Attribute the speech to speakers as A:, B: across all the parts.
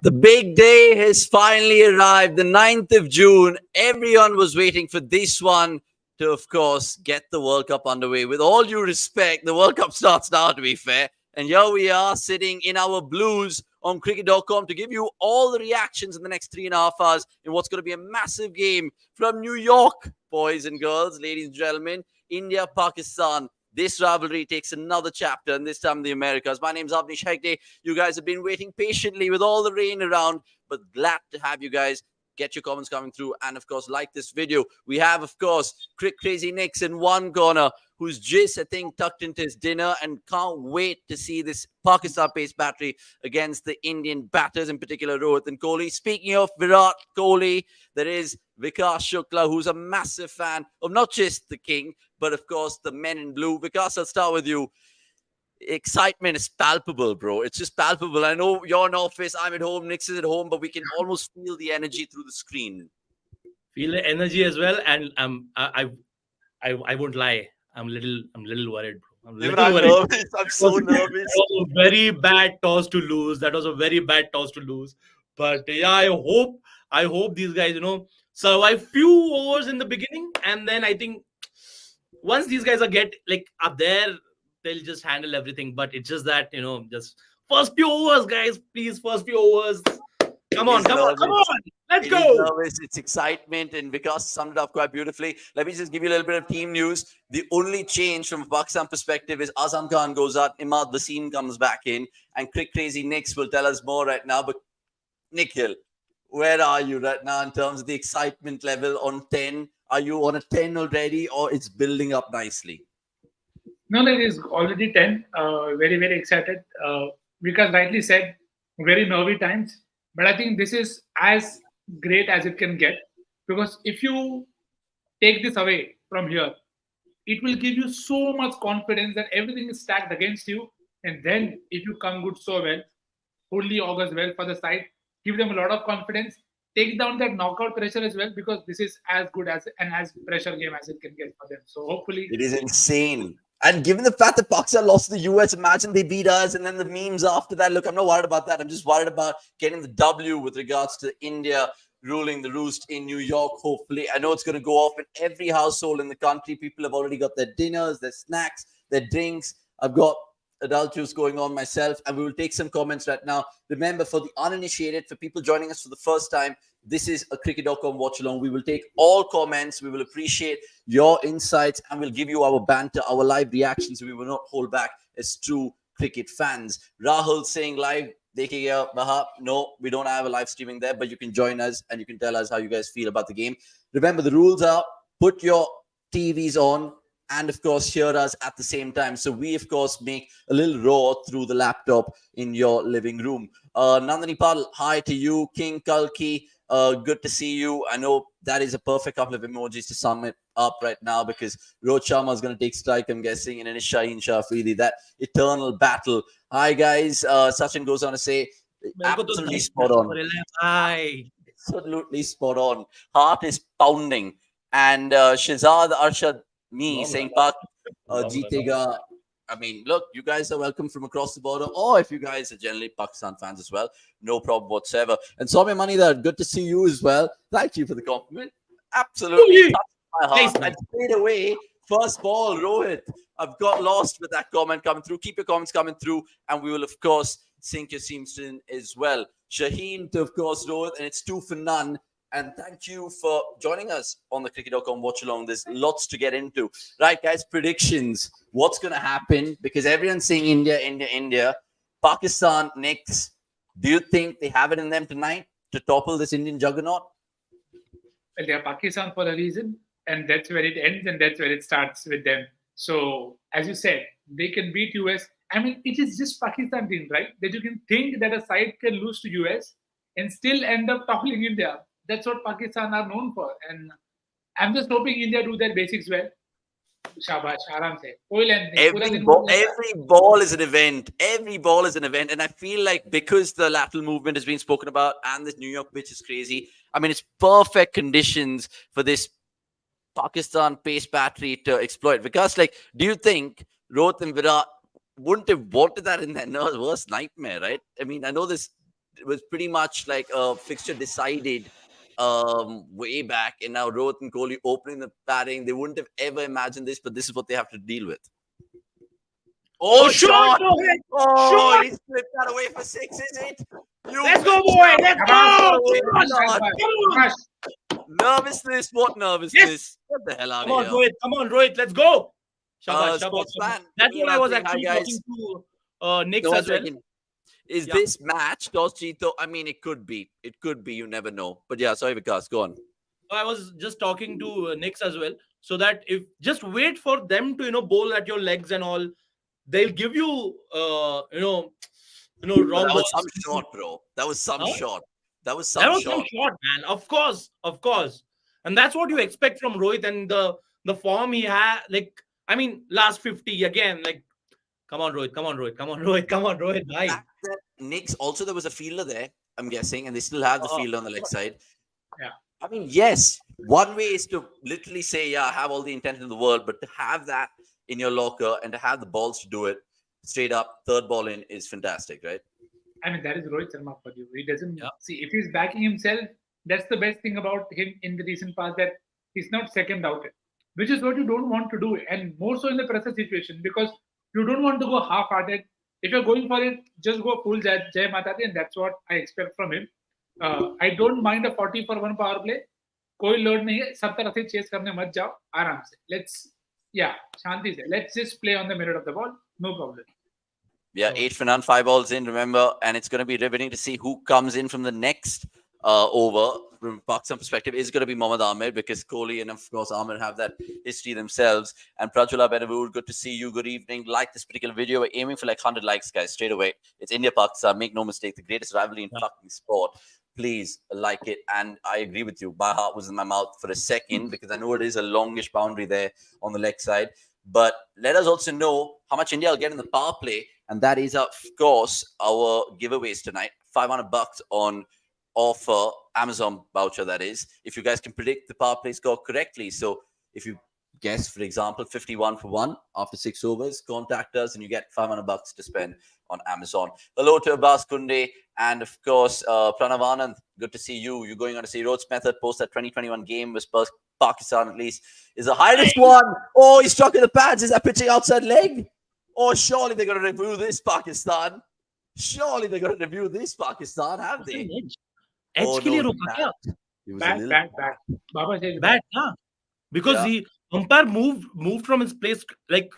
A: The big day has finally arrived, the 9th of June. Everyone was waiting for this one to, of course, get the World Cup underway. With all due respect, the World Cup starts now, to be fair. And here we are sitting in our blues on cricket.com to give you all the reactions in the next 3.5 hours in what's going to be a massive game from New York, boys and girls, ladies and gentlemen. India, Pakistan. This rivalry takes another chapter, and this time the Americas. My name's Avanish. You guys have been waiting patiently with all the rain around, but glad to have you guys. Get your comments coming through, and of course, like this video. We have, of course, Crazy Nicks in one corner, who's just, I think, tucked into his dinner and can't wait to see this Pakistan-based battery against the Indian batters, in particular Rohit and Kohli. Speaking of Virat Kohli, there is Vikas Shukla, who's a massive fan of not just the king, but of course the men in blue. Vikas, I'll start with you. Excitement is palpable, bro. It's just palpable. I know you're in office, I'm at home, Nix is at home, but we can almost feel the energy through the screen.
B: Feel the energy as well, and I won't lie. I'm a little worried, bro. I'm
A: nervous. I'm so nervous.
B: That was a very bad toss to lose. But yeah, I hope these guys, survive few overs in the beginning, and then I think once these guys get up there, they'll just handle everything. But it's just that, just first few overs, guys, please, first few overs. Come on. Let's go.
A: It's excitement, and Vikas summed it up quite beautifully. Let me just give you a little bit of team news. The only change from a Pakistan perspective is Usman Khan goes out, Imad Wasim comes back in, and Crazy Nicks will tell us more right now. But Nikhil, where are you right now in terms of the excitement level on 10? Are you on a 10 already, or it's building up nicely?
C: No, it is already 10. Very, very excited. Vikas rightly said, very nervy times. But I think this is as great as it can get. Because if you take this away from here, it will give you so much confidence that everything is stacked against you. And then if you come good so well, fully augurs well for the side, give them a lot of confidence, take down that knockout pressure as well, because this is as good as an as pressure game as it can get for them. So hopefully...
A: It is insane. And given the fact that Pakistan lost to the US, imagine they beat us, and then the memes after that. Look, I'm not worried about that. I'm just worried about getting the W with regards to India ruling the roost in New York, hopefully. I know it's going to go off in every household in the country. People have already got their dinners, their snacks, their drinks. I've got adult juice going on myself, and we will take some comments right now. Remember, for the uninitiated, for people joining us for the first time, this is a cricket.com watch along. We will take all comments. We will appreciate your insights, and we'll give you our banter, our live reactions. We will not hold back as true cricket fans. Rahul saying live, no, we don't have a live streaming there, but you can join us and you can tell us how you guys feel about the game. Remember, the rules are put your TVs on and, of course, hear us at the same time. So we, of course, make a little roar through the laptop in your living room. Nandini Pal, hi to you. King Kalki, good to see you. I know that is a perfect couple of emojis to sum it up right now, because Rohit Sharma is going to take strike, I'm guessing, and then it's Shaheen Shafiri, that eternal battle. Hi, guys. Sachin goes on to say, absolutely spot on. Absolutely spot on. Heart is pounding. And Shahzad Arshad, saying Pak Jeetega. I mean, look, you guys are welcome from across the border, or if you guys are generally Pakistan fans as well, no problem whatsoever. And Soumya Manidhar, good to see you as well. Thank you for the compliment. Absolutely touched my heart. And straight away, first ball, Rohit. I've got lost with that comment coming through. Keep your comments coming through, and we will, of course, sink your seams in as well. Shaheen to, of course, Rohit, and it's 2 for none. And thank you for joining us on the cricket.com watch along. There's lots to get into. Right, guys, predictions. What's going to happen? Because everyone's saying India. Pakistan next. Do you think they have it in them tonight to topple this Indian juggernaut?
C: Well, they are Pakistan for a reason, and that's where it ends, and that's where it starts with them. So, as you said, they can beat US. I mean, it is just Pakistan team, right? That you can think that a side can lose to US and still end up toppling India. That's what Pakistan are known for. And I'm just hoping India do their basics well. Shabash, aaram se.
A: Every ball is an event. Every ball is an event. And I feel like because the lateral movement has been spoken about and this New York pitch is crazy, I mean, it's perfect conditions for this Pakistan pace battery to exploit. Because, do you think Rohit and Virat wouldn't have wanted that in their worst nightmare, right? I mean, I know this was pretty much like a fixture decided way back, and now Rohit and Kohli opening the batting. They wouldn't have ever imagined this, but this is what they have to deal with. Oh, shot!
B: Rohit!
A: Oh,
B: Shot!
A: he slipped that away for 6, is it?
B: Let's go, boy! Let's go!
A: Nervousness, what nervousness?
B: Yes.
A: Get the hell out
B: Come
A: of
B: on,
A: here.
B: Rohit! Come on, Rohit! Let's go! Shabash, shabash,
A: Sportsman,
B: shabash. That's what I was
A: nothing. Hi,
B: actually
A: guys.
B: talking to Nick
A: No,
B: as well.
A: is
B: Yeah.
A: this match toss Cheeto? I mean, it could be. It could be. You never know. But yeah, sorry, Vikas, go on.
B: I was just talking to Nick as well, so that if just wait for them to bowl at your legs and all, they'll give you wrong
A: That was
B: balls.
A: some shot, bro. That was some
B: Huh?
A: shot. That was
B: That
A: some
B: was some
A: shot.
B: shot, man. Of course, and that's what you expect from Rohit and the form he had. Like, I mean, last 50 again. Like, come on, Rohit. Come on, Rohit. Come on, Rohit. Come on, Rohit.
A: The
B: Bye.
A: fact that Knicks also there was a fielder there, I'm guessing, and they still have the fielder on the leg side.
C: Yeah.
A: I mean, yes, one way is to literally say, yeah, I have all the intent in the world, but to have that in your locker and to have the balls to do it straight up, third ball in is fantastic, right?
C: I mean, that is Rohit Sharma for you. He doesn't
B: Yeah.
C: see if he's backing himself. That's the best thing about him in the recent past, that he's not second doubted, which is what you don't want to do, and more so in the pressure situation, because you don't want to go half-hearted. If you're going for it, just go full Jai Mata Di, and that's what I expect from him. I don't mind a 40 for 1 power play. कोई load नहीं है, सब तरह से chess करने मत जाओ, आराम से. शांति से. Let's just play on the merit of the ball, no problem.
A: Yeah, 8 for none, 5 balls in, remember, and it's going to be riveting to see who comes in from the next over. From Pakistan perspective, is going to be Mohammad Amir, because Kohli and, of course, Amir have that history themselves. And Prajwala Benavur, good to see you. Good evening. Like this particular video. We're aiming for like 100 likes, guys, straight away. It's India-Pakistan. Make no mistake, the greatest rivalry in fucking sport. Please like it. And I agree with you. My heart was in my mouth for a second, because I know it is a longish boundary there on the leg side. But let us also know how much India will get in the power play. And that is, of course, our giveaways tonight. $500 on offer, Amazon voucher, that is, if you guys can predict the power play score correctly. So if you guess, for example, 51 for 1 after 6 overs, contact us and you get $500 to spend on Amazon. Hello to Abbas Kunde and, of course, Pranav Anand. Good to see you. You're going on to see Rohit's method post that 2021 game with Pakistan, at least, is the highest one. Oh, he struck in the pads. Is that pitching outside leg? Oh, surely they're going to review this, Pakistan. Surely they're going to review this, Pakistan, have they?
B: Edge के लिए रोका क्या?
C: Bat. Baba says
B: Bat, huh? Because the umpire moved from his place like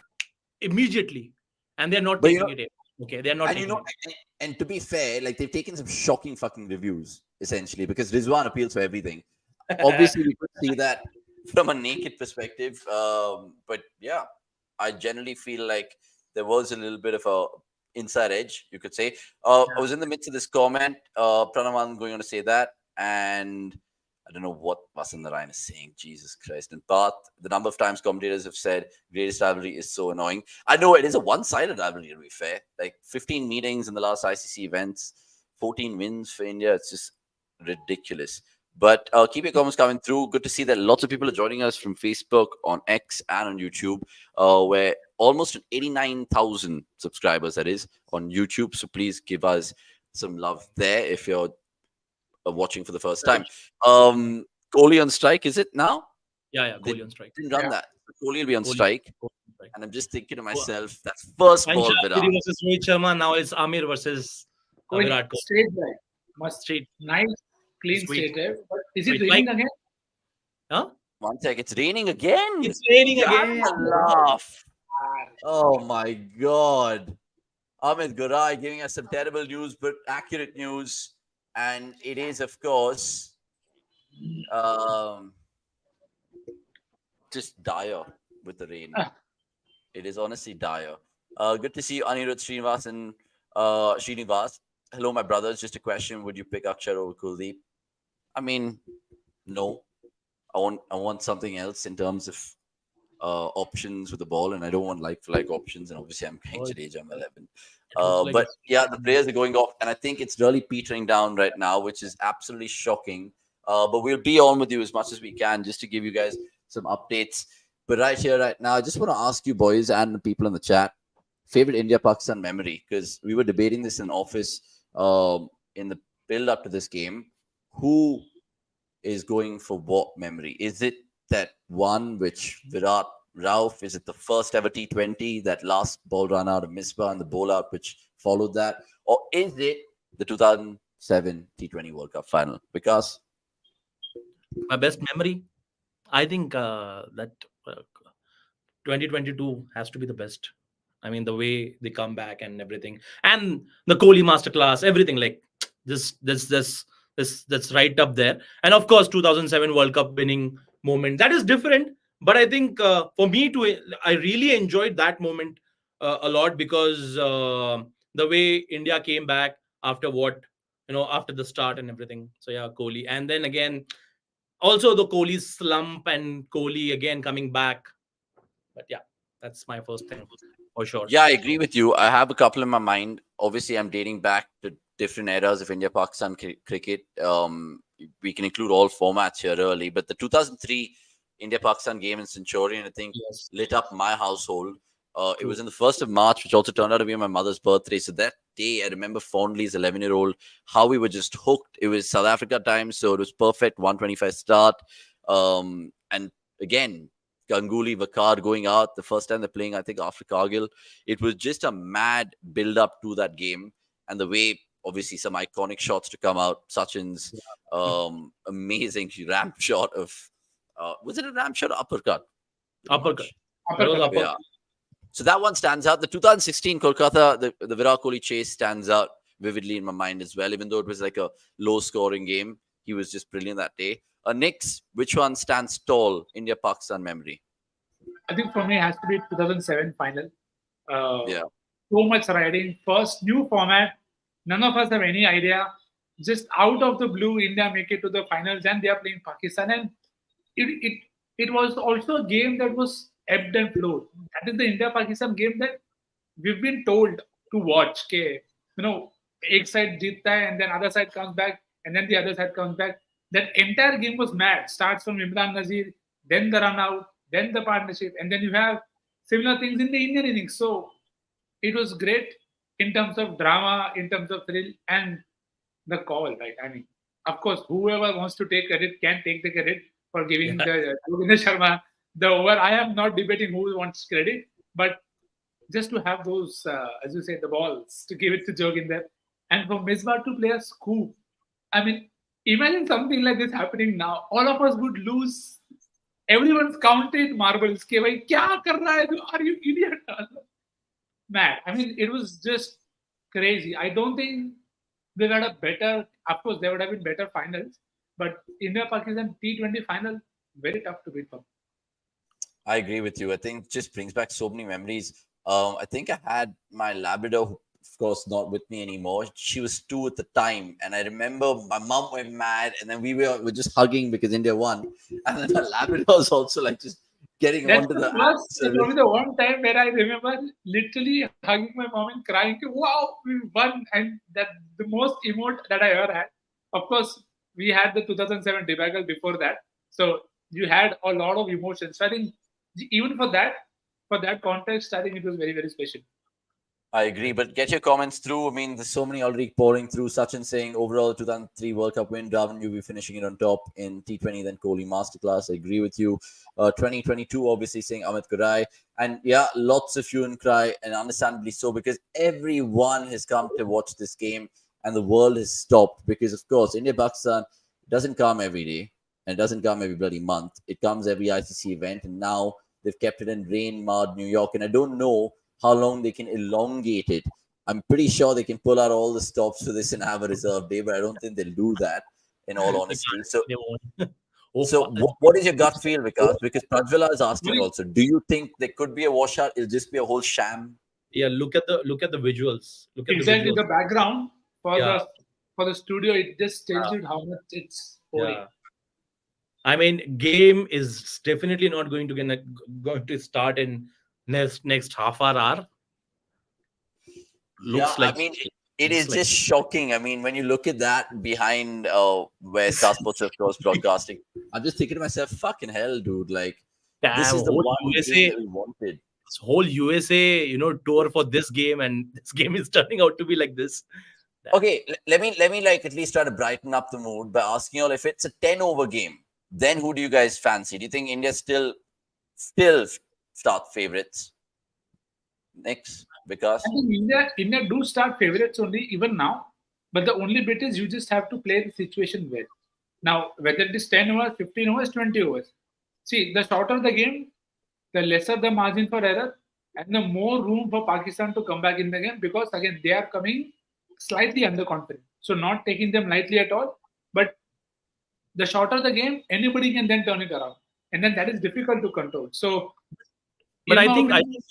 B: immediately, and they're not taking it in. Okay, they're not.
A: And and to be fair, like they've taken some shocking fucking reviews essentially, because Rizwan appeals for everything. Obviously, we could see that from a naked perspective, but yeah, I generally feel like there was a little bit of a inside edge, you could say. I was in the midst of this comment, Pranavan going on to say that, and I don't know what Vasan Narayan is saying. Jesus Christ. And Path, the number of times commentators have said greatest rivalry is so annoying. I know it is a one-sided rivalry, to be fair. Like 15 meetings in the last ICC events, 14 wins for India. It's just ridiculous. But keep your comments coming through. Good to see that lots of people are joining us from Facebook, on X, and on YouTube, where almost 89,000 subscribers, that is, on YouTube. So please give us some love there if you're watching for the first time. Kohli on strike, is it now?
B: Yeah, Kohli on strike.
A: Didn't run that. Kohli will be on
B: Kohli
A: strike.
B: on strike.
A: And I'm just thinking to myself, that first ball, Virat.
B: versus Rohit Sharma. Now it's Amir versus Virat Kohli.
C: Straight drive. Must
B: Straight.
C: Nice, clean
B: Sweet.
C: straight drive. But is it
B: Sweet.
C: raining again?
B: Huh?
A: One sec, it's raining again.
B: It's raining again.
A: Laugh. Oh my God. Amit Gurai giving us some terrible news, but accurate news. And it is, of course, just dire with the rain. It is honestly dire. Good to see you, Anirudh, Srinivas, and Srinivas. Hello, my brothers. Just a question: would you pick Axar over Kuldeep? I mean, no. I want something else in terms of options with the ball, and I don't want like for like options. And obviously, I'm playing Jadeja. I'm 11. But yeah, the players are going off, and I think it's really petering down right now, which is absolutely shocking. But we'll be on with you as much as we can just to give you guys some updates. But right here, right now, I just want to ask you boys and the people in the chat, favorite India-Pakistan memory, because we were debating this in office in the build up to this game, who is going for what memory? Is it that one which Virat Rauf? Is it the first ever T20, that last ball run out of Misbah and the bowl out which followed that? Or is it the 2007 T20 World Cup final? Because
B: My best memory, I think that uh, 2022 has to be the best. I mean, the way they come back and everything, and the Kohli masterclass, everything like that's right up there. And of course, 2007 World Cup winning moment, that is different. But I think for me to, I really enjoyed that moment a lot, because the way India came back after what, after the start and everything. So yeah, Kohli, and then again also the Kohli slump and Kohli again coming back. But yeah, that's my first thing for sure.
A: yeah, I agree with you. I have a couple in my mind. Obviously, I'm dating back to different eras of India Pakistan cricket. We can include all formats here, really. But the 2003 India Pakistan game in Centurion, I think,
B: Yes,
A: lit up my household. It was
B: true.
A: in the 1st of March, which also turned out to be my mother's birthday. So that day, I remember fondly as 11-year-old how we were just hooked. It was South Africa time, so it was perfect 125 start. And again, Ganguly, Fakhar going out the first time they're playing, I think, after Kargil. It was just a mad build up to that game. And the way, obviously, some iconic shots to come out. Sachin's amazing ramp shot of, was it a ramp shot or uppercut? Pretty
B: Uppercut.
A: much.
B: That was
C: Uppercut.
B: uppercut.
A: Yeah. So that one stands out. The 2016 Kolkata, the Virat Kohli chase stands out vividly in my mind as well, even though it was like a low scoring game. He was just brilliant that day. Next, which one stands tall, India Pakistan memory?
C: I think for me it has to be 2007 final.
A: Yeah.
C: So much riding. First new format. None of us have any idea. Just out of the blue, India make it to the finals and they are playing Pakistan. And it it, it was also a game that was ebbed and flowed. That is the India Pakistan game that we've been told to watch. Okay, एक side जीतता है and then other side comes back and then the other side comes back. That entire game was mad. Starts from Imran Nazir, then the run out, then the partnership, and then you have similar things in the Indian innings. So it was great in terms of drama, in terms of thrill, and the call. Right? I mean, of course, whoever wants to take credit can take the credit for giving
B: Yeah.
C: the Joginder Sharma the over. I am not debating who wants credit, but just to have those, as you say, the balls to give it to Joginder, and for Misbah to play a scoop. I mean, imagine something like this happening now. All of us would lose. Everyone's counted marbles. के भाई क्या कर रहा है? Are you idiot? Mad. I mean, it was just crazy. I don't think they had a better. Of course, there would have been better finals, but India Pakistan T20 final very tough to beat for.
A: I agree with you. I think it just brings back so many memories. I think I had my Labrador, who, of course, not with me anymore. She was 2 at the time, and I remember my mom went mad, and then we were just hugging because India won, and then my Labrador was also like just getting
C: That's
A: onto
C: the
A: the
C: first,
A: apps.
C: probably the one time where I remember literally hugging my mom and crying, wow, we won. And that the most emote that I ever had. Of course, we had the 2007 debacle before that. So you had a lot of emotions. So I think even for that context, I think it was very, very special.
A: I agree, but get your comments through. I mean, there's so many already pouring through. Sachin saying overall 2003 World Cup win. Dravid, you'll be finishing it on top in T20. Then Kohli masterclass. I agree with you. 2022 obviously saying Amit Kurai, and yeah, lots of hue and cry, and understandably so, because everyone has come to watch this game, and the world has stopped because, of course, India Pakistan doesn't come every day, and it doesn't come every bloody month. It comes every ICC event, and now they've kept it in rain, mud, New York, and I don't know how long they can elongate it. I'm pretty sure they can pull out all the stops for this and have a reserve day, but I don't think they'll do that, in all
B: They
A: honesty.
B: can't.
A: So,
B: They won't. Oh,
A: so what is your gut feel, Vikas? Because Prajwala is asking
C: Sorry,
A: also, do you think there could be a washout? It'll just be a whole sham?
B: yeah, look at the visuals. Look at the
C: exactly
B: visuals.
C: the background
B: Yeah,
C: for the studio, it just tells
B: yeah,
C: you how much it's pouring.
B: yeah. I mean, game is definitely not going to start in next half hour.
A: Yeah,
B: Looks
A: I
B: like
A: mean, it
B: looks
A: is
B: like
A: just shocking. I mean, when you look at that behind where Star Sports of course broadcasting, I'm just thinking to myself, fucking hell, dude, like, this
B: damn
A: is the
B: whole
A: one game
B: USA,
A: that we wanted.
B: this whole USA, tour for this game, and this game is turning out to be like this.
A: Okay, let me like at least try to brighten up the mood by asking you all, if it's a 10 over game, then who do you guys fancy? Do you think India still start favorites? Next,
C: I
A: because
C: think India do start favorites only even now, but the only bit is you just have to play the situation well. Now, whether it is 10 overs, 15 overs, 20 overs. See, the shorter the game, the lesser the margin for error, and the more room for Pakistan to come back in the game, because again they are coming slightly underconfident. So not taking them lightly at all. But the shorter the game, anybody can then turn it around. And then that is difficult to control. So
B: But
C: in
B: I
C: my
B: think
C: opinion,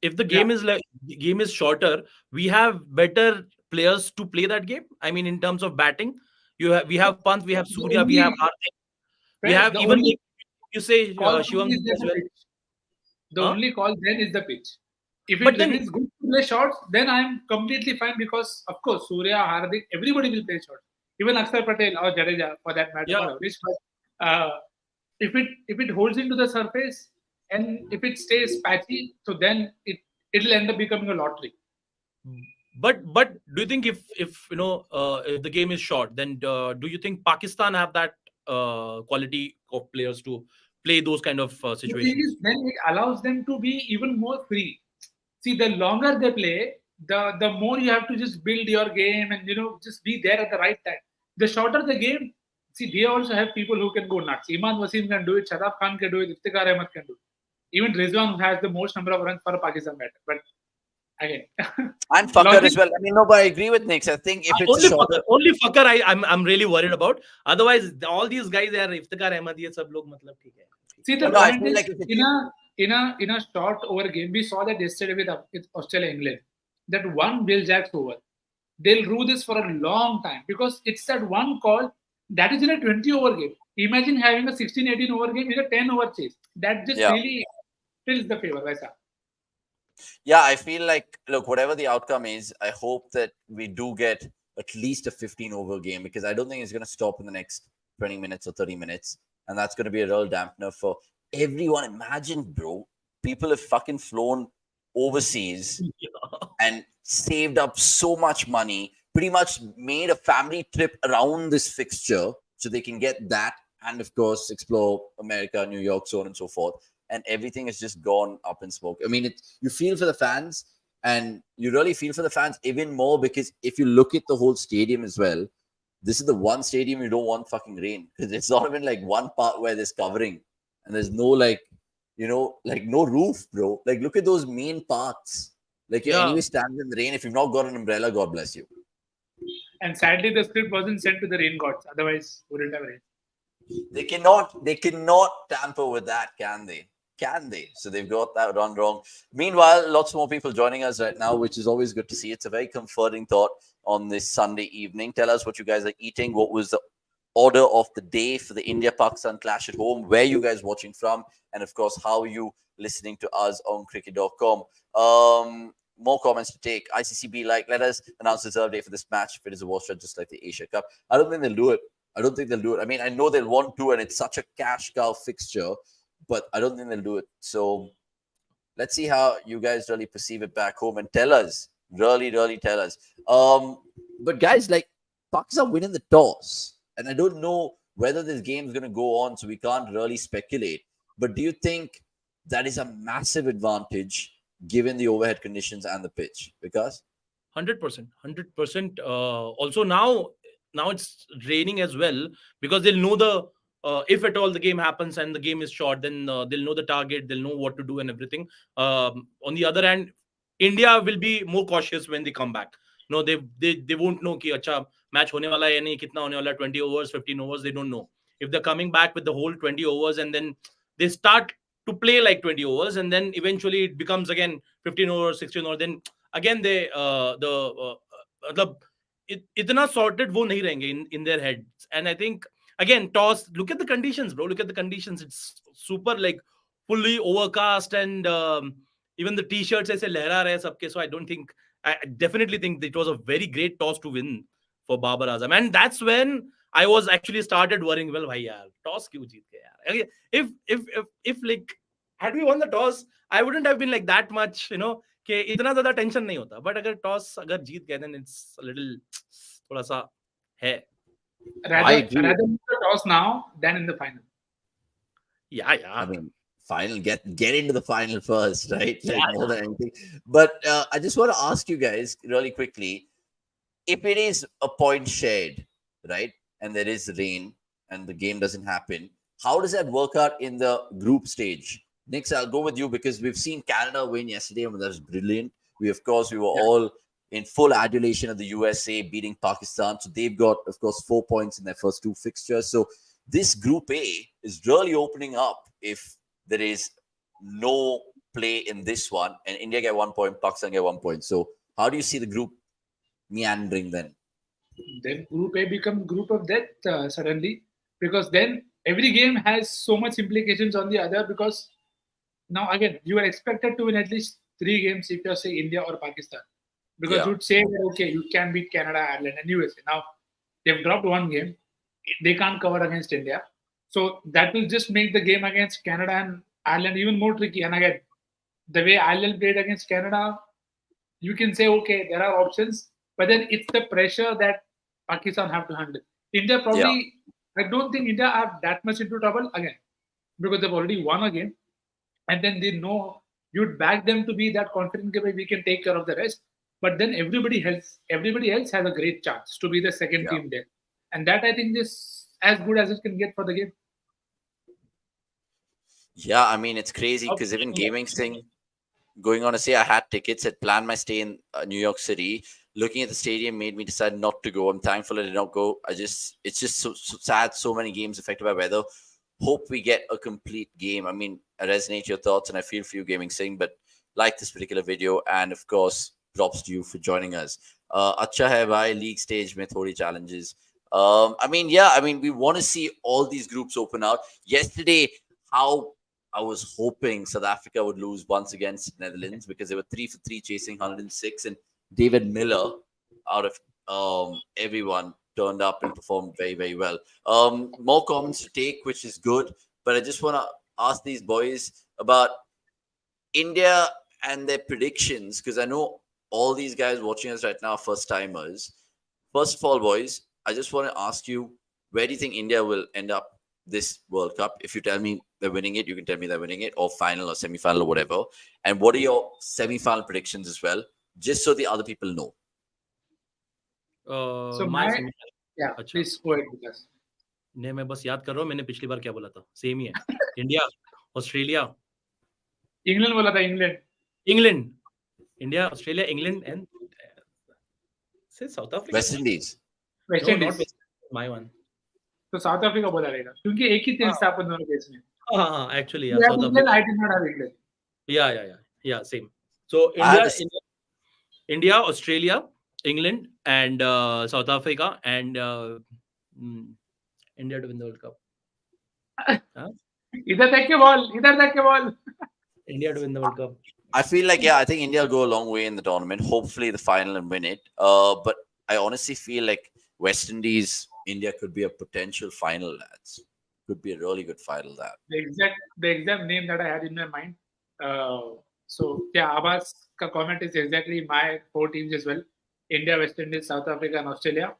B: if the
C: yeah,
B: game is shorter, we have better players to play that game. I mean, in terms of batting, we have Pant, we have
C: the
B: Surya, we have
C: only
B: Hardik, we
C: fair,
B: have
C: the
B: even
C: only
B: like you say
C: call
B: Shivam
C: is
B: Dube
C: there
B: as
C: the
B: well.
C: pitch. The
B: Huh?
C: only call then is the pitch. If it
B: But then
C: remains good to play shots, then I am completely fine because, of course, Surya, Hardik, everybody will play shots. Even Axar Patel or Jadeja, for that matter,
B: yeah,
C: or Avanish. But if it holds into the surface and if it stays patchy, so then it'll end up becoming a lottery.
B: but do you think if if the game is short, then do you think Pakistan have that quality of players to play those kind of
C: The thing is,
B: situations?
C: then it allows them to be even more free. See, the longer they play, the more you have to just build your game and just be there at the right time. The shorter the game, see, they also have people who can go nuts. Iman Wasim can do it, Shadab Khan can do it, Iftikhar Ahmed can do it. Even Rizwan has the most number of runs for a Pakistan batter. But again,
A: and Fakhar
C: logic.
A: as well. I mean, no, but I agree with Nick. I think if it's a
B: Only
A: shorter,
B: Fakhar, only Fakhar. I'm really worried about. Otherwise, all these guys are Iftikhar Ahmed. ये सब लोग मतलब ठीक है.
C: See,
A: no,
C: the
A: no, I
C: point
A: feel
C: is
A: like if it's
C: in a short over game, we saw that yesterday with Australia England. That one Will Jacks over, they'll rue this for a long time because it's that one call that is in a 20 over game. Imagine having a 16-18 over game in a 10 over chase. That just
A: yeah.
C: really tilts the favor, Vaisa.
A: Yeah, I feel like, look, whatever the outcome is, I hope that we do get at least a 15 over game, because I don't think it's going to stop in the next 20 minutes or 30 minutes. And that's going to be a real dampener for everyone. Imagine, bro, people have fucking flown overseas and saved up so much money, pretty much made a family trip around this fixture so they can get that and, of course, explore America, New York, so on and so forth. And everything has just gone up in smoke. I mean, you feel for the fans, and you really feel for the fans even more because if you look at the whole stadium as well, this is the one stadium you don't want fucking rain, because it's not even like one part where there's covering and there's no like no roof, bro. Like, look at those main parts. Like, you're
B: Yeah,
A: anyway standing in the rain. If you've not got an umbrella, God bless you.
C: And sadly, the script wasn't sent to the rain gods. Otherwise, wouldn't have rain.
A: They cannot tamper with that, can they? Can they? So they've got that done wrong. Meanwhile, lots more people joining us right now, which is always good to see. It's a very comforting thought on this Sunday evening. Tell us what you guys are eating. What was the order of the day for the India-Pakistan clash at home? Where you guys watching from? And of course, how are you listening to us on cricket.com? More comments to take. ICCB, let us announce the reserve day for this match if it is a wash just like the Asia Cup. I don't think they'll do it. I don't think they'll do it. I mean, I know they'll want to, and it's such a cash cow fixture, but I don't think they'll do it. So let's see how you guys really perceive it back home and tell us. Really, really tell us. But guys, Pakistan winning the toss, and I don't know whether this game is going to go on, so we can't really speculate. But do you think that is a massive advantage given the overhead conditions and the pitch? Because
B: 100%, 100%. Also now it's raining as well, because they'll know the if at all the game happens and the game is short, then they'll know the target, they'll know what to do and everything. On the other hand, India will be more cautious when they come back. No, they won't know कि अच्छा match होने वाला है या नहीं, कितना होने वाला है, 20 overs, 15 overs, they don't know. If they're coming back with the whole 20 overs and then they start to play like 20 overs and then eventually it becomes again 15 overs, 16 overs, then again they मतलब इतना sorted वो नहीं रहेंगे in their heads. And I think again toss, look at the conditions, bro, look at the conditions. It's super like fully overcast, and even the t-shirts ऐसे लहरा रहे हैं सबके. So I definitely think it was a very great toss to win for Babar Azam, and that's when I was actually started worrying, well भाई यार toss क्यों जीत गए यार. If like had we won the toss, I wouldn't have been like that much, कि कि इतना ज्यादा tension नहीं होता, बट अगर टॉस अगर जीत गए then it's a little थोड़ा सा है.
A: I agree.
C: Rather lose the toss now than in the final.
B: Yeah,
A: I
B: yeah.
A: mean, final get into the final first, right?
B: Yeah,
A: Like more than anything. But I just want to ask you guys really quickly, if it is a point shared, right, and there is rain and the game doesn't happen, how does that work out in the group stage? Nix, I'll go with you because we've seen Canada win yesterday, and that was brilliant. We were
C: Yeah.
A: all in full adulation of the USA beating Pakistan. So they've got, of course, 4 points in their first two fixtures. So this Group A is really opening up if there is no play in this one, and India get 1 point, Pakistan get 1 point. So how do you see the group meandering then?
C: Then Group A becomes Group of Death suddenly, because then every game has so much implications on the other. Because now again, you are expected to win at least 3 games if you say India or Pakistan, because
A: Yeah.
C: you'd say that okay, you can beat Canada, Ireland, and USA. Now they've dropped one game, they can't cover against India, so that will just make the game against Canada and Ireland even more tricky. And again, the way Ireland played against Canada, you can say okay, there are options, but then it's the pressure that Pakistan have to handle. India
A: Yeah.
C: probably, I don't think India are that much into trouble again, because they've already won a game, and then they know you'd back them to be that confident that we can take care of the rest. But then everybody else has a great chance to be the second
A: Yeah.
C: team there, and that I think is as good as it can get for the game.
A: Yeah, I mean, it's crazy because even Gaming Singh going on to say I had tickets, had planned my stay in New York City. Looking at the stadium made me decide not to go. I'm thankful I did not go. It's just so sad. So many games affected by weather. Hope we get a complete game. I mean, I resonate your thoughts and I feel for you, Gaming Singh, but like this particular video, and of course, props to you for joining us. Acha hai bhai, league stage mein thodi challenges. I mean, yeah, I mean, we want to see all these groups open out. Yesterday, how I was hoping South Africa would lose once against Netherlands because they were 3 for 3 chasing 106, and David Miller out of everyone turned up and performed very, very well. More comments to take, which is good, but I just want to ask these boys about India and their predictions, because I know all these guys watching us right now are first timers. First of all, boys, I just want to ask you, where do you think India will end up this World Cup? If you tell me they're winning it, you can tell me they're winning it, or final or semi-final or whatever. And what are your semi-final predictions as well, just so the other people know?
C: So
B: my
C: my
B: semi-
C: yeah,
B: अच्छा
C: please go ahead with us.
B: नहीं, मैं बस याद कर रहा हूँ मैंने पिछली बार क्या बोला था, सेम ही है. इंडिया, ऑस्ट्रेलिया,
C: England बोला था England.
B: England, India, Australia, England and से South Africa.
A: West Indies.
C: West
B: no,
C: Indies.
B: Not West, my one.
C: तो साउथ अफ्रीका बोला रहेगा क्योंकि एक ही टेस्ट था अपन दोनों देश में.
B: हाँ, actually
C: You have
B: south
C: England,
B: Africa.
C: I did not have England.
B: Yeah, same. So
A: I had
B: India, Australia, England, and South Africa, and India to win the World Cup. Huh?
C: इधर देख के ball.
B: India to win the World Cup.
A: I feel like, yeah, I think India will go a long way in the tournament. Hopefully, the final and win it. But I honestly feel like West Indies, India could be a potential final, lads. Could be a really good final. That
C: The exact name that I had in my mind. So yeah, Abbas' comment is exactly my 4 teams as well: India, West Indies, South Africa, and Australia.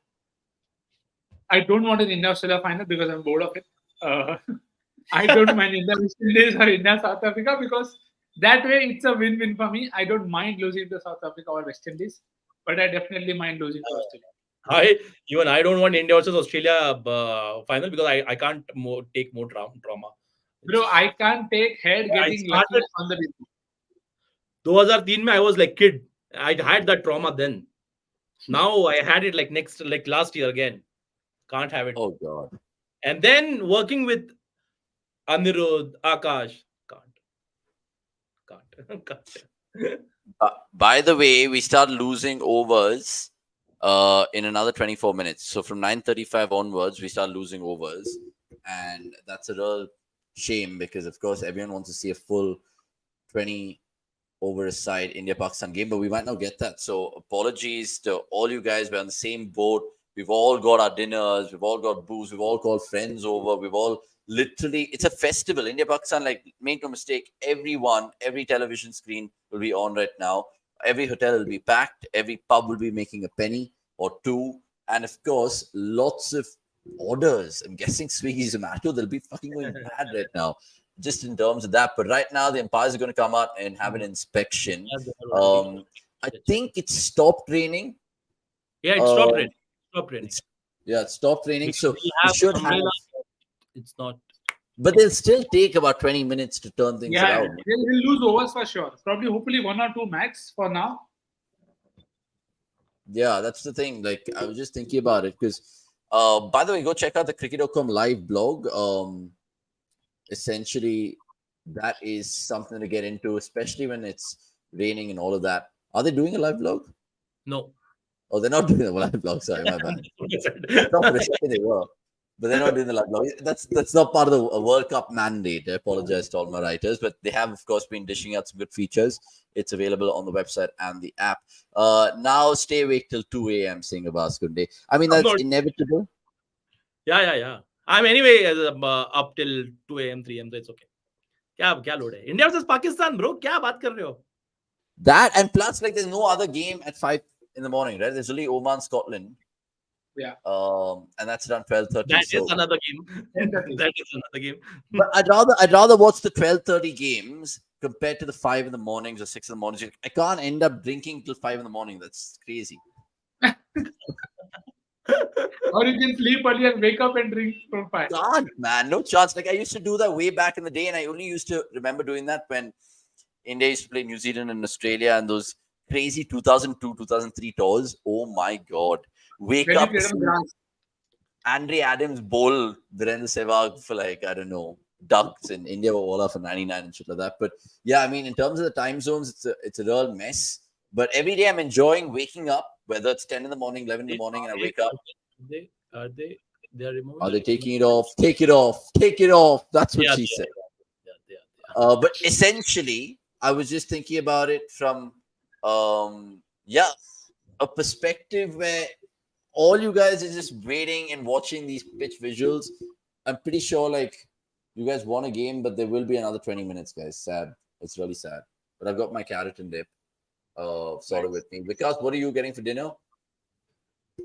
C: I don't want an India-Australia final because I'm bored of it. I don't mind India, West Indies, or India, South Africa, because that way it's a win-win for me. I don't mind losing to South Africa or West Indies, but I definitely mind losing to Australia.
B: I don't want India versus Australia final because I can't take more trauma.
C: Bro, I can't take head
B: I
C: getting lucky
B: started
C: on the beach.
B: 2003 mein I was like kid. I had that trauma then. Now I had it like last year again. Can't have it.
A: oh god.
B: And then working with Anirudh, Akash, can't.
A: By the way, we start losing overs in another 24 minutes. So from 9:35 onwards, we start losing overs, and that's a real shame because, of course, everyone wants to see a full 20 over a side India-Pakistan game, but we might not get that. So apologies to all you guys. We're on the same boat. We've all got our dinners. We've all got booze. We've all called friends over. We've all literally, it's a festival. India-Pakistan, like, make no mistake, every television screen will be on right now. every hotel will be packed, every pub will be making a penny or two, and of course, lots of orders. I'm guessing Swiggy, Zomato, they'll be fucking going mad right now, just in terms of that. But right now, the umpires are going to come out and have an inspection.
B: Yeah, they have already.
A: I think it stopped raining.
B: Yeah, it stopped
A: Um,
B: raining. Stop raining.
A: it stopped raining,
B: Because
A: so
B: we
A: we
B: have
A: should have.
B: umbrella. It's not.
A: But they'll still take about 20 minutes to turn things
C: Yeah,
A: around.
C: he'll lose overs for sure. Probably, hopefully, 1 or 2 max for now.
A: Yeah, that's the thing. Like, I was just thinking about it because, by the way, go check out the cricket.com live blog. Essentially, that is something to get into, especially when it's raining and all of that. Are they doing a live blog?
B: No.
A: Oh, they're not doing a live blog. Sorry, my bad. I thought for a second they were, but they're not doing the live blog. That's not part of the World Cup mandate. I apologize to all my writers, but they have, of course, been dishing out some good features. It's available on the website and the app. Now stay awake till 2 a.m. saying a Baskunde. I mean,
B: I'm
A: that's
B: not-
A: inevitable.
B: Yeah. I'm anyway up till 2 a.m., 3 a.m. So it's okay. क्या load है? India versus Pakistan, bro. क्या बात कर रहे हो?
A: That and plus, like, there's no other game at 5 in the morning, right? There's only Oman, Scotland.
C: Yeah.
A: And that's around 12:30.
B: That
A: so.
B: is another game.
C: 10:30.
B: That is another game.
A: But I'd rather watch the 12:30 games compared to the 5 in the mornings or 6 in the mornings. I can't end up drinking till 5 in the morning. That's crazy.
C: Or you can sleep early and wake up and drink from 5.
A: God, man, no chance. Like, I used to do that way back in the day, and I only used to remember doing that when India used to play New Zealand and Australia and those crazy 2002, 2003 tours. Oh my God. Wake
C: When you
A: up,
C: play on grass.
A: Andre Adams bowl Virendra Sehwag for, like, I don't know, ducks, and India were all out for 99 and shit like that. But yeah, I mean, in terms of the time zones, it's a real mess. But every day I'm enjoying waking up, whether it's 10 in the morning, 11 in the morning, and I wake up.
B: They are removing.
A: Are they taking it off? Take it off. Take it off. That's what
B: Yeah,
A: she
B: they
A: said.
B: are. They are.
A: But essentially, I was just thinking about it from, a perspective where all you guys are just waiting and watching these pitch visuals. I'm pretty sure, like, you guys won a game, but there will be another 20 minutes, guys. Sad. It's really sad. But I've got my carrot and dip sort of with me. Because what are you getting for dinner?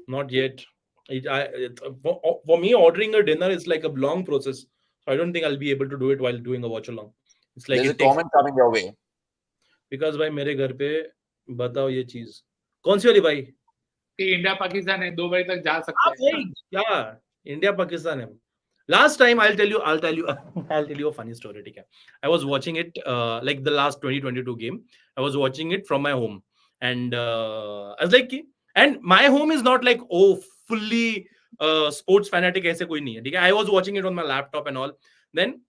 B: Not yet. For me, ordering a dinner is like a long process. So I don't think I'll be able to do it while doing a watch along. It's like
A: There's a
B: it takes,
A: comment coming your way.
B: because भाई मेरे घर पे बताओ ये चीज कौन सी वाली भाई?
C: कि इंडिया पाकिस्तान है 2 बजे तक जा सकते
B: हाँ
C: हैं.
B: भाई, क्या इंडिया पाकिस्तान है. Last time I'll tell you I'll tell you a funny story. ठीक है? I was watching it like the last 2022 game. I was watching it from my home, and I was like, and my home is not like fully sports fanatic ऐसे कोई नहीं है. ठीक है? I was watching it on my laptop and all. Then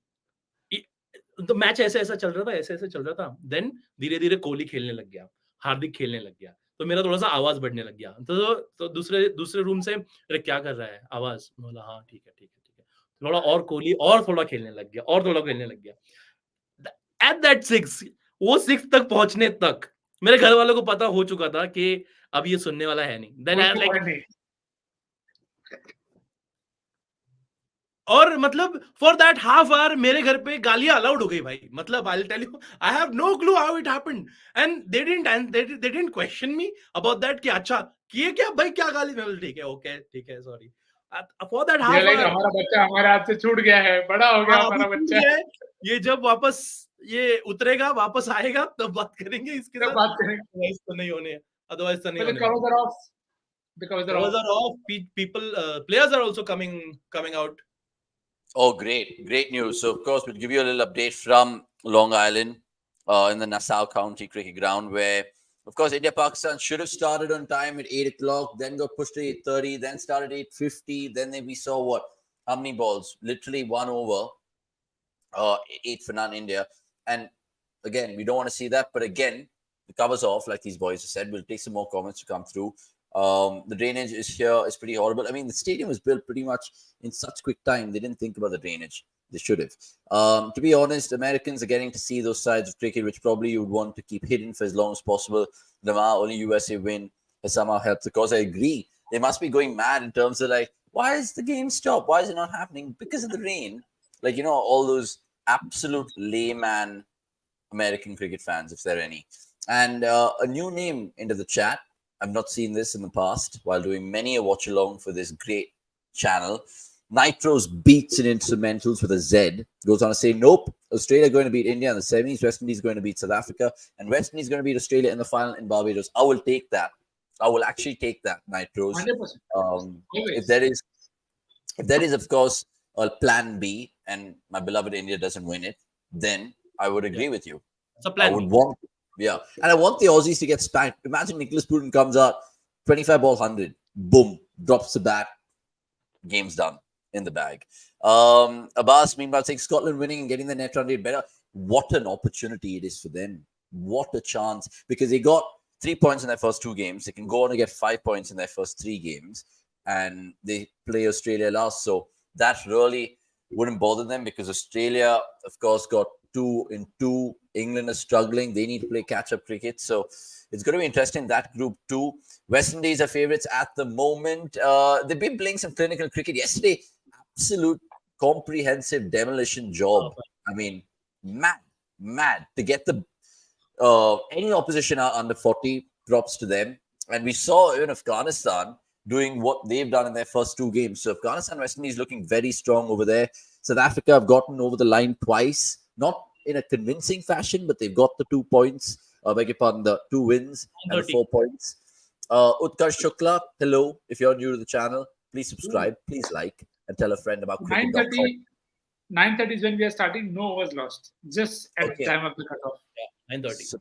B: the match ऐसे ऐसा चल रहा था. Then धीरे धीरे कोहली खेलने लग गया, हार्दिक खेलने लग गया, तो मेरा थोड़ा सा आवाज बढ़ने लग गया. तो दूसरे रूम से अरे क्या कर रहा है आवाज. बोला हाँ ठीक है. थोड़ा और कोहली और थोड़ा खेलने लग गया. At that 6 वो 6 तक पहुंचने तक मेरे घर वालों को पता हो चुका था कि अब ये सुनने वाला है नहीं. Then I like, और मतलब फॉर दैट हाफ आवर मेरे घर पे गालियां अलाउड हो गई भाई. मतलब I will tell you, I have no clue how it happened, and they didn't question me about that कि अच्छा किए क्या भाई, क्या गाली. मैं ठीक है sorry. For that half hour
C: हमारा बच्चा हमारे हाथ से छूट गया है, बड़ा हो गया हमारा बच्चा.
B: ये जब वापस ये उतरेगा, वापस आएगा, तब बात करेंगे इसके साथ.
C: बात करेंगे.
B: अदरवाइज तो नहीं होने.
C: Covers are off.
B: People, players are also coming out.
A: Oh, great news. So, of course, we'll give you a little update from Long Island in the Nassau County Cricket Ground, where, of course, India-Pakistan should have started on time at 8 o'clock, then got pushed to 8:30, then started 8:50. Then we saw how many balls? Literally 1 over, 8 for none India. And again, we don't want to see that. But again, the cover's off, like these boys have said. We'll take some more comments to come through. The drainage is here. It's pretty horrible. I mean, the stadium was built pretty much in such quick time. They didn't think about the drainage. They should have. To be honest, Americans are getting to see those sides of cricket, which probably you would want to keep hidden for as long as possible. The only USA win has somehow helped. Of course, I agree. They must be going mad in terms of like, why is the game stopped? Why is it not happening? Because of the rain. Like, all those absolute layman American cricket fans, if there are any. And a new name into the chat. I've not seen this in the past while doing many a watch along for this great channel. Nitro's beats and instrumentals with a Z goes on to say, nope, Australia going to beat India in the semis, West Indies going to beat South Africa, and West Indies going to beat Australia in the final in Barbados. I will take that. I will actually take that, Nitros.
C: 100%.
A: If
C: Always.
A: there is, of course, a plan B, and my beloved India doesn't win it, then I would agree with you.
B: It's a
A: I
B: plan
A: would
B: B.
A: want, yeah, and I want the Aussies to get spanked. Imagine Nicholas Putin comes out, 25 ball 100, boom, drops the bat, game's done, in the bag. Abbas, meanwhile, saying Scotland winning and getting the net run rate better. What an opportunity it is for them. What a chance. Because they got 3 points in their first 2 games. They can go on to get 5 points in their first 3 games. And they play Australia last. So that really wouldn't bother them because Australia, of course, got 2 in 2. England is struggling. They need to play catch-up cricket. So it's going to be interesting, that group too. West Indies are favourites at the moment. They've been playing some clinical cricket. Yesterday, absolute comprehensive demolition job. I mean, mad. To get the any opposition out under 40, props to them. And we saw even Afghanistan doing what they've done in their first 2 games. So Afghanistan, West Indies looking very strong over there. South Africa have gotten over the line twice, not in a convincing fashion, but they've got the 2 points. Beg your pardon, the 2 wins and the 4 points. Utkarsh Shukla, hello. If you're new to the channel, please subscribe, please like, and tell a friend about cricket.com.
C: 9:30 is when we are starting. No overs lost. Just at the time of the cutoff.
B: Yeah, 9:30.
A: So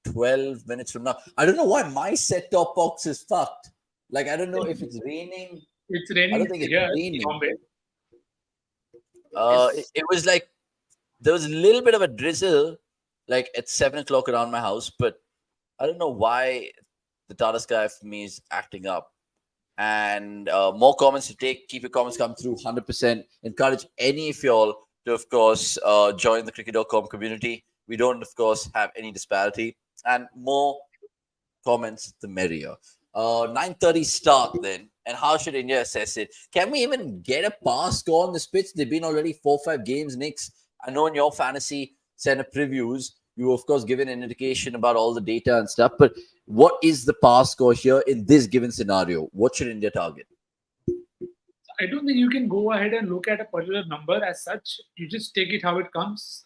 A: 12 minutes from now. I don't know why my set-top box is fucked. Like, I don't know if it's raining.
C: It's raining.
A: I don't think it's raining.
C: Bombay.
A: It was like, there was a little bit of a drizzle, like at 7 o'clock around my house, but I don't know why the Tata Sky for me is acting up. And more comments to take. Keep your comments come through 100%. Encourage any of y'all to, of course, join the cricket.com community. We don't, of course, have any disparity. And more comments, the merrier. 9:30 start then. And how should India assess it? Can we even get a pass score on this pitch? They've been already 4-5 games, Nicks. I know in your fantasy center previews, you of course given an indication about all the data and stuff, but what is the pass score here in this given scenario? What should India target?
C: I don't think you can go ahead and look at a particular number as such. You just take it how it comes.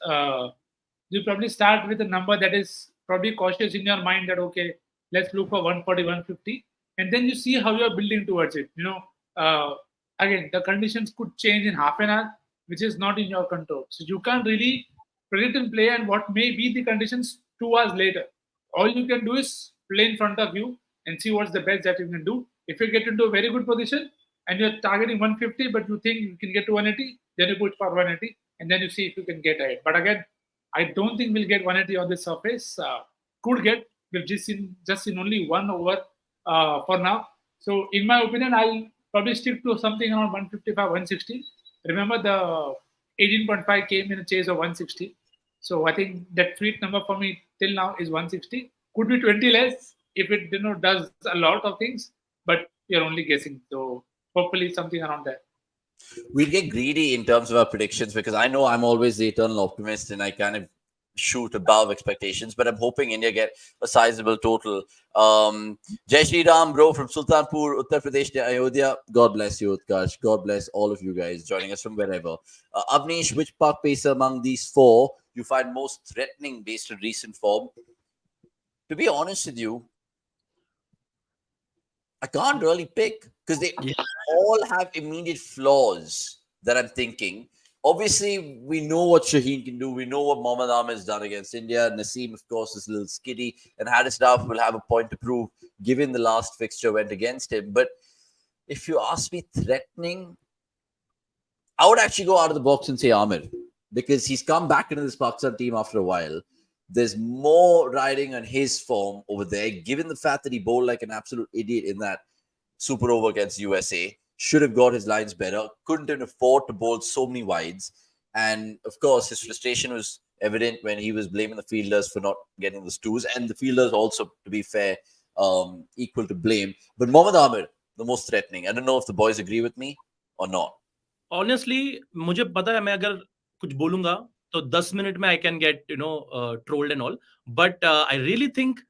C: You probably start with a number that is probably cautious in your mind that, okay, let's look for 140, 150. And then you see how you're building towards it. Again, the conditions could change in half an hour, which is not in your control. So you can't really predict and play and what may be the conditions 2 hours later. All you can do is play in front of you and see what's the best that you can do. If you get into a very good position and you're targeting 150, but you think you can get to 180, then you put for 180 and then you see if you can get ahead. But again, I don't think we'll get 180 on this surface. Could get. We've just seen only 1 over for now. So in my opinion, I'll probably stick to something around 155, 160. Remember the 18.5 came in a chase of 160. So I think that sweet number for me till now is 160. Could be 20 less if it does a lot of things, but you're only guessing. So hopefully something around that.
A: We'll get greedy in terms of our predictions because I know I'm always the eternal optimist and I kind of shoot above expectations, but I'm hoping India get a sizable total. Jai Shri Ram, bro, from Sultanpur, Uttar Pradesh to Ayodhya. God bless you, Utkarsh. God bless all of you guys joining us from wherever. Avanish, which park pacer among these 4 you find most threatening based on recent form? To be honest with you, I can't really pick because they all have immediate flaws that I'm thinking. Obviously, we know what Shaheen can do. We know what Mohammad Ahmed has done against India. Naseem, of course, is a little skiddy. And Shadab will have a point to prove, given the last fixture went against him. But if you ask me threatening, I would actually go out of the box and say Amir. Because he's come back into this Pakistan team after a while. There's more riding on his form over there, given the fact that he bowled like an absolute idiot in that super over against USA. Should have got his lines better, couldn't afford to bowl so many wides. And of course, his frustration was evident when he was blaming the fielders for not getting the twos. And the fielders also, to be fair, equal to blame. But Mohammad Amir, the most threatening. I don't know if the boys agree with me or not.
B: Honestly, मुझे पता है मैं अगर कुछ बोलूंगा तो 10 minute में I can get trolled and all. But I really think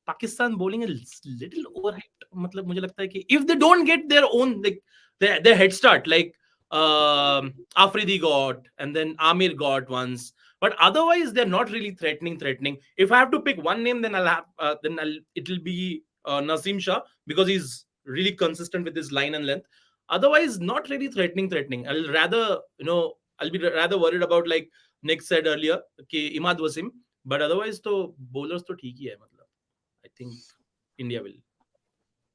B: Pakistan bowling is little overhyped. मतलब मुझे लगता है कि if they don't get their own like their head start like Afridi got and then Amir got once, but otherwise they're not really threatening. If I have to pick one name, then it'll be Naseem Shah, because he's really consistent with his line and length. Otherwise, not really threatening. I'll be rather worried about, like Nick said earlier, कि Imad Wasim. But otherwise, तो bowlers तो ठीक ही है मतलब. I think India will.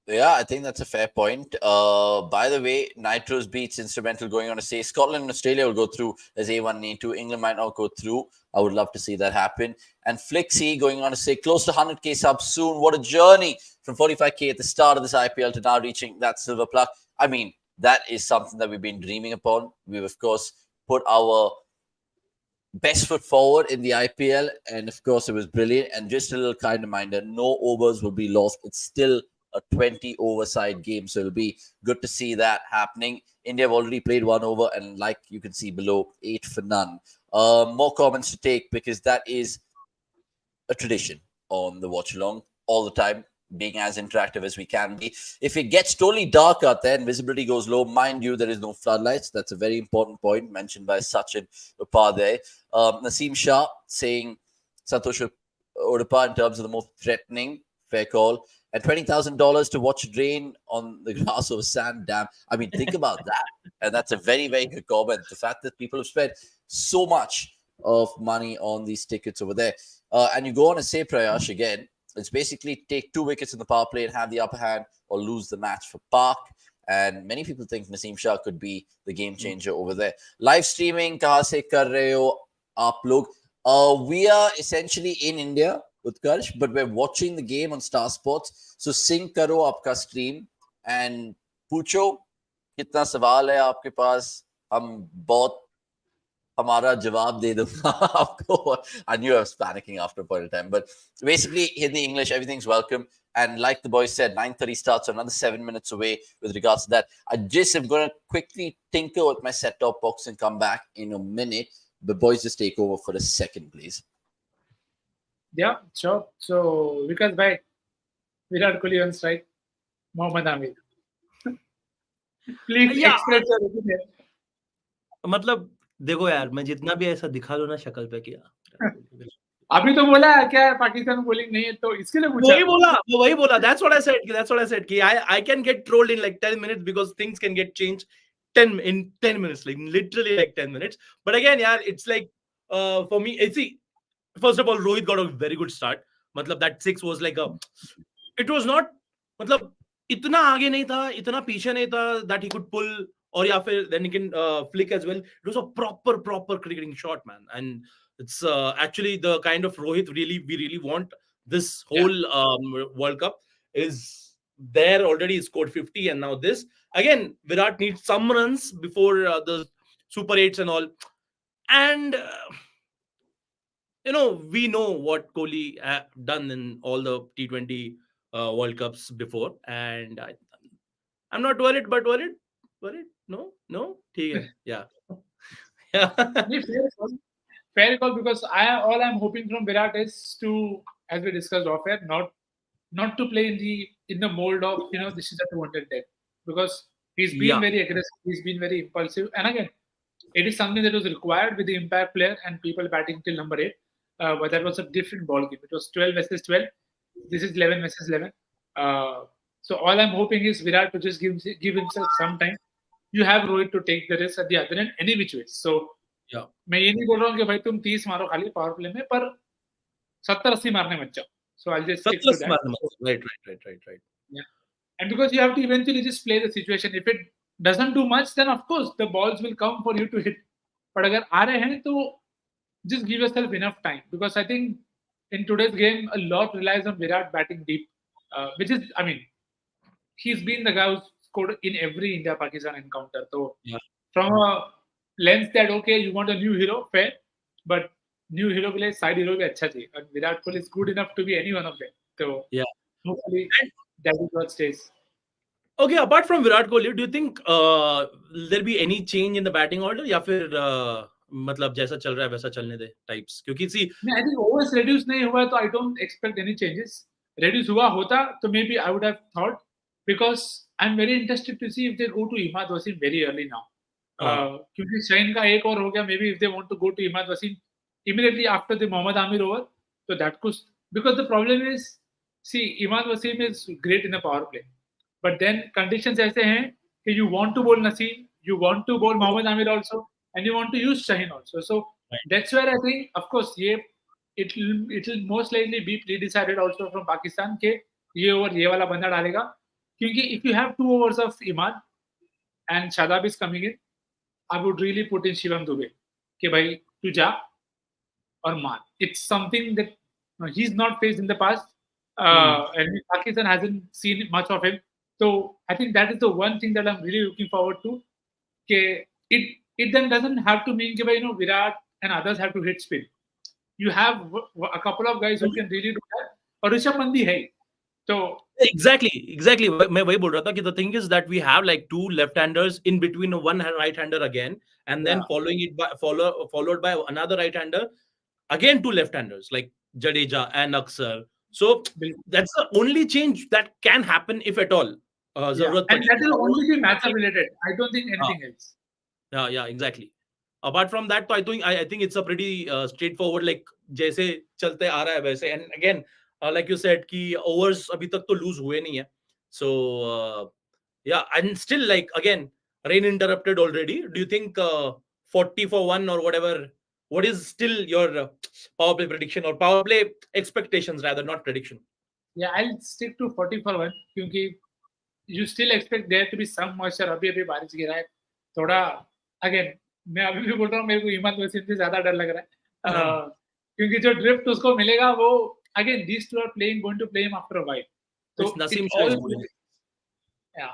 A: Yeah, I think that's a fair point. By the way, Nitro's beats instrumental going on to say Scotland and Australia will go through as A1 and A2. England might not go through. I would love to see that happen. And Flixie going on to say close to 100k subs soon. What a journey from 45k at the start of this IPL to now reaching that silver plaque. I mean, that is something that we've been dreaming upon. We've, of course, put our best foot forward in the IPL. And, of course, it was brilliant. And just a little kind reminder, no overs will be lost. It's still a 20 over side game, so it'll be good to see that happening. India have already played 1 over, and like you can see below, 8 for none. More comments to take, because that is a tradition on the watch along all the time, being as interactive as we can be. If it gets totally dark out there and visibility goes low, mind you, there is no floodlights. That's a very important point mentioned by Sachin Upadhyay. Naseem Shah saying Santosh Udappa in terms of the most threatening, fair call. And $20,000 to watch it rain on the grass over sand dam. I mean, think about that. And that's a very, very good comment. The fact that people have spent so much of money on these tickets over there. And you go on and say, Prayash, again, it's basically take 2 wickets in the power play and have the upper hand, or lose the match for Park. And many people think Naseem Shah could be the game changer over there. Live streaming, kahan se kar rahe ho aap log? We are essentially in India, Utkarsh, but we're watching the game on Star Sports. So sync karo aapka stream and पूछो कितना सवाल है आपके पास, हम बहुत हमारा जवाब दे दूंगा आपको. I knew I was panicking after a point in time, but basically in the English, everything's welcome. And like the boys said, 9:30 starts, so another 7 minutes away with regards to that. I just am going to quickly tinker with my set-top box and come back in a minute. The boys just take over for a second, please.
C: Yeah, sure. So, Vikas bhai, Virat Kohli on strike, Mohammad Amir. Please express your opinion.
B: मतलब देखो यार, मैं जितना भी ऐसा दिखा लो ना शक्ल पे किया.
C: अभी तो बोला क्या है, पाकिस्तान बॉलिंग नहीं है, तो इसके लिए पूछा.
B: वही बोला. That's what I said. कि I can get trolled in like 10 minutes because things can get changed in 10 minutes, like literally like 10 minutes. But again, yeah, it's like for me, see, first of all, Rohit got a very good start. मतलब that 6 was like it was not, मतलब इतना आगे नहीं था, इतना पीछे नहीं था that he could pull, or या फिर then he can flick as well. It was a proper cricketing shot, man. And it's actually the kind of Rohit we really want. This whole World Cup is there already. He scored 50, and now this again. Virat needs some runs before the Super 8s and all. And we know what Kohli done in all the T20 World Cups before, and I'm not worried, but worried. No, ठीक है, yeah.
C: Fair call, because all I'm hoping from Virat is to, as we discussed off air, not to play in the mold of this is a 210, because he's been very aggressive, he's been very impulsive, and again, it is something that was required with the impact player and people batting till number 8. But that was a different ball game. It was 12 versus 12. This is 11 versus 11. So all I'm hoping is Virat to just give himself some time. You have Rohit to take the risk at the other end, any which way. So मैं ये नहीं बोल रहा हूँ कि भाई तुम 30 मारो खाली पावर प्ले में, पर 70-80 मारने मत जाओ. So I'll just stick to that.
B: Right.
C: Yeah. And because you have to eventually just play the situation. If it doesn't do much, then of course the balls will come for you to hit. But अगर आ रहे हैं तो just give yourself enough time, because I think in today's game a lot relies on Virat batting deep, which is, I mean, he's been the guy who's scored in every India-Pakistan encounter. So from a lens that okay, you want a new hero, fair, but new hero के लिए side hero भी अच्छा चाहिए, and Virat Kohli is good enough to be any one of them. So hopefully that is what stays.
B: Okay, apart from Virat Kohli, do you think there'll be any change in the batting order? या फिर मतलब जैसा चल रहा है वैसा चलने दे types, क्योंकि सी
C: I think overs reduce नहीं हुआ है, तो I don't expect any changes. Reduce हुआ होता तो maybe I would have thought, because I'm very interested to see if they go to Imad Wasim very early now. क्योंकि shine का एक और हो गया, maybe if they want to go to Imad Wasim immediately after the Mohammad Amir over, so that could, because the problem is, see, Imad Wasim is great in a power play, but then conditions ऐसे हैं कि you want to bowl Naseem, you want to bowl Mohammad Amir also, and you want to use Shaheen also. So that's where I think, of course, it'll most likely be pre-decided also from Pakistan के ये over ये वाला बंदा डालेगा, क्योंकि if you have 2 overs of Imad and Shadab is coming in, I would really put in Shivam Dube कि भाई तू जा और मार. It's something that he's not faced in the past, and Pakistan hasn't seen much of him. So I think that is the one thing that I'm really looking forward to. कि it then doesn't have to mean कि Virat and others have to hit spin. You have a couple of guys who can really do that. और ऋषभ पंत भी है. So
B: exactly मैं वही बोल रहा था कि the thing is that we have like 2 left-handers in between one right-hander again, and then followed by another right-hander, again 2 left-handers like Jadeja and Axar. So that's the only change that can happen, if at all.
C: And that will only be matchup related. I don't think anything else.
B: Yeah, exactly. Apart from that, I think it's a pretty straightforward, like जैसे चलते आ रहा है वैसे. And again, like you said, कि overs अभी तक तो lose हुए नहीं है. So yeah, and still, like, again, rain interrupted already. Do you think 40 for 1 or whatever? What is still your power play prediction or power play expectations rather, not prediction?
C: Yeah, I'll stick to 40 for 1 क्योंकि you still expect there to be some moisture. अभी बारिश गिरा है थोड़ा. Again, मैं अभी भी बोल रहा हूँ, मेरे को इमाद वसीम से ज्यादा डर लग रहा है, क्योंकि जो ड्रिफ्ट उसको मिलेगा वो, again, these two are going to play him after a while. So
B: Naseem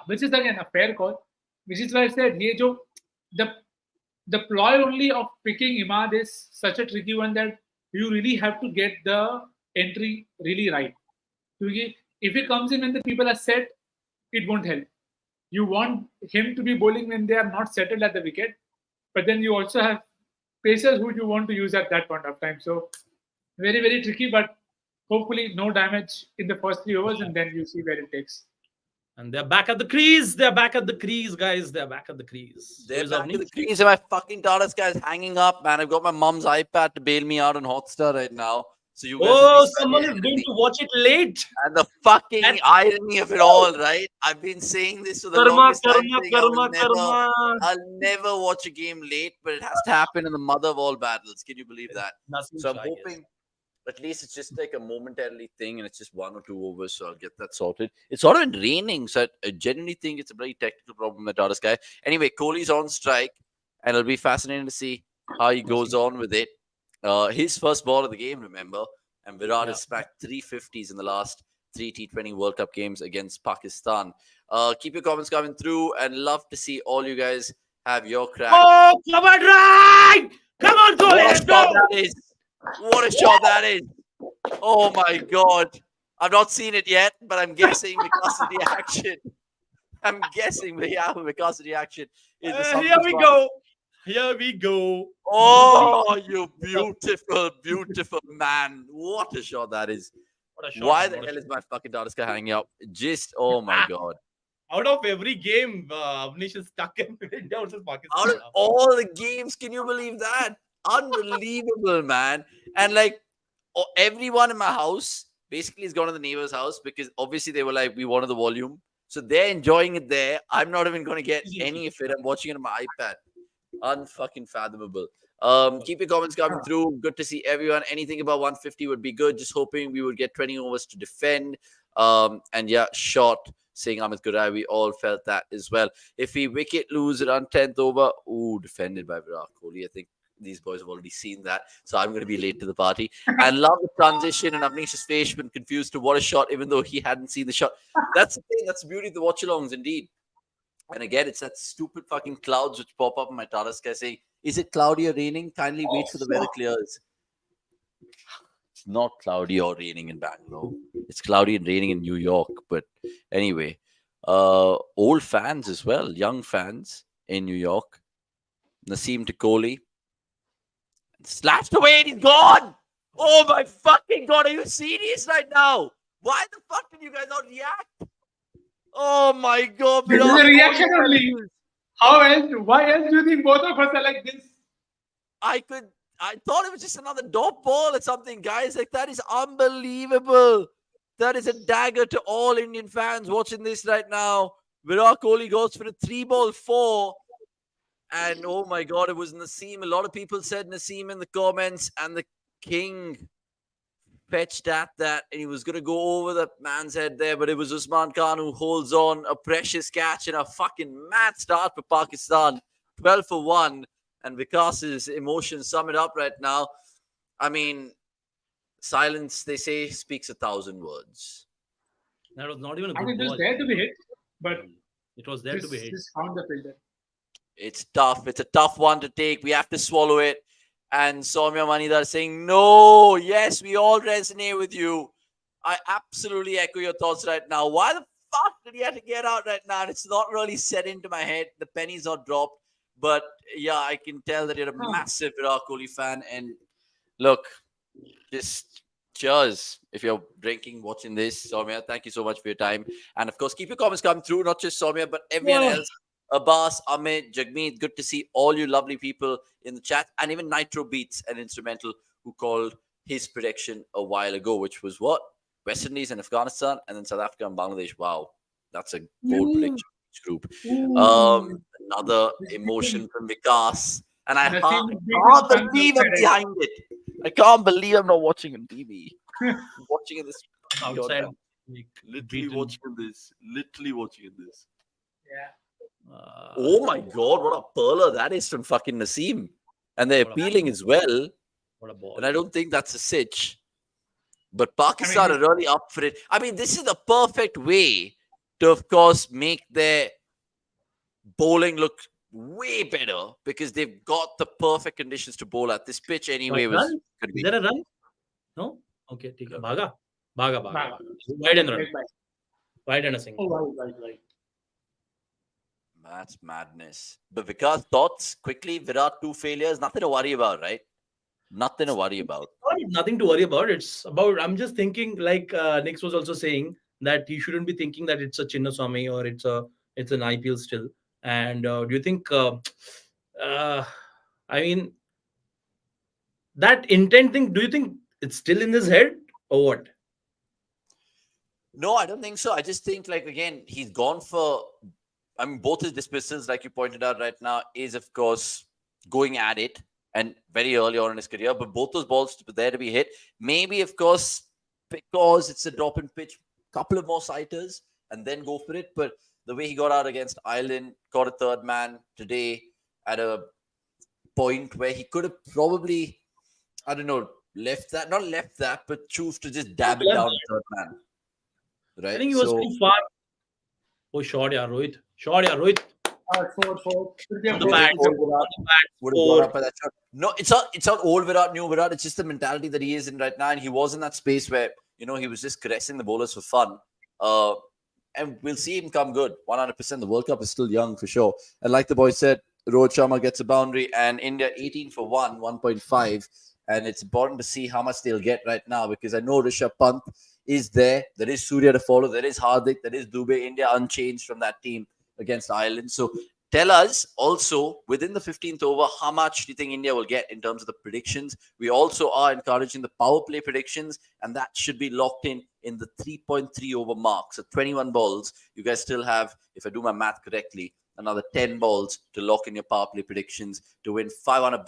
C: which is again a fair call. Which is why I said ये जो the ploy only of picking Imad is such a tricky one that you really have to get the entry really right. Because if he comes in when the people are set, it won't help. You want him to be bowling when they are not settled at the wicket, but then you also have pacers who you want to use at that point of time. So very, very tricky, but hopefully no damage in the first 3 overs, and then you see where it takes.
B: And they're back at the crease. They're back at the crease, guys. They're back at the crease.
A: They're back at the crease, and my fucking TARDIS guy is hanging up, man. I've got my mom's iPad to bail me out on Hotstar right now. So you guys
B: someone is going to watch it late.
A: And the fucking irony of it all, right? I've been saying this for the longest time. I'll never watch a game late, but it has to happen in the mother of all battles. Can you believe that? So I'm hoping at least it's just like a momentarily thing and it's just 1 or 2 overs, so I'll get that sorted. It's sort of been raining, so I genuinely think it's a very technical problem with TARDIS guy. Anyway, Kohli's on strike, and it'll be fascinating to see how he goes on with it. His first ball of the game, remember, and Virat has smacked 350s in the last 3 T20 World Cup games against Pakistan. Keep your comments coming through, and love to see all you guys have your crack.
B: Oh, come on, right! Come on, Kohli, let's go!
A: What a shot that is! Oh my God! I've not seen it yet, but I'm guessing because of the action. I'm guessing because of the action.
B: Here we go. Here we go.
A: Oh, you beautiful, beautiful man. What a shot that is. What a shot. Why the hell is my fucking TARDIS guy hanging out? Just, oh my God.
B: Out of every game, Avanish is stuck in India versus Pakistan.
A: Out of all the games, can you believe that? Unbelievable, man. And like, everyone in my house basically has gone to the neighbor's house because obviously they were like, we wanted the volume. So they're enjoying it there. I'm not even going to get any of it. I'm watching it on my iPad. Unfucking fathomable. Keep your comments coming through. Good to see everyone. Anything above 150 would be good. Just hoping we would get 20 overs to defend. And yeah, shot saying Amit Kurai. We all felt that as well. If we wicket lose around 10th over, defended by Virat Kohli. I think these boys have already seen that. So I'm going to be late to the party. I love the transition, and Avanish's face been confused to what a shot, even though he hadn't seen the shot. That's the thing. That's the beauty of the watchalongs, indeed. And again, it's that stupid fucking clouds which pop up in my TARDIS guy saying, is it cloudy or raining? Kindly wait for the weather clears. It's not cloudy or raining in Bangalore. It's cloudy and raining in New York. But anyway, old fans as well, young fans in New York. Naseem to Kohli. Slashed away and he's gone. Oh my fucking God. Are you serious right now? Why the fuck did you guys not react? Oh my God.
C: This is a reaction only. How else? Why else do you think both of us are like this?
A: I thought it was just another dot ball or something, guys. Like, that is unbelievable. That is a dagger to all Indian fans watching this right now. Virat Kohli goes for a 3-ball 4. And oh my God, it was Naseem. A lot of people said Naseem in the comments, and the king fetched at that, and he was going to go over the man's head there, but it was Usman Khan who holds on a precious catch and a fucking mad start for Pakistan. 12 for 1, and Vikas's emotions sum it up right now. I mean, silence, they say, speaks 1,000 words.
B: That was not even a
C: I
B: good
C: mean, it was
B: ball.
C: there to be hit, but
B: It was there to be hit.
C: Just found the fielder.
A: It's tough. It's a tough one to take. We have to swallow it. And Soumya Manidhar saying, no, yes, we all resonate with you. I absolutely echo your thoughts right now. Why the fuck did he have to get out right now? And it's not really set into my head. The penny's not dropped. But yeah, I can tell that you're a massive Virat Kohli fan. And look, just cheers if you're drinking, watching this. Soumya, thank you so much for your time. And of course, keep your comments coming through, not just Soumya, but everyone else. Abbas, Amit, Jagmeet, good to see all you lovely people in the chat. And even Nitro Beats, an instrumental, who called his prediction a while ago, which was what? West Indies and Afghanistan, and then South Africa and Bangladesh. Wow, that's a bold prediction for each group. Another emotion from Vikas. And I can't believe I'm behind it. I can't believe I'm not watching on TV. I'm watching this
B: outside.
A: Literally watching this.
C: Yeah.
A: Oh my God, what a perler that is from fucking Naseem. And they're appealing as well.
B: What a ball.
A: And I don't think that's a sitch. But Pakistan are really up for it. I mean, this is the perfect way to, of course, make their bowling look way better, because they've got the perfect conditions to bowl at. This pitch anyway was going to be.
B: Is there a run? No? Okay, take it. Bhaga. Wide and run. Wide and a single.
C: Oh, right.
A: That's madness. But Vikas, thoughts quickly? Virat 2 failures, nothing to worry about, right? Nothing to worry about.
B: Nothing to worry about. It's about, I'm just thinking, like Nix was also saying, that you shouldn't be thinking that it's a Chinnaswamy or it's an IPL still. And do you think, I mean, that intent thing, do you think it's still in his head or what?
A: No, I don't think so. I just think, like, again, he's gone for, I mean, both his dismissals, like you pointed out right now, is, of course, going at it, and very early on in his career. But both those balls were there to be hit. Maybe, of course, because it's a drop in pitch, couple of more sighters, and then go for it. But the way he got out against Ireland, got a third man today at a point where he could have probably, I don't know, not left that, but choose to just dab it down the third man. Right?
B: I think he was too far. Oh, shot, yeah, Rohit.
C: Four.
B: On the bat.
A: Would have got up by that shot. No, it's not old Virat, new Virat. It's just the mentality that he is in right now. And he was in that space where, he was just caressing the bowlers for fun. And we'll see him come good. 100%. The World Cup is still young for sure. And like the boy said, Rohit Sharma gets a boundary, and India 18 for 1, 1.5. And it's important to see how much they'll get right now, because I know Rishabh Pant is there. There is Surya to follow. There is Hardik. There is Dube. India unchanged from that team against Ireland. So tell us also, within the 15th over, how much do you think India will get in terms of the predictions? We also are encouraging the power play predictions, and that should be locked in the 3.3 over mark. So 21 balls. You guys still have, if I do my math correctly, another 10 balls to lock in your power play predictions to win $500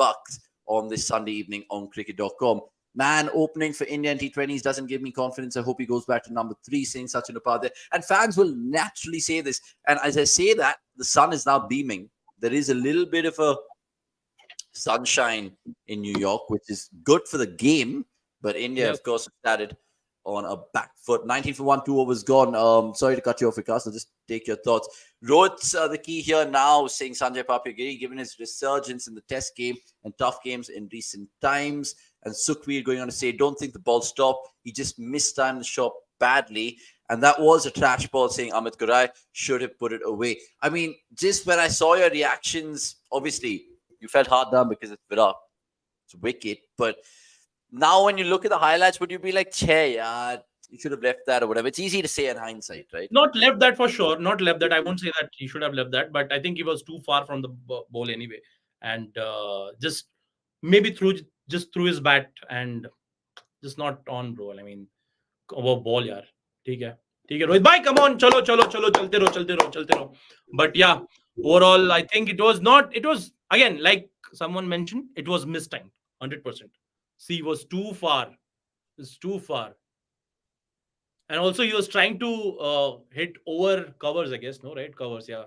A: on this Sunday evening on cricket.com. Man, opening for India in T20s doesn't give me confidence. I hope he goes back to number 3, saying Sachin Upadhyay. And fans will naturally say this. And as I say that, the sun is now beaming. There is a little bit of a sunshine in New York, which is good for the game. But India, of course, started on a back foot. 19 for 1, 2 overs gone. Sorry to cut you off, Vikas. I'll just take your thoughts. Rohit's the key here now, saying Sanjay Papyagiri, given his resurgence in the test game and tough games in recent times. And Sukhveer going on to say, don't think the ball stopped. He just mistimed the shot badly. And that was a trash ball, saying Amit Gurai should have put it away. I mean, just when I saw your reactions, obviously, you felt hard done because it's Virat. wicket. But now when you look at the highlights, would you be like, "Che, yeah, you should have left that," or whatever? It's easy to say in hindsight, right?
B: Not left that for sure. Not left that. I won't say that he should have left that, but I think he was too far from the ball anyway, and just maybe through his bat and just not on, bro. I mean, वो ball यार, ठीक है रोहित भाई, come on, चलो चलते रहो. But yeah, overall I think it was again, like someone mentioned, it was mistimed 100%. C was too far. It's too far. And also he was trying to hit over covers, I guess. No, right? Covers, yeah.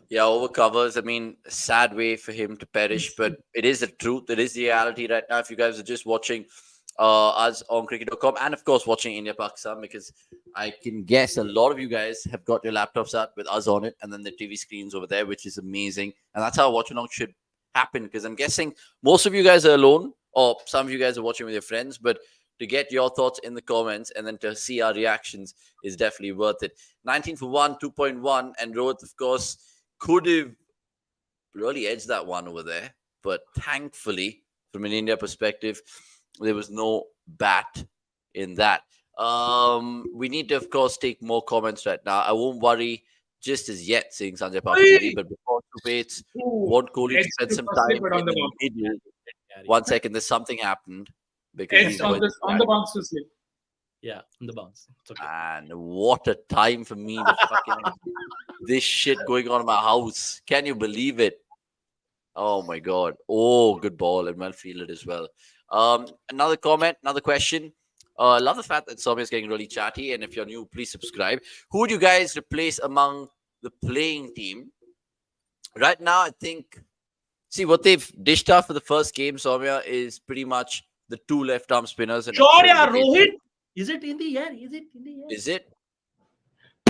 A: Yeah, over covers. I mean, sad way for him to perish, but it is the truth. It is the reality right now. If you guys are just watching us on cricket.com and, of course, watching India Pakistan, because I can guess a lot of you guys have got your laptops out with us on it and then the TV screens over there, which is amazing. And that's how Watchalong should happen, because I'm guessing most of you guys are alone, or some of you guys are watching with your friends, but to get your thoughts in the comments and then to see our reactions is definitely worth it. 19 for 1, 2.1, and Rohit, of course, could have really edged that one over there. But thankfully, from an India perspective, there was no bat in that. We need to, of course, take more comments right now. I won't worry just as yet saying Sanjay Patel, but before two waits, want Kohli to spend some time in the middle. 1 second, there's something happened. Because
C: it's on the bounce to slip.
B: Yeah, on the bounce. It's okay.
A: And what a time for me to fucking this shit going on in my house. Can you believe it? Oh my god. Oh, good ball and well fielded as well. Another comment, another question. I love the fact that Soumya is getting really chatty, and if you're new, please subscribe. Who would you guys replace among the playing team? Right now, I think, see, what they've dished out for the first game, Soumya, is pretty much the two left-arm spinners. And
B: sure, yeah, Rohit. Is it in the air? Is it in the air?
A: Is it?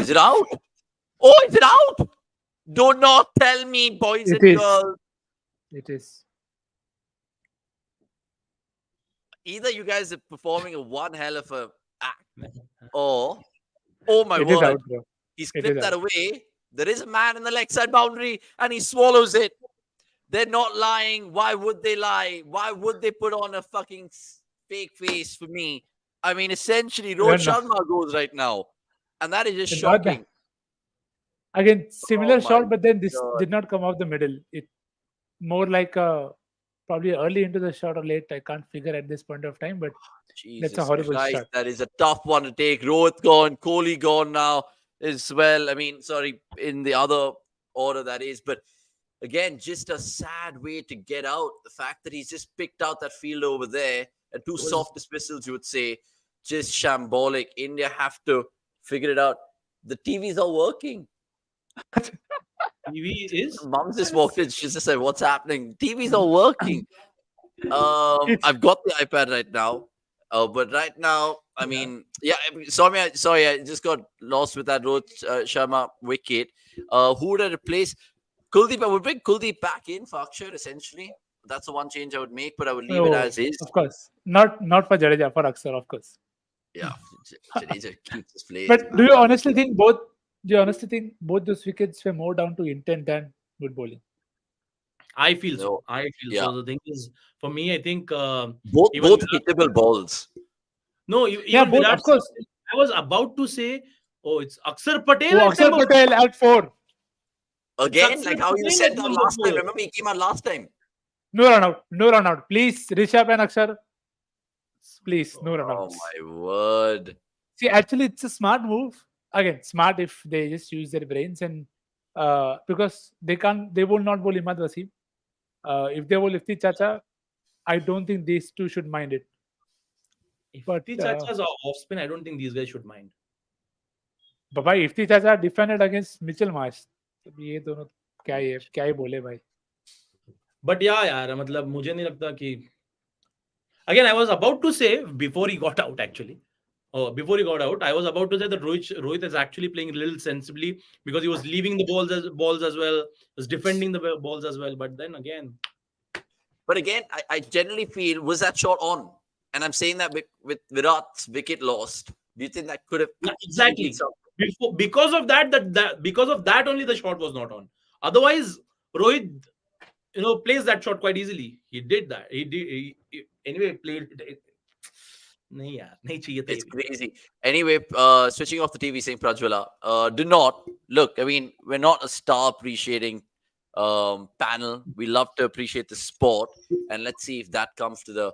A: Is it out? Oh, is it out? Do not tell me, boys and girls.
C: It is.
A: Either you guys are performing a one hell of a act, or, oh my word,
C: out,
A: he's clipped that away. There is a man in the leg side boundary, and he swallows it. They're not lying. Why would they lie? Why would they put on a fucking fake face for me? I mean, essentially, Rohit Sharma goes right now. And that is just shocking.
C: Again, similar shot, but then this did not come off the middle. It more like probably early into the shot or late. I can't figure at this point of time, but that's a horrible shot.
A: That is a tough one to take. Rohit gone, Kohli gone now as well. I mean, sorry, in the other order that is, but again, just a sad way to get out. The fact that he's just picked out that field over there and two soft dismissals, you would say, just shambolic. India have to figure it out. The TVs are working.
B: TV is?
A: Mom's just walked in. She just said, "What's happening?" TVs are working. I've got the iPad right now. But right now, I mean, sorry, I just got lost with that Rohit Sharma wicket. Who would I replace? Kuldeep, I would bring Kuldeep back in for Axar, essentially. That's the one change I would make, but I would leave it as is.
C: Of course. Not for Jadeja, for Axar, of course.
A: Yeah, Jadeja keeps his place.
C: But do you honestly think both those wickets were more down to intent than good bowling?
B: I feel so. So. The thing is, for me, I think
A: both hittable balls.
B: No, even
C: both, of course.
B: I was about to say, it's Axar Patel.
C: Axar Patel at 4.
A: Again, like how you said that last time. Remember, he came out last time.
C: No run out. Please, Rishabh and Axar. Please, no run outs.
A: Oh my word.
C: See, actually, it's a smart move. Again, smart if they just use their brains, and because they will not bowl Imad Wasim. If they bowl Ifti Chacha, I don't think these two should mind it.
B: If Ifti Chacha's off spin, I don't think these guys should mind.
C: But भाई Ifti Chacha defended against Mitchell Marsh. ये दोनों क्या ही बोले भाई.
B: But yeah, यार, मतलब मुझे नहीं लगता कि. Again, I was about to say before he got out, actually. Before he got out, I was about to say that Rohit is actually playing a little sensibly because he was leaving the balls as well, was defending the balls as well. But then again.
A: But again, I generally feel, was that shot on? And I'm saying that with Virat's wicket lost, do you think that could have...
B: Exactly. Because of that only the shot was not on. Otherwise, Rohit plays that shot quite easily. He did that. Anyway played. नहीं यार, नहीं चाहिए था
A: It's
B: ये भी.
A: crazy. Anyway, switching off the TV, saying Prajwala, do not look. I mean, we're not a star appreciating panel. We love to appreciate the sport, and let's see if that comes to the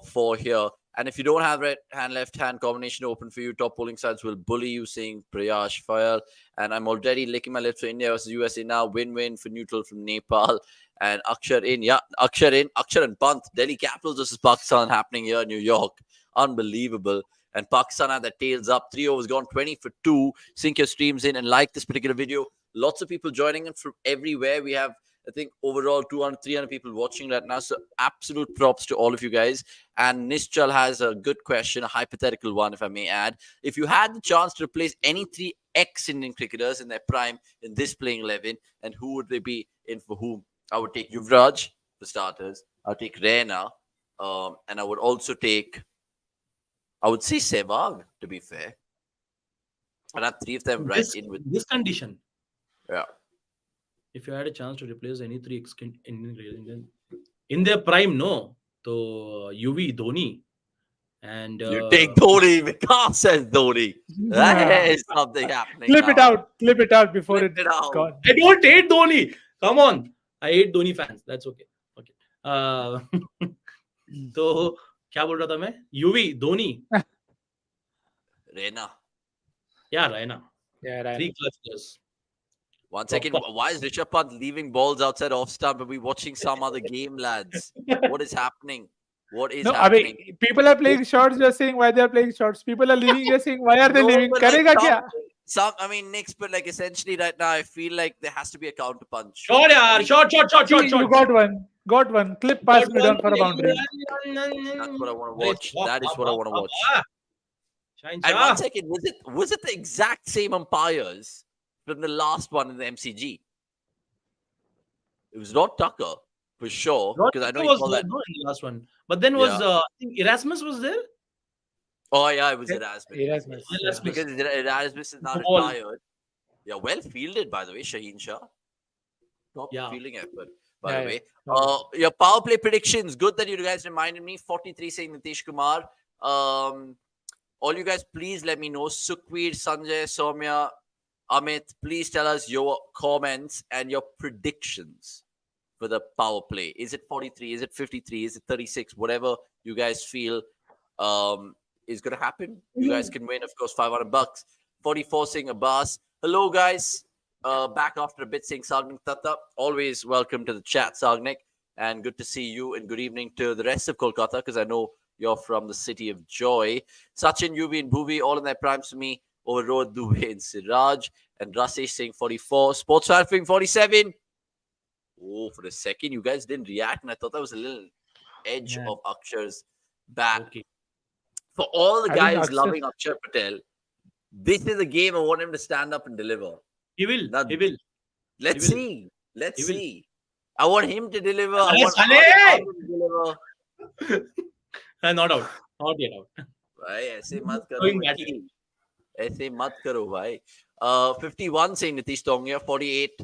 A: fore here. And if you don't have right hand, left hand combination open for you, top polling sides will bully you, saying Prayash Fire. And I'm already licking my lips for India versus USA now. Win-win for neutral from Nepal. And Akshar in. Yeah, Akshar in. Akshar and Pant. Delhi Capitals versus Pakistan happening here in New York. Unbelievable. And Pakistan had their tails up. 3 overs gone, 20 for 2. Sync your streams in and like this particular video. Lots of people joining in from everywhere. We have, I think, overall 200, 300 people watching right now. So absolute props to all of you guys. And Nischal has a good question, a hypothetical one, if I may add. If you had the chance to replace any 3 ex-Indian cricketers in their prime in this playing 11, and who would they be in for whom? I would take Yuvraj for starters. I would take Raina. And I would also take, I would say Sehwag, to be fair. And I have 3 of them right in with
B: this condition.
A: Yeah.
B: If you had a chance to replace any 3 Indian in their prime, no. So UV Dhoni and
A: You take Dhoni. Vikas says Dhoni. That is something happening.
C: Clip
A: now.
C: it out. Clip it out before
A: Clip
C: it's
A: it out.
C: gone.
B: I don't hate Dhoni. Come on, I hate Dhoni fans. That's okay. Okay. तो क्या बोल रहा था मैं? UV Dhoni.
A: Raina.
B: Yeah, Raina.
C: Yeah, right.
B: 3 clutches.
A: 1 second. Why is Rishabh Pant leaving balls outside off stump? Are we watching some other game, lads? What is happening? What is happening?
C: I mean, people are playing shots. You're saying why they are playing shots. People are leaving. You're saying why are they leaving?
A: but
C: Karega kya?
A: I mean, Knicks, but like essentially right now, I feel like there has to be a counter punch.
B: Shot, yaar. Shot.
C: You got one. Got one. Clip pass me down for a boundary.
A: That's what I want to watch. That is what I want to watch.
B: Shine,
A: And 1 second, was it the exact same umpires from the last one in the MCG? It was not Tucker, for sure. Because I know you call that.
B: No, in the last one. But then was, I think Erasmus was there?
A: Oh, yeah, it was Erasmus.
C: Erasmus.
A: Because Erasmus is now retired. Yeah, well fielded, by the way, Shaheen Shah. Top fielding effort, by the way. Your power play predictions. Good that you guys reminded me. 43 saying Nitish Kumar. All you guys, please let me know. Sukhveer, Sanjay, Soumya, Amit, please tell us your comments and your predictions for the power play. Is it 43? Is it 53? Is it 36? Whatever you guys feel is going to happen. You guys can win, of course, $500. 44 saying Abbas. Hello, guys. Back after a bit saying Sagnik Tata. Always welcome to the chat, Sagnik. And good to see you, and good evening to the rest of Kolkata, because I know you're from the city of joy. Sachin, Yuvi, and Bhuvi, all in their primes for me. Over Rohit, Dube, and Siraj. And Rasesh saying 44. Sports fan saying 47. Oh, for a second, you guys didn't react, and I thought that was a little edge of Akshar's bat. Okay. For all the guys loving Axar Patel, this is a game I want him to stand up and deliver.
B: He will. He will.
A: Let's see. Let's see. I want him to deliver. I want him to deliver.
B: Not out. Not yet out.
A: भाई ऐसे मत करो ऐसे मत करो भाई 51 saying Nitish Tongia, 48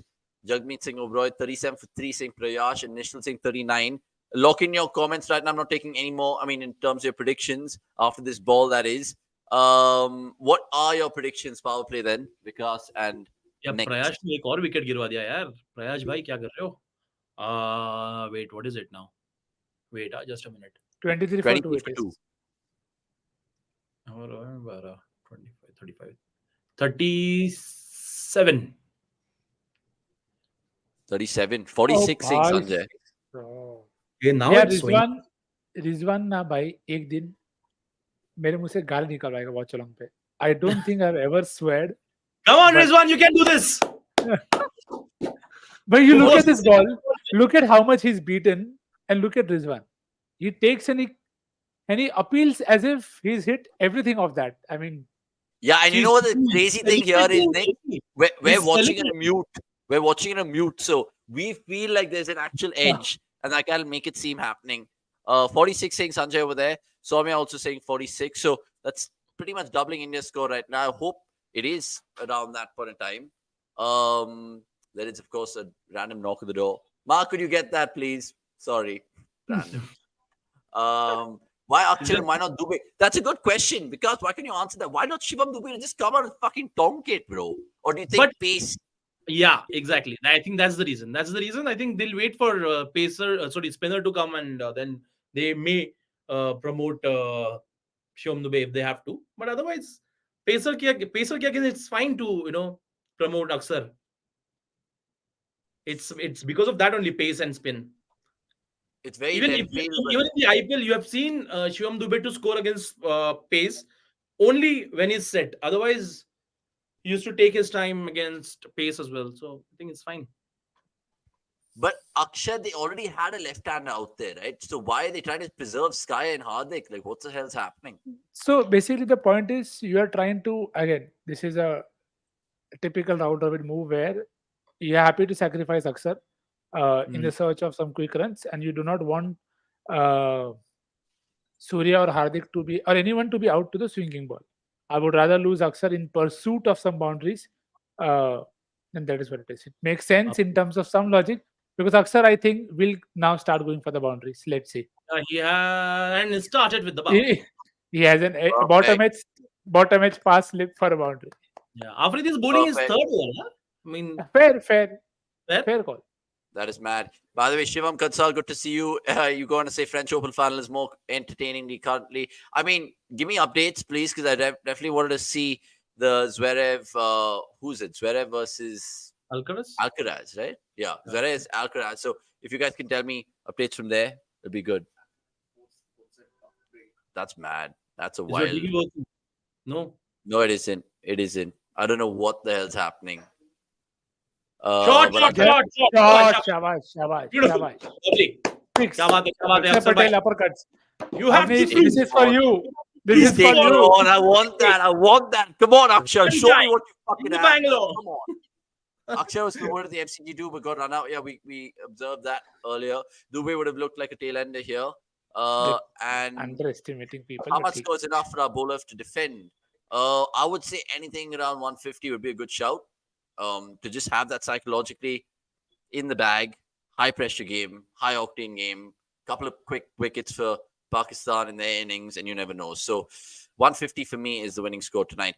A: Jagmeet Singh Oberoi, 37 for 3 saying Prayash, and Nishal saying 39. Lock in your comments right now. I'm not taking any more. I mean, in terms of your predictions after this ball, that is. What are your predictions, power play then, Vikas and next?
B: Prayash ने एक और wicket गिरवा दिया यार. Prayash भाई क्या कर रहे हो? Wait, what is it now? Wait, just a minute.
C: 23 for 2.
B: 25, 35, 37.
A: 37, 46 saying Sanjay.
B: Now
C: Rizwan ना भाई एक दिन मेरे मुंह से गाल निकलवाएगा Watchalong पे. I don't think I've ever sweared.
B: Come on, Rizwan, you can do this.
C: But you look at this ball, look at how much he's beaten, and look at Rizwan. He takes and he appeals as if he's hit everything of that. I mean,
A: yeah, and you know what the crazy thing here is, Nick? We're watching in a mute. We're watching in a mute, so we feel like there's an actual edge, and I can make it seem happening. 46 saying Sanjay over there. Soumya also saying 46. So that's pretty much doubling India's score right now. I hope it is around that point in time. There is, of course, a random knock at the door. Mark, could you get that, please? Sorry, random. Why Akshar and why not Dube? That's a good question, because why can you answer that? Why not Shivam Dube just come out and fucking tonk it, bro? Or do you think
B: But
A: pace?
B: yeah, exactly. I think that's the reason. That's the reason. I think they'll wait for spinner to come, and then they may promote Shivam Dube if they have to. But otherwise, pacer kya, it's fine to promote Axar. It's because of that only, pace and spin.
A: It's very
B: Even
A: left field, but
B: even in the IPL, you have seen Shivam Dube to score against pace only when he's set. Otherwise, he used to take his time against pace as well. So I think it's fine.
A: but Akshay, they already had a left-hander out there, right? So why are they trying to preserve Sky and Hardik? Like, what the hell's happening?
D: So basically, the point is you are trying to, again, this is a typical round robin move where you're happy to sacrifice Aksar in
B: Mm.
D: the search of some quick runs, and you do not want uh, Surya or Hardik to be, or anyone to be out to the swinging ball. I would rather lose Aksar in pursuit of some boundaries, uh, and that is what it is. It makes sense in terms of some logic, because Aksar, I think, will now start going for the boundaries. Let's see.
B: And it started with the boundary.
D: He, he has a bottom edge pass slip for a boundary.
B: Yeah, Afridi's bowling is
A: Perfect.
B: third over. Huh? I mean,
D: Fair
B: fair.
D: call.
A: That is mad. By the way, Shivam Kansal, good to see you. You going to say French Open final is more entertaining currently. I mean, give me updates, please, because I definitely wanted to see the Zverev. Who's it? Zverev versus
B: Alcaraz.
A: Alcaraz, right? Yeah, Zverev Alcaraz. So if you guys can tell me updates from there, it'd be good. That's mad. That's a
B: Is your
A: wild.
B: DB working? No.
A: No, it isn't. It isn't. I don't know what the hell's happening.
B: Shot,
A: but
B: shot,
A: Akshay-
B: shot, shot.
D: Shabash.
B: Beautiful. Lovely.
D: Six.
B: Kya baat hai,
D: Axar
B: Axar bhai.
D: Patel uppercuts.
B: You have
D: Avanish,
B: to
D: this is for you. This
A: He's
D: is for
A: taking it
D: you.
A: on. I want that. I want that. Come on, Akshay. Show me what you fucking
B: In
A: have.
B: Bangalore.
A: Come on. Akshay was promoted to the FCG2 but got run out. Yeah, we observed that earlier. Dube would have looked like a tail ender here. And
D: Underestimating people.
A: how
D: but
A: much
D: see.
A: score is enough for our bowlers to defend? I would say anything around 150 would be a good shout. To just have that psychologically in the bag, high pressure game, high octane game, couple of quick wickets for Pakistan in their innings, and you never know. So 150 for me is the winning score tonight.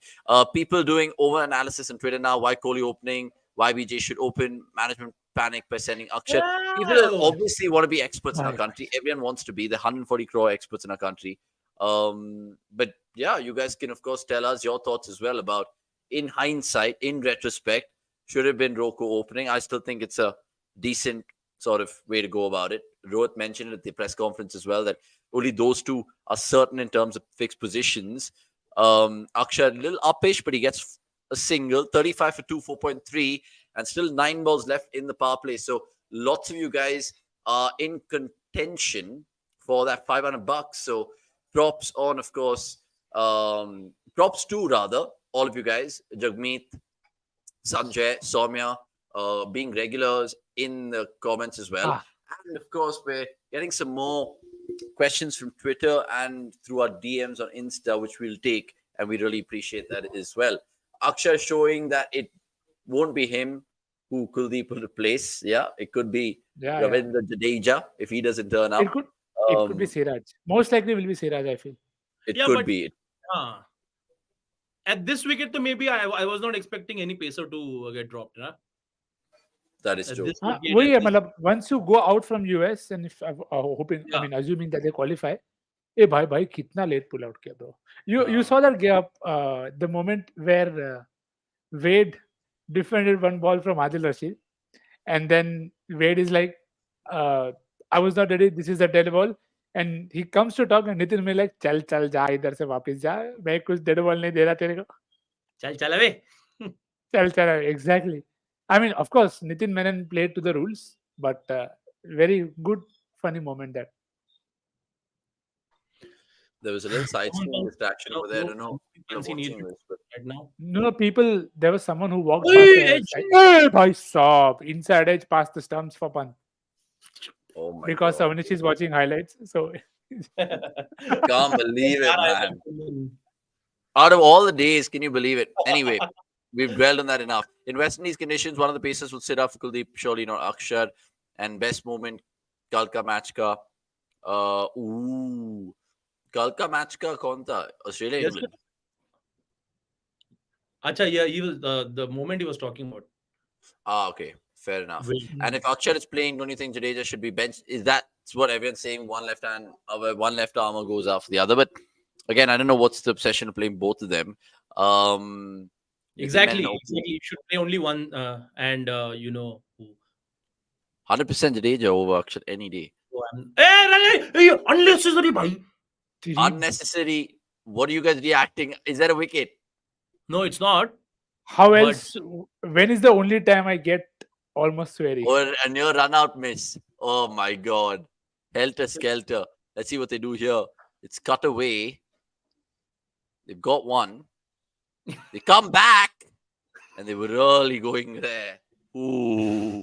A: People doing over analysis on Twitter now. Why Kohli opening? Why BJ should open? Management panic by sending Akshay. People obviously want to be experts in our country. Everyone wants to be the 140 crore experts in our country. But yeah, you guys can of course tell us your thoughts as well about, in hindsight, in retrospect, should have been Roko opening. I still think it's a decent sort of way to go about it. Rohit mentioned it at the press conference as well that only those two are certain in terms of fixed positions. Akshay a little uppish, but he gets a single, 35 for 2, 4.3, and still 9 balls left in the power play. So lots of you guys are in contention for that $500. So props on, of course. Props to, rather, all of you guys. Jagmeet, Sanjay, Soumya, being regulars in the comments as well. And of course, we're getting some more questions from Twitter and through our DMs on Insta, which we'll take, and we really appreciate that as well. Akshay showing that it won't be him who Kuldeep will replace. Yeah, it could be Ravindra Jadeja if he doesn't turn up.
D: It could be Siraj. Most likely will be Siraj, I feel.
A: It could be.
B: At this wicket, so maybe I was not expecting any pacer to get dropped. Huh?
A: That is true.
D: Once you go out from US, and if hoping, I mean, assuming that they qualify, bhai, kitna late pull out kiya, bro. You saw that gap, the moment where Wade defended one ball from Adil Rashid, and then Wade is like, I was not ready. This is the dead ball. And he comes to talk, and Nitin will like, chal ja, idhar se वापस जा. मैं कुछ dead ball नहीं दे रहा तेरे को.
B: चल away.
D: चल away. Exactly. I mean, of course, Nitin Menon played to the rules, but very good, funny moment there.
A: There was a little side screen distraction over there. I don't know.
D: No, people. There was someone who walked past. Hey, bhai saab, inside edge past the stumps for Pant.
A: Oh my
D: because
A: God.
D: Avanish is watching highlights. So
A: can't believe it, man. Out of all the days, can you believe it? Anyway, we've dwelled on that enough. In West Indies conditions, one of the pacers will sit up for Kuldeep, surely not Akshar. And best moment, कल का match का, कल का match का कौन था? Australia,
B: Yes,
A: England.
B: Acha, yeah, he was the moment he was talking about.
A: Okay, fair enough.
B: Will.
A: And if Axar is playing, don't you think Jadeja should be benched? Is that what everyone's saying? One left hand, one left armer goes after the other. But again, I don't know what's the obsession of playing both of them.
B: Exactly. You should play only one, and you know who.
A: 100% Jadeja over Axar any day.
B: Hey, unnecessary, bhai.
A: Unnecessary. What are you guys reacting? Is that a wicket?
B: No, it's not.
D: How
B: But-
D: else? When is the only time I get almost sweary?
A: Or a near run out miss. Oh my god. Helter skelter. Let's see what they do here. It's cut away. They've got one. They come back. And they were really going there. Ooh.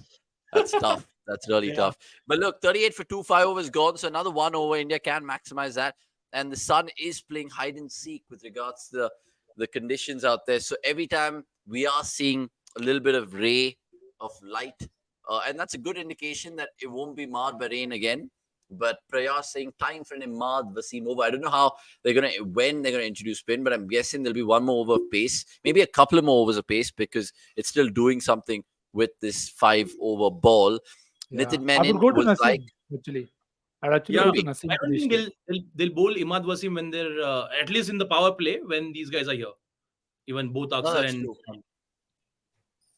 A: That's tough. That's really tough. But look, 38 for 2, 5 overs gone. So another 1 over. India can maximize that. And the sun is playing hide and seek with regards to the conditions out there. So every time we are seeing a little bit of ray of light, and that's a good indication that it won't be marred by rain again. But Prayas saying time for an Imad Wasim over. I don't know how when they're gonna introduce spin, but I'm guessing there'll be one more over of pace, maybe a couple of more overs of pace because it's still doing something with this 5 over ball.
D: Yeah.
A: Nitin
D: I
A: Menon
D: would go to
A: was
D: Nasim,
A: like,
D: actually. I'd actually
B: Yeah,
D: go to Nasim.
B: I don't think they'll bowl Imad Wasim when they're at least in the power play when these guys are here. Even both Axar
A: that's
B: and
A: true.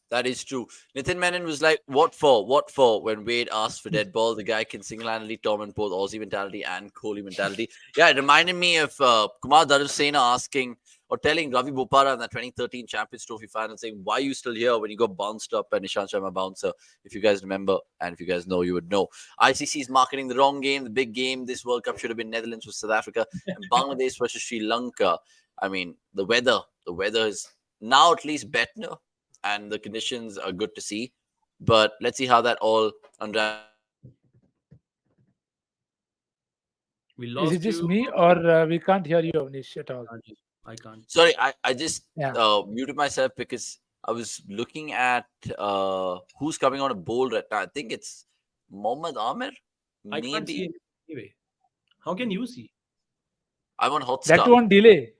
A: That is true. Nitin Menon was like, what for? What for? When Wade asked for dead ball, the guy can single-handedly torment both Aussie mentality and Kohli mentality. Yeah, it reminded me of Kumar Dharamsena asking or telling Ravi Bopara in the 2013 Champions Trophy final, saying, why are you still here when you got bounced up by Nishant Sharma bouncer? If you guys remember, and if you guys know, you would know. ICC is marketing the wrong game. The big game this World Cup should have been Netherlands versus South Africa and Bangladesh versus Sri Lanka. I mean, the weather is now at least better. And the conditions are good to see. But let's see how that all unravels.
B: we
D: Is
B: lost
D: it just
B: you.
D: me or we can't hear you, Avanish, at all?
B: I can't.
A: Sorry, I just
D: Yeah.
A: muted myself because I was looking at who's coming on a bowl right now. I think it's Mohammad Amir.
B: I can't see
A: Maybe.
B: it anyway. How can you see?
A: I'm on Hotstar.
D: That one delay.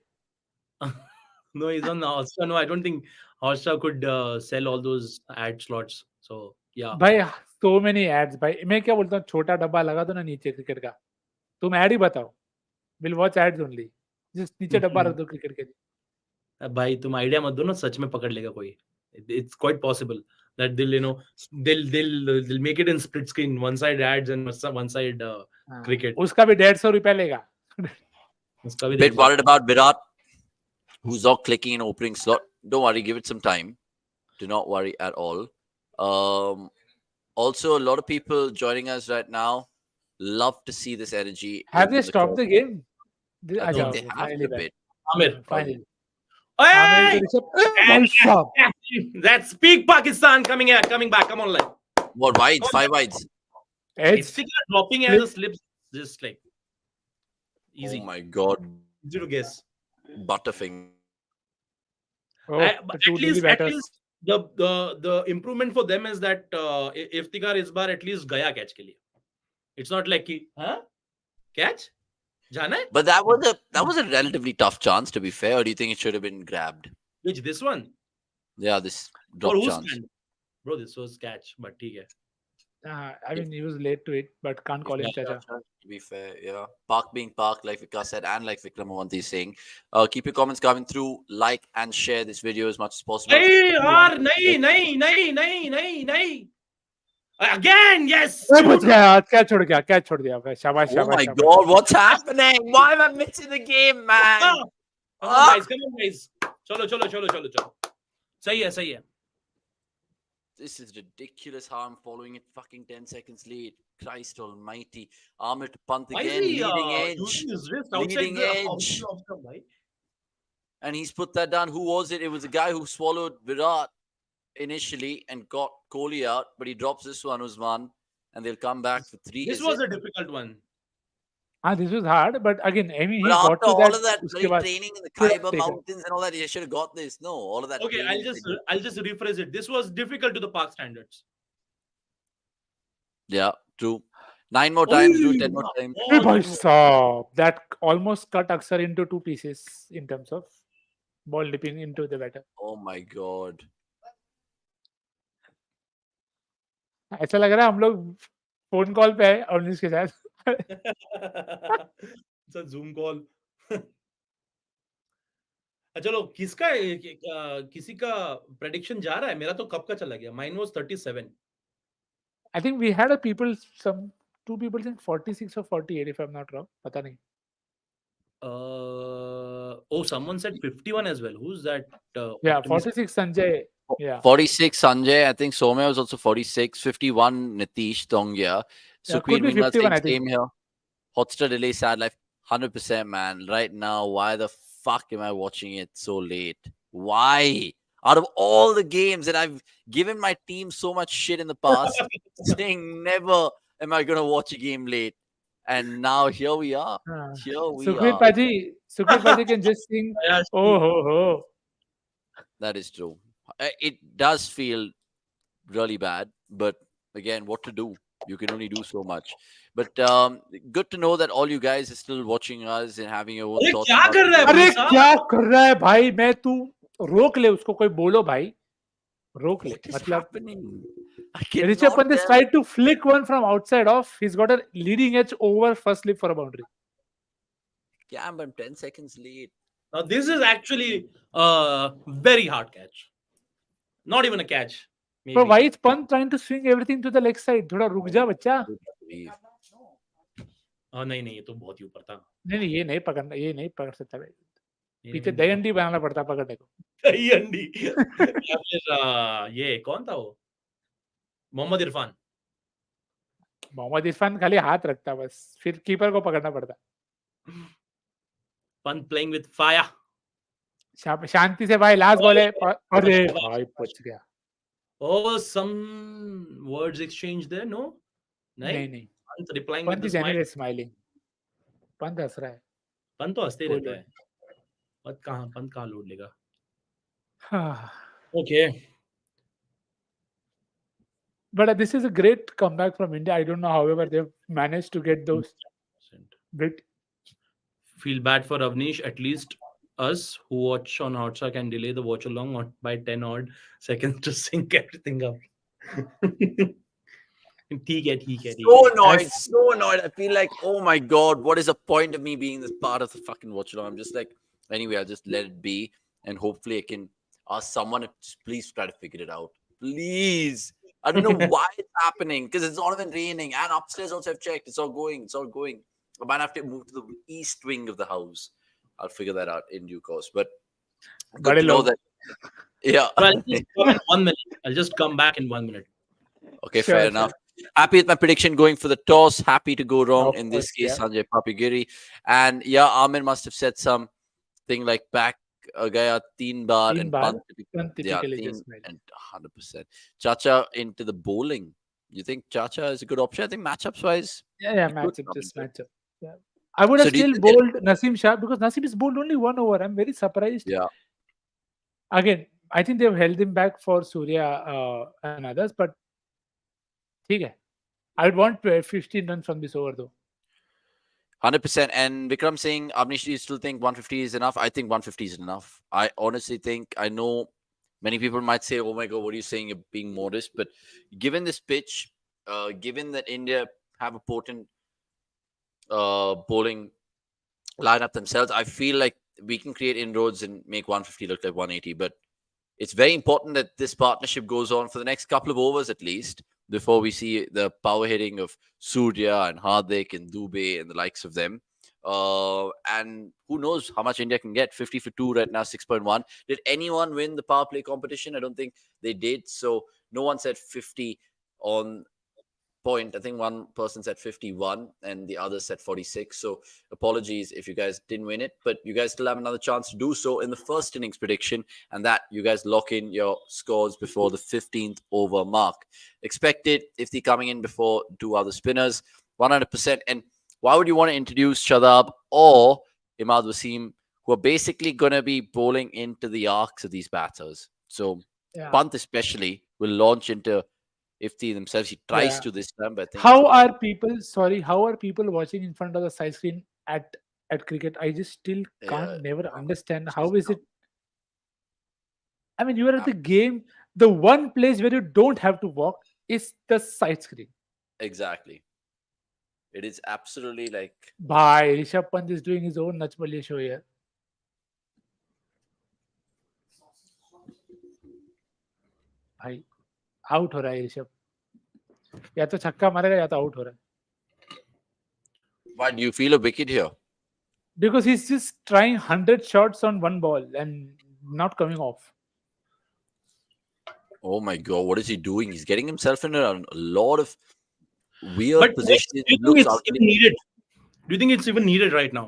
B: No, he's on Hotstar. No, I don't think Hotstar could sell all those ad slots. So yeah.
D: भाई so many ads भाई मैं क्या बोलता हूँ छोटा डब्बा लगा दो ना नीचे क्रिकेट का तुम ऐड ही बताओ विल वॉच एड्स ओनली जिस नीचे डब्बा रख दो क्रिकेट के लिए
B: भाई तुम आइडिया मत दो ना सच में पकड़ लेगा कोई it's quite possible that they'll make it in split screen one side ads and one side cricket
D: उसका भी 150 रुपया लेगा
B: उसका भी
A: Bit worried about Virat, who's not clicking in opening slot. Don't worry, give it some time. Do not worry at all. Also, a lot of people joining us right now. Love to see this energy.
D: Have they stopped the game?
A: I think they have a bit.
B: Amir
D: Finally.
B: Hey!
D: Rishabh.
B: That's peak Pakistan coming back. Come on, like
A: What wides? 5 wides.
D: Edge.
B: Iftikhar dropping as a slips, just like easy.
A: Oh my god,
B: Easy to guess.
A: Butterfinger.
D: Oh,
B: But
D: the two
B: at
D: daily
B: least
D: batters.
B: the improvement for them is that Iftikhar is bar at least gaya catch ke liye. It's not like ki, huh? Catch? Jana hai?
A: But that was a relatively tough chance, to be fair. Or do you think it should have been grabbed?
B: Which this one?
A: Yeah, this
B: Or
A: drop
B: who's
A: chance.
B: stand? Bro, this was catch, but ठीक है.
D: I mean, he was late to it, but can't call him Chacha.
A: To be fair, yeah. Park being Park, like Vikas said, and like Vikram Avanti is saying. Keep your comments coming through. Like and share this video as much as possible.
B: Hey, yaar, nahi. Again, yes.
D: बच गया क्या छोड़ दिया शाबाश
A: Oh my god, what's happening? Why am I missing the game, man?
B: Come on, guys. चलो. सही है.
A: This is ridiculous how I'm following it. Fucking 10 seconds lead. Christ almighty. Armored Pant
B: Why
A: again,
B: is he
A: leading edge.
B: using his wrist outside
A: Leading
B: the
A: edge.
B: off stump, bhai?
A: And he's put that down. Who was it? It was a guy who swallowed Virat initially and got Kohli out, but he drops this one, Usman, and they'll come back for 3.
B: This was a difficult one.
D: This was hard, but again, I mean, he
A: But
D: got
A: after
D: to
A: all
D: that.
A: of that
D: उसके
A: bloody
D: बाद
A: training in the
D: पूरा
A: Khyber
D: taken.
A: Mountains and all that, he should have got this. No, all of that.
B: Okay,
A: training
B: I'll just rephrase it. This was difficult to the Park standards.
A: Yeah, true. 9 more times, do 10 more times.
D: Hey,
B: Oh,
D: bhai sahab, that almost cut Axar into two pieces in terms of ball dipping into the batter.
A: Oh my god.
D: ऐसा लग रहा है हम लोग phone call पे है अवनीश के साथ.
B: it's a Zoom call. चलो किसी का प्रेडिक्शन जा रहा है. मेरा तो कब का चला गया. Mine was 37.
D: I think we had a people, some two people saying 46 or 48 if I'm not wrong. पता नहीं.
B: Oh, someone said 51 as well. Who's that?
D: Yeah,
B: Optimistic?
D: 46 Sanjay. Yeah.
A: 46 Sanjay. I think Somya was also 46. 51 Nitish Tongya.
D: Yeah,
A: Sukhveer
D: could be
A: meanwhile
D: 51,
A: saying
D: I think.
A: same here. Hotstar delay sad life. 100% man. Right now, why the fuck am I watching it so late? Why? Out of all the games that I've given my team so much shit in the past, saying never am I gonna watch a game late. And now here we are. Here we
D: Sukhveer
A: are.
D: Paji can just sing,
B: Yeah,
D: oh ho ho.
A: That is true. It does feel really bad, but again, what to do? You can only do so much. But good to know that all you guys are still watching us and having your own
B: अरे
A: thoughts.
B: क्या
A: about
B: कर
A: the
B: रहा है
A: game.
D: अरे
B: भाई साहब?
D: क्या कर रहा है भाई? मैं तू रोक ले उसको, कोई बोलो भाई, रोक ले.
A: What is
D: मतलब
A: happening? I
D: Rishabh
A: cannot
D: Pant has
A: tell.
D: tried to flick one from outside off. He's got a leading edge over first slip for a boundary.
A: Yeah, I'm 10 seconds late.
B: Now this is actually a very hard catch. Not even a catch.
D: But
B: Maybe.
D: why is Pant trying to swing everything to the leg side? थोड़ा रुक जा बच्चा.
A: Good grief.
B: नहीं ये तो बहुत ही ऊपर था.
D: नहीं ये नहीं पकड़ना, ये नहीं पकड़ सकता भाई.
B: ये
D: पीछे
B: नहीं
D: दही अंडी बनाना पड़ता है पकड़ने को.
B: दही अंडी. या फिर ये कौन था वो? मोहम्मद इरफान.
D: मोहम्मद इरफान खाली हाथ रखता है बस, फिर कीपर को पकड़ना पड़ता है.
B: Pant playing with fire.
D: शांति से भाई, लास्ट बॉल है. अरे भाई बच गया.
B: Oh, some words exchanged there. No,
D: नहीं नहीं.
B: Pant replying with
D: Pant
B: the
D: is
B: smile.
D: Anyway smiling. Pant हंस रहा है.
B: Pant तो हंसते ही
D: कोई
B: रहता
D: लोड.
B: है. Pant कहाँ लोड लेगा?
D: हाँ.
B: Okay.
D: But this is a great comeback from India. I don't know, however, they've managed to get those bit.
B: Feel bad for Avanish. At least us who watch on Hotstar can delay the watch along by 10 odd seconds to sync everything up. ठीक है.
A: So annoyed. I feel like, oh my god, what is the point of me being this part of the fucking watch along? I'm just like, anyway, I'll just let it be, and hopefully I can ask someone to just please try to figure it out. Please. I don't know why it's happening, because it's not even raining, and upstairs also I've checked. It's all going. I might have to move to the east wing of the house. I'll figure that out in due course. But good to know that. Yeah.
B: Well, I'll just come in 1 minute. I'll just come back in 1 minute.
A: Okay, fair enough. Happy with my prediction going for the toss. Happy to go wrong in this case,
D: yeah.
A: Sanjay Papigiri. And yeah, Amin must have said something like back gaya 3 bar
D: Teen
A: and
D: bar,
A: Pant
D: Pant typically
A: teen
D: just smiling.
A: and 100%. Chacha into the bowling. You think Chacha is a good option? I think matchups wise.
D: Yeah,
A: he could
D: matchup,
A: come
D: just
A: into it.
D: matchup. Yeah. I would have
A: So do you
D: still
A: think
D: bowled Naseem Shah, because Naseem is bowled only 1 over. I'm very surprised.
A: Yeah.
D: Again, I think they've held him back for Surya and others, but ठीक है. I would want 15 runs from this over though.
A: 100%. And Vikram saying, Avnish, do you still think 150 is enough? I think 150 is enough. I honestly think, I know many people might say, oh my God, what are you saying? You're being modest. But given this pitch, given that India have a potent bowling lineup themselves, I feel like we can create inroads and make 150 look like 180. But it's very important that this partnership goes on for the next couple of overs at least, before we see the power hitting of Surya and Hardik and Dube and the likes of them. And who knows how much India can get. 50 for 2 right now, 6.1. Did anyone win the power play competition? I don't think they did. So no one said 50 on point. I think one person said 51 and the other said 46. So apologies if you guys didn't win it, but you guys still have another chance to do so in the first innings prediction, and that you guys lock in your scores before the 15th over mark. Expected Ifti coming in before 2 other spinners, 100%. And why would you want to introduce Shadab or Imad Wasim, who are basically going to be bowling into the arcs of these batters? So Pant especially will launch into Ifti themselves. He tries
D: Yeah.
A: to this time, but I think it's
D: How
A: a bad.
D: are people? Sorry, how are people watching in front of the side screen at cricket? I just still
A: Yeah,
D: can't never
A: no,
D: understand
A: it's
D: how
A: just
D: is
A: dumb.
D: it. I mean, you are at the game. The one place where you don't have to walk is the side screen.
A: Exactly. It is absolutely like
D: Bye. Rishabh Pant is doing his own Nach Baliye show here. भाई out हो रहा है ऋषभ या तो छक्का मारेगा या तो आउट हो रहा है
A: why do you feel a wicket here?
D: because he's just trying 100 shots on one ball and not coming off.
A: Oh my god, what is he doing? He's getting himself in a lot of
B: But
A: weird
B: do
A: positions.
B: you think
A: Looks
B: it's
A: out.
B: even needed? Do you think it's even needed right now?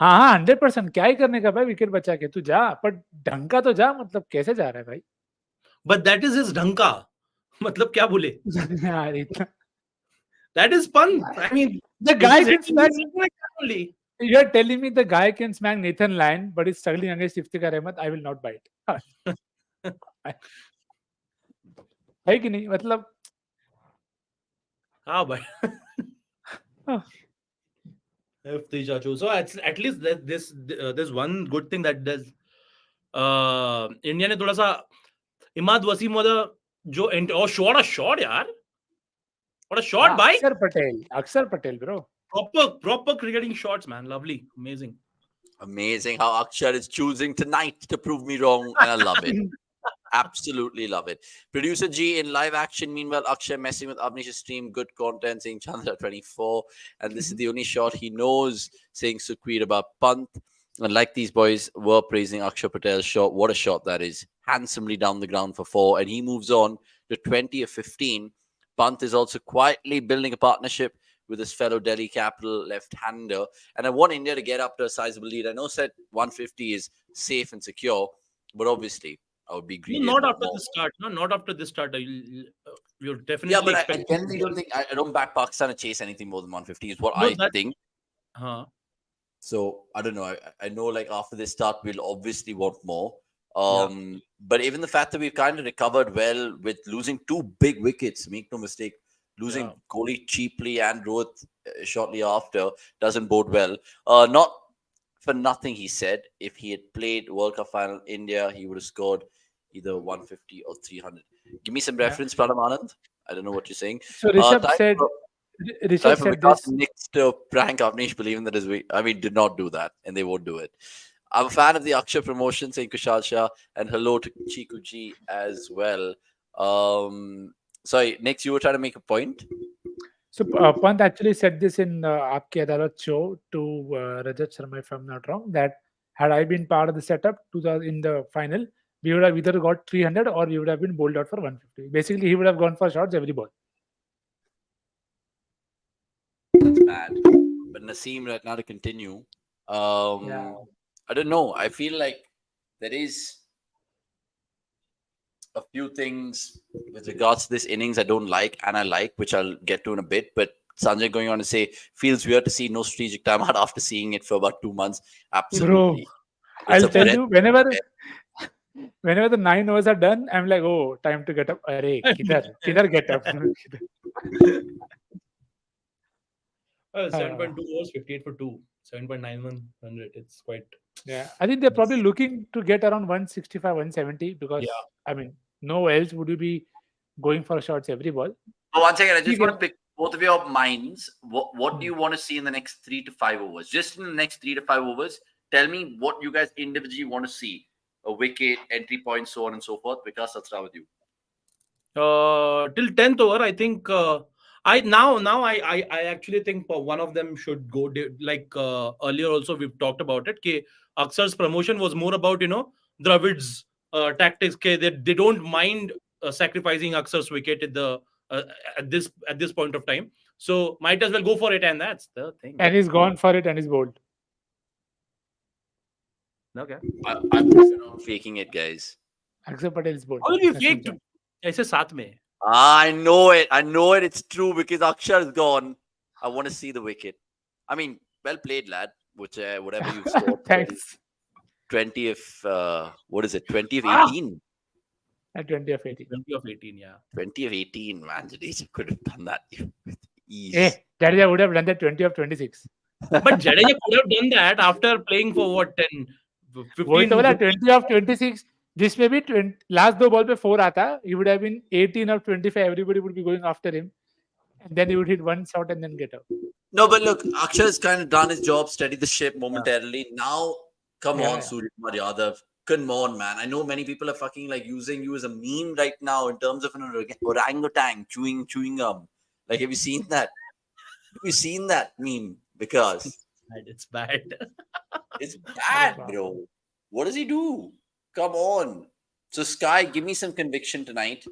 D: हाँ हाँ 100% क्या ही करने का भाई wicket बचा के तू जा पर ढंग का तो जा मतलब कैसे जा रहा है भाई
B: But that is his dhanka. मतलब क्या बोले?
D: यार इतना
B: That is Pant. I mean,
D: the
B: if
D: guy
B: he's
D: can
B: hitting,
D: smack
B: he's hitting like that only.
D: you're telling me the guy can smack Nathan Lyon but he's struggling against Iftikhar Ahmed I will not bite है कि नहीं मतलब
B: Ah, but
D: हाँ,
B: Iftikhar. So at least there's one good thing that does. India ने थोड़ा सा इमाद वसीम वाला जो और शॉट यार what a shot
D: हाँ
B: by
D: Axar Patel bro
B: proper cricketing shots man lovely amazing.
A: Amazing how Akshar is choosing tonight to prove me wrong, and I love it. Absolutely love it. Producer G in live action. Meanwhile, Akshay messing with Avanish's stream. Good content saying Chandra 24. And this is the only shot he knows saying Sukhveer about Pant. And like these boys were praising Axar Patel's shot. What a shot that is. Handsomely down the ground for 4. And he moves on to 20 of 15. Pant is also quietly building a partnership with his fellow Delhi capital left-hander. And I want India to get up to a sizable lead. I know said 150 is safe and secure, but obviously I would be
B: No,
A: greedy and
B: not
A: want
B: after
A: more.
B: this start. No, not after this start. You're
A: Yeah,
B: definitely
A: but I
B: expecting.
A: generally don't think I don't back Pakistan to chase anything more than 150 is what
B: No,
A: I
B: that.
A: think.
B: Huh.
A: So I don't know. I know like after this start we'll obviously want more.
B: Yeah.
A: But even the fact that we've kind of recovered well with losing two big wickets, make no mistake, losing
B: Yeah.
A: Kohli cheaply and Rohit shortly after doesn't bode well. Not for nothing, he said if he had played World Cup final India, he would have scored either 150 or 300. Give me some
D: yeah.
A: reference, Pranam Anand. I don't know what you're saying.
D: So
A: Time
D: Rishabh
A: for
D: said
A: Vikas
D: this.
A: Knicks to prank Avanish, believing that his week. I mean, did not do that, and they won't do it. I'm a fan of the Akshay promotion, saying Kushal Shah, and hello to Chiku G as well. Sorry, next you were trying to make a point.
D: So Pant actually said this in Aapki Adalat show to Rajat Sharma, if I'm not wrong, that had I been part of the setup in the final, we would have either got 300 or we would have been bowled out for 150. Basically, he would have gone for shots every ball.
A: That's bad. But Naseem, right now to continue.
D: Yeah.
A: I don't know. I feel like there is a few things with regards to this innings I don't like and I like, which I'll get to in a bit. But Sanjay going on to say, feels weird to see no strategic timeout after seeing it for about 2 months. Absolutely.
D: Bro,
A: It's
D: I'll
A: a
D: tell
A: breath.
D: you, whenever the 9 overs are done, I'm like, oh, time to get up. Arey, kidhar get up.
B: 7.2 overs, 58 for 2, 7.91 run rate. It's quite.
D: Yeah, I think they're probably looking to get around 165, 170 because,
B: Yeah.
D: I mean, no else would you be going for shots every ball.
A: But one second, I just
D: Okay.
A: want to pick both of your minds. What do you want to see in the next 3 to 5 overs? Just in the next 3 to 5 overs, tell me what you guys individually want to see. A wicket, entry point, so on and so forth. Because that's with you.
B: Till 10th over, I think. I actually think one of them should go. Like earlier, also we've talked about it. Ke Aksar's promotion was more about Dravid's tactics. They don't mind sacrificing Aksar's wicket uh, at this point of time. So might as well go for it, and that's the thing.
D: And he's gone for it and he's bowled.
B: Okay.
A: I'm not faking it, guys.
D: Axar Patel is bowled.
B: How will you
D: Naseem
B: fake?
D: Shah.
B: ऐसे साथ में.
A: I know it. I know it. It's true because Akshar is gone. I want to see the wicket. I mean, well played, lad. Which whatever you've scored.
D: Thanks.
A: 20 of what is it? 20 of 18.
D: At 20 of 18.
B: 20 of 18, yeah.
A: 20 of 18, man. Jadeja could have done that with ease.
D: Jadeja would have done that 20 of 26.
B: But Jadeja could have done that after playing for what, 10, 15,
D: 20 of 26. This may be 20, last 2 ball pe 4 aata. He would have been 18 of 25. Everybody would be going after him. And then he would hit one shot and then get out.
A: No, but look, Axar has kind of done his job, steadied the ship momentarily. Now, come on, Surya Kumar Yadav. Come on, man. I know many people are fucking like using you as a meme right now in terms of an orangutan chewing gum. Like, have you seen that? Have you seen that meme? Because
B: it's bad.
A: It's bad, bro. What does he do? Come on. So, Sky, give me some conviction tonight,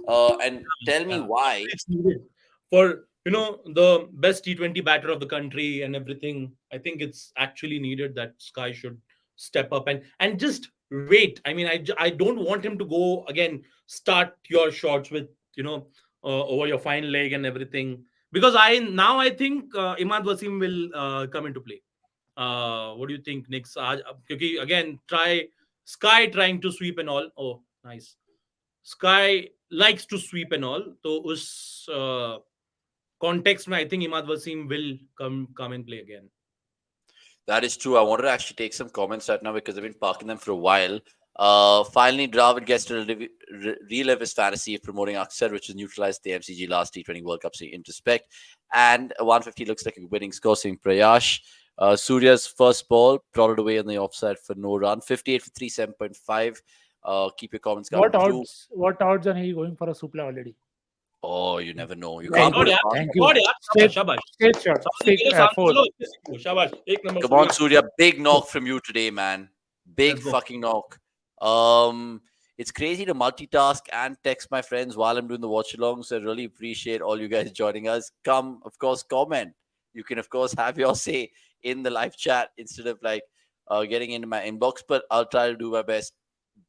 A: and tell me why.
B: It's needed for the best T20 batter of the country and everything. I think it's actually needed that Sky should step up and just wait. I mean, I don't want him to go again, start your shots with over your fine leg and everything, because I think Imad Wasim will come into play. What do you think, Nick? Because again, Sky trying to sweep and all. Oh, nice. Sky likes to sweep and all. So us context, I think Imad Wasim will come and play again.
A: That is true. I wanted to actually take some comments right now because I've been parking them for a while. Finally, Dravid gets to relive his fantasy of promoting Axar, which was neutralized the MCG last T20 World Cup, so introspect. And 150 looks like a winning score, saying Prayash. Surya's first ball prodded away on the offside for no run. 58 for 3, 7.5. Keep your comments coming.
D: What odds are he going for a supla already?
A: Oh, you never know. You
D: can't. Thank you. Straight shot.
A: Come on, Surya. Big knock from you today, man. Big fucking knock. It's crazy to multitask and text my friends while I'm doing the watch along. So I really appreciate all you guys joining us. Come, of course, comment. You can, of course, have your say in the live chat instead of like getting into my inbox. But I'll try to do my best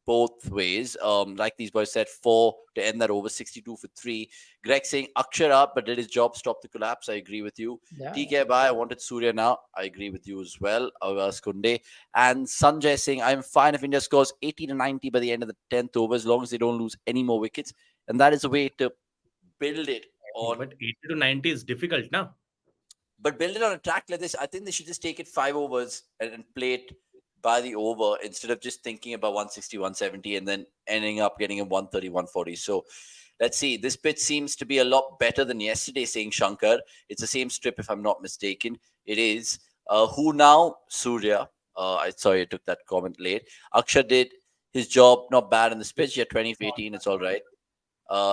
A: both ways. Like these boys said, 4 to end that over, 62 for 3. Greg saying Axar up, but did his job stop the collapse? I agree with you. TK bye. I wanted Surya now. I agree with you as well. Kunde. And Sanjay saying, I'm fine if India scores 80 to 90 by the end of the 10th over, as long as they don't lose any more wickets. And that is a way to build it on.
B: But 80 to 90 is difficult now.
A: But build it on a track like this. I think they should just take it 5 overs and play it by the over instead of just thinking about 160, 170 and then ending up getting a 130, 140. So let's see. This pitch seems to be a lot better than yesterday, saying Shankar. It's the same strip, if I'm not mistaken. It is. Who now? Surya. Sorry, I took that comment late. Axar did his job. Not bad in this pitch. Yeah, 20 for 18. It's all right.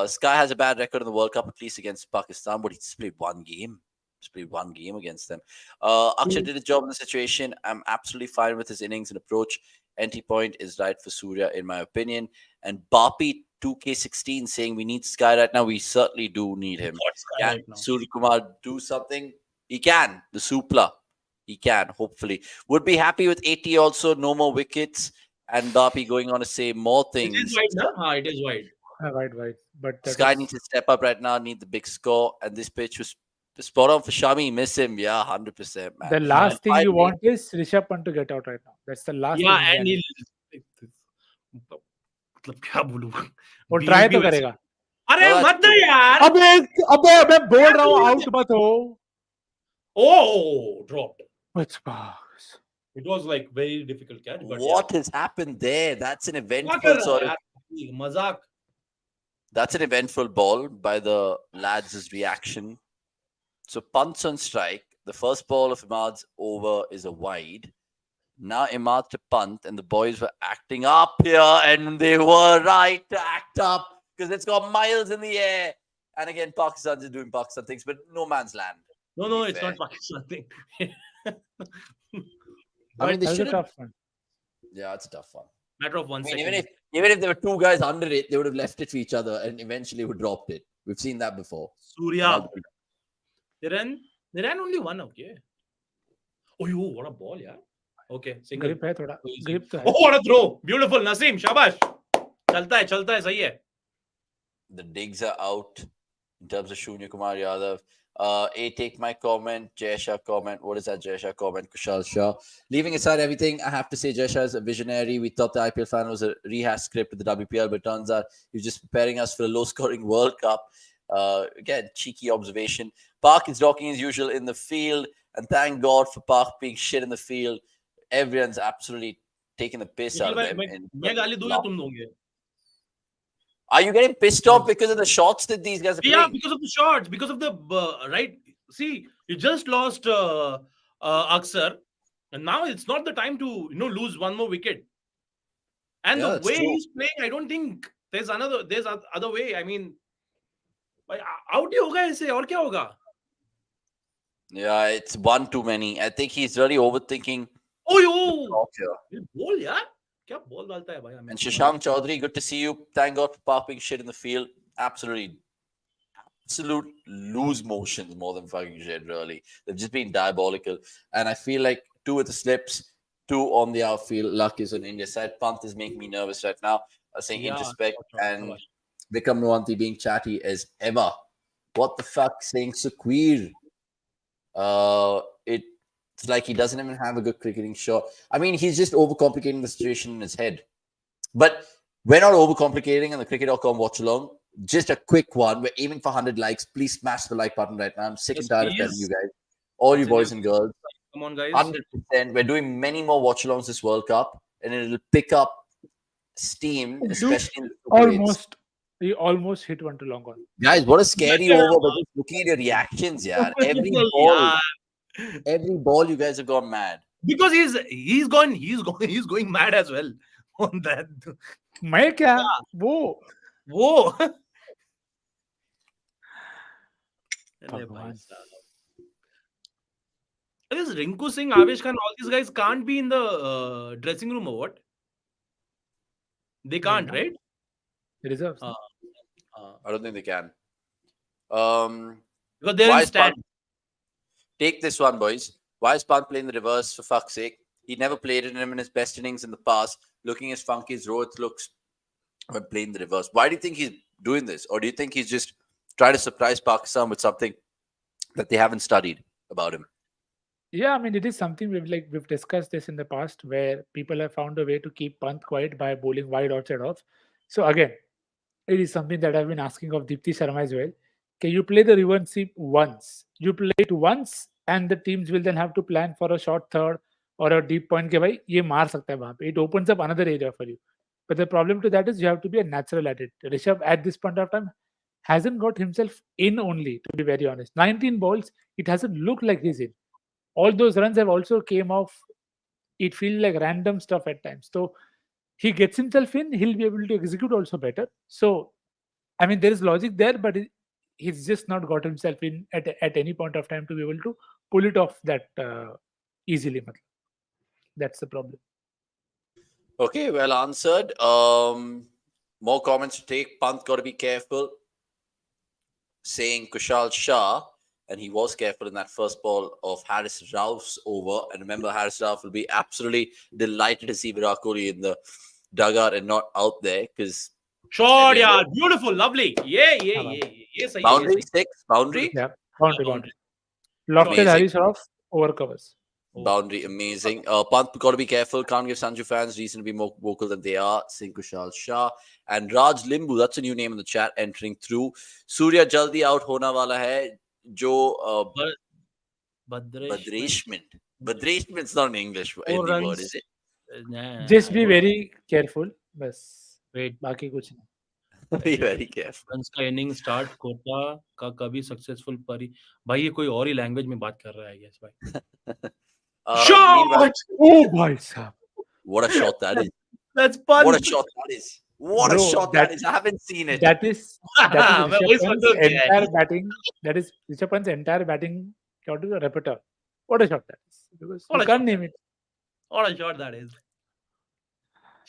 A: Sky has a bad record in the World Cup, at least against Pakistan, but he's played one game. Played one game against them. Axar did a job in the situation. I'm absolutely fine with his innings and approach. Entry point is right for Surya, in my opinion. And Bapi 2K16 saying we need Sky right now. We certainly do need him. Can Surya Kumar do something? He can. The Supla. He can, hopefully. Would be happy with 80 also. No more wickets. And Bapi going on to say more things.
B: It is wide, no? It is wide.
D: Wide. But
A: Sky needs to step up right now. Need the big score. And this pitch was spot on for Shami. Miss him. Yeah, 100%, man.
D: The last thing you want is Rishabh Pant to get out right now. That's the last thing.
B: Yeah, and
D: वो try तो करेगा.
B: अरे मत दे यार.
D: अबे बोल रहा हूँ out मत हो.
B: Oh, dropped.
D: It
B: was like very difficult catch. But
A: what has happened there? That's an eventful sort of.
B: Mazak.
A: That's an eventful ball by the lads' reaction. So Pant's on strike. The first ball of Imad's over is a wide. Now Imad to Pant, and the boys were acting up here, and they were right to act up because it's got miles in the air. And again, Pakistan's is doing Pakistan things, but no man's land.
B: No, it's not Pakistan thing.
A: I mean,
D: that's a tough one.
A: Yeah, it's a tough one.
B: Matter of 1 second.
A: Even if there were 2 guys under it, they would have left it for each other and eventually would dropped it. We've seen that before.
B: Surya. They ran only 1, okay. Oh, what a ball, yeah. Okay, single.
D: Grip hai thoda. Grip to hai.
B: Oh, what a throw. Beautiful, Naseem. Shabash. Chalta hai, sahi hai.
A: The digs are out in terms of Surya Kumar Yadav. Take my comment, Jay Shah comment. What is that Jay Shah comment? Kushal Shah. Leaving aside everything, I have to say Jay Shah is a visionary. We thought the IPL final was a rehash script of the WPL, but turns out he's just preparing us for a low-scoring World Cup. Again, cheeky observation. Park is rocking as usual in the field, and thank God for Park being shit in the field. Everyone's absolutely taking the piss out of him.
B: मैं गाली दूं या तुम दोगे?
A: Are you getting pissed off because of the shots that these guys are playing?
B: Yeah, because of the shots, because of the right. See, you just lost Axar, and now it's not the time to lose one more wicket. And the way he's playing, I don't think there's other way. I mean, out ही होगा ऐसे और क्या होगा?
A: Yeah, it's one too many. I think he's really overthinking.
B: Oh, ball yaar. क्या ball डालता है भाई?
A: And Shashank Chaudhary, good to see you. Thank God for parking shit in the field. Absolute lose motions more than fucking shit, really. They've just been diabolical. And I feel like 2 with the slips, 2 on the outfield. Luck is on India's side. Pant is making me nervous right now. Saying introspect and Vikram Mohanty being chatty as ever. What the fuck? Saying so queer. It's like he doesn't even have a good cricketing shot. I mean, he's just overcomplicating the situation in his head. But we're not overcomplicating on the cricket.com watchalong. Just a quick one. We're aiming for 100 likes. Please smash the like button right now. I'm sick and tired of telling you guys. All you boys and girls.
B: Come on, guys.
A: 100%. We're doing many more watchalongs this World Cup. And it'll pick up steam, especially in the
D: We almost hit one too long on.
A: Guys, what a scary over. But just looking at your reactions, yeah. Every ball you guys have gone mad.
B: Because he's going mad as well on that.
D: मैं क्या? वो.
B: This Rinku Singh, Avesh Khan, all these guys can't be in the dressing room or what? They can't, right?
D: Reserves.
A: I don't think they can.
B: Because they're in stand.
A: Take this one, boys. Why is Pant playing the reverse, for fuck's sake? He never played it in his best innings in the past. Looking as funky as Rohit looks when playing the reverse. Why do you think he's doing this? Or do you think he's just trying to surprise Pakistan with something that they haven't studied about him?
D: Yeah, I mean, it is something we've discussed this in the past where people have found a way to keep Pant quiet by bowling wide outside off. So again, it is something that I've been asking of Deepti Sharma as well. Can you play the reverse sweep once? You play it once, and the teams will then have to plan for a short third or a deep point. Ke bhai, ye maar sakta hai wahan pe. It opens up another area for you. But the problem to that is you have to be a natural at it. Rishabh, at this point of time, hasn't got himself in only, to be very honest. 19 balls, it hasn't looked like he's in. All those runs have also came off. It feels like random stuff at times. So he gets himself in, he'll be able to execute also better. So, I mean, there is logic there, but he's just not got himself in at any point of time to be able to pull it off that easily. That's the problem.
A: Okay, well answered. More comments to take. Pant got to be careful. Saying Kushal Shah, and he was careful in that first ball of Haris Rauf's over. And remember, Haris Rauf will be absolutely delighted to see Virat Kohli in the dugout and not out there because.
B: Short, yeah, beautiful, lovely. Yeah. Yes,
A: boundary 6, boundary.
D: Yeah, boundary. Lofted Haris Rauf over covers.
A: Boundary, amazing. Pant got to be careful. Can't give Sanju fans reason to be more vocal than they are. Singh Kushal Shah and Raj Limbu. That's a new name in the chat entering through. Surya jaldi out hona wala hai. Jo Badreshment. Badreshment's not an English word, is it?
D: Just be very careful. Bas. Wait, बाकी कुछ नहीं.
A: Be very careful.
B: Runs का inning start Kota का कभी successful परी भाई ये कोई और ही लैंग्वेज में बात कर रहा है यस भाई.
D: Shot! Oh my God.
A: What a shot that is.
B: That's fun.
A: What a shot that is. What a shot that is. I haven't seen it.
D: That is Rishabh Pant's entire batting. That is Rishabh Pant's entire batting repertoire. What a shot that is. Because you can't name it.
B: What a shot that is.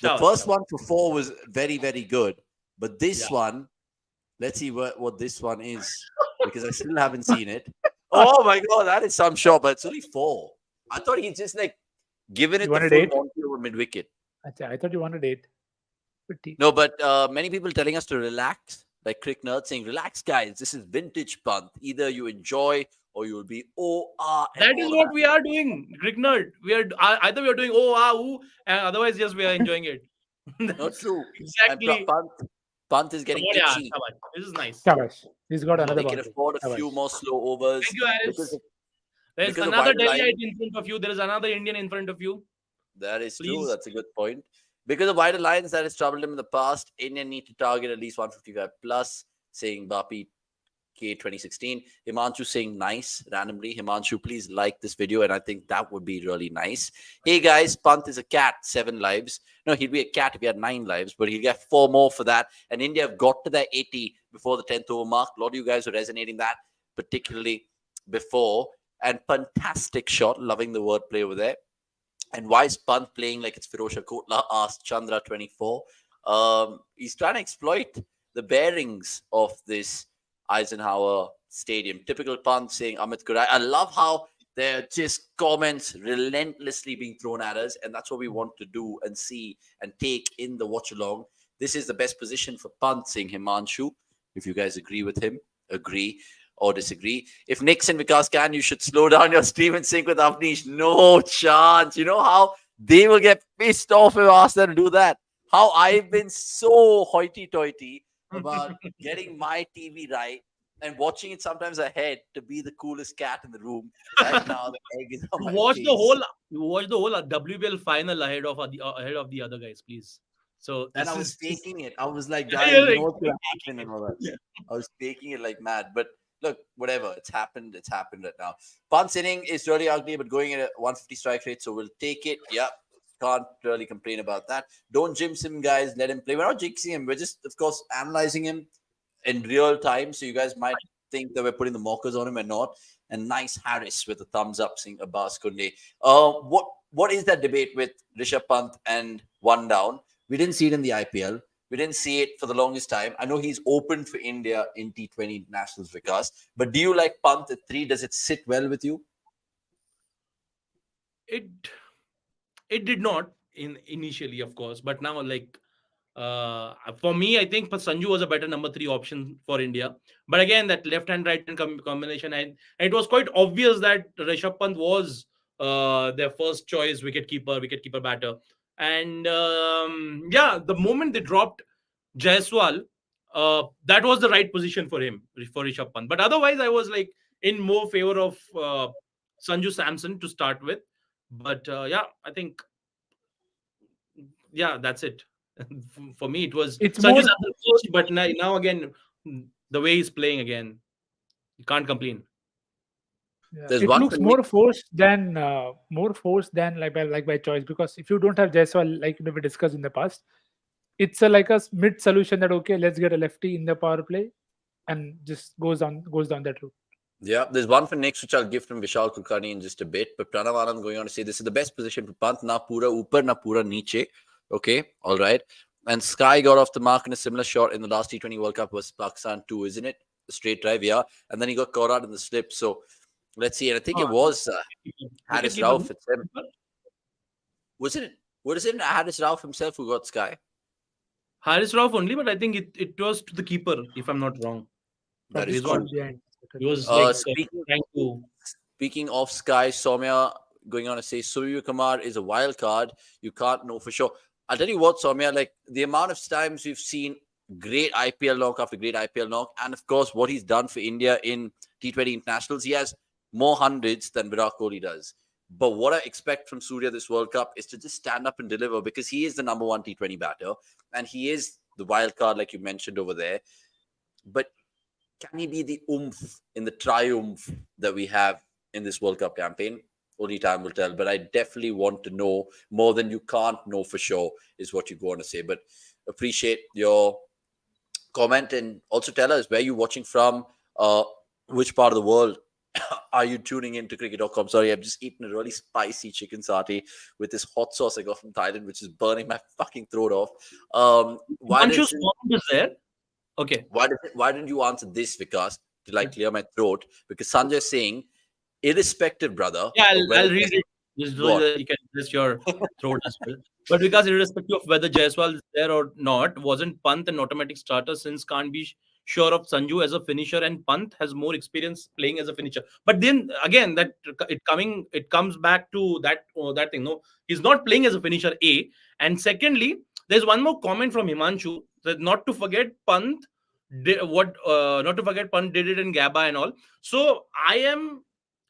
A: The first one for 4 was very, very good. But this one, let's see what this one is. Because I still haven't seen it. Oh my God, that is some shot. But it's only 4. I thought he's just like given it the full bounty over mid-wicket.
D: I thought you wanted 8.
A: No, but many people telling us to relax. like Crick Nerd saying, relax, guys. This is vintage Pant. Either you enjoy or you will be OR and
B: That is
A: all of
B: what
A: that.
B: we are doing, Greek nerd. We are either we are doing oh ah ooh, and otherwise yes we are enjoying it.
A: Not
B: That's
A: true. And
B: exactly.
A: Pant is getting
B: Come on, yeah,
A: itchy.
B: come on. This is nice.
D: Shabash. He's got
B: Love
D: another
A: They
B: it.
A: can
D: boundary.
A: afford a few
D: Shabash.
A: more slow
B: Thank
A: overs
B: you,
A: because
B: Harris.
A: of
B: There's
A: because of
B: another
A: wider
B: Delhiite
A: lines.
B: in front of you. There is another Indian in front of you.
A: That is true.
B: Please.
A: That's a good point. Because of wider lines that has troubled him in the past, India need to target at least 155 plus, saying Bapi K 2016. Himanshu saying nice randomly. Himanshu, please like this video, and I think that would be really nice. Hey guys, Pant is a cat, 7 lives. No, he'd be a cat if he had 9 lives, but he'll get 4 more for that. And India have got to their 80 before the 10th over mark. A lot of you guys were resonating that, particularly before. And fantastic shot, loving the wordplay over there. And why is Pant playing like it's Firosha Kotla? Asked Chandra24. He's trying to exploit the bearings of this Eisenhower Stadium. Typical Pant saying Amit Kurai. I love how they're just comments relentlessly being thrown at us, and that's what we want to do and see and take in the watch along. This is the best position for Pant, saying Himanshu. If you guys agree with him, agree or disagree. If Nick and Vikas can, you should slow down your stream and sync with Avanish. No chance. You know how they will get pissed off if I ask them to do that. How I've been so hoity-toity about getting my TV right and watching it sometimes ahead to be the coolest cat in the room. Right now, the egg is on my
B: Watch the
A: face.
B: whole WBL final ahead of the other guys, please. So
A: And I
B: this
A: was
B: is just
A: faking it. I was like,
B: you're
A: guys, you know
B: like
A: what's gonna
B: taking
A: happen
B: it.
A: and all that.
B: Yeah.
A: I was faking it like mad. But look, whatever. It's happened. It's happened right now. Pant's inning is really ugly, but going at a 150 strike rate, so we'll take it. Yeah. Can't really complain about that. Don't jinx him, guys. Let him play. We're not jinxing him. We're just, of course, analyzing him in real time. So you guys might think that we're putting the mockers on him and not. And nice Harris with a thumbs up saying Abbas Kunde. What is that debate with Rishabh Pant and one down? We didn't see it in the IPL. We didn't see it for the longest time. I know he's open for India in T20 Nationals, Vikas. But do you like Pant at 3? Does it sit well with you?
B: It it did not initially, of course, but now like for me, I think Sanju was a better number 3 option for India. But again, that left hand right hand combination, and it was quite obvious that Rishabh Pant was their first choice wicketkeeper batter. And yeah, the moment they dropped Jaiswal, that was the right position for him, for Rishabh Pant. But otherwise, I was like in more favor of Sanju Samson to start with. But yeah, I think yeah, that's it. For me, it was
D: It's
B: Sanju
D: more,
B: Samson first, but now again, the way he's playing again, you can't complain.
D: yeah,
A: There's
D: it
A: one for
D: looks
A: Nick.
D: more forced than like by choice, because if you don't have Jaiswal, like we discussed in the past, it's a like a mid solution that okay, let's get a lefty in the power play and just goes down that route.
A: Yeah, there's one for next, which I'll give from Vishal Kulkarni in just a bit. But Pranav Anand going on to say this is the best position for Pant, na pura upar, na pura niche. Okay, all right. And Sky got off the mark in a similar shot in the last T20 World Cup versus Pakistan too, isn't it? The straight drive, yeah. And then he got caught out in the slip. So let's see. And I think it was Haris
B: Wicketkeeper,
A: Rauf. Was it? What is it? Haris Rauf himself who got Sky?
B: Haris Rauf only, but I think it was to the keeper, if I'm not wrong.
A: That
D: Probably
A: is
B: Rizwan.
A: true.
D: caught behind.
B: He was like
A: Speaking
B: trying to.
A: Speaking of Sky, Soumya going on to say Surya Kumar is a wild card. You can't know for sure. I'll tell you what, Soumya, like the amount of times we've seen great IPL knock after great IPL knock, and of course, what he's done for India in T20 internationals, he has more hundreds than Virat Kohli does. But what I expect from Surya this World Cup is to just stand up and deliver, because he is the number 1 T20 batter and he is the wild card, like you mentioned over there. But can he be the oomph in the triumph that we have in this World Cup campaign? Only time will tell. But I definitely want to know more than you can't know for sure, is what you go on to say. But appreciate your comment, and also tell us where you're watching from, which part of the world are you tuning into cricket.com. Sorry, I've just eaten a really spicy chicken satay with this hot sauce I got from Thailand, which is burning my fucking throat off. Why
B: Himanshu's
A: does
B: comment is there. Okay.
A: why didn't you answer this, Vikas, to like clear my throat? Because Sanjay is saying, irrespective, brother,
B: Yeah,
A: of whether
B: I'll read it just so
A: what?
B: that you can address your throat as well. But because irrespective of whether Jaiswal is there or not, wasn't Pant an automatic starter since can't be sure of Sanju as a finisher, and Pant has more experience playing as a finisher. But then again, it comes back to that thing. No, he's not playing as a finisher. A, and secondly, there's one more comment from Himanshu that not to forget Pant did what not to forget Pant did it in Gabba and all. So I am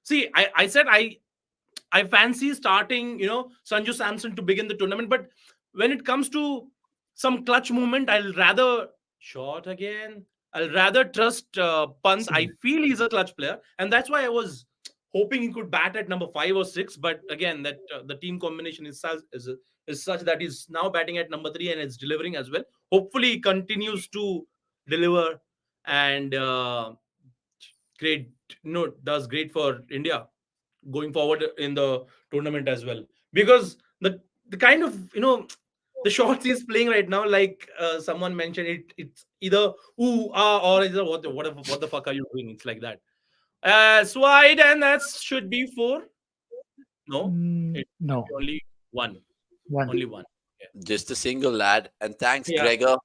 B: see I said I fancy starting, Sanju Samson to begin the tournament. But when it comes to some clutch movement, I'll rather short again. I'll rather trust Pant. I
D: Same.
B: feel he's a clutch player, and that's why I was hoping he could bat at number 5 or 6. But again, that the team combination is such that he's now batting at number 3 and it's delivering as well. Hopefully, he continues to deliver and great. Does great for India going forward in the tournament as well, because the kind of the shots he's playing right now, like someone mentioned, it's either ooh or either what the fuck are you doing, it's like that. Swide, and that should be 4. No, it should be
D: No,
B: only one.
D: one.
B: Only one.
A: Just a single, lad. And thanks,
B: Yeah.
A: Gregor.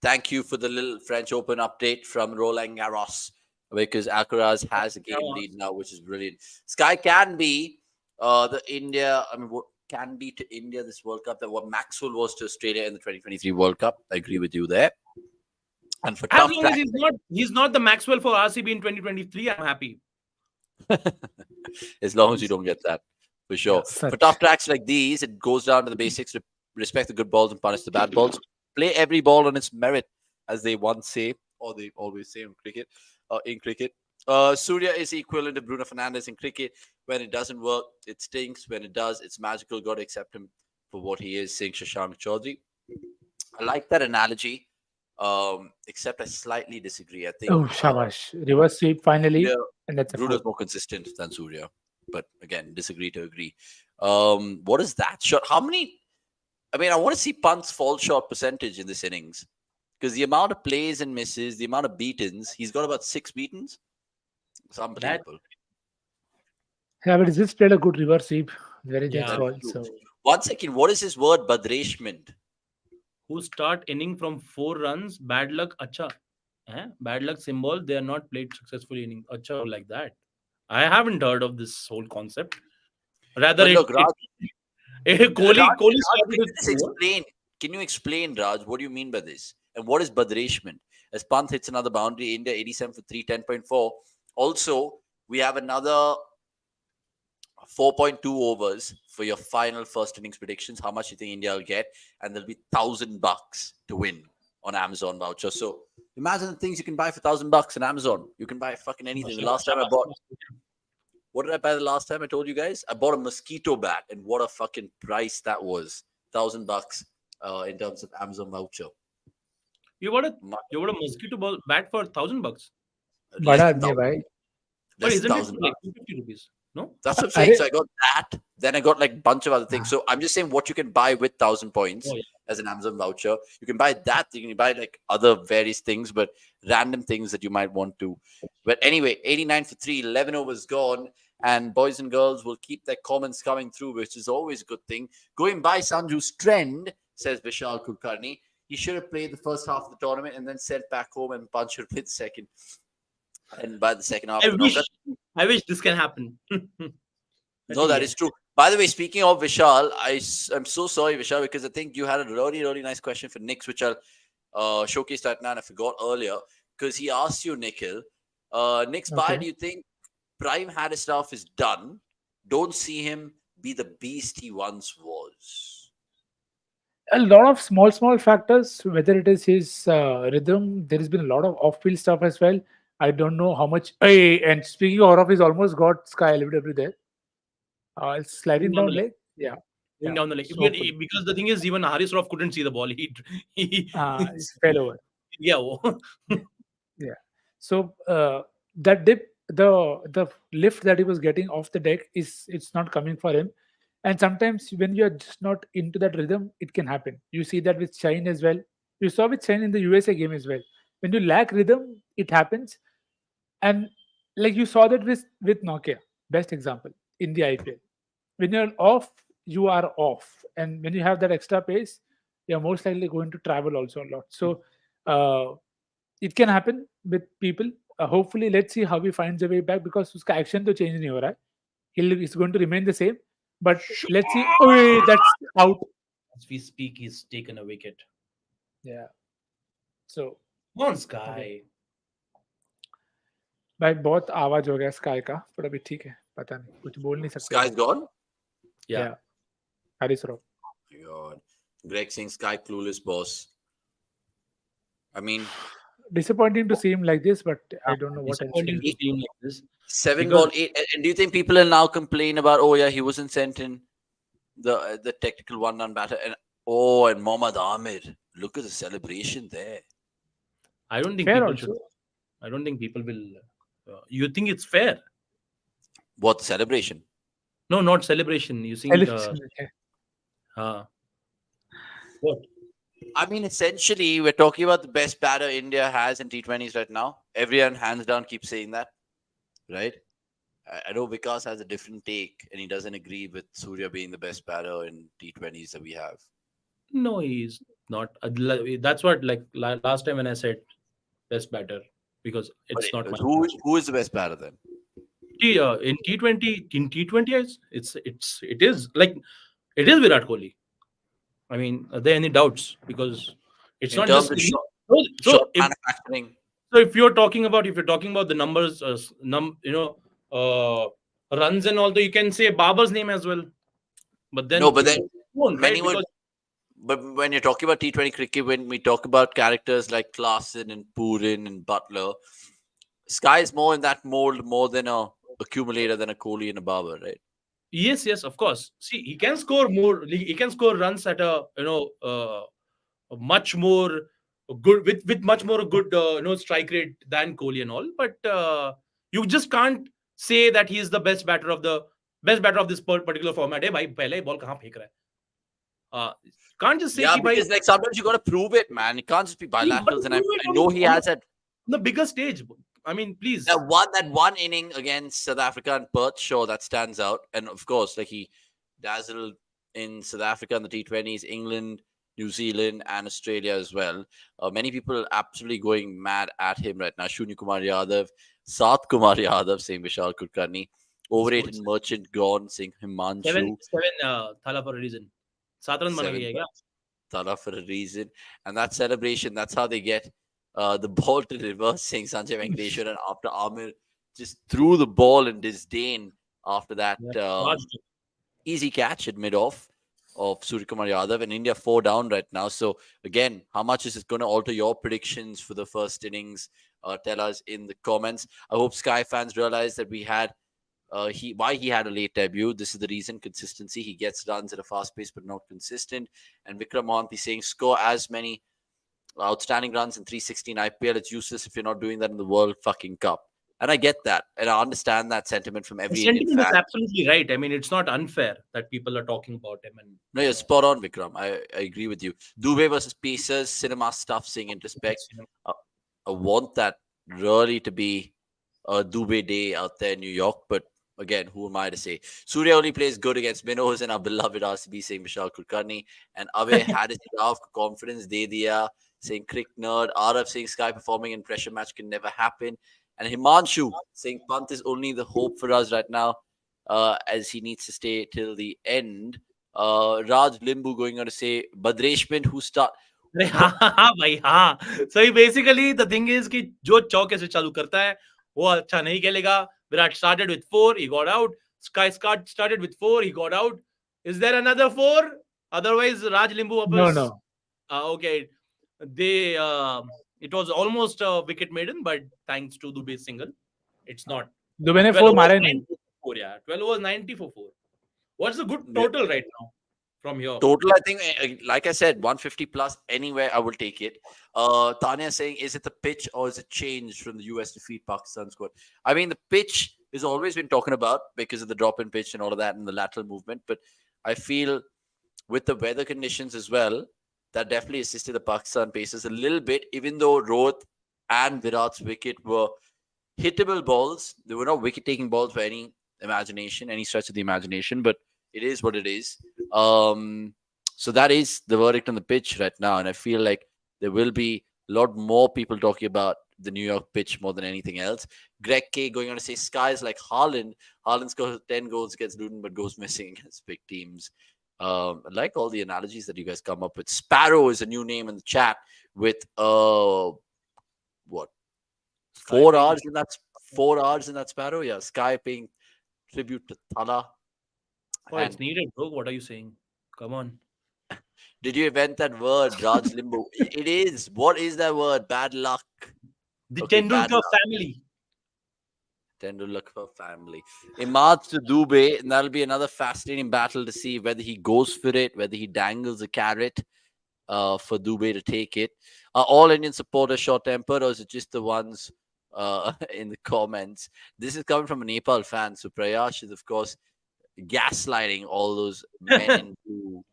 A: Thank you for the little French Open update from Roland Garros, because Alcaraz has a game lead now, which is brilliant. Sky can be the India. I mean, what can be to India this World Cup that what Maxwell was to Australia in the 2023 World Cup. I agree with you there. And for
B: As
A: tough
B: long as
A: track,
B: he's not the Maxwell for RCB in 2023, I'm happy.
A: as long as you don't get that, for sure.
D: Such.
A: For tough tracks like these, it goes down to the basics: respect the good balls and punish the bad balls. Play every ball on its merit, as they once say, or they always say in cricket. Surya is the equivalent of Bruno Fernandes in cricket. When it doesn't work, it stinks. When it does, it's magical. Got to accept him for what he is, saying Shashank Chaudhary. I like that analogy, except I slightly disagree. I think
D: Oh, shabash. Reverse sweep finally.
A: yeah,
D: And that's a
A: Bruno's
D: four.
A: more consistent than Surya. But again, disagree to agree. What is that shot? How many? I mean, I want to see Pant's fall shot percentage in this innings, because the amount of plays and misses, the amount of beatings, he's got about 6 beatings. It's unbelievable.
D: Yeah, but he's just played a good reverse sweep. Very
B: Yeah.
D: that's all. So
A: 1 second. What is his word? Badreshment.
B: Who start inning from 4 runs, bad luck, acha. Bad luck symbol, they are not played successfully inning. Acha, like that. I haven't heard of this whole concept. Rather,
A: But look, Raj,
B: Kohli
A: can
B: started
A: you
B: with
A: just
B: 4.
A: explain? Can you explain, Raj, what do you mean by this? And what is Badreshment? As Pant hits another boundary, India 87 for 310.4. Also, we have another 4.2 overs for your final first innings predictions. How much you think India will get? And there'll be $1,000 to win on Amazon voucher. So imagine the things you can buy for $1,000 on Amazon. You can buy fucking anything. The last time I bought, what did I buy the last time I told you guys? I bought a mosquito bat, and what a fucking price that was. $1,000 in terms of Amazon voucher.
B: You bought a mosquito bat for $1,000.
A: Less
D: bada
A: than
D: आदमी है
A: 1,000.
D: भाई.
B: But
A: Less
B: isn't
A: than
B: it
A: 1,000
B: like
A: bucks.
B: 250 rupees? No?
A: That's what I'm saying.
D: Arey,
A: So I got that. Then I got like a bunch of other things. So I'm just saying what you can buy with 1,000 points
B: Oh, yeah.
A: as an Amazon voucher. You can buy that. You can buy like other various things, but random things that you might want to. But anyway, 89 for 3, 11 overs gone. And boys and girls will keep their comments coming through, which is always a good thing. Going by Sanju's trend, says Vishal Kulkarni, he should have played the first half of the tournament and then sent back home and Punch should play the second. And by the second half,
B: I wish this can happen.
A: no, that is true. By the way, speaking of Vishal, I'm so sorry, Vishal, because I think you had a really, really nice question for Nix, which I'll showcase right now, and I forgot earlier, because he asked you, Nikhil, Nix,
D: Okay.
A: do you think Prime Hadistaff is done? Don't see him be the beast he once was.
D: A lot of small factors, whether it is his rhythm, there has been a lot of off-field stuff as well. I don't know how much. Hey, and speaking of off, he's almost got Sky LBW there. It's sliding
B: Going down
D: down
B: the leg.
D: leg. Yeah,
B: Going
D: yeah.
B: down the leg.
D: So
B: But
D: hopefully,
B: because the thing is, even Haris Rauf couldn't see the ball. He
D: it fell over.
B: yeah.
D: Yeah. So that dip, the lift that he was getting off the deck it's not coming for him. And sometimes when you're just not into that rhythm, it can happen. You see that with Shine as well. You saw with Shine in the USA game as well. When you lack rhythm, it happens. And like you saw that with Nokia, best example in the IPL. When you're off, you are off, and when you have that extra pace, you're most likely going to travel also a lot. So uh, it can happen with people. Hopefully, let's see how he finds a way back because उसका action तो change नहीं हो रहा है. He's going to remain the same. But let's see. Oh, that's out.
B: As we speak, he's taken a wicket.
D: Yeah. So
B: Come on, Sky.
D: भाई बहुत आवाज हो गया स्काई का, पर अभी ठीक है, पता नहीं, कुछ बोल नहीं सकते.
A: Sky's gone?
B: Yeah.
D: Haris Rob.
A: Oh my God. Greg saying Sky clueless boss. I mean,
D: disappointing to see him like this, but I don't know what else.
B: Disappointing to see him like this.
A: 7
B: Because-
A: ball 8. And do you think people will now complain about, oh yeah, he wasn't sent in the technical one-run batter? And Mohammad Amir. Look at the celebration there.
B: I don't think
D: Fair
B: people
D: also.
B: should. I don't think people will. You think it's fair?
A: What celebration?
B: No, not celebration. You think? What?
A: I mean, essentially, we're talking about the best batter India has in T20s right now. Everyone, hands down, keeps saying that, right? I know Vikas has a different take, and he doesn't agree with Surya being the best batter in T20s that we have.
B: No, he's not. That's what, like last time when I said best batter, because it's
A: But
B: not my.
A: who is the best batter then?
B: In T20, it is Virat Kohli. I mean, are there any doubts? Because it's
A: In
B: not
A: terms
B: just
A: of shot
B: so if,
A: manufacturing.
B: so if you're talking about the numbers, runs and all, you can say Babar's name as well. But then
A: No, but then
B: you won't, right?
A: many would.
B: Because
A: But when you're talking about T20 cricket, when we talk about characters like Klaasen and Purin and Butler, Sky is more in that mold, more than a accumulator than a Kohli and a Babar, right?
B: yes, of course. See, he can score more. He can score runs at a much more good with much more good strike rate than Kohli and all. But you just can't say that he is the best batter of this particular format. Hey, bhai, pehle ball kahan phek raha hai? Can't just say
A: Yeah,
B: ki, bhai,
A: because like sometimes you got to prove it, man. It can't just be bilaterals. And I
B: prove it
A: know he has that
B: on the bigger stage. I mean, please.
A: that one inning against South Africa and Perth, sure, that stands out. And of course, like he dazzled in South Africa in the T20s, England, New Zealand, and Australia as well. Many people absolutely going mad at him right now. Shunya Kumar Yadav, Sat Kumar Yadav saying Vishal Kulkarni, overrated Merchant Gone saying Himanshu.
B: Seven thala for a reason. 7 run bana
A: Seven
B: gaya kya?
A: Tala for a reason. And that celebration, that's how they get the ball to reverse, saying Sanjay Venkateshwar. And after Amir just threw the ball in disdain after that easy catch at mid-off of Suryakumar Yadav. And India 4 down right now. So again, how much is it going to alter your predictions for the first innings? Tell us in the comments. I hope Sky fans realize that we had why he had a late debut. This is the reason: consistency. He gets runs at a fast pace, but not consistent. And Vikram Mohanty saying, score as many outstanding runs in 316 IPL. It's useless if you're not doing that in the World fucking Cup. And I get that, and I understand that sentiment from every Indian
B: sentiment
A: fan.
B: is absolutely right. I mean, it's not unfair that people are talking about him. And
A: No, you're spot on, Vikram. I agree with you. Dube versus Pacers, cinema stuff, saying in respect. I want that really to be a Dube day out there in New York, but again, who am I to say? Surya only plays good against minnows, and our beloved RCB saying Vishal Kulkarni. And Ave had his confidence de diya, saying Crick Nerd. Arav saying Sky performing in pressure match can never happen. And Himanshu saying Pant is only the hope for us right now, as he needs to stay till the end. Raj Limbu going on to say Badreshman who start.
B: So basically the thing is कि जो चौके से चालू करता है वो अच्छा नहीं खेलेगा. Virat started with 4, he got out. Sky started with 4, he got out. Is there another 4? Otherwise, Raj Limbu.
D: No.
B: Okay, it was almost a wicket maiden, but thanks to Dube's single, it's not.
D: Dube ने 4 मारे नहीं.
B: 12 overs 90 for 4. What's the good total right now from here?
A: Total, I think, like I said, 150 plus anywhere, I will take it. Tanya saying, is it the pitch or is it changed from the US defeat Pakistan squad? I mean, the pitch has always been talking about because of the drop in pitch and all of that and the lateral movement. But I feel with the weather conditions as well, that definitely assisted the Pakistan Pacers a little bit, even though Rohit and Virat's wicket were hittable balls. They were not wicket-taking balls by any stretch of the imagination, but it is what it is. So that is the verdict on the pitch right now. And I feel like there will be a lot more people talking about the New York pitch more than anything else. Greg K going on to say skies like Haaland. Haaland scores 10 goals against Luton but goes missing against big teams. I like all the analogies that you guys come up with. Sparrow is a new name in the chat with what?
B: Sky
A: 4 hours
B: paying.
A: in that 4 hours in that Sparrow. Yeah, Sky paying tribute to Thala.
B: Oh, it's
A: And
B: needed, bro. What are you saying? Come on.
A: did you invent that word, Raj Limbo? It is. What is that word? Bad luck.
B: The
A: Okay, bad
B: Tendulkar
A: luck.
B: family.
A: Tendulkar family. Imad to Dube, and that'll be another fascinating battle to see whether he goes for it, whether he dangles a carrot for Dube to take it. Are all Indian supporters short tempered, or is it just the ones in the comments? This is coming from a Nepal fan. So Prayash is, of course, gaslighting all those men in blue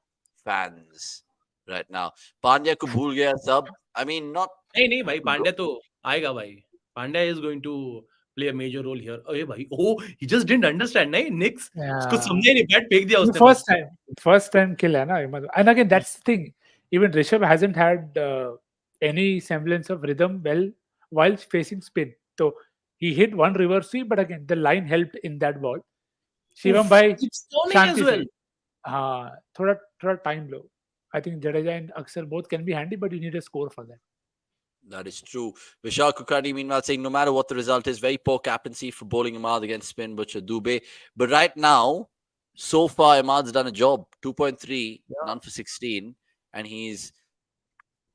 A: fans right now. Pandya ko bhul gaya sab. I mean, not.
B: नहीं नहीं भाई पांड्या तो आएगा भाई Pandya is going to play a major role here अरे भाई oh he just didn't understand नहीं Knicks उसको
D: Yeah.
B: समझा ही नहीं बैट फेंक दिया
D: The
B: उसने बस
D: first time kill hai na. And again, that's the thing. Even Rishabh hasn't had any semblance of rhythm while facing spin. So he hit one reverse sweep, but again, the line helped in that ball. Shivam
B: Oof,
D: bhai,
B: it's turning as
D: Shanti
B: well
D: se. हाँ, थोड़ा time low. I think Jadeja and Axar both can be handy, but you need a score for that.
A: That is true. Vishal Kukani, meanwhile, saying no matter what the result is, very poor captaincy for bowling Imad against spin butcher Dube. But right now, so far, Imad's done a job. 2.3, none for 16. And he's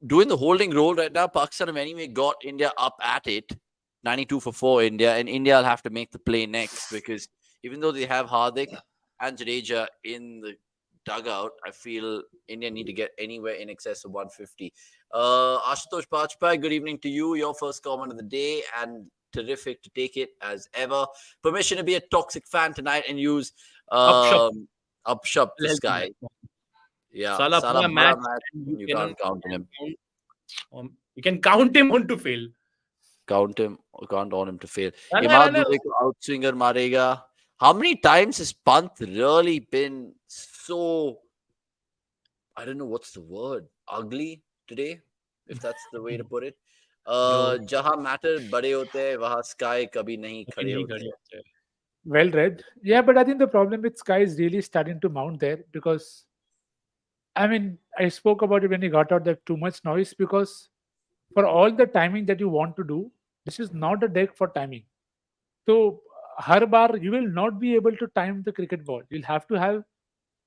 A: doing the holding role right now. Pakistan have anyway got India up at it. 92 for 4 India. And India will have to make the play next because even though they have Hardik and Jadeja in the dugout, I feel India need to get anywhere in excess of 150. Ashutosh Bajpai, good evening to you. Your first comment of the day and terrific to take it as ever. Permission to be a toxic fan tonight and use
B: upshup
A: Upshup
B: will
A: the
B: help
A: sky.
B: you
A: Yeah,
B: Salah
A: Salah
B: पूरा
A: bada
B: match
A: match
B: and
A: and you can't count on him.
B: you can count him on to fail
A: Count him, count on him to fail.
B: run
A: Imad
B: run
A: Dube ko outswinger marega. How many times has Pant really been so, I don't know what's the word, ugly today, if that's the way to put it.
B: bro
A: जहां matter बड़े होते हैं वहां sky कभी नहीं
B: लेकिन
A: खड़े
B: नहीं
A: होते
B: खड़े
A: हैं.
B: होते
D: Well read. Yeah, but I think the problem with Sky is really starting to mount there because I mean, I spoke about it when he got out that too much noise because for all the timing that you want to do, this is not a deck for timing. So, har bar, you will not be able to time the cricket ball. You'll have to have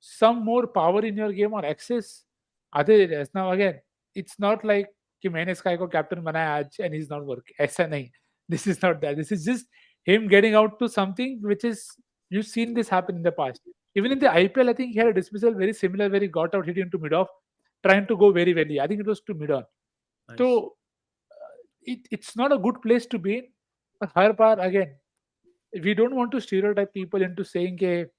D: some more power in your game or access other areas. Now, again, it's not like कि मैंने Sky को captain बनाया आज and he's not working. ऐसा नहीं. This is not that. This is just him getting out to something which is you've seen this happen in the past. Even in the IPL, I think he had a dismissal very similar where he got out, hit into mid off, trying to go very well. I think it was to mid on.
B: nice
D: So it's not a good place to be in. But her bar again, we don't want to stereotype people into saying that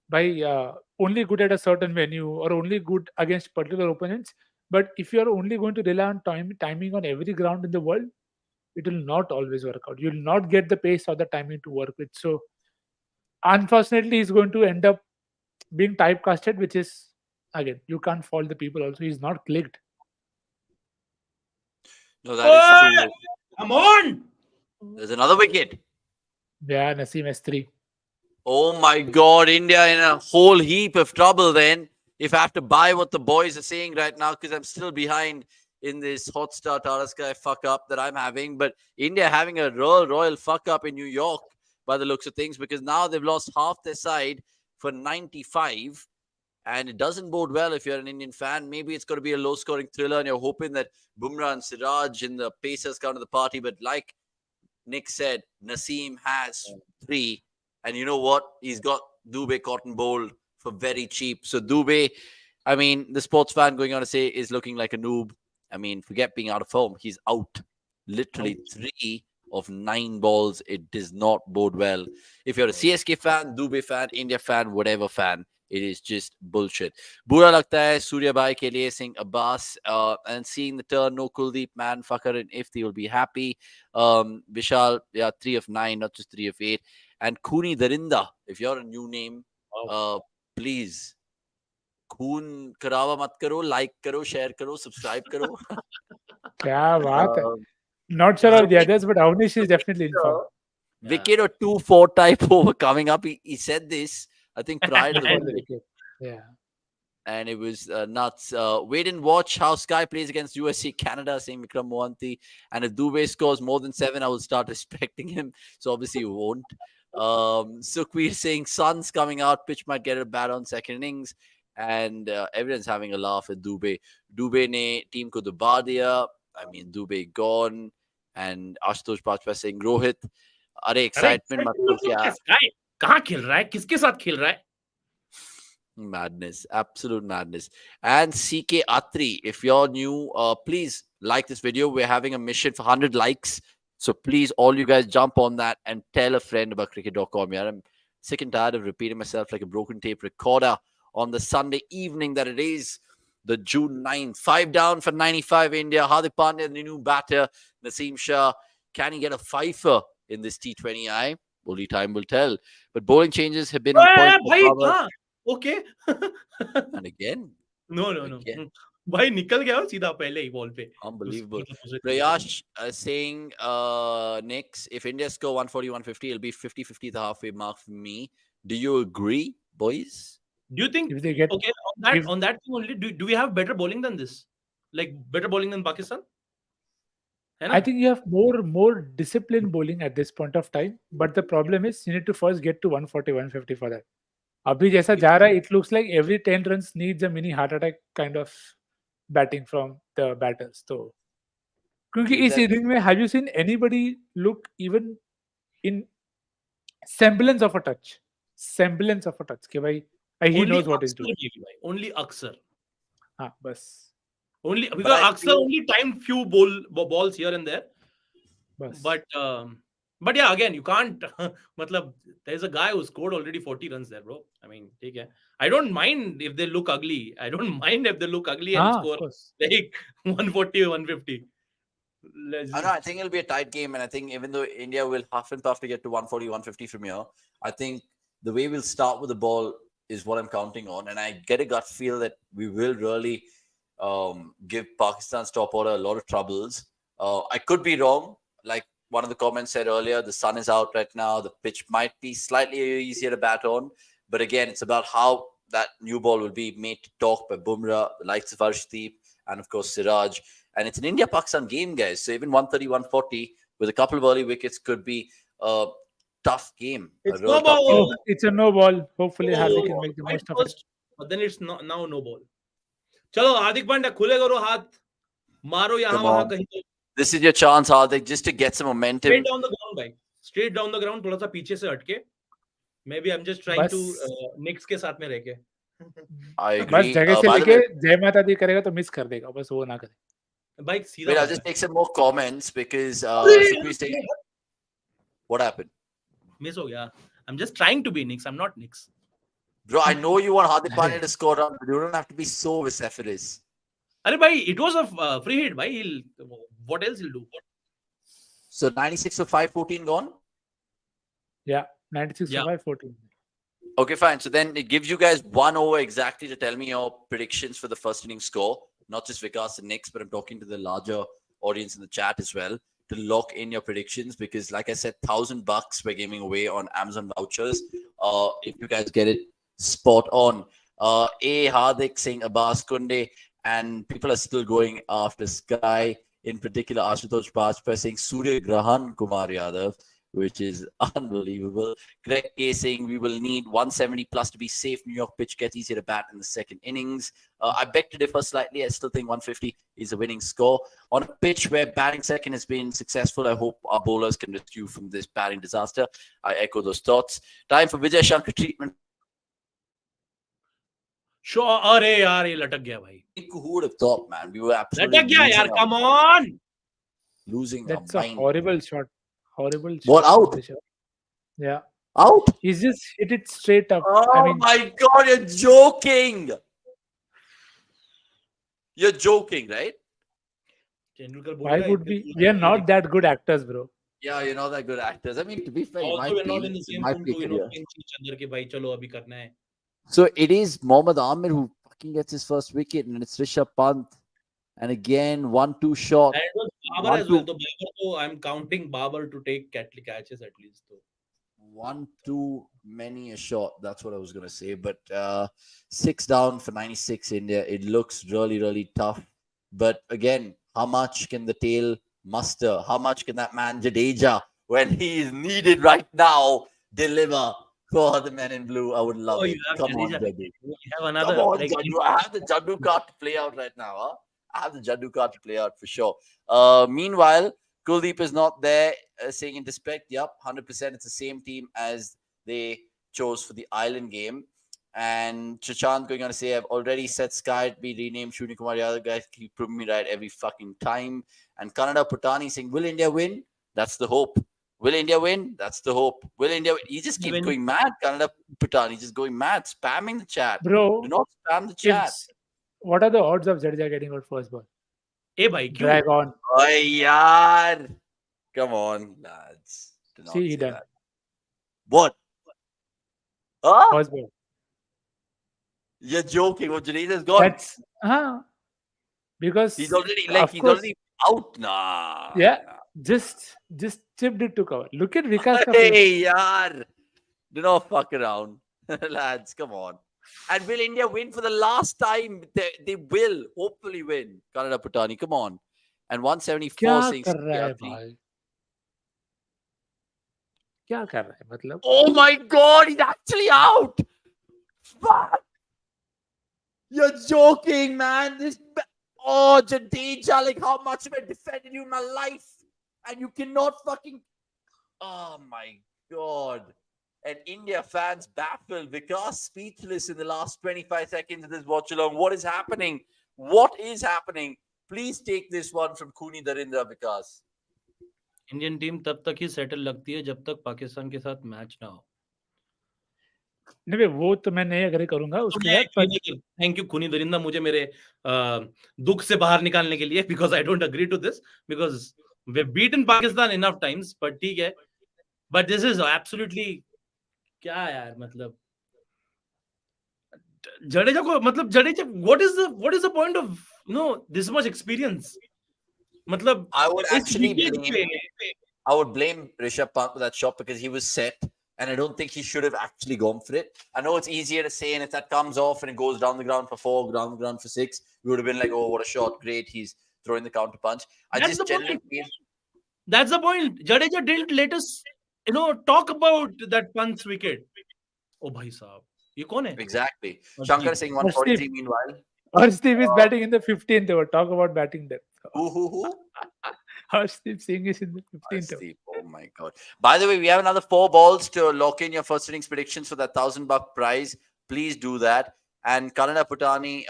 D: by only good at a certain venue or only good against particular opponents. But if you are only going to rely on timing on every ground in the world, it will not always work out. You will not get the pace or the timing to work with. So unfortunately, he's going to end up being typecasted, which is again you can't fault the people. Also, he's not clicked.
A: No, that is true.
B: come on
A: There's another wicket.
D: Yeah, Naseem S3.
A: Oh my God, India in a whole heap of trouble then. If I have to buy what the boys are saying right now, because I'm still behind in this Hotstar Tata Sky fuck up that I'm having. But India having a royal fuck up in New York by the looks of things, because now they've lost half their side for 95. And it doesn't bode well if you're an Indian fan. Maybe it's going to be a low-scoring thriller, and you're hoping that Bumrah and Siraj and the Pacers come to the party. But like Nick said, Naseem has 3. And you know what? He's got Dube cotton bowled for very cheap. So Dube, I mean, the sports fan going on to say is looking like a noob. I mean, forget being out of form. He's out. Literally 3 of 9 balls. It does not bode well. If you're a CSK fan, Dube fan, India fan, whatever fan, it is just bullshit. Bura lagta hai Surya Bhai ke liye saying Abbas and seeing the turn, no Kuldeep, man, Fakhar and Ifti will be happy. Vishal, yeah, 3 of 9, not just 3 of 8. And Khuni Darinda, if you're a new name, please, Khoon Karawa mat karo, like karo, share karo, subscribe karo.
D: क्या बात है.
A: Um,
D: Not sure
A: so
D: of the others, but Avanish is definitely in form.
A: wicket or 2-4 type over coming up. He said this, I think, prior to the
D: Before the
A: wicket.
D: wicket. Yeah.
A: And it was nuts. Wait and watch how Sky plays against USA Canada, saying Vikram Mohanty. And if Dube scores more than 7, I will start respecting him. So obviously you won't. Sukhveer saying Sun's coming out, pitch might get a bat on second innings. And everyone's having a laugh at Dube. Dube ne team ko duba diya. I mean, Dube gone. And Ashutosh Bajpayee saying Rohit. Are excitement matlab kya?
B: कहाँ खेल रहा है, किसके साथ खेल रहा है?
A: Madness, absolute madness. And CK Atri, if you're new, please like this video. We're having a mission for 100 likes. So please, all you guys jump on that and tell a friend about cricket.com. Yeah, I'm sick and tired of repeating myself like a broken tape recorder on the Sunday evening that it is, the June 9th. 5 down for 95 India. Hardik Pandya, the new batter. Naseem Shah, can he get a fifer in this T20I? Only time will tell. But bowling changes have been on point.
B: भाई कहाँ? Okay.
A: And again.
B: No. भाई निकल गया सीधा पहले ही ball पे.
A: Unbelievable. Prayash saying, Nix, if India score 140, 150, it'll be 50-50 the halfway mark for me. Do you agree, boys?
B: Do you think,
D: If they get,
B: okay, on that thing only, do we have better bowling than this? Like better bowling than Pakistan?
D: I think you have more disciplined bowling at this point of time. But the problem is you need to first get to 140, 150 for that. अभी जैसा जा रहा है, it looks like every 10 runs needs a mini heart attack kind of batting from the batters. So, क्योंकि इस inning में have you seen anybody look even in semblance of a touch? Semblance of a touch कि भाई he knows what he's doing.
B: Only Axar.
D: हाँ बस.
B: Only because Axar only timed few balls here and there. But yeah, again, you can't. Matlab, there's a guy who scored already 40 runs there, bro. I mean, take care. I don't mind if they look ugly. I don't mind if they look ugly and score like 140 or 150.
A: I think it'll be a tight game, and I think even though India will half and tough to get to 140, 150 from here, I think the way we'll start with the ball is what I'm counting on, and I get a gut feel that we will really give Pakistan's top order a lot of troubles. I could be wrong. Like one of the comments said earlier, the sun is out right now. The pitch might be slightly easier to bat on. But again, it's about how that new ball will be made to talk by BOOMRAHHH, the likes of Aarshdeep, and of course Siraj. And it's an India-Pakistan game, guys. So even 130, 140 with a couple of early wickets could be a tough game.
B: It's no ball.
D: It's a no ball. Hopefully Hardik can make the most of it.
B: But then it's now no ball. चलो हार्दिक पांड्या खुले करो हाथ, मारो यहाँ वहाँ कहीं.
A: This is your chance, Hardik, just to get some momentum.
B: Straight down the ground, bhai. Straight down the ground, थोड़ा सा पीछे से हटके. Maybe I'm just trying to Knicks के साथ में रह के.
A: I agree.
D: बस जगह से लेके जय माता दी करेगा तो मिस कर देगा, बस वो ना करे.
B: Bhai, सीधा.
A: Wait, I'll just take some more comments because what happened?
B: Miss हो गया. I'm just trying to be Knicks. I'm not Knicks.
A: Bro, I know you want Hardik Pandya to score run, but you don't have to be so vociferous.
B: अरे भाई, it was a free hit, भाई. What else he'll do?
A: So 96 for 514 gone?
D: Yeah, 96 for 514.
A: Okay, fine. So then it gives you guys 1 over exactly to tell me your predictions for the first inning score. Not just Vikas and Knicks, but I'm talking to the larger audience in the chat as well to lock in your predictions because, like I said, $1,000 we're giving away on Amazon vouchers. If you guys get it spot on. Hardik saying Abbas Kunde, and people are still going after Sky, in particular Ashutosh Bajpayee saying Surya Grahan Kumar Yadav, which is unbelievable. Greg K saying we will need 170 plus to be safe. New York pitch gets easier to bat in the second innings. I beg to differ slightly. I still think 150 is a winning score. On a pitch where batting second has been successful, I hope our bowlers can rescue from this batting disaster. I echo those thoughts. Time for Vijay Shankar treatment.
B: Sure, अरे यार ये लटक गया भाई.
A: Who would have thought, man? We were absolutely
B: लटक गया यार. Come on.
A: Losing
D: That's
A: our
D: a
A: mind.
D: horrible shot. Horrible shot.
A: What, out?
D: Yeah.
A: Out?
D: He's just hit it straight up.
A: Oh my God, you're joking. You're joking, right?
D: Why would we? We are not that good actors, bro.
A: Yeah, you're not that good actors. I mean, to be fair,
B: also we're not in the same room to pinch each other के भाई चलो अभी करना है.
A: So it is Mohammad Amir who fucking gets his first wicket, and it's Rishabh Pant And again, 1-2 shot.
B: And it was Babar
A: One
B: as well.
A: two,
B: So Babar, so I'm counting Babar to take catches at least. So.
A: one too many a shot. That's what I was gonna say. But 6 down for 96 India. It looks really, really tough. But again, how much can the tail muster? How much can that man Jadeja, when he is needed right now, deliver for the men in blue? I would love
B: Oh, you
A: it.
B: have
A: Come on,
B: Jadeja.
A: Jaddu.
B: You have
A: Come
B: another
A: on,
B: like
A: Jaddu. I have the Jaddu card to play out right now. Huh? I have the Jaddu card to play out for sure. Meanwhile, Kuldeep is not there, saying in respect, yep, 100%. It's the same team as they chose for the island game. And Chachant going on to say, I've already said Sky to be renamed Shuni Kumar. The other guys keep proving me right every fucking time. And Kannada Putani saying, will India win? That's the hope. Will India win? That's the hope. Will India win? He just keeps
B: win.
A: going mad. Kannada Putani just going mad, spamming the chat.
D: Bro,
A: Do not spam the
D: if
A: chat.
D: what are the odds of Jadeja getting out first ball?
B: Hey, bhai, kyun?
D: Drag on.
A: Oh, yaar. Come on, lads. Do not
D: See, he
A: say
D: done.
A: that. What? Huh?
D: First ball.
A: You're joking. Well, Jadeja's gone.
D: That's because
A: He's already
D: of
A: he's
D: course,
A: already out. Nah.
D: yeah.
A: Nah.
D: Just chipped it to cover. Look at Vikas ka face.
A: Hey, yaar. Do not fuck around. Lads, come on. And will India win for the last time? They will hopefully win. Kannada Putani, come on. And 174
D: क्या
A: saying
D: कर रहा है
A: Sriapti.
D: भाई? क्या कर रहा है मतलब?
A: Oh my god, he's actually out. Fuck. You're joking, man. Oh, Jadeja, like how much have I defended you in my life? And you cannot fucking. Oh my god. And India fans baffled. Vikas speechless in the last 25 seconds of this watch along. What is happening? What is happening? Please take this one from Kuni Darindra, Vikas.
B: Indian team तब तक ही settle लगती है जब तक पाकिस्तान के साथ match ना हो.
D: नहीं वो तो मैं नहीं अग्री करूंगा उसके साथ.
B: थैंक यू खुनी दरिंदा मुझे मेरे दुख से बाहर निकालने के लिए, because I don't agree to this, because we beaten Pakistan enough times, but ठीक है, बट दिस इज एब्सोल्युटली क्या यार, मतलब जडेजा को, मतलब Jadeja what is the point of this much experience, मतलब
A: I would blame Rishabh Pant for that shot because he was set. And I don't think he should have actually gone for it. I know it's easier to say, and if that comes off and it goes down the ground for 4, down the ground for 6, we would have been like, oh, what a shot. Great. He's throwing the counter punch.
B: That's the point. Jadeja didn't let us, talk about that Pant's wicket. Oh, bhai sahab. Ye kaun hai?
A: Exactly. Shankar saying 143 meanwhile.
D: Aarshdeep is batting in the 15th over. Talk about batting depth.
A: Who?
D: Aarshdeep Singh is in the 15th over.
A: Oh my god. By the way, we have another 4 balls to lock in your first innings predictions for that $1,000 prize. Please do that. And Kannada Putani,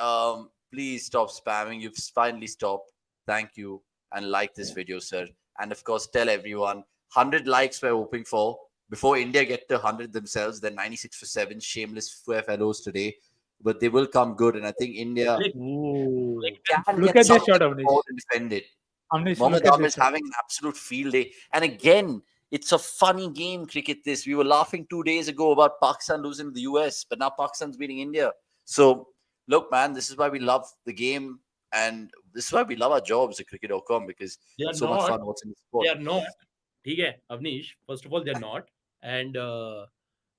A: please stop spamming. You've finally stopped. Thank you. And like this video, sir. And of course, tell everyone 100 likes we're hoping for. Before India get to 100 themselves, they're 96 for 7. Shameless fellows today. But they will come good. And I think India can
D: look
A: get
D: at this shot, Avanish.
A: more to defend it.
D: Avanish,
A: Mohammad is having an absolute field day. And again, it's a funny game, cricket this. We were laughing 2 days ago about Pakistan losing to the US, but now Pakistan's beating India. So, look, man, this is why we love the game. And this is why we love our jobs at cricket.com, because it's so much fun watching the sport.
B: They are not. Okay, Avnish, first of all, they're not. And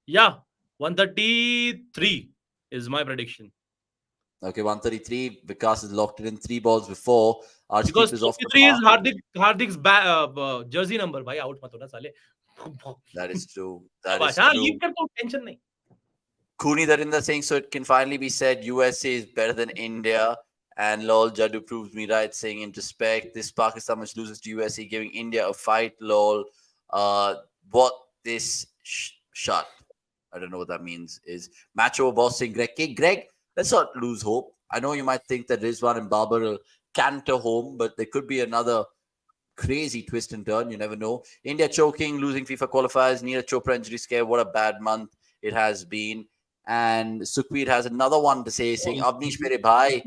B: yeah, 133 is my prediction.
A: Okay, 133. Vikas has locked it in 3 balls before.
B: Because 23 is Hardik's jersey number. Bhai, out mat hona sale.
A: That is true. That is true.
B: Leave kar do, tension nahi.
A: Kuni Darinda saying, so it can finally be said USA is better than India. And lol, Jaddu proves me right, saying in respect, this Pakistan must loses to USA, giving India a fight, lol. What this shot, I don't know what that means, is match over boss saying Greg. Okay, Greg, let's not lose hope. I know you might think that Rizwan and Babar will canter home, but there could be another crazy twist and turn. You never know. India choking, losing FIFA qualifiers, Neeraj Chopra injury scare. What a bad month it has been. And Sukhveer has another one to say, saying, Avnish mere bhai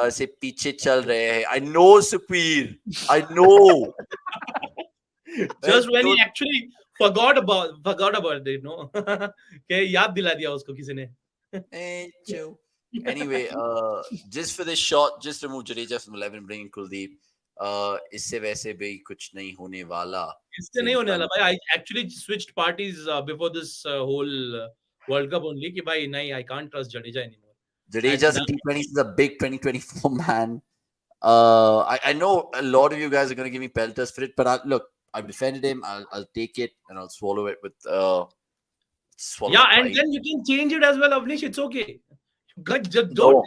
A: se piche chal rahe hai. I know, Sukhveer. I know.
B: Just when he actually forgot about it, no? Okay, yaad dila diya usko kisi ne.
A: Anyway, just for this shot, just remove Jadeja from 11, bring in Kuldeep. इससे वैसे भी कुछ नहीं होने वाला.
B: इससे नहीं
A: Saying
B: होने वाला
A: Pandya.
B: भाई. I actually switched parties before this whole World Cup only कि भाई नहीं, I can't trust Jadeja anymore. And
A: Jadeja's in T20. He's a big 2024 man. I know a lot of you guys are going to give me pelters for it, but look, I've defended him. I'll take it and I'll swallow it with swallow
B: yeah,
A: that
B: and
A: pride.
B: then you can change it as well, Avnish. It's okay. Just don't.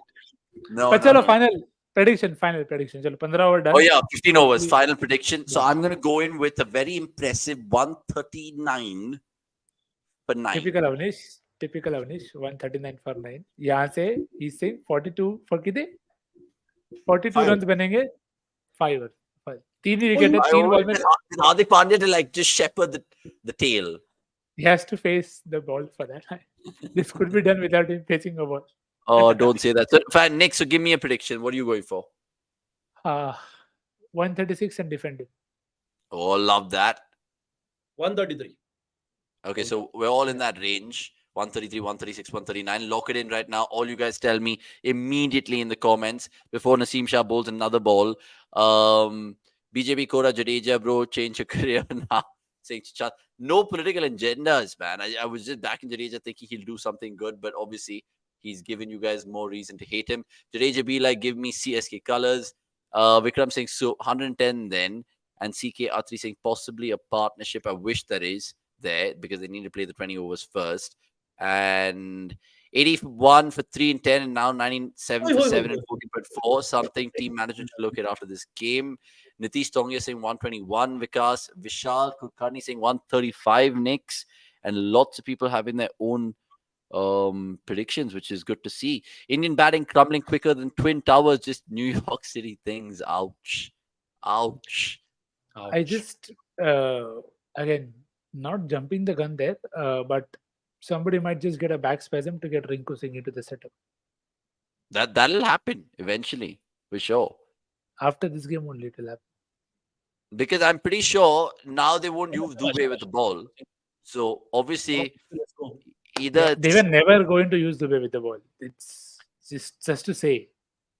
A: No,
D: But
A: no,
D: chalo,
A: no.
D: final prediction. Chalo, 15 over done.
A: Oh yeah, 15 overs.
D: Hopefully-
A: Final prediction. So I'm going to go in with a very impressive 139 for 9.
D: Typical Avanish, 139 for 9. यहाँ से he's saying 42 for कितने? 42
A: Five.
D: runs बनेंगे 5 over. 3 ही
B: Oh,
D: wicket है,
A: I
D: 3 ball
A: always
D: में
A: wanted Hardik Pandya to like just shepherd the tail.
D: he has to face the ball for that. This could be done without him facing a ball.
A: Oh, don't say that. So, fine, Nick, so give me a prediction. What are you going for?
D: 136 and defending.
A: Oh, love that.
B: 133.
A: Okay, so we're all in that range. 133, 136, 139. Lock it in right now. All you guys tell me immediately in the comments before Naseem Shah bowls another ball. BJP Kora Jadeja, bro, change your career now. Saying no political agendas, man. I was just back in Jadeja thinking he'll do something good, but obviously he's given you guys more reason to hate him. Jadeja be like, give me CSK colors. Vikram saying so 110 then, and CK Atri saying possibly a partnership. I wish there is there because they need to play the 20 overs first. And 81 for 3 and 10, and now 97 for 7 and 14.4. Something team management to look at after this game. Nitish Tongia saying 121. Vikas Vishal Kulkarni saying 135. Nicks, and lots of people having their own predictions, which is good to see. Indian batting crumbling quicker than Twin Towers. Just New York City things. Ouch. Ouch.
D: I just again not jumping the gun there, but somebody might just get a back spasm to get Rinku Singh into the setup.
A: That'll happen eventually, for sure.
D: After this game only it will happen.
A: Because I'm pretty sure now they won't use Dube with the ball. So obviously, either
D: They were never going to use Dube with the ball. It's just to say.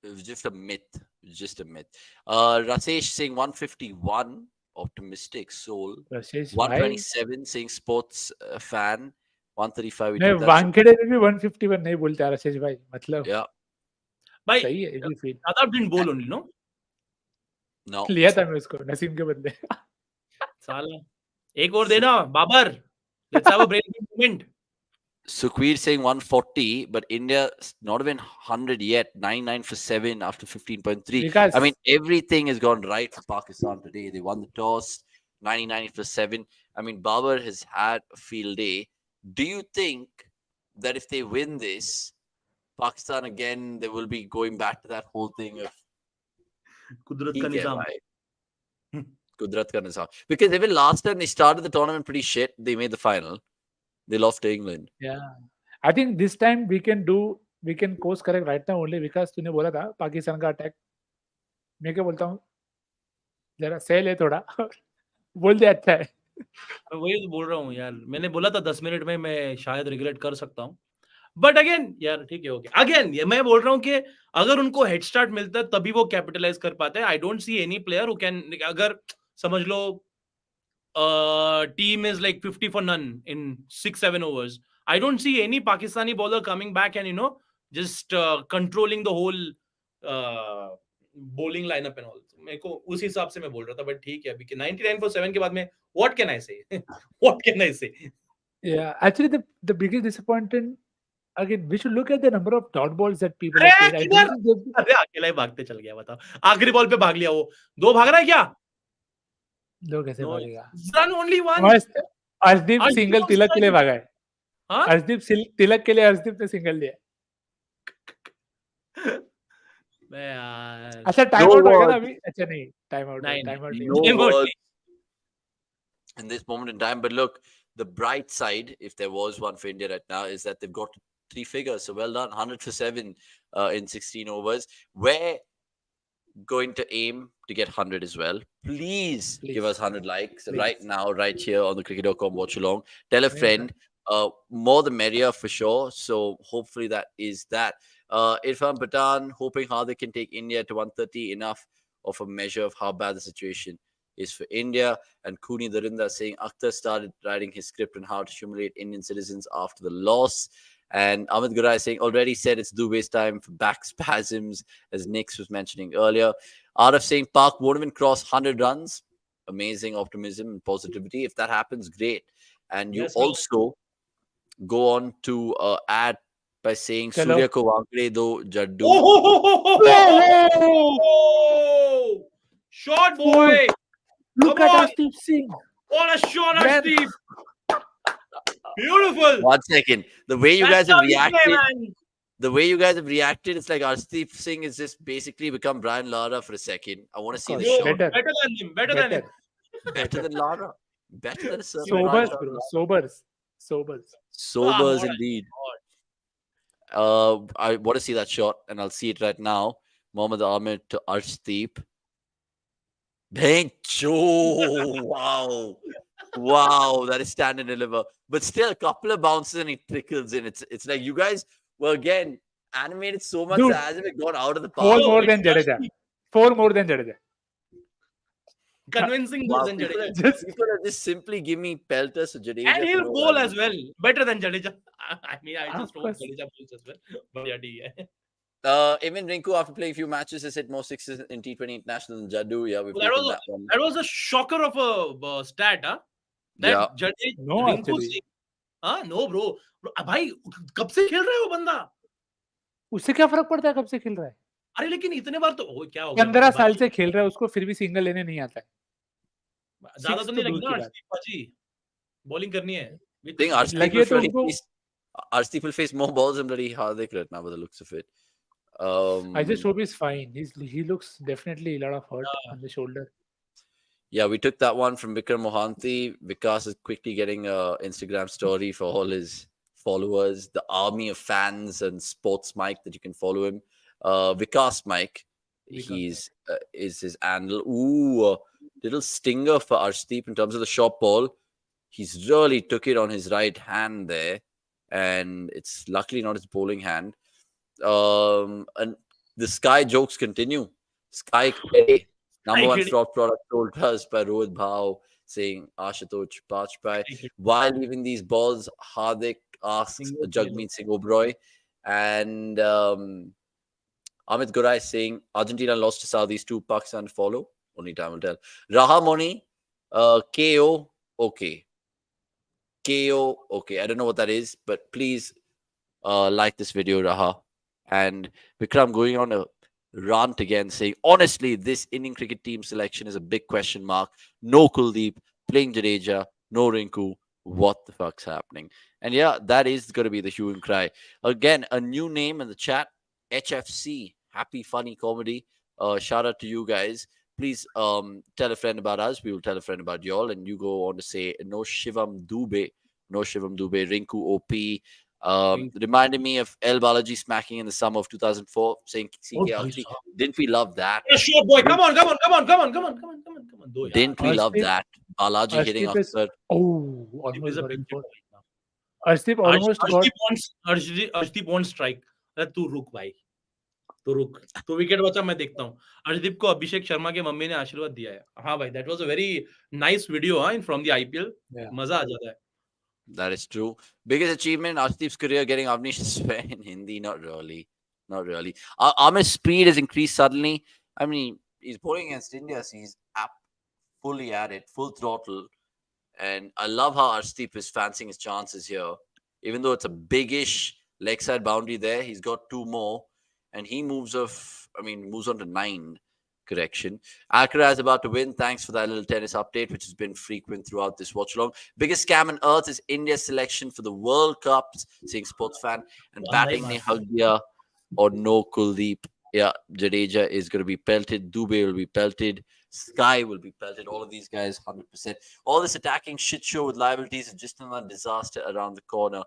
A: it was just a myth. It was just a myth. Rasesh saying 151. Optimistic soul.
D: Rashesh,
A: 127 saying sports fan. 135.
D: नहीं वानखेड़े में भी 151 नहीं बोलते राजेश भाई मतलब
A: Yeah.
B: भाई
D: सही है ये feel
B: Shadab didn't bowl only, no?
A: No.
D: लिया था मैं उसको नसीम के बदले
B: साला एक और देना Babar. Let's have a breaking moment.
A: Sukhveer saying 140, but India not even 100 yet. 99 for 7 after 15.3.
D: Because
A: I mean, everything has gone right for Pakistan today. They won the toss, 99 for 7. I mean, Babar has had a field day. Do you think that if they win this, Pakistan again, they will be going back to that whole thing of
B: Kudrat ka nizam.
A: Kudrat ka nizam. Because even last time they started the tournament pretty shit, they made the final. They lost to England.
D: Yeah, I think this time we can course correct right now only because तूने बोला था पाकिस्तान का attack मैं क्या बोलता हूँ जरा सह ले थोड़ा बोल दे अच्छा है
B: मैं वही तो बोल रहा हूँ यार. मैंने बोला था 10 मिनट में मैं शायद रिग्रेट कर सकता हूँ. बट अगेन यार ठीक है ओके. अगेन मैं बोल रहा हूँ कि अगर उनको हेड स्टार्ट मिलता है तभी वो कैपिटलाइज कर पाते हैं. I don't see any player who can. अगर समझ लो team is like 50 for none in 6-7 overs. I don't see any Pakistani bowler coming back and just controlling the whole bowling lineup and all. मेरे को उस हिसाब से मैं बोल रहा था. बट ठीक है अभी 99 for 7 के बाद में what can I say? What can I say?
D: Yeah, actually the biggest disappointment again we should look at the number of dot balls that people have played. I don't think
B: अरे अकेला ही भागते चल गया. बताओ आखिरी बॉल पे भाग लिया वो. 2 भाग रहा है क्या?
D: लोग कैसे भागेगा
B: Run only one.
D: Arshdeep single Tilak के लिए भागा है.
B: हाँ?
D: अर्शदीप तिलक के लिए अर्शदीप ने सिंगल लिया.
B: यार
D: अच्छा टाइम आउट होगा ना अभी. अच्छा नहीं time out
A: No words in this moment in time. But look, the bright side, if there was one for India right now, is that they've got 3 figures. So well done, 100 for 7 in 16 overs. We're going to aim to get 100 as well. Please give us 100 likes right now, right here on the cricket.com watch along. Tell a friend. More the merrier for sure. So hopefully that is that. Irfan Pathan hoping how they can take India to 130, enough of a measure of how bad the situation is for India. And Kuni Darinda saying Akhtar started writing his script on how to humiliate Indian citizens after the loss. And Amit Gurai saying already said it's Dube's time for back spasms, as Nix was mentioning earlier. Arif saying Park won't even cross 100 runs. Amazing optimism and positivity. If that happens, great. And you
B: Yes, bro.
A: also go on to add by saying
D: Chalo.
A: Surya ko wankade do jaddu.
B: Oh! Shot, boy!
D: Look
B: Come
D: at
B: on!
D: Aarshdeep Singh.
B: What a shot,
D: Man.
B: Aarshdeep! Beautiful!
A: 1 second. The way you
B: That's
A: guys have
B: how we play,
A: reacted,
B: man.
A: the way you guys have reacted, it's like Aarshdeep Singh has just basically become Brian Lara for a second. I want to
D: Of
A: see the
D: course.
A: shot.
B: Better than him. Better than him.
A: Better than Lara. Better than a certain
D: Sobers,
A: Brian
D: bro.
A: Lara.
D: Sobers.
A: Sobers
B: what a
A: indeed.
B: shot.
A: I want to see that shot, and I'll see it right now. Mohammad Ahmed to Aarshdeep. Bencho! Wow. Wow, that is stand and deliver. But still, a couple of bounces and he trickles in. It's like you guys were again animated so much
D: Dude,
A: as if it got out of the
D: Four
A: park.
D: more than Jadeja.
B: Convincing more
A: Wow,
B: than
A: people,
B: Jadeja.
A: people are just simply give me pelters to Jadeja.
B: And
A: for
B: he'll
A: no
B: bowl
A: value.
B: as well. Better than Jadeja. I mean, I
D: Of
B: just hope
D: course.
B: Jadeja bowls as well. But yeah, yeah.
A: Even Rinku, after playing a few matches, has hit more sixes in T20 International than Jaddu. Yeah, we've taken that one.
B: That was a shocker of a stat, huh?
A: Yeah.
B: That Jadeja,
D: No,
B: Rinku
D: actually.
B: Singh. हाँ no bro भाई कब से खेल रहा है वो बंदा
D: उससे क्या फर्क पड़ता है कब से खेल रहा है
B: अरे लेकिन इतने बार तो क्या हो गया
D: 15 साल से खेल रहा है उसको फिर भी सिंगल लेने नहीं आता है
B: ज्यादा तो नहीं लगी
D: दूर
B: ना
D: की बात।
B: अर्शदीप पाजी बॉलिंग करनी है
A: I think
D: लगी है तो उनको
A: Aarshdeep will face more balls than bloody Hardik right now by the looks of it.
D: I just hope he's fine. He looks definitely a lot of hurt on the shoulder.
A: Yeah, we took that one from Vikram Mohanty. Vikas is quickly getting a Instagram story for all his followers, the army of fans and sports Mike that you can follow him. Vikas Mike, he's is his handle. Ooh, little stinger for Aarshdeep in terms of the short ball. He's really took it on his right hand there, and it's luckily not his bowling hand. And the Sky jokes continue. Sky Query, number one fraud product told us by Rohit Bhau, saying Ashutosh Bajpai. While leaving these balls, Hardik asks Jagmeet Singh Oberoi, and Amit Gurai saying Argentina lost to Saudis 2, Pakistan follow. Only time will tell. Rahamoni, KO, okay. KO, okay. I don't know what that is, but please like this video, Raha. And Vikram going on a rant again, saying, honestly, this Indian cricket team selection is a big question mark. No Kuldeep, playing Jadeja, no Rinku. What the fuck's happening? And yeah, that is going to be the hue and cry. Again, a new name in the chat, HFC, Happy Funny Comedy. Shout out to you guys. Please tell a friend about us. We will tell a friend about y'all. And you go on to say, no Shivam Dube, Rinku OP. Reminded me of El Balaji smacking in the summer of 2004, saying CK Akhri. Didn't we love that?
B: Sure, boy. Come on.
A: Didn't we love that? Balaji hitting Akhtar.
D: Oh, almost got it. Aarshdeep almost got.
B: Aarshdeep won't strike. तू रुक भाई, तू रुक, तू wicket बचा, मैं देखता हूँ. अर्शदीप को अभिषेक शर्मा के मम्मी ने आशीर्वाद दिया है. हाँ भाई, that was a very nice video from the IPL. मजा आ जाता है.
A: That is true. Biggest achievement, Aarshdeep's career getting Avanish to swear in Hindi. Not really. Amir's speed has increased suddenly. I mean, he's bowling against India, so he's fully at it, full throttle. And I love how Aarshdeep is fancying his chances here. Even though it's a big-ish leg side boundary there, he's got 2 more. And he moves on to 9. Correction. Akra is about to win. Thanks for that little tennis update, which has been frequent throughout this watch along. Biggest scam on earth is India's selection for the World Cup, saying sports fan. And batting ne Hagya or no Kuldeep. Yeah, Jadeja is going to be pelted. Dube will be pelted. Sky will be pelted. All of these guys, 100%. All this attacking shit show with liabilities is just another disaster around the corner.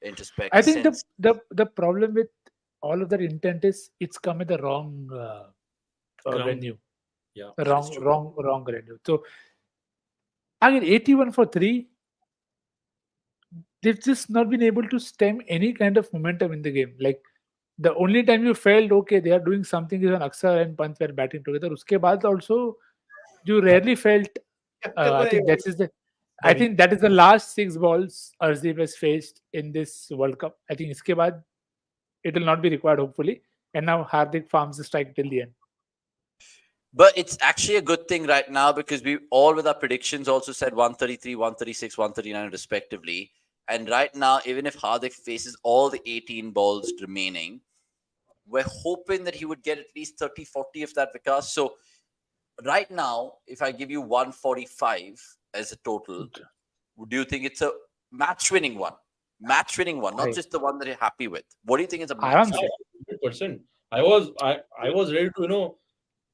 A: Introspect.
D: I think the problem with all of that intent is it's come at the wrong venue.
B: Yeah,
D: wrong venue. So, I mean, 81 for 3. They've just not been able to stem any kind of momentum in the game. Like the only time you felt okay they are doing something is when Axar and Pant were batting together. Uske baad also you rarely felt.
B: क्या कर
D: I
B: रहा है
D: think
B: भाई?
D: that is the. I
B: Sorry.
D: think that is the last 6 balls Aarshdeep has faced in this World Cup. I think iske baad it will not be required hopefully. And now Hardik farms the strike till the end.
A: But it's actually a good thing right now because we all, with our predictions, also said 133, 136, 139 respectively. And right now, even if Hardik faces all the 18 balls remaining, we're hoping that he would get at least 30, 40 of that, Vikas. So right now, if I give you 145 as a total, do you think it's a match-winning one? Match-winning one, not
D: Right.
A: just the one that you're happy with. What do you think is a
D: Aram
A: match?
D: se.
B: 100%. I was ready to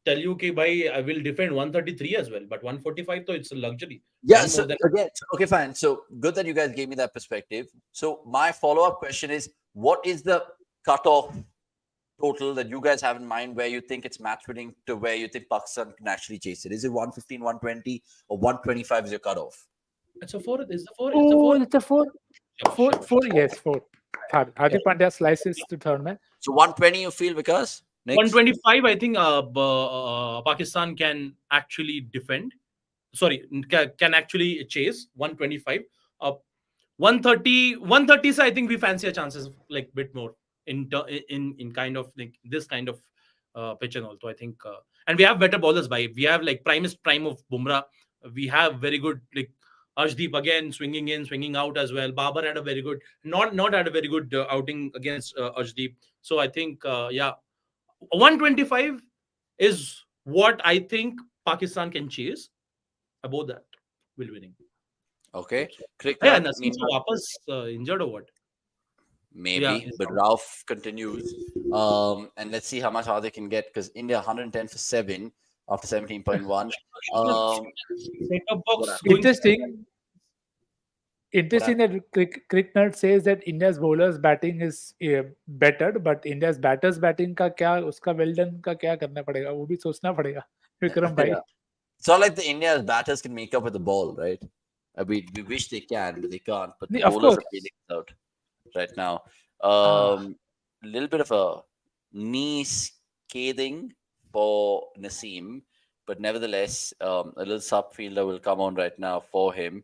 B: tell you कि भाई I will defend 133 as well, but 145 तो it's a luxury.
A: Yeah,
B: 10
A: so
B: more than
A: again, okay, fine. So good that you guys gave me that perspective. So my follow-up question is, what is the cutoff total that you guys have in mind where you think it's match winning to where you think Pakistan can actually chase it? Is it 115, 120, or 125 is your cutoff?
B: it's a four. It's a four. It's a
D: Oh,
B: four.
D: it's a four.
B: Shabash, shabash.
D: Four. Yes, four. Hardik Pandya slices to third man.
A: So 120 you feel, because next?
B: 125, I think Pakistan can actually defend. Sorry, can actually chase 125. Uh, 130, 130. So I think we fancy our chances like bit more in kind of like this kind of pitch and also I think and we have better bowlers by we have like prime of Bumrah. We have very good like Aarshdeep again swinging in, swinging out as well. Babar had a very good not had a very good outing against Aarshdeep. So I think 125 is what I think Pakistan can chase. Above that, will winning.
A: Okay.
B: Hope so. Yeah,
A: Cricket,
B: Naseem so wapas injured or what? Yeah,
A: maybe,
B: he's
A: but
B: out.
A: Ralph continues. And let's see how much how they can get, because India 110 for 7 after 17.1.
B: Set-top
A: What
B: box
A: happened?
B: going.
D: Interesting.
A: What
D: Interesting
A: happened?
D: that Cricket Nerd says that India's bowlers batting is better, but India's batters batting का क्या उसका well done का क्या करना पड़ेगा वो भी सोचना पड़ेगा विक्रम भाई.
A: Yeah. It's not like the India's batters can make up with the ball, right? We wish they can, but they can't. But the
D: Of
A: bowlers are
D: course.
A: bailing us out right now.
D: Ah,
A: A little bit of a knee scathing for Naseem, but nevertheless, a little sub fielder will come on right now for him.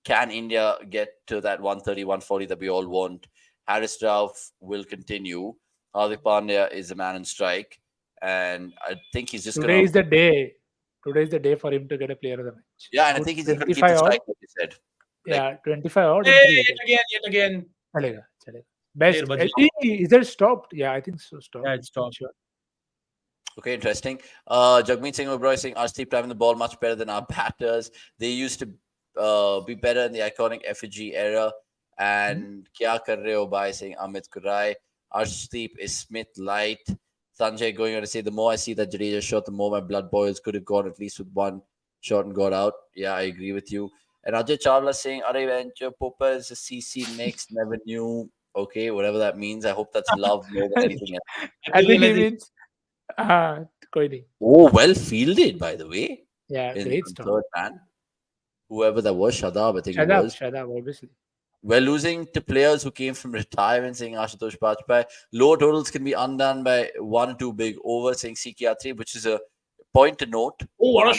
A: Can India get to that 130, 140 that we all want? Harris Rauf will continue. Hardik Pandya is the man in strike, and I think he's just
D: today
A: gonna.
D: is the day. Today is the day for him to get a player of the match.
A: Yeah, and I
D: Good
A: think he's just gonna keep the
D: 25 odd.
A: strike, like you said. Like,
D: Yeah, 25 odd
B: Hey,
D: and 3
B: yet
D: wickets.
B: again, yet again.
D: चलेगा, चलेगा.
B: Player
D: Best.
B: baji.
D: Is it stopped? Yeah, I think so. Stopped.
B: Yeah, it's
D: Not
B: top.
D: sure.
A: okay, interesting. Jagmeet Singh Oberoi saying Aarshdeep driving the ball much better than our batters. They used to be better in the iconic effigy era. And Kya Kar Rahe Ho Bhai saying Amit Kurai. Aarshdeep is Smith light. Sanjay going on to say, the more I see that Jadeja shot, the more my blood boils. Could have gone at least with one shot and got out. Yeah, I agree with you. And Ajay Chawla saying, Are Venture Popper is a CC next, never knew. Okay, whatever that means. I hope that's love more than anything else.
D: I think he
B: realize it.
D: means कोई नहीं.
A: Oh, well fielded, by the way.
D: Yeah,
A: In
D: great stop.
A: third man. Whoever that was, Shadab, I think it
D: Shadab,
A: was.
D: Shadab, obviously.
A: We're losing to players who came from retirement, saying Ashutosh Bajpai. Lower totals can be undone by 1 or 2 big overs, saying CKR3, which is a point to note.
B: Oh, what a
A: 100.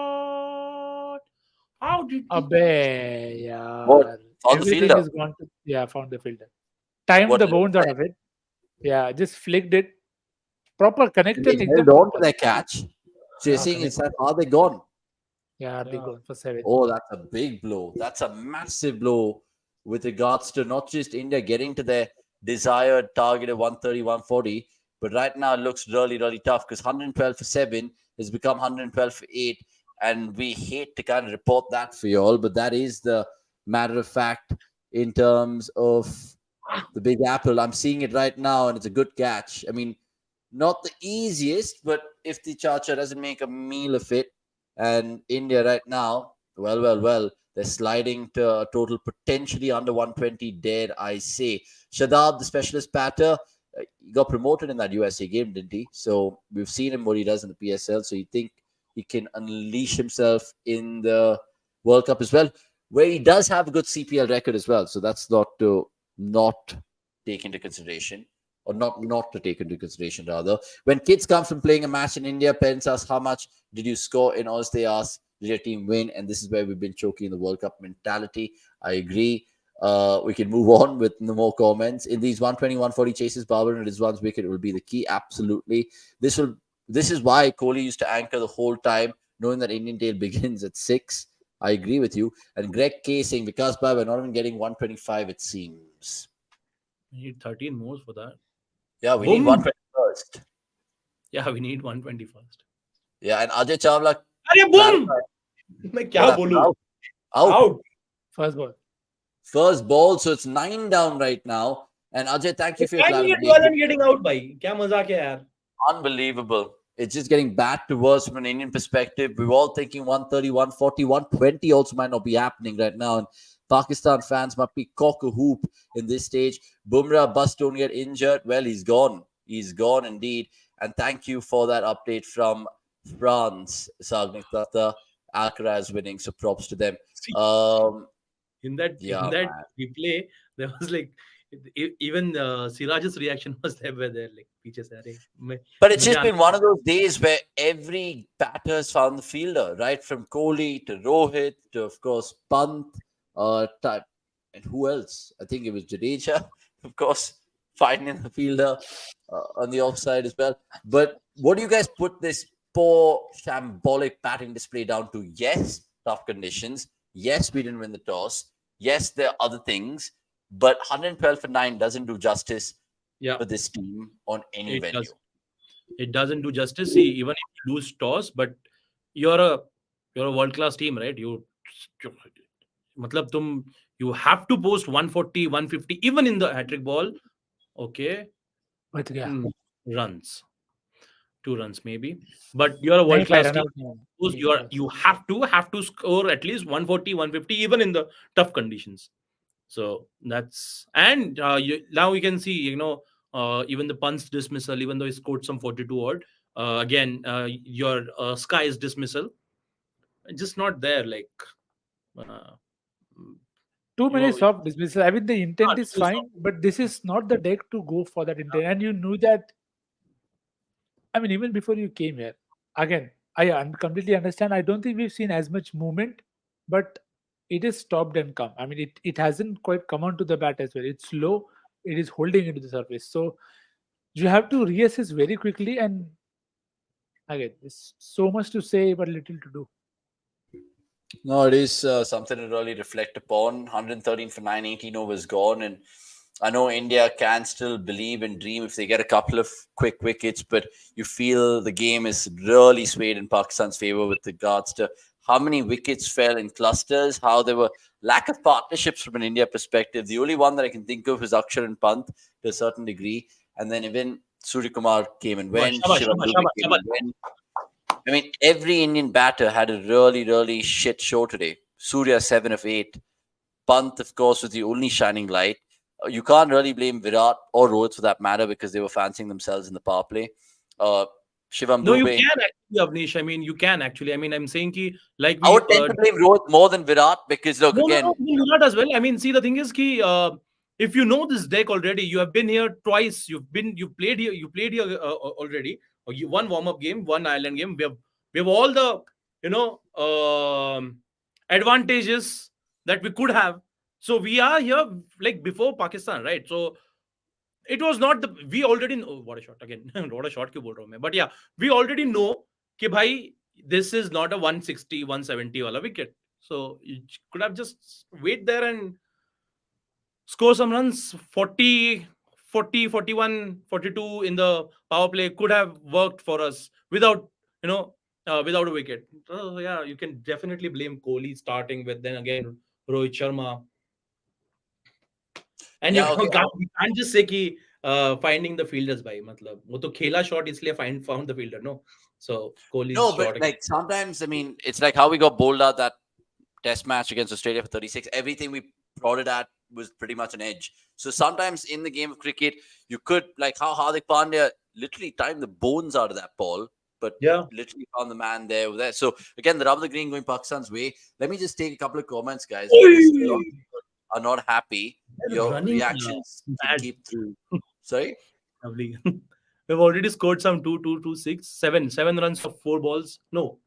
B: shot! How did he?
D: अबे
A: What?
D: यार.
A: Found the
D: Everything
A: fielder.
D: is gone to found the fielder. Timed
A: What?
D: the bones out of it. Yeah, just flicked it. Proper
A: And
D: connected.
A: they
D: एकदम
A: held on to
D: proper.
A: their catch. So you're saying is that are they gone?
D: Yeah, they
B: Yeah.
D: gone for 7.
A: Oh, that's a big blow. That's a massive blow with regards to not just India getting to their desired target of 130, 140, but right now it looks really, really tough because 112 for 7 has become 112 for 8. And we hate to kind of report that for you all, but that is the matter of fact in terms of the Big Apple. I'm seeing it right now, and it's a good catch. I mean, not the easiest, but if the Chacha doesn't make a meal of it, and India right now, well, they're sliding to a total potentially under 120, dare I say. Shadab, the specialist batter, he got promoted in that USA game, didn't he? So we've seen him what he does in the PSL. So you think he can unleash himself in the World Cup as well, where he does have a good CPL record as well. So that's not take into consideration, or not to take into consideration rather. When kids come from playing a match in India, parents ask, how much did you score? In Oz, they ask, did your team win? And this is where we've been choking the World Cup mentality. I agree. We can move on with no more comments. In these 120, 140 chases, Babar and Rizwan's wicket will be the key. Absolutely. This is why Kohli used to anchor the whole time, knowing that Indian tail begins at 6. I agree with you. And Greg K saying, because we're not even getting 125, it seems.
B: We need 13 more for that.
A: Yeah, we need 120 first.
B: Yeah, we need 120 first.
A: Yeah, and Ajay Chawla.
B: Arey boom! मैं क्या बोलूं? Out.
D: First ball.
A: First ball, so it's 9 down right now. And Ajay, thank you for your clarification.
B: wasn't getting out, bhai. क्या मजाक है यार?
A: Unbelievable. It's just getting bad to worse from an Indian perspective. We were all thinking 130, 140, 120 also might not be happening right now. And Pakistan fans might be cock a hoop in this stage. Bumrah bust don't get injured. Well, he's gone. He's gone indeed. And thank you for that update from France. Sagnik Tata. Accra is winning, so props to them.
B: In that replay, there was like even Siraj's reaction was there where they're like peaches.
A: But it's just been one of those days where every batter has found the fielder, right? From Kohli to Rohit to, of course, Pant, and who else? I think it was Jadeja, of course, finding the fielder on the offside as well. But what do you guys put this poor, shambolic batting display down to? Yes, tough conditions. Yes, we didn't win the toss. Yes, there are other things. But 112 for 9 doesn't do justice for this team on any venue.
B: It doesn't do justice. See, even if you lose toss, but you're a world-class team, right? You have to post 140, 150, even in the hat-trick ball. Okay.
D: But yeah.
B: Runs. 2 runs maybe. But you're a world-class team. You have to score at least 140, 150, even in the tough conditions. So that's, and now we can see, even the Pant's dismissal, even though he scored some 42 odd, again, your Sky's dismissal, just not there. Like
D: too many soft dismissals. I mean, the intent is fine, but this is not the deck to go for that intent. And you knew that. I mean, even before you came here, again, I completely understand. I don't think we've seen as much movement, but it is stopped and come. I mean, it hasn't quite come onto the bat as well. It's slow. It is holding into the surface. So you have to reassess very quickly. And again, there's so much to say, but little to do.
A: No, it is something to really reflect upon. 113 for 918 overs gone. And I know India can still believe and dream if they get a couple of quick wickets, but you feel the game is really swayed in Pakistan's favor with regards to how many wickets fell in clusters, how there were lack of partnerships from an India perspective. The only one that I can think of is Axar and Pant to a certain degree. And then even Surya Kumar came and went. I mean, every Indian batter had a really, really shit show today. Surya, 7 of 8. Pant, of course, was the only shining light. You can't really blame Virat or Rohit for that matter because they were fancying themselves in the power play. Shivam
B: No,
A: Dube.
B: you can actually, Avanish. I mean, you can actually. I mean, I'm saying like
A: I would tend to blame Rohit more than Virat because look again.
B: Virat as well. I mean, see, the thing is, if you know this deck already, you have been here twice. You played here already. One warm-up game, one Ireland game. We have all the advantages that we could have. So we are here like before Pakistan, right? So it was not we already know. What a shot again. What a shot kyun bol raha hu main. But yeah, we already know कि bhai, this is not a 160, 170 wala wicket. So you could have just wait there and score some runs. 40, 41, 42 in the power play could have worked for us without a wicket. So yeah, you can definitely blame Kohli starting with, then again Rohit Sharma. And you can't just say कि finding the fielders by मतलब वो तो खेला shot इसलिए found the fielder, no. So Kohli's
A: no,
B: shot
A: but like sometimes, I mean, it's like how we got bowled out that test match against Australia for 36. Everything we prodded at was pretty much an edge. So sometimes in the game of cricket, you could, like how Hardik Pandya literally timed the bones out of that ball, but literally found the man there. So again, the rub of the green going Pakistan's way. Let me just take a couple of comments, guys. Are not happy
B: They're
A: Your
B: running
A: reactions can
B: bad.
A: keep through. Sorry?
B: Lovely. We've already scored some 2, 2, 2, 6, 7 runs of 4 balls. No,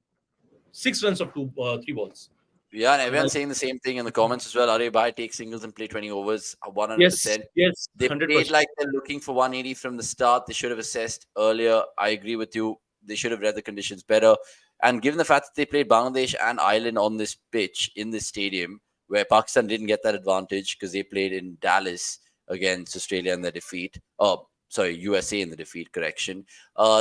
B: 6 runs of 3 balls.
A: Yeah, and
B: Well,
A: everyone's saying the same thing in the comments as well. Are Bhai take singles and play 20 overs
B: yes,
A: 100%.
B: yes,
A: They played
B: 100%.
A: like they're looking for 180 from the start. They should have assessed earlier. I agree with you. They should have read the conditions better. And given the fact that they played Bangladesh and Ireland on this pitch in this stadium, where Pakistan didn't get that advantage because they played in Dallas against Australia in their defeat. Oh, sorry, USA in the defeat, correction.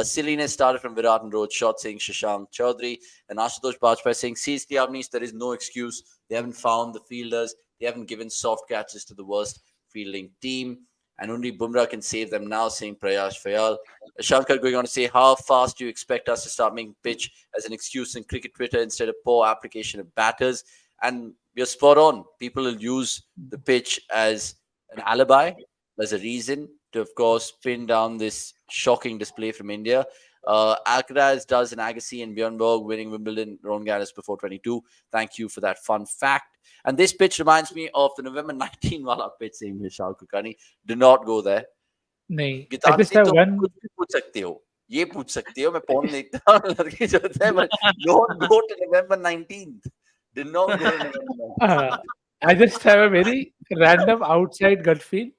A: Silliness started from Virat and Rohit, shot saying Shashank Chaudhary, and Ashutosh Bajpai saying, seriously, Avanish, there is no excuse. They haven't found the fielders. They haven't given soft catches to the worst fielding team. And only Bumrah can save them now, saying Prayash Fayal. Shankar going on to say, how fast do you expect us to start making pitch as an excuse in cricket Twitter instead of poor application of batters? And you're spot on. People will use the pitch as an alibi, as a reason to, of course, pin down this shocking display from India. Alcaraz does an Agassi and Björn Borg winning Wimbledon, Ron Garros before 22. Thank you for that fun fact. And this pitch reminds me of the November 19 wala pitch, saying Vishal Kulkarni. Do not go there.
D: नहीं, I just
A: गितांजलि
D: have
A: तो
D: one.
A: कुछ भी पूछ सकते हो, ये पूछ सकते हो, मैं पॉन देखता हूँ लड़के जो होते हैं, but don't go to November 19th. Do not go to November 19th.
D: I just have a very random outside gut feel.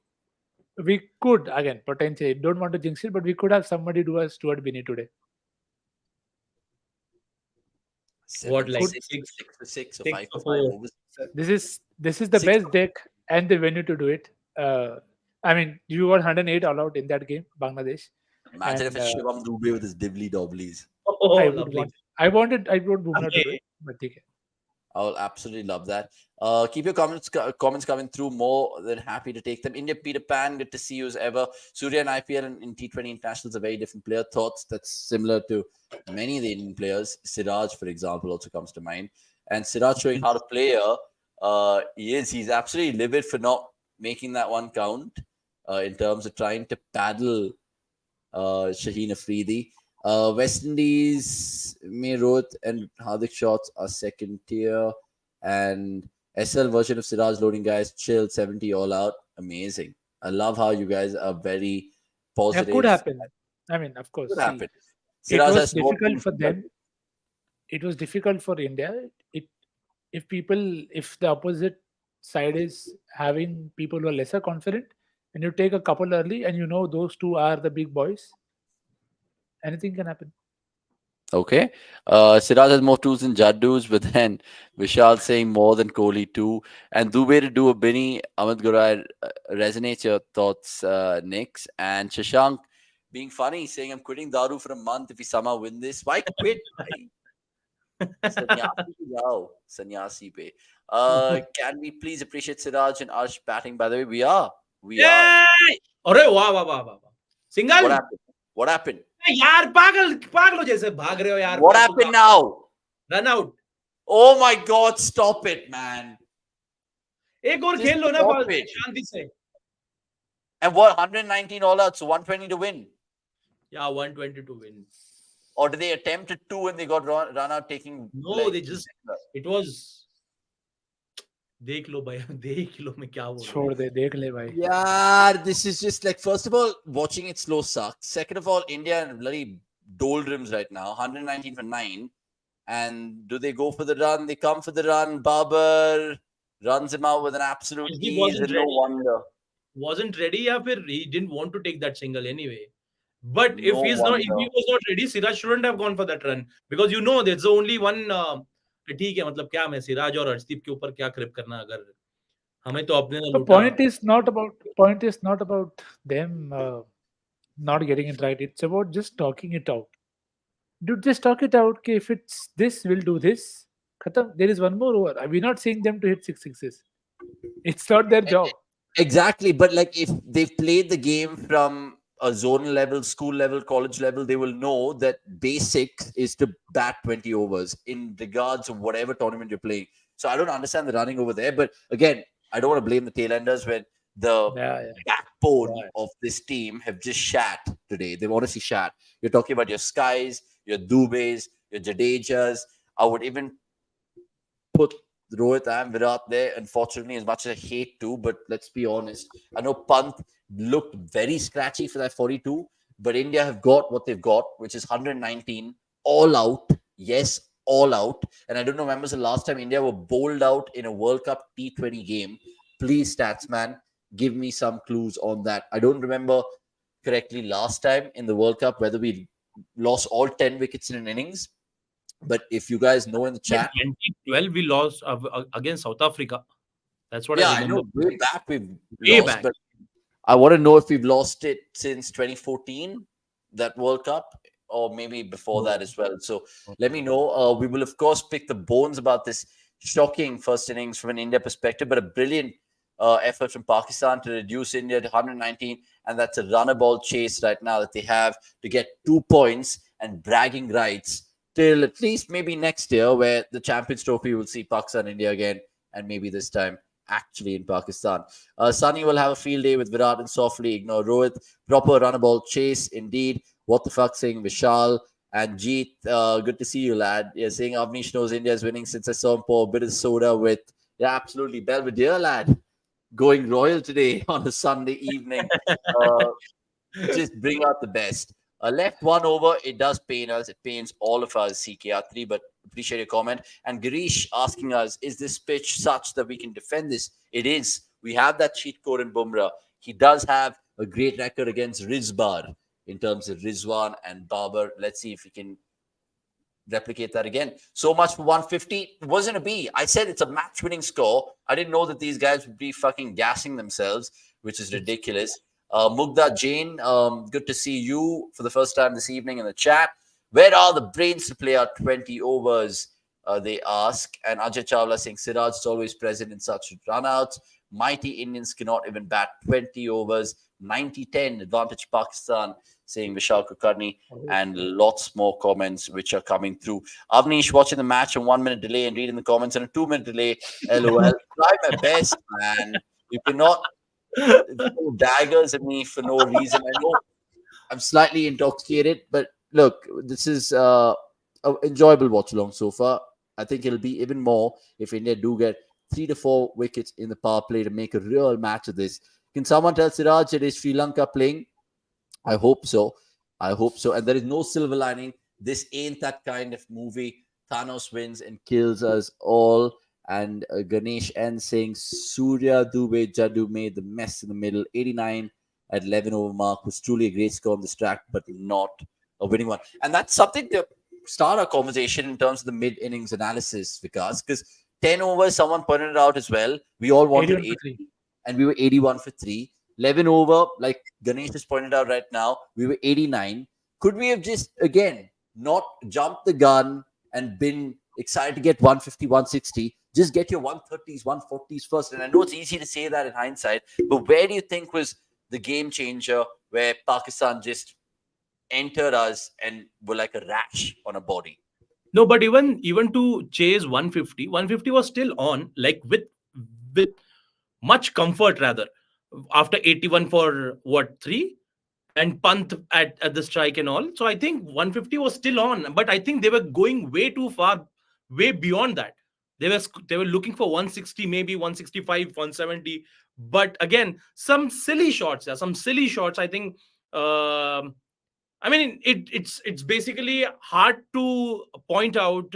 D: We could again potentially don't want to jinx it, but we could have somebody do a Stuart Binney today.
B: What, like
D: Could
A: 6 for 6 or
B: 6
A: 5
B: for
A: for 5
B: 4?
A: overs.
D: this is the
A: 6
D: best deck and the venue to do it. I mean, you got 108 all out in that game, Bangladesh.
A: Imagine if
D: And
A: it's Shivam Dube with his dibbly dobblies.
B: Oh,
D: I would
B: lovely.
D: want. I want Bumrah to do it, but okay.
A: I will absolutely love that. Keep your comments coming through. More than happy to take them. India Peter Pan, good to see you as ever. Surya and IPL and in T20 Internationals a very different player. Thoughts that's similar to many of the Indian players. Siraj, for example, also comes to mind. And Siraj showing how to play here. He's absolutely livid for not making that one count in terms of trying to paddle Shaheen Afridi. West Indies, May Rohit and Hardik shots are second tier. And SL version of Siraj loading guys, chill, 70 all out. Amazing. I love how you guys are very positive.
D: That could happen. I mean, of course.
A: Could
D: See,
A: happen.
D: it
A: Siraj
D: was
A: has more
D: difficult
A: tools
D: for
A: to
D: them. It was difficult for India. If the opposite side is having people who are lesser confident, and you take a couple early, and you know those two are the big boys, anything can happen.
A: Okay. Siraj has more tools than Jaddu's, but then Vishal saying more than Kohli too. And Dube to do a Binny, Amit Gurai resonates your thoughts, Nix. And Shashank being funny, saying, I'm quitting Daru for a month if we somehow win this. Why quit? Sannyasi pe jao. Sannyasi pe. Can we please appreciate Siraj and Arsh batting? By the way, we are. We are.
B: Yay! अरे वाह वाह वाह वाह वाह. Single.
A: What happened? What happened?
B: यार पागल पागलों जैसे भाग रहे हो यार.
A: What happened now?
B: Run out.
A: Oh my God! Stop it, man.
B: एक और
A: Just
B: खेल लो ना
A: stop
B: बस
A: it.
B: शांति से.
A: And what? 119 all out, so 120 to win.
B: Yeah, 120 to win.
A: Or did they attempt it two and they got run out taking?
B: No,
A: like,
B: they just. It was. देख लो भाई देख लो मैं क्या बोल रहा
D: छोड़ दे देख ले भाई.
A: Yeah, this is just like, first of all, watching it slow sucks. Second of all, India in bloody doldrums right now, 119 for 9. And do they go for the run? They come for the run. Babar runs him out with an absolute
B: He
A: ease,
B: wasn't
A: and no
B: ready.
A: wonder.
B: Wasn't ready या फिर he didn't want to take that single anyway. But
A: No
B: if he
A: wonder.
B: was not ready, Siraj shouldn't have gone for that run because you know there's only one. ठीक है मतलब क्या मैं सिराज और अर्शदीप के ऊपर क्या क्रिप करना अगर हमें तो अपने ना
D: The
B: लूटा.
D: point is not about them not getting it right. It's about just talking it out. Dude, just talk it out. Okay, if it's this, we'll do this. Khatam, there is one more over. We're not saying them to hit 6 sixes. It's not their job.
A: Exactly, but like if they've played the game from a zonal level, school level, college level, they will know that basics is to bat 20 overs in regards of whatever tournament you're playing. So I don't understand the running over there. But again, I don't want to blame the tail enders when the backbone of this team have just shat today. They've honestly shat. You're talking about your Skies, your Dubes, your Jadejas. I would even put Rohit and Virat there, unfortunately, as much as I hate to, but let's be honest. I know Pant looked very scratchy for that 42, but India have got what they've got, which is 119, all out. Yes, all out. And I don't know when was the last time India were bowled out in a World Cup T20 game. Please, stats man, give me some clues on that. I don't remember correctly last time in the World Cup whether we lost all 10 wickets in an innings. But if you guys know in the
B: Yeah,
A: chat,
B: 2012 we lost against South Africa. That's what I
A: yeah, I
B: remember.
A: know way back we've
B: Way
A: lost,
B: back.
A: but I want to know if we've lost it since 2014, that World Cup, or maybe before that as well. So let me know. We will, of course, pick the bones about this shocking first innings from an India perspective, but a brilliant effort from Pakistan to reduce India to 119. And that's a runner ball chase right now that they have to get 2 points and bragging rights till at least maybe next year, where the Champions Trophy will see Pakistan India again, and maybe this time actually in Pakistan. Sunny will have a field day with Virat and softly ignore Rohit. Proper runnable chase indeed. What the fuck saying Vishal and Jeet. Good to see you, lad. Yeah, saying Avanish knows India is winning since I saw him pour a bit of soda with. Yeah, absolutely. Belvedere, lad. Going royal today on a Sunday evening. Uh, just bring out the best. Left one over, it does pain us. It pains all of us, CKR3, but appreciate your comment. And Girish asking us, is this pitch such that we can defend this? It is. We have that cheat code in Bumrah. He does have a great record against Rizbar in terms of Rizwan and Babar. Let's see if he can replicate that again. So much for 150. It wasn't a B. I said it's a match-winning score. I didn't know that these guys would be fucking gassing themselves, which is ridiculous. Mugda Jain, good to see you for the first time this evening in the chat. Where are the brains to play our 20 overs? They ask. And Ajay Chawla saying Siraj is always present in such runouts. Mighty Indians cannot even bat 20 overs. 90-10 advantage Pakistan, saying Vishal Kulkarni, and lots more comments which are coming through. Avnish watching the match on 1 minute delay and reading the comments on a 2 minute delay. LOL. Try my best, man. You cannot throw daggers at me for no reason. I know I'm slightly intoxicated, but look, this is an enjoyable watch along so far. I think it'll be even more if India do get 3 to 4 wickets in the power play to make a real match of this. Can someone tell Siraj it is Sri Lanka playing? I hope so. I hope so. And there is no silver lining. This ain't that kind of movie. Thanos wins and kills us all. And Ganesh N saying Surya Dube Jadu made the mess in the middle. 89 at 11 over mark was truly a great score on this track, but not a winning one. And that's something to start our conversation in terms of the mid innings analysis, Vikas, because 10 overs, someone pointed it out as well. We all wanted
D: 81 for
A: 80,
D: 3.
A: and we were 81 for 3. 11 over, like Ganesh has pointed out right now, we were 89. Could we have just, again, not jumped the gun and been excited to get 150, 160? Just get your 130s, 140s first. And I know it's easy to say that in hindsight, but where do you think was the game changer where Pakistan just entered us and were like a rash on a body?
B: No, but even to chase 150, 150 was still on, like with much comfort rather. After 81 for what, 3? And Pant at the strike and all. So I think 150 was still on, but I think they were going way too far, way beyond that. They were looking for 160, maybe 165, 170. But again, some silly shots. Yeah, some silly shots. I think. I mean, it's basically hard to point out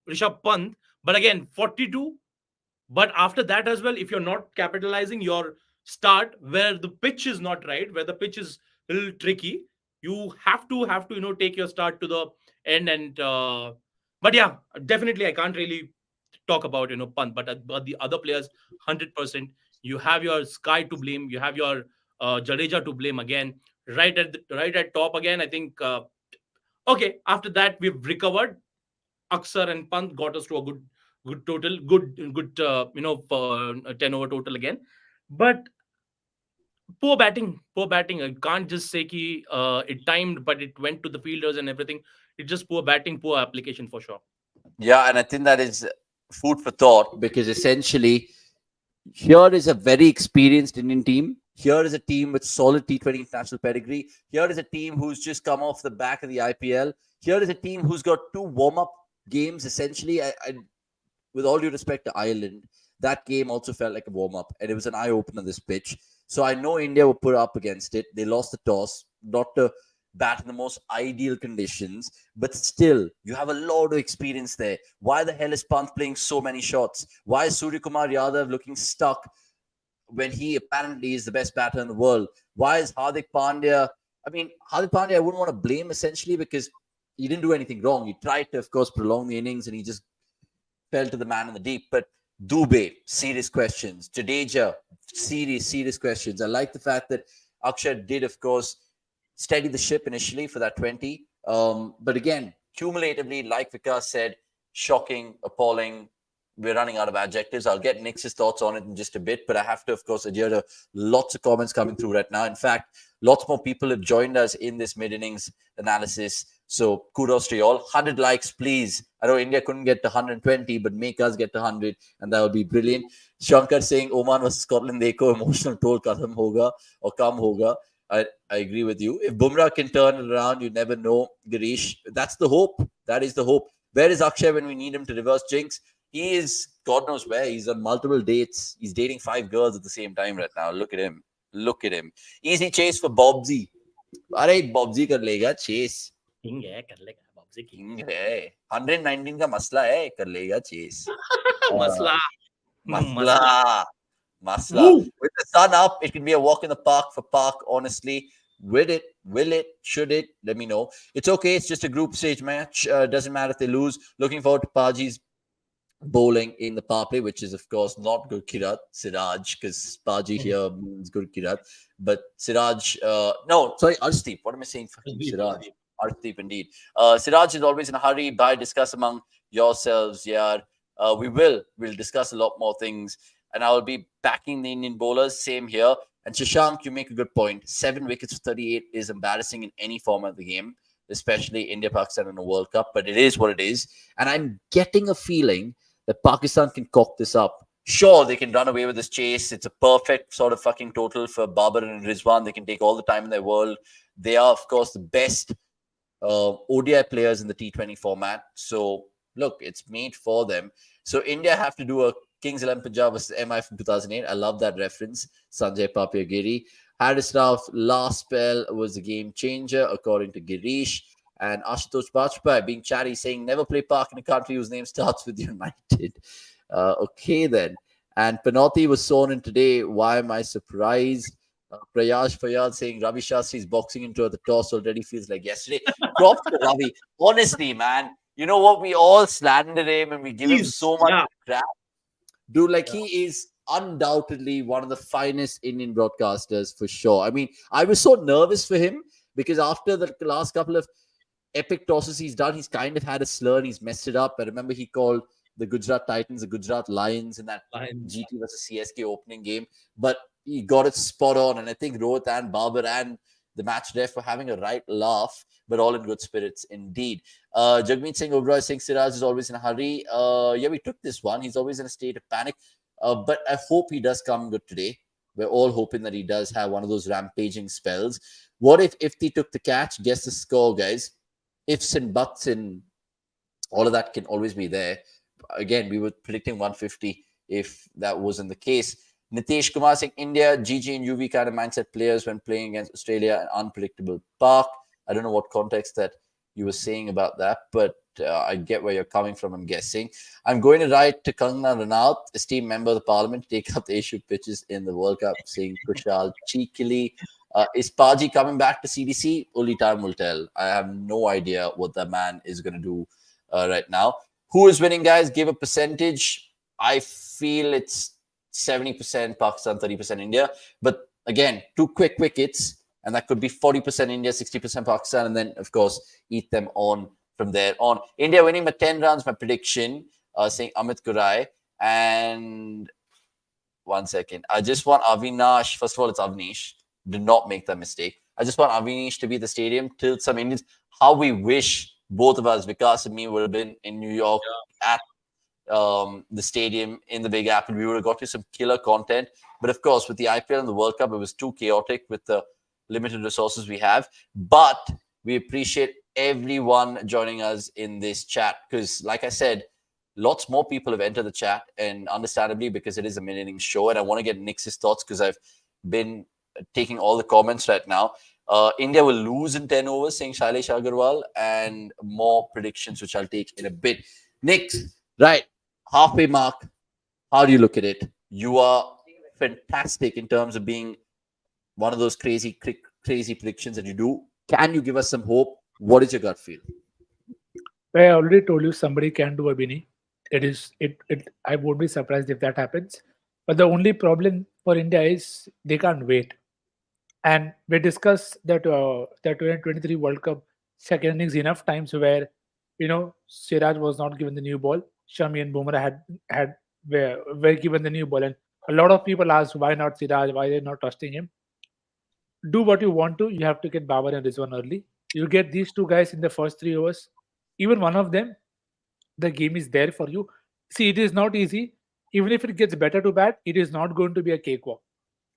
B: Rishabh Pant, but again, 42. But after that as well, if you're not capitalizing your start where the pitch is not right, where the pitch is a little tricky, you have to take your start to the end. And but yeah, definitely I can't really talk about Pant, but the other players 100%. You have your Sky to blame, you have your Jadeja to blame again, right at top again. I think okay, after that we've recovered. Axar and Pant got us to a good total, good 10 over total again. But poor batting. I can't just say ki it timed, but it went to the fielders and everything. It's just poor batting, poor application for sure.
A: Yeah, and I think that is food for thought because essentially here is a very experienced Indian team. Here is a team with solid T20 international pedigree. Here is a team who's just come off the back of the IPL. Here is a team who's got 2 warm-up games essentially. with all due respect to Ireland, that game also felt like a warm-up, and it was an eye-opener, this pitch. So I know India will put up against it. They lost the toss, not to bat in the most ideal conditions, but still, you have a lot of experience there. Why the hell is Pant playing so many shots? Why is Suryakumar Yadav looking stuck when he apparently is the best batter in the world? Why is Hardik Pandya? I mean, Hardik Pandya, I wouldn't want to blame essentially because he didn't do anything wrong. He tried to, of course, prolong the innings and he just fell to the man in the deep. But Dube, serious questions. Jadeja, serious questions. I like the fact that Axar did, of course, steady the ship initially for that 20. But again, cumulatively, like Vikas said, shocking, appalling. We're running out of adjectives. I'll get Nick's thoughts on it in just a bit, but I have to, of course, adhere to lots of comments coming through right now. In fact, lots more people have joined us in this mid-innings analysis. So kudos to you all. 100 likes, please. I know India couldn't get to 120, but make us get to 100, and that would be brilliant. Shankar saying Oman versus Scotland, dekho, emotional toll khatam hoga or kam hoga. I agree with you. If Bumrah can turn it around, you never know, Girish. That's the hope. That is the hope. Where is Akshay when we need him to reverse jinx? He is, God knows where. He's on multiple dates. He's dating 5 girls at the same time right now. Look at him. Look at him. Easy chase for Bobsy. Alright, Bobsy kar lega chase.
B: King hai, kar lega. Bobsy
A: king hai. 119 ka masla hai, kar lega chase.
B: Masla.
A: Masla. With the sun up, it can be a walk in the park for Park, honestly. Will it, should it? Let me know. It's okay. It's just a group stage match. Doesn't matter if they lose. Looking forward to Paji's bowling in the power play, which is, of course, not Gurkirat, Siraj, because Paji here means Gurkirat. But Siraj, Aarshdeep. What am I saying? Fucking Siraj. Aarshdeep, indeed. Siraj is always in a hurry. Discuss among yourselves, yeah. We'll discuss a lot more things. And I will be backing the Indian bowlers. Same here. And Shashank, you make a good point. 7 wickets for 38 is embarrassing in any format of the game, especially India-Pakistan in a World Cup. But it is what it is. And I'm getting a feeling that Pakistan can cock this up. Sure, they can run away with this chase. It's a perfect sort of fucking total for Babar and Rizwan. They can take all the time in their world. They are, of course, the best ODI players in the T20 format. So, look, it's made for them. So, India have to do a Kings 11 Punjab versus MI from 2008. I love that reference. Sanjay Papia-Giri. Haris Rauf last spell was a game changer, according to Girish. And Ashutosh Bajpai being chatty, saying, never play Park in a country whose name starts with United. Okay, then. And Panotti was sewn in today. Why am I surprised? Prayash Fayad saying, Ravi Shastri's boxing into at the toss already feels like yesterday. Props to Ravi. Honestly, man, you know what? We all slander him and we give him so much crap. Dude, he is undoubtedly one of the finest Indian broadcasters for sure. I mean, I was so nervous for him because after the last couple of epic tosses he's done, he's kind of had a slur and he's messed it up. I remember he called the Gujarat Titans the Gujarat Lions in that GT versus CSK opening game, but he got it spot on. And I think Rohit and Babar and the match ref were having a right laugh, but all in good spirits indeed. Jagmeet Singh Oberoi saying Siraj is always in a hurry. Yeah, we took this one. He's always in a state of panic, but I hope he does come good today. We're all hoping that he does have one of those rampaging spells. What if Ifti took the catch? Guess the score, guys. Ifs and buts and all of that can always be there. Again, we were predicting 150 if that wasn't the case. Nitesh Kumar saying India, GG and UV kind of mindset players when playing against Australia, an unpredictable park. I don't know what context that you were saying about that, but I get where you're coming from, I'm guessing. I'm going to write to Kangana Ranaut, esteemed member of the parliament, to take up the issue pitches in the World Cup, saying Kushal cheekily. Is Paji coming back to CDC? Only time will tell. I have no idea what that man is going to do right now. Who is winning, guys? Give a percentage. I feel it's 70% Pakistan, 30% India. But again, 2 quick wickets, and that could be 40% India, 60% Pakistan, and then, of course, eat them on from there on. India winning by 10 runs, my prediction, saying Amit Kurai. And 1 second. I just want Avinash. First of all, it's Avanish. Did not make that mistake. I just want Avanish to be the stadium till some Indians. How we wish both of us, Vikas and me, would have been in New York at the stadium in the Big Apple. We would have got you some killer content. But of course, with the IPL and the World Cup, it was too chaotic with the limited resources we have. But we appreciate everyone joining us in this chat because, like I said, lots more people have entered the chat, and understandably, because it is a mid-inning show, and I want to get Nick's thoughts because I've been taking all the comments right now. India will lose in 10 overs, saying Shailesh Agarwal, and more predictions, which I'll take in a bit. Nick, right, halfway mark. How do you look at it? You are fantastic in terms of being one of those crazy predictions that you do. Can you give us some hope? What is your gut feel?
D: I already told you somebody can do a Bini. It. I would be surprised if that happens. But the only problem for India is they can't wait. And we discussed that 2023 World Cup second innings enough times where Siraj was not given the new ball. Shami and Bumrah were given the new ball, and a lot of people asked why not Siraj, why they're not trusting him. Do what you want to. You have to get Babar and Rizwan early. You get these two guys in the first 3 overs. Even one of them, the game is there for you. See, it is not easy. Even if it gets better to bat, it is not going to be a cakewalk.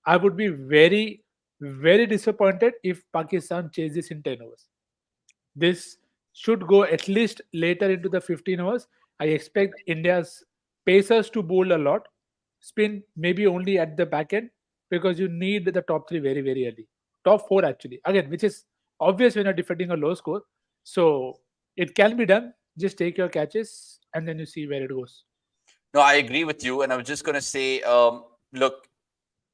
D: I would be very, very disappointed if Pakistan chases in 10 overs. This should go at least later into the 15 overs. I expect India's pacers to bowl a lot. Spin maybe only at the back end because you need the top three very, very early. Top four, actually. Again, which is obvious when you're defending a low score. So it can be done. Just take your catches and then you see where it goes.
A: No, I agree with you. And I was just going to say, look,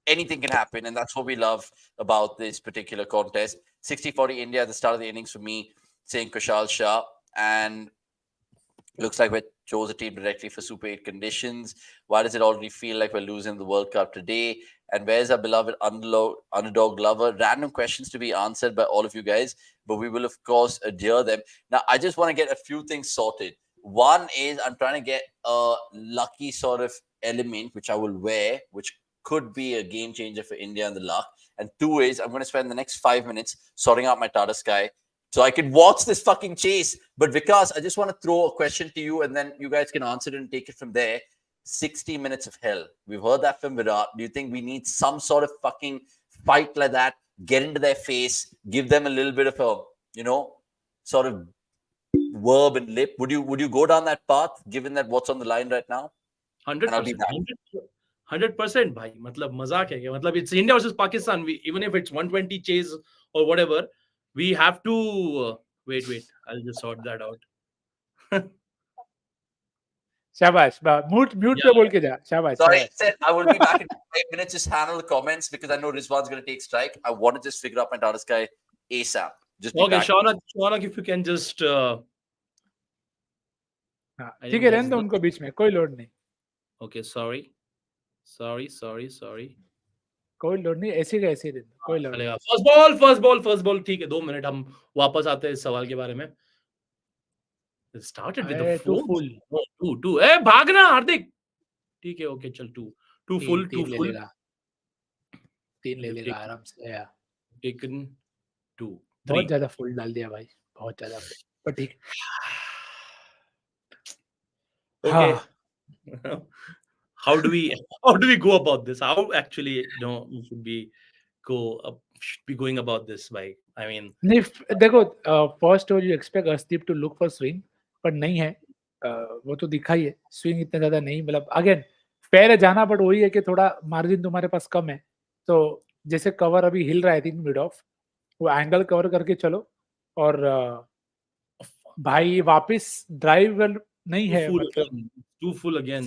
A: anything can happen. And that's what we love about this particular contest. 60-40 India at the start of the innings for me, saying Kushal Shah. And looks like we chose a team directly for Super 8 conditions. Why does it already feel like we're losing the World Cup today? And where's our beloved underdog lover? Random questions to be answered by all of you guys, but we will, of course, adhere them. Now, I just want to get a few things sorted. One is I'm trying to get a lucky sort of element, which I will wear, which could be a game changer for India and the luck. And two is I'm going to spend the next 5 minutes sorting out my Tata Sky so I can watch this fucking chase. But Vikas, I just want to throw a question to you, and then you guys can answer it and take it from there. 60 minutes of hell. We've heard that from Virat. Do you think we need some sort of fucking fight like that? Get into their face, give them a little bit of a, sort of verb and lip. Would you go down that path, given that what's on the line right now?
B: 100%. 100%, bhai. Matlab, mazak hai. Matlab, it's India versus Pakistan. Even if it's 120 chase or whatever, we have to wait. I'll just sort that out.
D: Shabash. Mute pe bol ke ja. Shabash.
A: Sorry,
D: Shabash.
A: said I will be back in 5 minutes. Just handle the comments because I know Rizwan's going to take strike. I want to just figure out my Tata Sky ASAP. Just
B: okay, Shaunak, if you can just.
D: ठीक है, रहने दो उनको बीच में, कोई load नहीं.
B: Okay, sorry.
D: कोई load नहीं, ऐसे का ऐसे ही रहने दो, कोई लोड
B: नहीं. फर्स्ट बॉल ठीक है. 2 मिनट हम वापस आते हैं इस सवाल के बारे में. It started with the
D: too full.
B: Two. ए भागना हार्दिक. ठीक है, ओके चल 2 full.
D: 3 ले लेगा आराम से. यार
B: taken 2
D: बहुत ज्यादा फुल डाल दिया भाई, बहुत ज्यादा. पर ठीक.
B: Okay. How do we go about this? How actually we should be going about this? By I mean,
D: देखो, first over you expect Arshdeep to look for swing, पर नहीं है. वो तो दिखा ही है, स्विंग इतना ज्यादा नहीं. मतलब अगेन फेयर है जाना, बट वही है कि थोड़ा मार्जिन तुम्हारे पास कम है. तो जैसे कवर अभी हिल रहा है, आई थिंक मिड ऑफ, वो एंगल कवर करके चलो. और भाई वापस ड्राइव नहीं है, मतलब
B: too full again.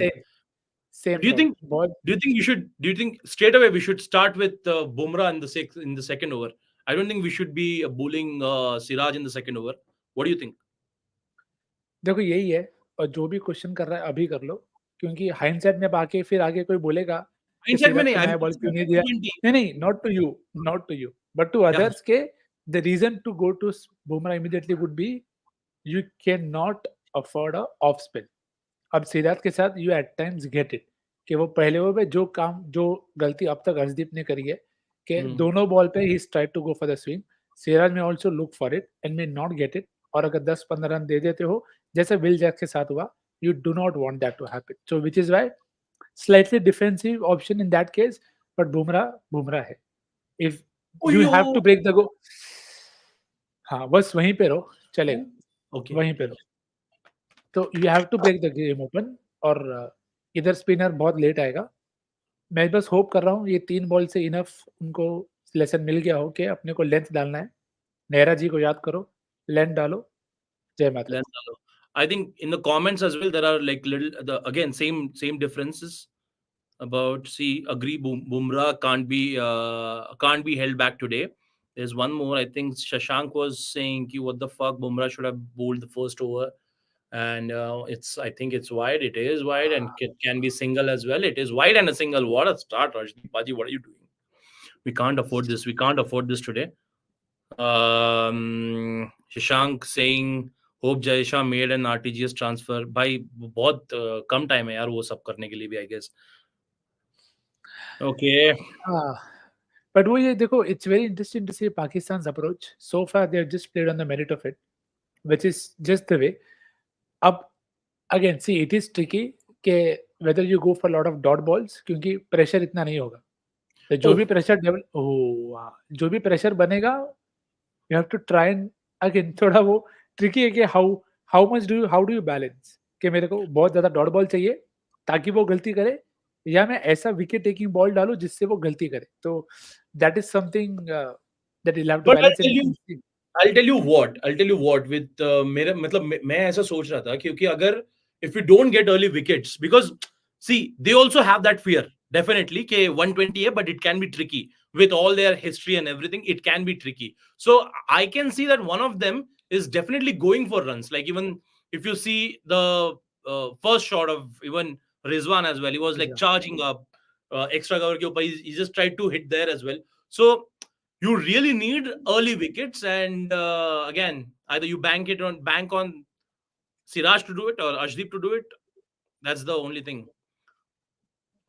D: Same.
B: Do you think straight away we should start with Bumrah in the second over? I don't think we should be bowling Siraj in the second over. What do you think?
D: देखो यही है, और जो भी question कर रहा है अभी कर लो, क्योंकि हाइंडसाइट में आके फिर आगे कोई बोलेगा
B: हाइंडसाइट में नहीं,
D: बॉल क्यों नहीं दिया. नहीं, not to you but to others के the reason to go to Bumrah immediately would be you can not afford a off spin. अब सिराज के साथ you at times get it कि वो पहले ओवर पे जो गलती अब तक अर्शदीप ने करी है कि दोनों बॉल पे ही tried to go for the swing. Siraj में also look for it and may not get it. और अगर 10-15 रन दे देते हो जैसे विल जैक के साथ हुआ, you do not want that to happen. So which is why slightly defensive option in that case. But Bumrah है. If you have to break the go, हाँ बस वहीं पे रहो, चलेगा.
B: Okay.
D: वहीं पे रहो. तो you have to break the game open, और इधर स्पिनर बहुत लेट आएगा। मैं बस होप कर रहा हूँ ये 3 बॉल से इनफ उनको लेसन मिल गया हो कि अपने को लेंथ डालना है। नेहरा जी को याद करो, लेंथ डालो, जय माता दी।
B: I think in the comments as well there are like little again same differences about, see, agree, Bumrah can't be held back today. There's one more. I think Shashank was saying ki, what the fuck, Bumrah should have bowled the first over, and I think it's wide. It is wide, and it can be single as well. It is wide and a single. What a start, Aarshdeep Paji. What are you doing? We can't afford this. We can't afford this today. Shashank saying hope Jayesha made an RTGS transfer. भाई बहुत कम time है यार वो सब करने के लिए भी, I guess. Okay.
D: But वो ये देखो, it's very interesting to see Pakistan's approach. So far they have just played on the merit of it, which is just the way. अब again see, it is tricky कि whether you go for a lot of dot balls, क्योंकि pressure इतना नहीं होगा। तो जो भी pressure जो भी प्रेशर बनेगा, you have to try and again थोड़ा वो ट्रिकी है कि हाउ डू यू बैलेंस कि मेरे को बहुत ज्यादा डॉट बॉल चाहिए ताकि वो गलती करे, या मैं ऐसा विकेट टेकिंग बॉल डालूं जिससे वो गलती करे। तो that is something that you have to
B: But
D: balance.
B: I'll tell you what with मेरा मतलब मैं ऐसा सोच रहा था क्योंकि अगर if we don't get early wickets, because see they also have that fear definitely कि 120 है, but it can be tricky with all their history and everything. It can be tricky, so I can see that one of them is definitely going for runs. Like even if you see the first shot of even Rizwan as well, he was like charging up extra cover ke upar, he just tried to hit there as well. So you really need early wickets, and again either you bank on Siraj to do it or Aarshdeep to do it. That's the only thing.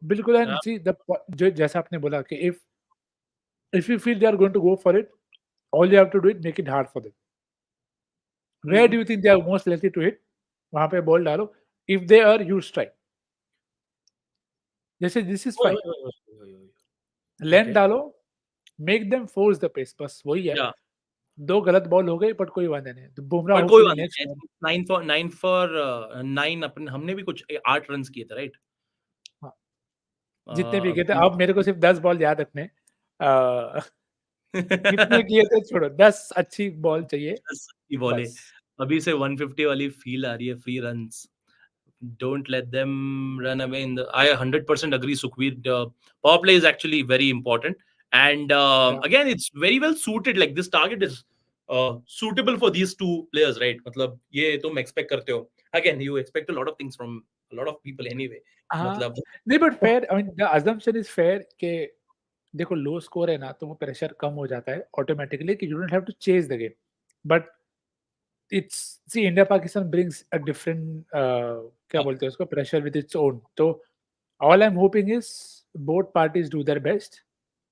D: बिल्कुल। And see the जो जैसा आपने बोला कि if you feel they are going to go for it, all you have to do is make it hard for them. Where do you think they are most likely to hit? वहां पे ball डालो, if they are, you strike. जैसे this is fine, length डालो, make them force the pace, बस वही है।
B: Yeah.
D: दो गलत बॉल हो गई बट कोई वादा नहीं। तो बुमराह
B: But कोई
D: होपफुली
B: बात
D: नेक्स्ट
B: नहीं, 9 अपन हमने भी कुछ 8 रन किए थे, राइट?
D: जितने भी किए थे। अब मेरे को सिर्फ 10 बॉल याद रखने, कितने किए थे छोड़ो, 10 अच्छी बॉल चाहिए
B: 10 अच्छी बॉलें।
D: बस।
B: अभी से 150 वाली फील आ रही है, free runs. Don't let them run away in the. I 100% agree, Sukhveer. Power play is actually very important, and again, it's very well suited. Like this target is suitable for these two players, right? मतलब ये तुम expect करते हो. Again, you expect a lot of things from a lot of people anyway. मतलब
D: नहीं but fair, I mean the assumption is fair कि देखो लो score है ना, तो वो प्रेशर कम हो जाता है ऑटोमेटिकली कि you don't have to chase the game. But it's see India Pakistan brings a different क्या बोलते हैं उसको, प्रेशर विद इट्स ओन। तो all I am hoping is both parties do their best.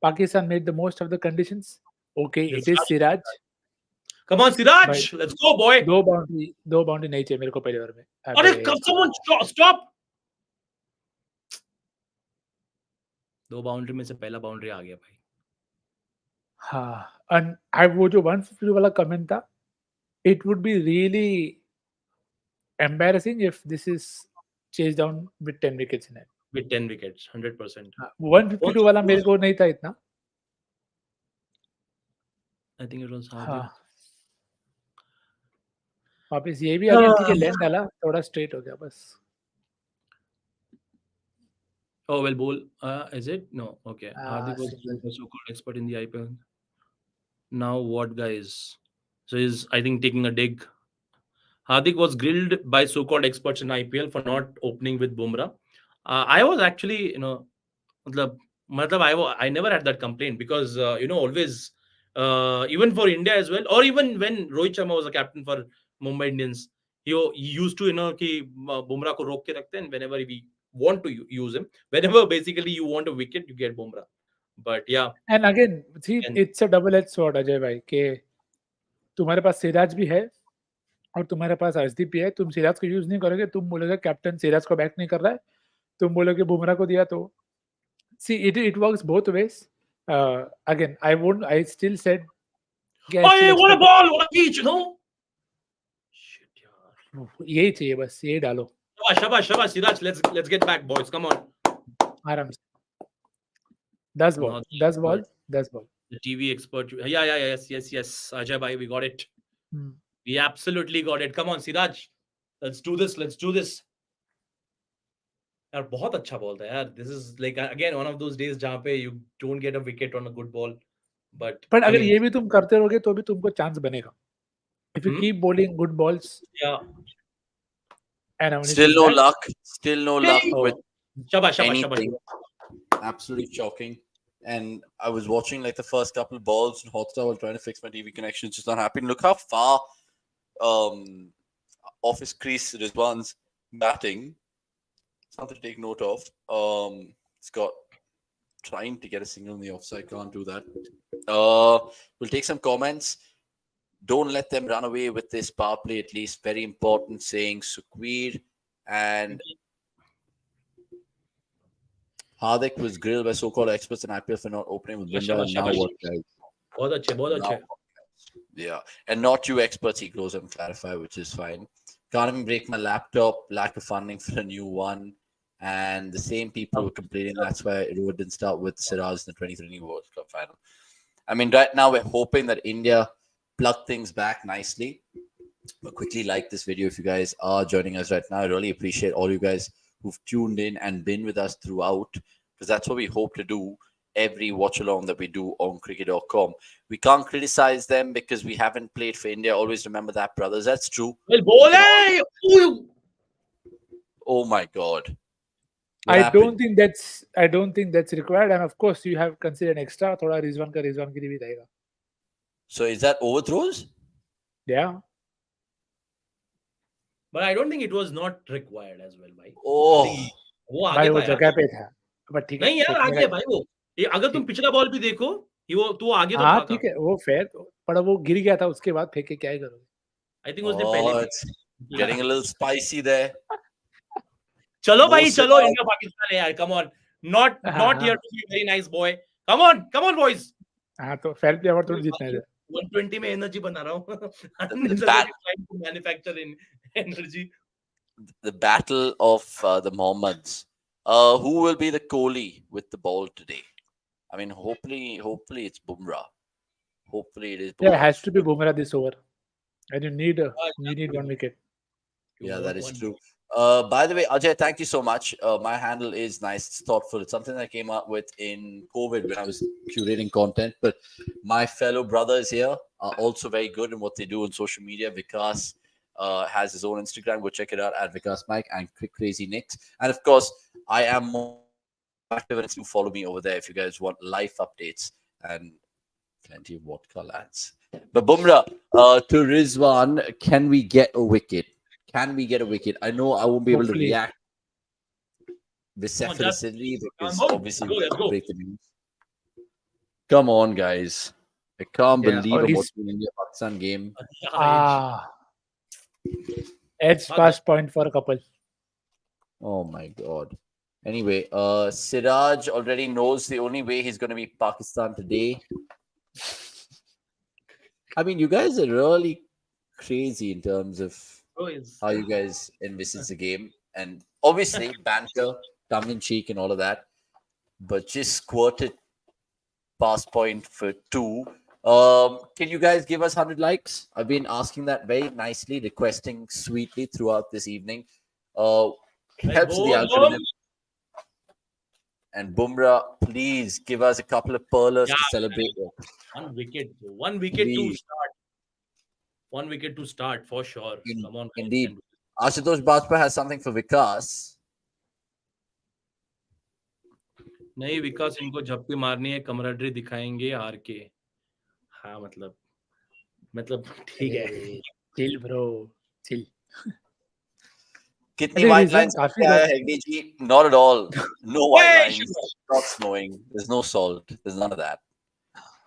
D: Pakistan made the most of the conditions. Okay, it is Siraj.
B: Come on, Siraj, let's go, boy.
D: दो boundary नहीं चाहिए मेरे को पहले ओवर में।
B: अरे someone stop. 2 boundary में से पहला बाउंड्री आ गया भाई।
D: हाँ, एंड आई वो जो 150 वाला कमेंट था, it would be really embarrassing if this is chased down with 10 wickets in it.
B: With 10 wickets, 100%.
D: 152 वाला मेरे को नहीं था इतना।
B: I think it was hard.
D: हाँ, वापस ये भी अगेन ठीक है, लेंथ डाला, थोड़ा स्ट्रेट हो गया बस।
B: Oh well, bowl. Is it? No. Okay. Hardik was a so-called expert in the IPL. Now what, guys? So he's, I think, taking a dig. Hardik was grilled by so-called experts in IPL for not opening with Bumrah. I was actually, I never had that complaint because always, even for India as well, or even when Rohit Sharma was a captain for Mumbai Indians, he used to कि Bumrah को रोक के रखते हैं, and whenever we want to use him, whenever basically you want a wicket, you get Bumrah. But yeah,
D: and again see, it's a double edged sword Ajay भाई कि तुम्हारे पास सिराज भी है और तुम्हारे पास अर्शदीप भी है। तुम सिराज को यूज नहीं करोगे, तुम बोलोगे कैप्टन सिराज को बैक नहीं कर रहा है, तुम बोलोगे बुमराह को दिया। तो see it works both ways. Again I still said
B: what a ball, what a pitch, Shit, yaar.
D: यही चाहिए बस, यही डालो
B: Shabash, Siraj. Let's get back, boys. Come on.
D: आराम से. 10 ball,
B: Not
D: 10
B: the
D: ball,
B: expert,
D: 10 ball.
B: the TV expert. Yeah. Yes. Ajay bhai, we got it.
D: Hmm.
B: We absolutely got it. Come on, Siraj. Let's do this. यार बहुत अच्छा ball था यार. This is like again one of those days जहाँ पे you don't get a wicket on a good ball. But
D: पर
B: I
D: अगर
B: mean,
D: ये भी तुम करते रहोगे तो भी तुमको चांस बनेगा. If you
B: hmm?
D: keep bowling good balls
B: Yeah.
D: and Avanish
A: Still
D: is
A: no
D: back.
A: luck. Still no luck
B: Hey!
A: with
B: Shabash.
A: anything. Absolutely shocking. And I was watching like the first couple of balls in Hotstar while trying to fix my TV connection. It's just not happening. Look how far off his crease Rizwan's batting. Something to take note of. It's got trying to get a single in the offside. Can't do that. We'll take some comments. Don't let them run away with this power play, at least. Very important saying. Sukhveer and Hardik was grilled by so-called experts in IPL for not opening with Bumrah. And now what, guys?
B: बहुत अच्छे.
A: Yeah. And not you experts, he goes and clarify, which is fine. Can't even break my laptop. Lack of funding for a new one. And the same people were complaining. That's why Rohit didn't start with Siraj in the 2020 World Cup final. I mean, right now we're hoping that India plug things back nicely. But quickly like this video if you guys are joining us right now. I really appreciate all you guys who've tuned in and been with us throughout, because that's what we hope to do every watch along that we do on cricket.com. We can't criticize them because we haven't played for India. Always remember that, brothers. That's true.
B: Well, bowling.
A: Oh my God.
D: I don't think that's required, and of course you have considered extra. थोड़ा Rizwan के लिए भी रहेगा.
A: So is that overthrows?
D: Yeah.
B: But I don't think it was not required as well, भाई.
A: Oh.
B: वो आगे
D: भाई
B: था
D: वो
B: यार.
D: जगह पे था. बट ठीक है.
B: नहीं यार आगे है भाई वो. ये अगर तुम पिछला बॉल भी देखो, वो तो आगे तो था.
D: हाँ ठीक है, वो फेयर. पर वो गिर गया था, उसके बाद फेंक के क्या ही करोगे.
B: I think उसने पहले.
A: It's getting a little spicy there.
B: चलो भाई
A: वो
B: चलो
A: सिर्फ-
B: इंडिया पाकिस्तान है यार. Come on. Not
D: हाँ.
B: here to be very nice boy. Come on boys.
D: हाँ तो फेयर प्ले अवार्ड थोड़ी जीतना है.
B: 120 में एनर्जी बना रहा हूँ.
A: bat-
B: Unnecessarily trying to manufacture in energy.
A: the battle of the Mohammeds. Who will be the Kohli with the ball today? I mean, hopefully it's Bumrah. Hopefully it is Bumrah.
D: Yeah, it has to be Bumrah this over, and you need 1 wicket.
A: Yeah, that is true. By the way, Ajay, thank you so much. My handle is nice. It's thoughtful. It's something I came up with in COVID when I was curating content. But my fellow brothers here are also very good in what they do on social media. Vikas has his own Instagram. Go check it out at Vikas Mike and Crazy Nicks. And of course, I am more active and follow me over there if you guys want live updates and plenty of vodka lads. But Bumrah, to Rizwan, can we get a wicket? Can we get a wicket? I know I won't be able to
D: Hopefully.
A: react vociferously because obviously
B: Let's go.
A: break the news. Come on, guys. I can't
D: Yeah,
A: believe
D: or
A: I'm
D: he's-
A: watching India Pakistan game.
D: Edge past point for a couple.
A: Oh my god. Anyway, Siraj already knows the only way he's going to beat Pakistan today. I mean, you guys are really crazy in terms of how you guys envisage the game, and obviously banter, tongue in cheek, and all of that. But just squirted past point for 2. Can you guys give us 100 likes? I've been asking that very nicely, requesting sweetly throughout this evening. Helps the algorithm. And Bumrah, please give us a couple of pearlers to celebrate with.
B: 1 wicket. 1 wicket to
A: Please.
B: start. 1 wicket to start for sure. Come on. guys.
A: Indeed. Ashutosh Bajpayee has something for Vikas.
B: नहीं विकास इनको झप्पी मारनी है, camaraderie दिखाएंगे हार के. हाँ मतलब ठीक है.
D: Chill bro, chill.
A: Kitni
D: अरे
A: white
D: Rizwan
A: lines?
D: काफी
A: Hegdeji? Not at all. No white
B: Hey,
A: lines. Not snowing. There's no salt. There's none of that.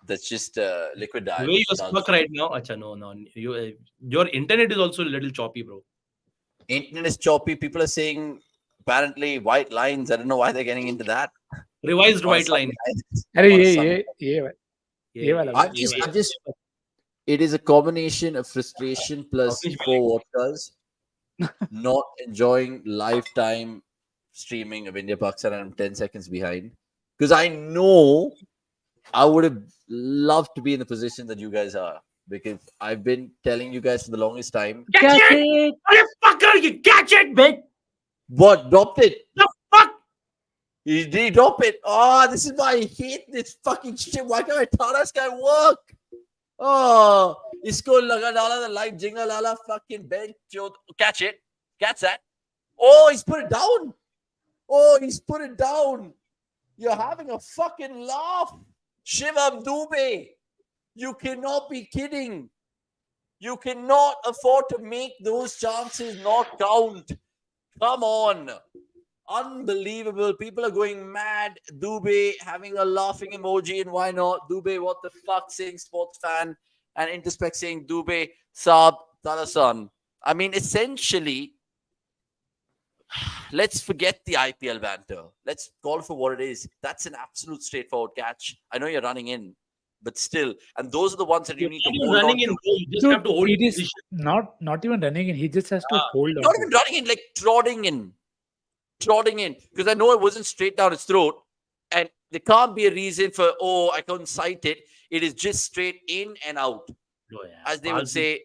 A: That's just liquid
B: The
A: dye.
B: way you're stuck right now. Acha, no. Your internet is also a little choppy, bro.
A: Internet is choppy. People are saying apparently white lines. I don't know why they're getting into that.
B: Revised white line.
D: अरे
A: On
D: ये वाला.
A: I just it is a combination of frustration plus
B: Avanish
A: 4 vodkas. not enjoying lifetime streaming of India Pakistan, and I'm 10 seconds behind. Because I know I would have loved to be in the position that you guys are. Because I've been telling you guys for the longest time.
B: Catch
D: Catch
B: it!
D: it!
B: Oh, you fucker! You catch it, bitch!
A: What? Dropped it.
B: The fuck?
A: He did drop it. Oh, this is why I hate this fucking shit. Why can't I tell this guy work? Oh, isko laga dala the live jingle lala fucking bench. Catch it. Catch that. Oh, he's put it down. Oh, he's put it down. You're having a fucking laugh. Shivam Dube. You cannot be kidding. You cannot afford to make those chances not count. Come on. Unbelievable. People are going mad. Dube having a laughing emoji, and why not? Dube, what the fuck, saying sports fan, and Interspec saying Dube, Saab, Talasan. I mean, essentially, let's forget the IPL banter. Let's call it for what it is. That's an absolute straightforward catch. I know you're running in, but still. And those are the ones that you need to
B: You're
A: hold on
B: running in,
A: to.
B: bro. You just
D: Dude,
B: have to hold
D: it
B: the
D: is
B: position.
D: not even running in. He just has to hold on.
A: Not
D: to
A: even
D: it.
A: running in, like trotting in. Trotting in. Because I know it wasn't straight down his throat. And there can't be a reason for, oh, I couldn't sight it. It is just straight in and out.
B: Oh, yeah.
A: As they would say,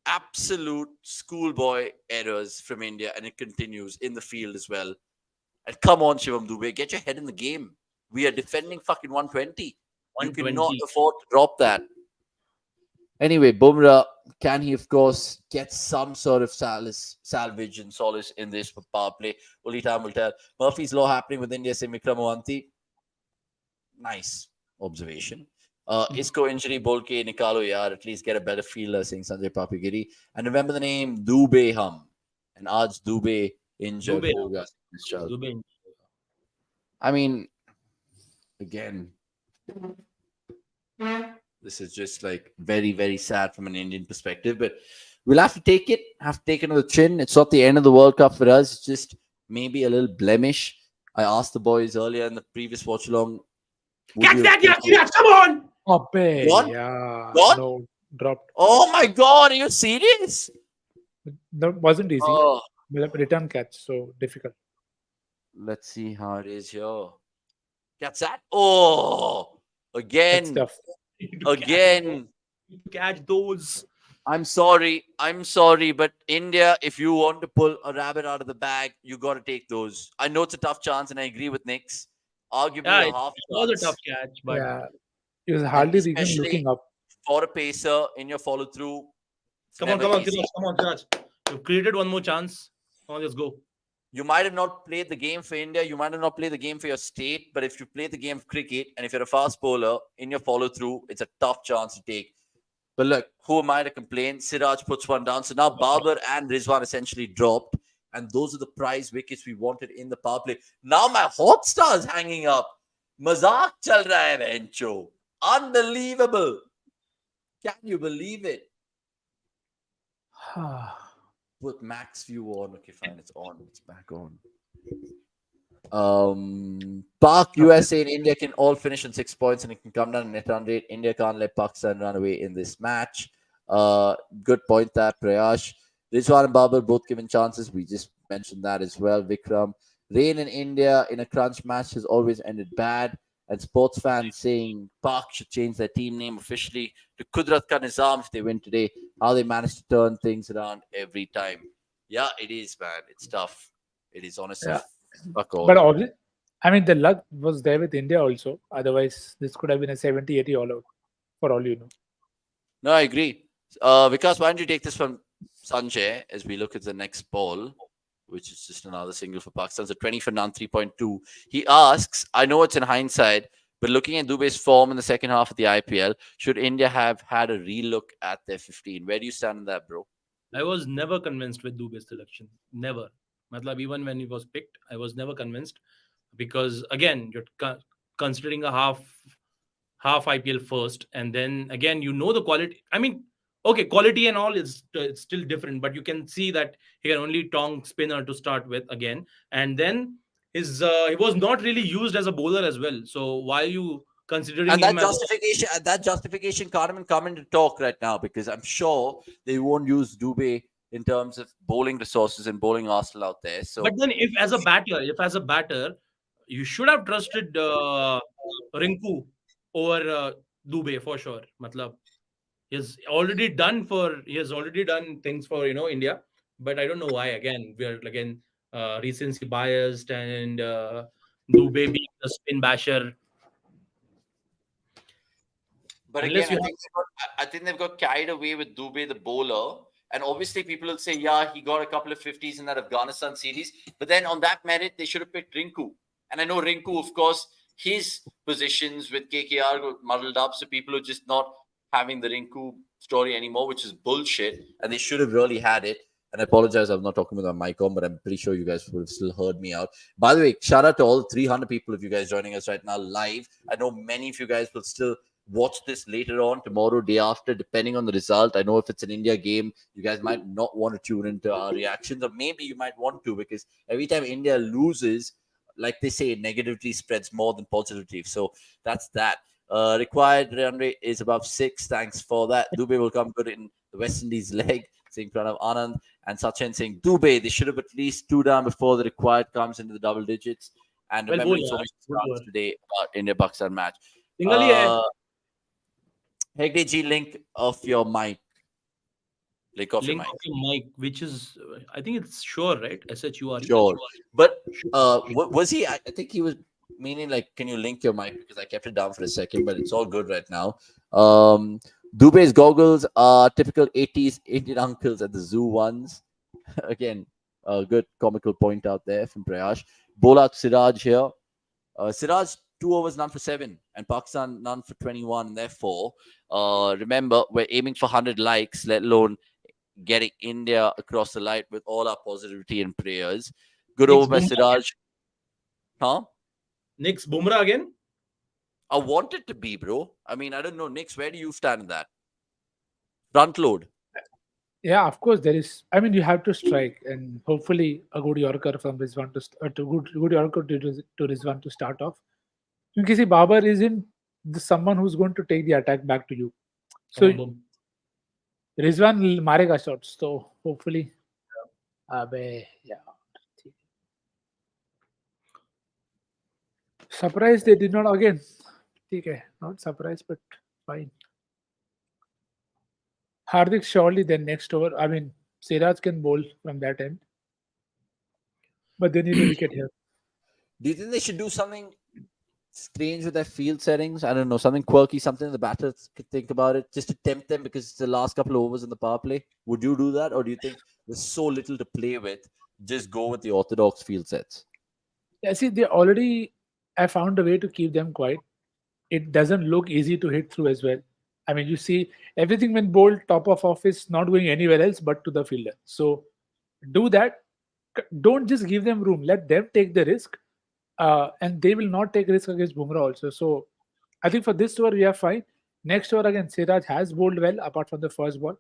A: absolute schoolboy errors from India. And it continues in the field as well. And come on, Shivam Dube, get your head in the game. We are defending fucking 120. You cannot
B: 120.
A: afford to drop that. Anyway, Bumrah, can he, of course, get some sort of salvage and solace in this power play? Only time will tell. Murphy's Law happening with India, saying Vikram Mohanty. Nice observation. Isko injury, Bolke, Nikalo, yaar, at least get a better fielder, saying Sanjay Papigiri. And remember the name Dube Hum. And Aaj Dube injured.
B: Dube.
A: Hoga.
B: Dube.
A: I mean, again, this is just like very, very sad from an Indian perspective, but we'll have to take it, on the chin. It's not the end of the World Cup for us. It's just maybe a little blemish. I asked the boys earlier in the previous watch along.
B: Catch that, Yakirat! Come on!
D: Ope,
A: What?
D: yeah.
A: What?
D: No, dropped.
A: Oh my God, are you serious?
D: That wasn't easy.
A: Oh,
D: Return catch, so difficult.
A: let's see how it is here. Catch that. Oh,
D: That's
A: again,
D: tough.
A: again.
B: Catch those.
A: I'm sorry, but India, if you want to pull a rabbit out of the bag, you got to take those. I know it's a tough chance, and I agree with Nix. Arguably
B: Yeah,
A: a
B: it
A: half
B: was a
A: chance.
B: tough catch, but
D: Yeah, he was
A: And
D: hardly even
A: especially
D: looking up.
A: for a pacer in your follow through.
B: come on, Siraj. You've created one more chance. Come on, let's go.
A: You might have not played the game for India. You might have not played the game for your state. But if you play the game of cricket and if you're a fast bowler in your follow through, it's a tough chance to take. But look, who am I to complain? Siraj puts one down. So now Babar and Rizwan essentially dropped. And those are the prize wickets we wanted in the power play. Now my hot star is hanging up. Mazak chal raha hai, bencho. Unbelievable. Can you believe it? Put max view on. Okay, fine. It's on. It's back on. Pak, USA, and India can all finish on 6 points and it can come down in net run rate. India can't let Pakistan run away in this match. Good point there, Prayash. Rizwan and Babar both given chances. We just mentioned that as well. Vikram. Rain in India in a crunch match has always ended bad. And sports fans saying Pak should change their team name officially to Kudrat Ka Nizam if they win today. How they managed to turn things around every time. Yeah, it is, man. It's tough. It is honestly.
D: Yeah.
A: Fuck all.
D: But obviously, I mean, the luck was there with India also. Otherwise, this could have been a 70-80 all out, for all you know.
A: No, I agree. Vikas, why don't you take this from Sanjay as we look at the next ball, which is just another single for Pakistan. So 20 for none, 3.2. He asks, I know it's in hindsight, but looking at Dube's form in the second half of the IPL, should India have had a relook at their 15? Where do you stand on that, bro?
B: I was never convinced with Dube's selection. Never. Matlab, even when he was picked, I was never convinced because again, you're considering a half IPL first, and then again, you know the quality. I mean, okay, quality and all is it's still different, but you can see that he can only tongue spinner to start with again, and then his he was not really used as a bowler as well. So why are you considering
A: And that
B: him as
A: justification can't even come into talk right now because I'm sure they won't use Dube in terms of bowling resources and bowling arsenal out there. So
B: But then, if as a batter, you should have trusted Rinku over Dube for sure. Matlab, he has already done things for India, but I don't know why. Again, we are again recency biased, and Dube being the spin basher.
A: but again,
B: Unless you have
A: I think they've got carried away with Dube, the bowler. And obviously, people will say, yeah, he got a couple of 50s in that Afghanistan series. But then on that merit, they should have picked Rinku. And I know Rinku, of course, his positions with KKR got muddled up. So people are just not having the Rinku story anymore, which is bullshit. And they should have really had it. And I apologize, I'm not talking with my mic on, but I'm pretty sure you guys would have still heard me out. By the way, shout out to all 300 people of you guys joining us right now live. I know many of you guys will still watch this later on, tomorrow, day after, depending on the result. I know if it's an India game, you guys might not want to tune into our reactions, or maybe you might want to, because every time India loses, like they say, negativity spreads more than positivity. So that's that. Required run rate is above 6. Thanks for that. Dube will come good in the West Indies leg, saying Pranav Anand. And Sachin saying Dube, they should have at least 2 down before the required comes into the double digits. And
B: well,
A: remembering
B: bowling,
A: so much
B: good
A: chance
B: ball.
A: today about India-Pakistan match.
B: Single ही है.
A: Hegde G, link of your mic. Link of your
B: Link
A: mic.
B: of your mic, which is I think it's sure, right? SHURE.
A: Sure. But was he? I think he was meaning like, can you link your mic? Because I kept it down for a second, but it's all good right now. Dube's goggles are typical 80s Indian uncles at the zoo ones. Again, a good comical point out there from Prayash. Bola Siraj here. Siraj, 2 overs, none for 7, and Pakistan, none for 21. And therefore, remember, we're aiming for 100 likes, let alone getting India across the line with all our positivity and prayers. Good
B: Next
A: over by Siraj. Huh?
B: Next Bumrah again.
A: I want it to be, bro. I mean, I don't know. Nix, where do you stand in that? Front load.
D: Yeah, of course there is. I mean, you have to strike, and hopefully a good Yorker from Rizwan to good Yorker to Rizwan to start off. Because see, Babar isn't someone who's going to take the attack back to you. So
B: Boom.
D: Rizwan marega shots. So hopefully, yeah. Surprised they did not again. Okay, not surprised, but fine. Hardik surely then next over. I mean, Siraj can bowl from that end, but they need a wicket here.
A: Do you think they should do something strange with their field settings? I don't know, something quirky, something the batters could think about it, just to tempt them because it's the last couple of overs in the power play. Would you do that, or do you think there's so little to play with? Just go with the orthodox field sets.
D: Yeah, see, they already have found a way to keep them quiet. It doesn't look easy to hit through as well. I mean, you see everything when bowled top of off is not going anywhere else but to the fielder. So do that. Don't just give them room. Let them take the risk, and they will not take risk against Bumrah also. So I think for this over we are fine. Next over again, Siraj has bowled well apart from the first ball.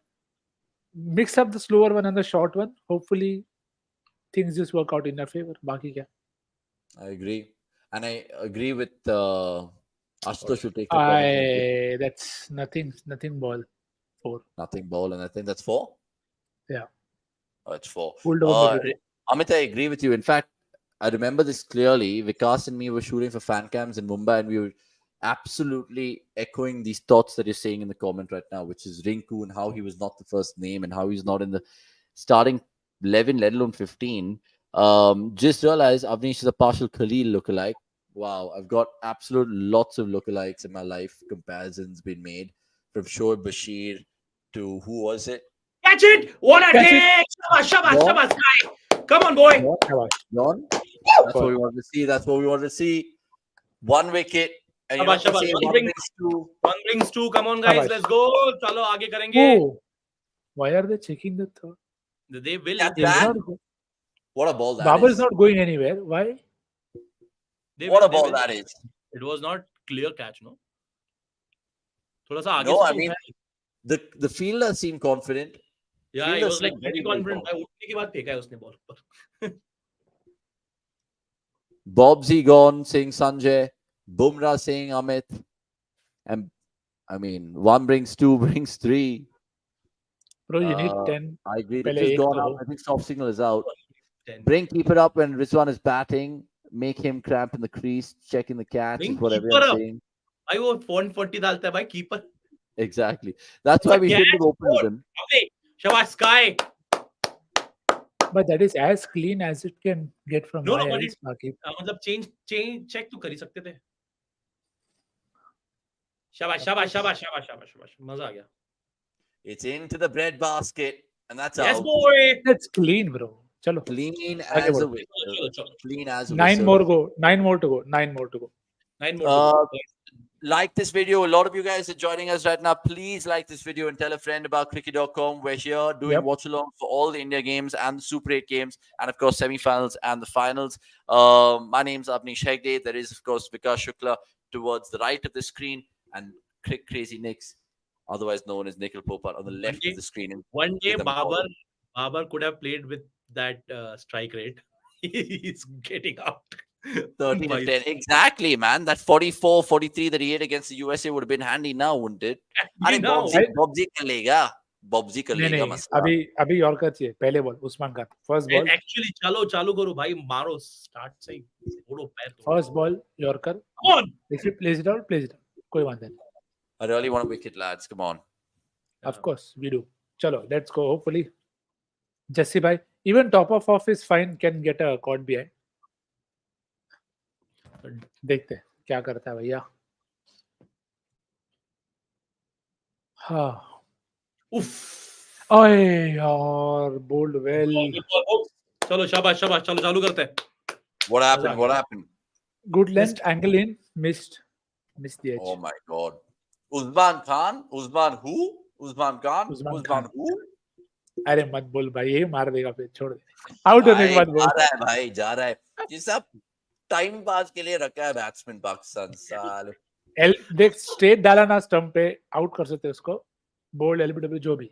D: Mix up the slower one and the short one. Hopefully things just work out in our favor. Baki kya?
A: I agree. And I agree with Ashutosh will take the comment.
D: That's nothing ball. 4.
A: Nothing ball, and I think that's 4.
D: Yeah.
A: Oh, it's 4.
D: Pulled over the wicket.
A: Amit, I agree with you. In fact, I remember this clearly. Vikas and me were shooting for fan cams in Mumbai, and we were absolutely echoing these thoughts that you're saying in the comment right now, which is Rinku and how he was not the first name and how he's not in the starting 11, let alone 15. Just realized Avanish is a partial Khalil lookalike. Wow, I've got absolute lots of lookalikes in my life. Comparisons been made from Shoaib Bashir to who was it?
B: Catch it! What a
D: Catch
B: take! Shabash, guy. Come on, boy.
A: John? That's what we want to see. That's what we want to see. 1 wicket. And you know what they say, one brings 2.
B: 1 brings 2. Come on, guys. Let's go. Chalo, aage karenge.
D: Oh, why are they checking the third?
B: They will.
A: Yeah,
D: They will
A: that-
D: not go.
A: What a ball that
D: Babar
A: is.
D: is not going anywhere. Why?
A: What a ball that is.
B: It was not clear catch, no? थोड़ा सा आगे
A: No,
B: से
A: I
B: तो
A: mean,
B: उठाया।
A: the fielder seemed confident.
B: Yeah, he
A: fielder
B: was like
A: seemed
B: very
A: very, very
B: confident. भाई उठने के बाद फेंका है उसने बॉल पर।
A: Bobsy gone saying Sanjay. Bumrah saying Amit. And I mean, 1 brings 2 brings 3.
D: Bro, you need 10.
E: I agree. They've
D: पहले
E: just
D: एक
E: gone
D: तो
E: up.
D: हो.
E: I think stop signal is out.
B: 10.
E: Bring keeper up when Rizwan is batting. Make him cramp in the crease, checking the catch,
B: Bring
E: is what
B: keeper
E: everyone's
B: up.
E: saying.
B: भाई वो 140 डालता है भाई keeper.
E: Exactly. That's
B: It's
E: why
B: a
E: we shouldn't
B: catch.
E: have opened with
B: Four.
E: him.
B: Away. Shabash Sky.
D: But that is as clean as it can get from
B: No,
D: my
B: but
D: eyes,
B: it
D: Baki.
B: मतलब check तो कर ही सकते थे. शाबाश
D: Of
B: शाबाश
D: course.
B: शाबाश शाबाश शाबाश शाबाश मजा आ गया.
A: It's into the bread basket, and that's
B: Yes
A: out.
B: boy.
D: That's clean, bro. चलो
E: Clean
D: आगे
E: as a
D: बढ़ो.
E: whistle.
B: चलो चलो.
E: Clean as a
D: 9
E: whistle.
D: more go. 9 more to go. 9 more to go.
B: 9 more to go.
A: Like this video. A lot of you guys are joining us right now. Please like this video and tell a friend about cricket.com. We're here doing
D: Yep.
A: watch along for all the India games and the Super 8 games, and of course, semi-finals and the finals. My name's Avanish Hegde. There is, of course, Vikas Shukla towards the right of the screen, and Crazy Nicks, otherwise known as Nikhil Popat, on the left of the screen. And
B: One day
A: with them
B: Babar could have played with that strike rate. He's getting out.
A: 13
B: By
A: and 10. Exactly, man. That 44, 43 that he hit against the USA would have been handy now, wouldn't it?
B: handy
A: अरे
B: now.
A: Bobsy कर लेगा. Bobsy कर
D: नहीं
A: लेगा
D: नहीं
A: मसला.
D: अभी yorker चाहिए. पहले ball Usman Khan. First ball.
B: Actually, चालू करो भाई, मारो स्टार्ट से ही. तोड़ो पैर तोड़ो.
D: First ball yorker.
B: Come on.
D: If he plays it out, plays it out. कोई बात नहीं.
A: I really want a wicket, lads. Come on.
D: Of course, we do. चलो, let's go. Hopefully, Jesse bhai, even top of off is fine. Can get a caught behind. देखते हैं क्या करता है भैया. हाँ.
B: Oof.
D: ओए यार, bowled well.
B: चलो शाबाश शाबाश, चलो चालू करते हैं.
A: What happened? What happened?
D: Good length, angle in, missed the edge.
A: Oh my God. Usman Khan? Usman who? Usman Khan?
D: Usman
A: Usman
D: Khan.
A: who?
D: अरे मत बोल भाई, ये मार देगा फिर, छोड़ दे. आउट होने के बाद
A: जा
D: बोल.
A: रहा है भाई, जा रहा है. ये सब टाइम पास के लिए रखा है बैट्समैन पाकिस्तान साल.
D: देख स्ट्रेट डाला ना स्टंप पे, आउट कर सकते उसको. बोल्ड एलबीडब्ल्यू जो भी.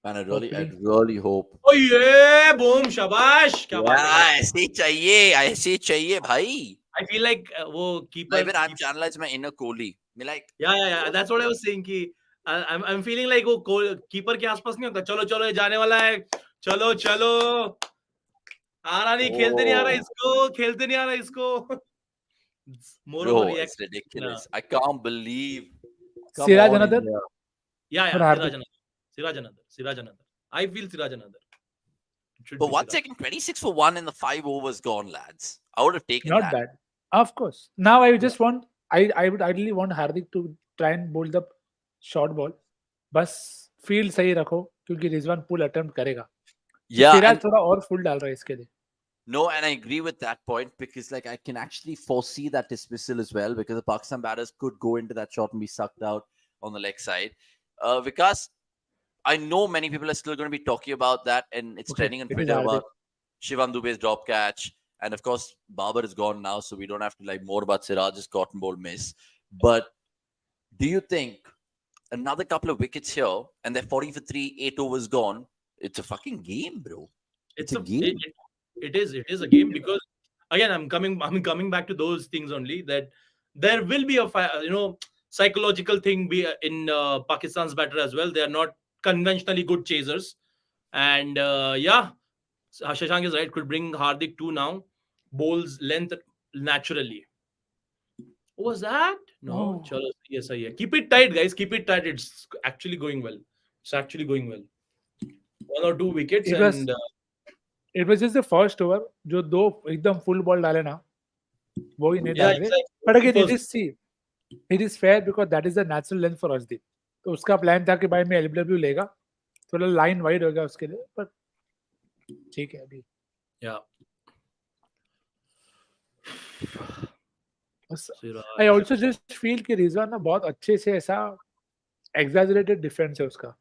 E: Man, I really hope.
B: Oh yeah, boom, शाबाश. क्या बात है.
A: ऐसे ही चाहिए भाई.
B: I feel like वो keeper.
A: Even I'm channelized my inner Kohli. Me like.
B: Yeah. That's what I was saying कि I'm feeling like वो कीपर के आसपास नहीं होता. चलो ये जाने वाला है. चलो. आ रहा नहीं, खेलते नहीं आ रहा इसको.
A: Bro, it's ridiculous. I can't believe.
D: Siraj another.
B: Yeah. Siraj another. I feel Siraj another.
A: But 1 second, 26 for 1 in the 5 overs gone, lads. I would have taken
D: Not
A: that.
D: bad. Of course. Now I just want, I would ideally want Hardik to try and bowl the short ball. बस field सही रखो क्योंकि रिजवान पुल attempt करेगा.
A: Yeah.
D: Siraj थोड़ा और full डाल रहा है इसके लिए.
A: No, and I agree with that point because, like, I can actually foresee that dismissal as well because the Pakistan batters could go into that shot and be sucked out on the leg side. Vikas, I know many people are still going to be talking about that, and it's trending on Twitter about Shivam Dube's drop catch. And of course, Babar is gone now, so we don't have to like more about Siraj's cotton ball miss. But do you think another couple of wickets here and they're 40 for 3, 8 overs gone? It's a fucking game, bro.
B: It's a game. It is a game because again I'm coming back to those things only, that there will be a psychological thing be in Pakistan's batter as well. They are not conventionally good chasers, and Shashank is right, could bring Hardik 2 now, bowls length naturally. What was that? No. Chalo, yes, keep it tight, guys, keep it tight. It's actually going well. 1 or 2 wickets.
D: It was just the first over. जो दो एकदम full ball डाले ना, वो ही नहीं डाल रहे. But again, it is fair because that is the natural length for Aarshdeep. तो उसका plan था कि भाई मैं LBW लेगा, थोड़ा line wide होगा उसके लिए. But ठीक है अभी.
B: Yeah.
D: I also just feel कि रिजवान ना बहुत अच्छे से ऐसा exaggerated defense है उसका.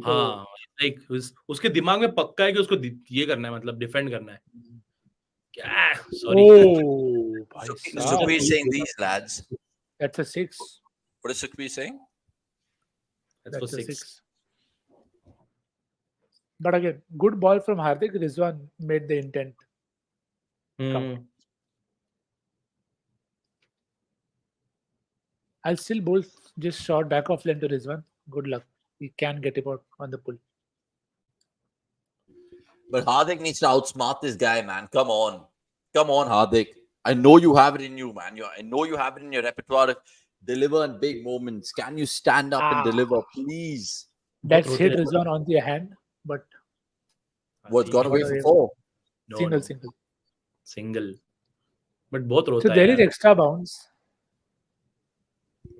B: हाँ, लाइक उसके दिमाग में पक्का है कि उसको ये करना है, मतलब डिफेंड करना है. क्या? Sorry.
D: Oh,
A: Sukhbir saying these lads.
D: That's a 6.
A: What is Sukhbir saying?
B: That's for 6.
D: But again, good ball from Hardik. Rizwan made the intent. I'll still bowl just short back off lane to Rizwan. Good luck. he can get him out on the pull.
A: But Hardik needs to outsmart this guy, man. Come on, Hardik. I know you have it in you, man. I know you have it in your repertoire to deliver in big moments. Can you stand up and deliver, please?
D: That's hit Rizwan on the hand, but
A: What's gone away for
D: whatever.
A: 4?
D: Single.
B: But both
D: So
B: rota
D: there
B: hai
D: is
B: yaar.
D: extra bounce.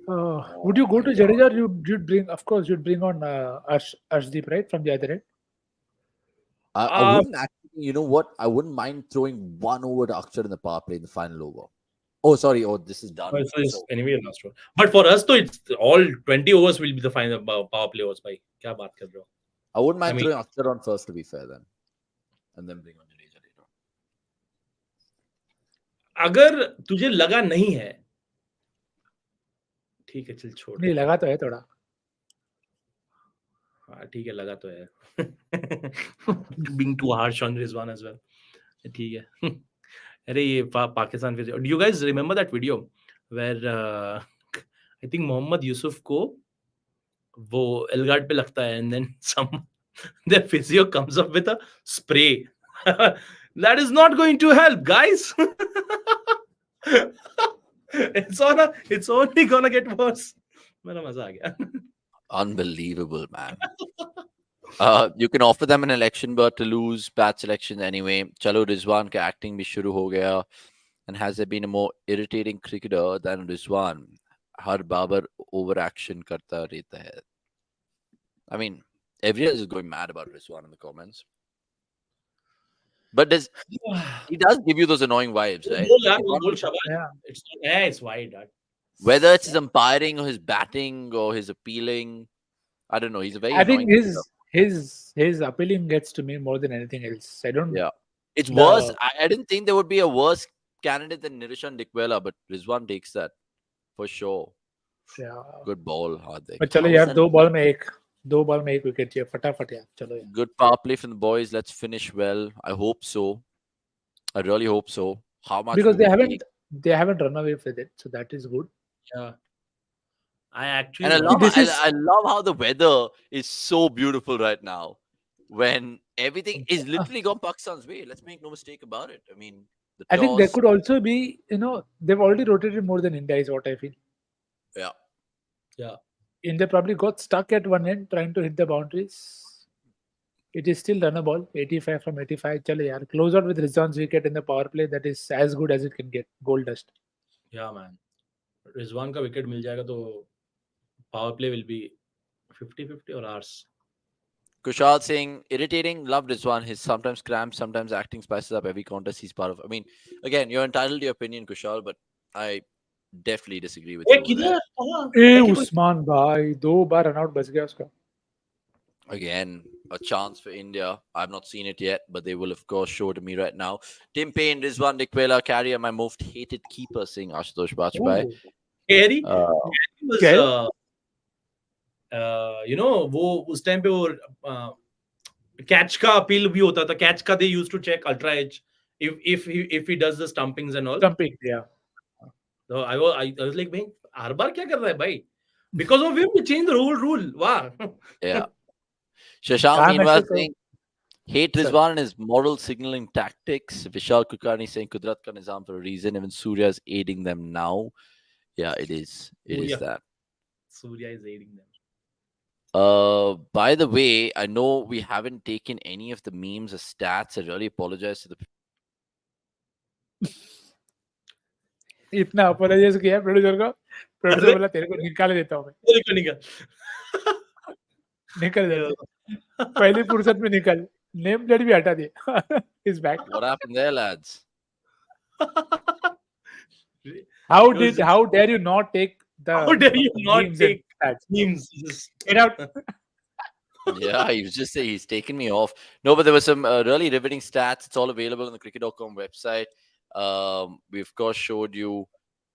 D: Would you go to Jadeja? Or you'd bring, of course, you'd bring on Aarshdeep, right, from the other end.
A: I wouldn't actually, you know what? I wouldn't mind throwing one over to Axar in the power play in the final over. Oh, sorry. Oh, this is done.
B: So it's anyway last over. But for us, though, it's all 20 overs will be the final power play overs. Bhai, kya baat kar rahe ho?
A: I wouldn't mind throwing Axar on first, to be fair, then, and then bring on Jadeja later.
B: अगर तुझे लगा नहीं है, ठीक है, चल छोड़.
D: नहीं लगा तो है थोड़ा.
B: हाँ ठीक है, लगा तो है. Being too harsh on Rizwan as well. ठीक है. अरे ये पाकिस्तान के. Do you guys remember that video where I think Mohammad Yusuf को वो एलगार्ड पे लगता है and then their physio comes up with a spray. That is not going to help, guys. It's only gonna get worse. मेरा मजा आ गया.
A: Unbelievable, man. You can offer them an election, but to lose patch elections anyway. Chalo Rizwan ka acting bhi shuru ho gaya. And has there been a more irritating cricketer than Rizwan? Har Babar overaction karta rehta hai. I mean, everyone is going mad about Rizwan in the comments. But he does give you those annoying vibes, right?
B: It's wide.
A: Whether it's his umpiring or his batting or his appealing, I don't know. He's a very.
D: I think his appealing gets to me more than anything else. I don't.
A: Yeah, it's worse. I didn't think there would be a worse candidate than Nirishan Dikwela, but Rizwan takes that for sure.
D: Yeah.
A: Good ball, Hardik.
D: But चलो यार दो ball में एक wicket चाहिए फटाफट यार चलो यार.
A: Good power play from the boys. Let's finish well. I hope so. I really hope so. How much?
D: Because they haven't run away with it, so that is good.
B: Yeah. I
A: love how the weather is so beautiful right now. When everything is literally gone Pakistan's way. Let's make no mistake about it. I mean,
D: I think there could also be, they've already rotated more than India is what I feel.
B: Yeah.
D: India probably got stuck at one end trying to hit the boundaries. It is still runnable. 85 from 85. Chale yaar. Close out with Rizwan's wicket in the power play. That is as good as it can get. Gold dust.
B: Yeah, man. Rizwan ka wicket mil jayega to power play will be 50-50 or ours.
A: Kushal saying, irritating, love Rizwan. He's sometimes cramped, sometimes acting spices up every contest he's part of. I mean, again, you're entitled to your opinion, Kushal, but I definitely disagree with you.
D: Usman bhai, 2 baar run out bach gaya uska.
A: Again, a chance for India. I've not seen it yet, but they will, of course, show it to me right now. Tim Payne, Rizwan Dikwela, carrier, my most hated keeper, saying Ashutosh Bajpai.
B: Harry was, वो उस time पे वो catch का appeal भी होता था. Catch का they used to check ultra edge if he does the stumpings and all.
D: Stumping, yeah.
B: So I was like, भाई हर बार क्या कर रहा है भाई? Because of him we changed the whole rule. Wow.
A: Yeah. Shashank meanwhile saying, hate Rizwan and his moral signaling tactics. Vishal Kulkarni saying, Kudrat ka nizam for a reason. Even Surya is aiding them now. Yeah, it is. It is that.
B: Surya is aiding them.
A: By the way, I know we haven't taken any of the memes or stats. I really apologize to the.
D: इतना apologize किया producer को. Producer बोला तेरे को निकाल देता हूँ मैं.
B: तेरे को
D: निकल जाता. पहली फुर्सत में निकल. नेम प्लेट भी हटा दिया. He's back.
A: What happened there, lads?
D: How dare you not take the?
B: How dare you not take memes?
D: Get out.
A: Yeah, he was just saying he's taken me off. No, but there were some really riveting stats. It's all available on the cricket.com website. We of course showed you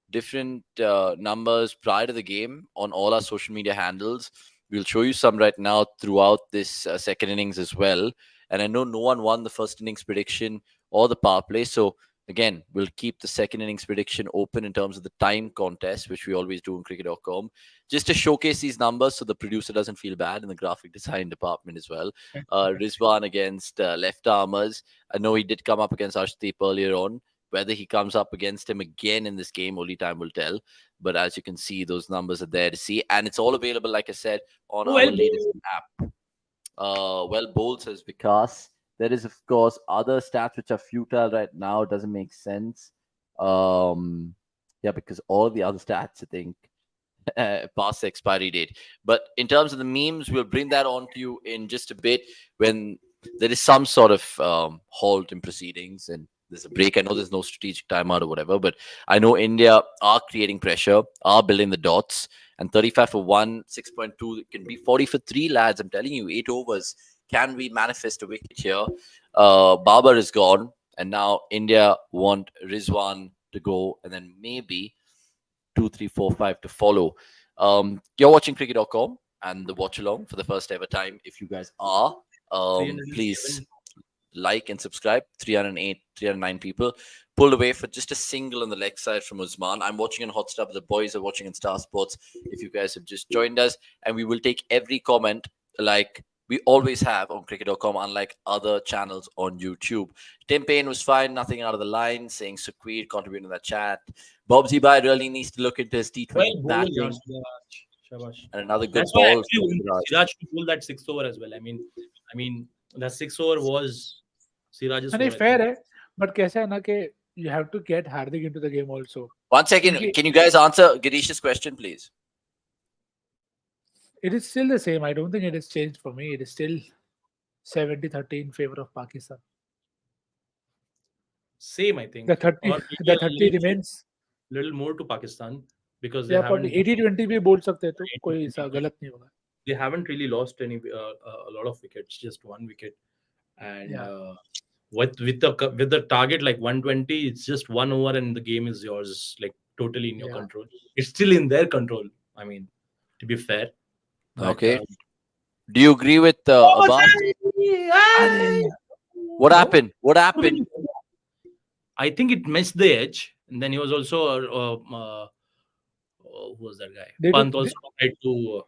A: different numbers prior to the game on all our social media handles. We'll show you some right now throughout this second innings as well. And I know no one won the first innings prediction or the power play. So
E: Again, we'll keep the second innings prediction open in terms of the time contest, which we always do on cricket.com, just to showcase these numbers so the producer doesn't feel bad in the graphic design department as well. Rizwan against left armers. I know he did come up against Aarshdeep earlier on. Whether he comes up against him again in this game, only time will tell. But as you can see, those numbers are there to see. And it's all available, like I said, on our latest app. Well bowled, says Vikas. There is, of course, other stats which are futile right now. It doesn't make sense. Yeah, because all the other stats, I think, past the expiry date. But in terms of the memes, we'll bring that on to you in just a bit when there is some sort of halt in proceedings and there's a break. I know there's no strategic timeout or whatever, but I know India are creating pressure, are building the dots, and 35 for 1, 6.2, it can be 40 for 3, lads. I'm telling you, 8 overs. Can we manifest a wicket here? Babar is gone, and now India want Rizwan to go, and then maybe 2, 3, 4, 5 to follow. You're watching cricket.com and the watch along for the first ever time. If you guys are, please like and subscribe. 308, 309 people pulled away for just a single on the leg side from Usman. I'm watching on Hotstar. The boys are watching in Star Sports. If you guys have just joined us, and we will take every comment like we always have on cricket.com, unlike other channels on YouTube. Tim Payne was fine, nothing out of the line, saying Sukhveer contributing to that chat. Bobsy Bhai really needs to look into his T20 batting. And another good
B: That's why
E: ball.
B: actually Siraj to pull that 6th over as well. I mean that 6th over was Siraj's
D: नहीं
B: score.
D: fair है, but कैसा है ना कि you have to get Hardik into the game also.
E: 1 second, can you guys answer Girish's question, please?
D: It is still the same. I don't think it has changed for me. It is still 70-30 in favor of Pakistan.
B: Same, I think.
D: The 30,
B: Or
D: the
B: maybe
D: 30 remains.
B: little more to Pakistan because they
D: Yeah,
B: haven't
D: 80-20 भी बोल सकते तो कोई ऐसा गलत नहीं होगा.
B: they haven't really lost any a lot of wickets, just 1 wicket, and
D: Yeah.
B: with the target like 120, it's just 1 over and the game is yours, like totally in your
D: Yeah.
B: control. It's still in their control. I mean, to be fair. But,
E: Okay. Do you agree with Abbas? What happened? What happened?
B: I think it missed the edge, and then he was also who was that guy? Pant also tried to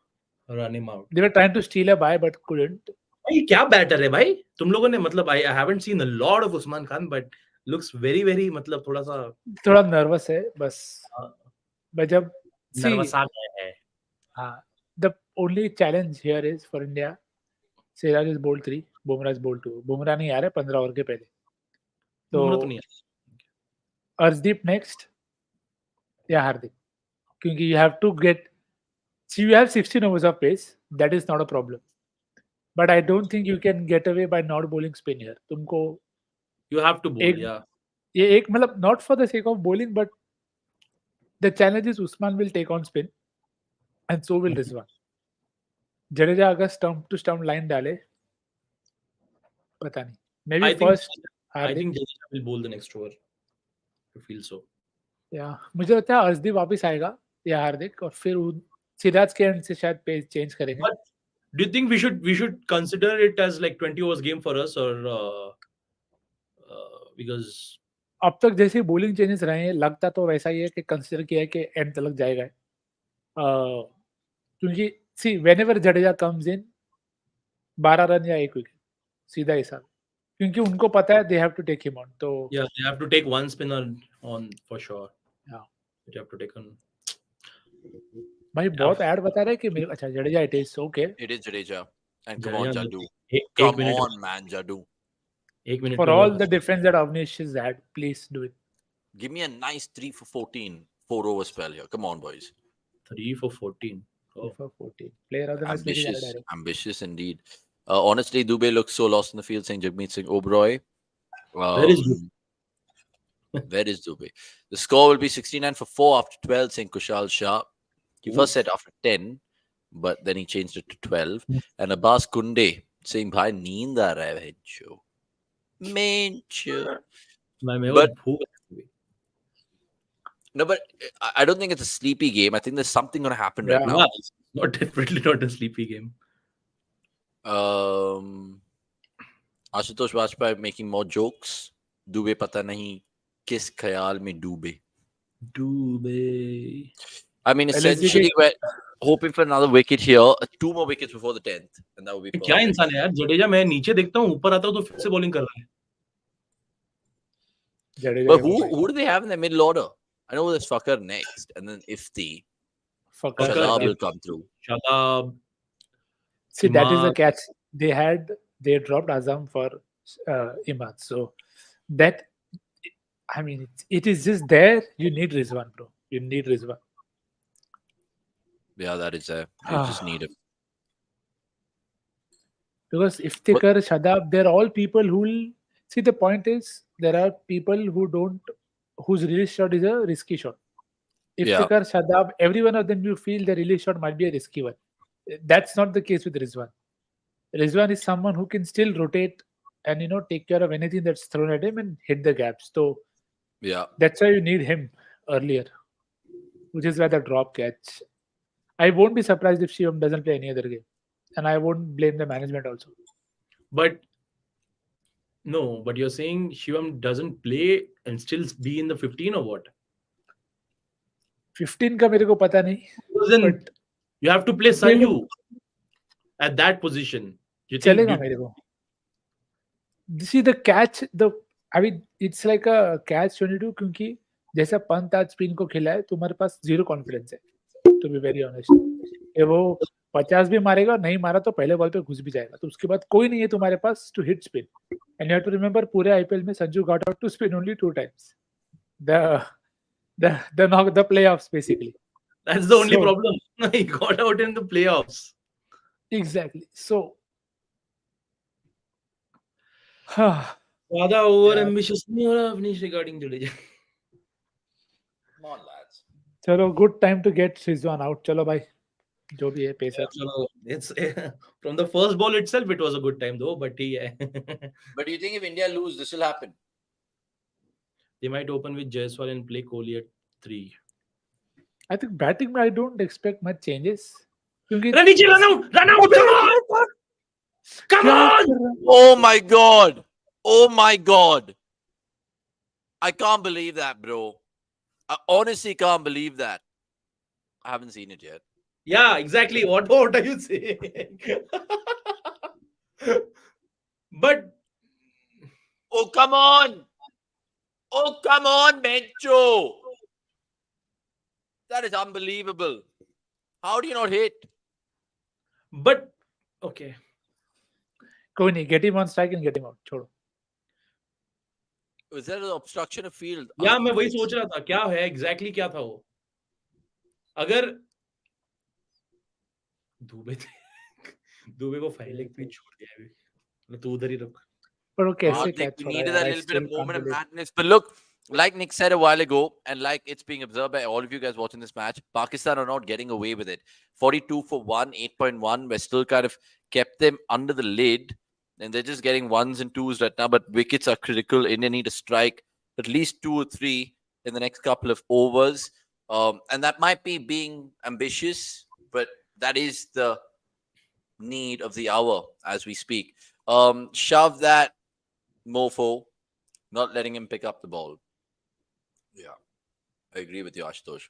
B: run him out.
D: They were trying to steal a bye but couldn't.
B: भाई क्या batter है भाई तुम लोगों ने मतलब I haven't seen a lot of Usman Khan but looks very very मतलब थोड़ा
D: नर्वस है बस. But जब
B: नर्वस आ गया है.
D: The only challenge here is for India. Siraj is bowled 3, Bumrah is bowled 2. Bumrah नहीं आ रहा 15 ओवर के पहले. तो Aarshdeep next या हार्दिक, क्योंकि you have to get. See, you have 16 overs of pace. That is not a problem. But I don't think you can get away by not bowling spin here. तुमको
B: you have to bowl, yeah.
D: ये एक मतलब not for the sake of bowling, but the challenge is Usman will take on spin, and so will Rizwan. Jadeja अगर stump to stump line डाले, पता नहीं. Maybe first.
B: I think Jadeja will bowl the next over. I feel so.
D: Yeah, मुझे लगता है अर्शदीप वापस आएगा या हार्दिक और फिर सिराज के एंड से शायद पेस चेंज करेंगे.
B: But do you think we should consider it as like 20 overs game for us or because
D: अब तक जैसे बॉलिंग चेंजेस रहे हैं लगता तो वैसा ही है कि कंसीडर किया है कि एंड तक जाएगा. क्योंकि सी whenever Jadeja comes in 12 run या 1 विकेट सीधा हिसाब, क्योंकि उनको पता है they have to take him on. तो
B: yeah, they have to take one spinner on for sure.
D: Yeah,
B: they have to take on.
D: भाई बहुत ऐड बता रहे हैं कि मेरे अच्छा Jadeja it is okay.
E: It is Jadeja. And come on Jadoo.
B: Come
E: on man Jadoo.
D: For all the defense that Avanish has had, please do it.
E: Give me a nice 3 for 14 4 over spell here. Come on boys.
B: 3 for 14.
D: Oh. 3 for 14. Player of the match.
E: Ambitious indeed. Honestly, Dube looks so lost in the field, saying Jagmeet Singh Oberoi.
B: Where is Dube?
E: Where is Dube? The score will be 69 for 4 after 12, saying Kushal Shah. He first said after 10, but then he changed it to 12. And Abbas Kunde saying, Bhai, neend aa raha hai bhencho. Mencho. But no, but I don't think it's a sleepy game. I think there's something going to happen right now.
B: It's definitely not a sleepy game.
E: Ashutosh Vajpayee making more jokes. Dube pata nahi Kis khayal mein doobe.
B: Dube.
E: I mean,
D: LSG
E: essentially, we're hoping for another wicket here. 2 more wickets before the 10th. And that would be
B: क्या
E: perfect.
B: इंसान है यार जडेजा मैं नीचे देखता हूँ ऊपर आता हूँ तो फिर से बॉलिंग कर रहा है
D: Jadeja
E: But
D: देखो भाई.
E: who do they have in the middle order? I know there's Fakhar next. And then Ifti.
D: Fakhar,
E: Shadab
B: Fakhar,
E: will come through.
B: Shadab,
D: See, that is the
B: Imad.
D: catch. They dropped Azam for Imad. So that, I mean, it is just there. You need Rizwan, bro. You need Rizwan.
E: Yeah, that is there. You just need him.
D: Because Iftikhar, Shadab, they're all people who will see. The point is, there are people whose release shot is a risky shot.
E: Yeah.
D: Iftikhar, Shadab, every one of them, you feel the release shot might be a risky one. That's not the case with Rizwan. Rizwan is someone who can still rotate and take care of anything that's thrown at him and hit the gaps. So
E: Yeah.
D: that's why you need him earlier, which is why the drop catch. I won't be surprised if Shivam doesn't play any other game, and I won't blame the management also.
B: But no, but you're saying Shivam doesn't play and still be in the 15 or what?
D: 15 का मेरे को पता नहीं.
B: Then
D: But
B: you have to play Sanju at that position. You think
D: चलेगा मेरे को. See the catch, I mean it's like a catch 22 क्योंकि जैसा पंत आज स्पिन को खिला है तुम्हारे पास जीरो कॉन्फिडेंस है. To be very honest, कि वो 50 भी मारेगा नहीं मारा तो पहले बॉल पे घुस भी जाएगा तो उसके बाद कोई नहीं है तुम्हारे पास to hit spin. And you have to remember पूरे IPL में Sanju got out to spin only 2 times. The playoffs basically.
B: That's the only
D: So-
B: problem. He got out in the playoffs.
D: Exactly. So
B: Rather over ambitious Avanish regarding Jadeja.
E: Come on, lads.
D: चलो good time to get Rizwan out. चलो भाई जो भी है pacer.
B: It's from the first ball itself, it was a good time though. But yeah,
E: But do you think if India lose, this will happen?
B: they might open with Jaiswal and play Kohli at 3.
D: I think batting में I don't expect much changes. क्योंकि
B: Ranichi, run out! Run out! Come on! Come on!
E: Oh my God. Oh my God. I can't believe that, bro. I honestly can't believe that. I haven't seen it yet.
B: Yeah, exactly. What are you saying? But
E: Oh, come on. Oh, come on, Mencho. That is unbelievable. How do you not hit?
B: okay.
D: कोई नहीं, get him on strike and get him out. छोड़ो.
E: Was that an obstruction of field?
B: या मैं वही सोच रहा था क्या है एग्जैक्टली क्या था वो अगर दुबे को फाइल एक पिच छोड़ दिया है मतलब तू उधर ही रुक
D: पर वो कैसे
E: Hardly,
D: catch
E: we
D: हो रहा
E: needed
D: है?
E: that
D: I
E: little bit
D: still
E: of
D: can't
E: moment of
D: believe.
E: madness. But look, like Nick said a while ago, and like it's being observed by all of you guys watching this match, Pakistan are not getting away with it. 42 for 1, 8.1. We're still kind of kept them under the lid, and they're just getting ones and twos right now. But wickets are critical. India need to strike at least 2 or 3 in the next couple of overs. And that might be being ambitious, but that is the need of the hour as we speak. Shove that mofo, not letting him pick up the ball. Yeah, I agree with you, Ashutosh.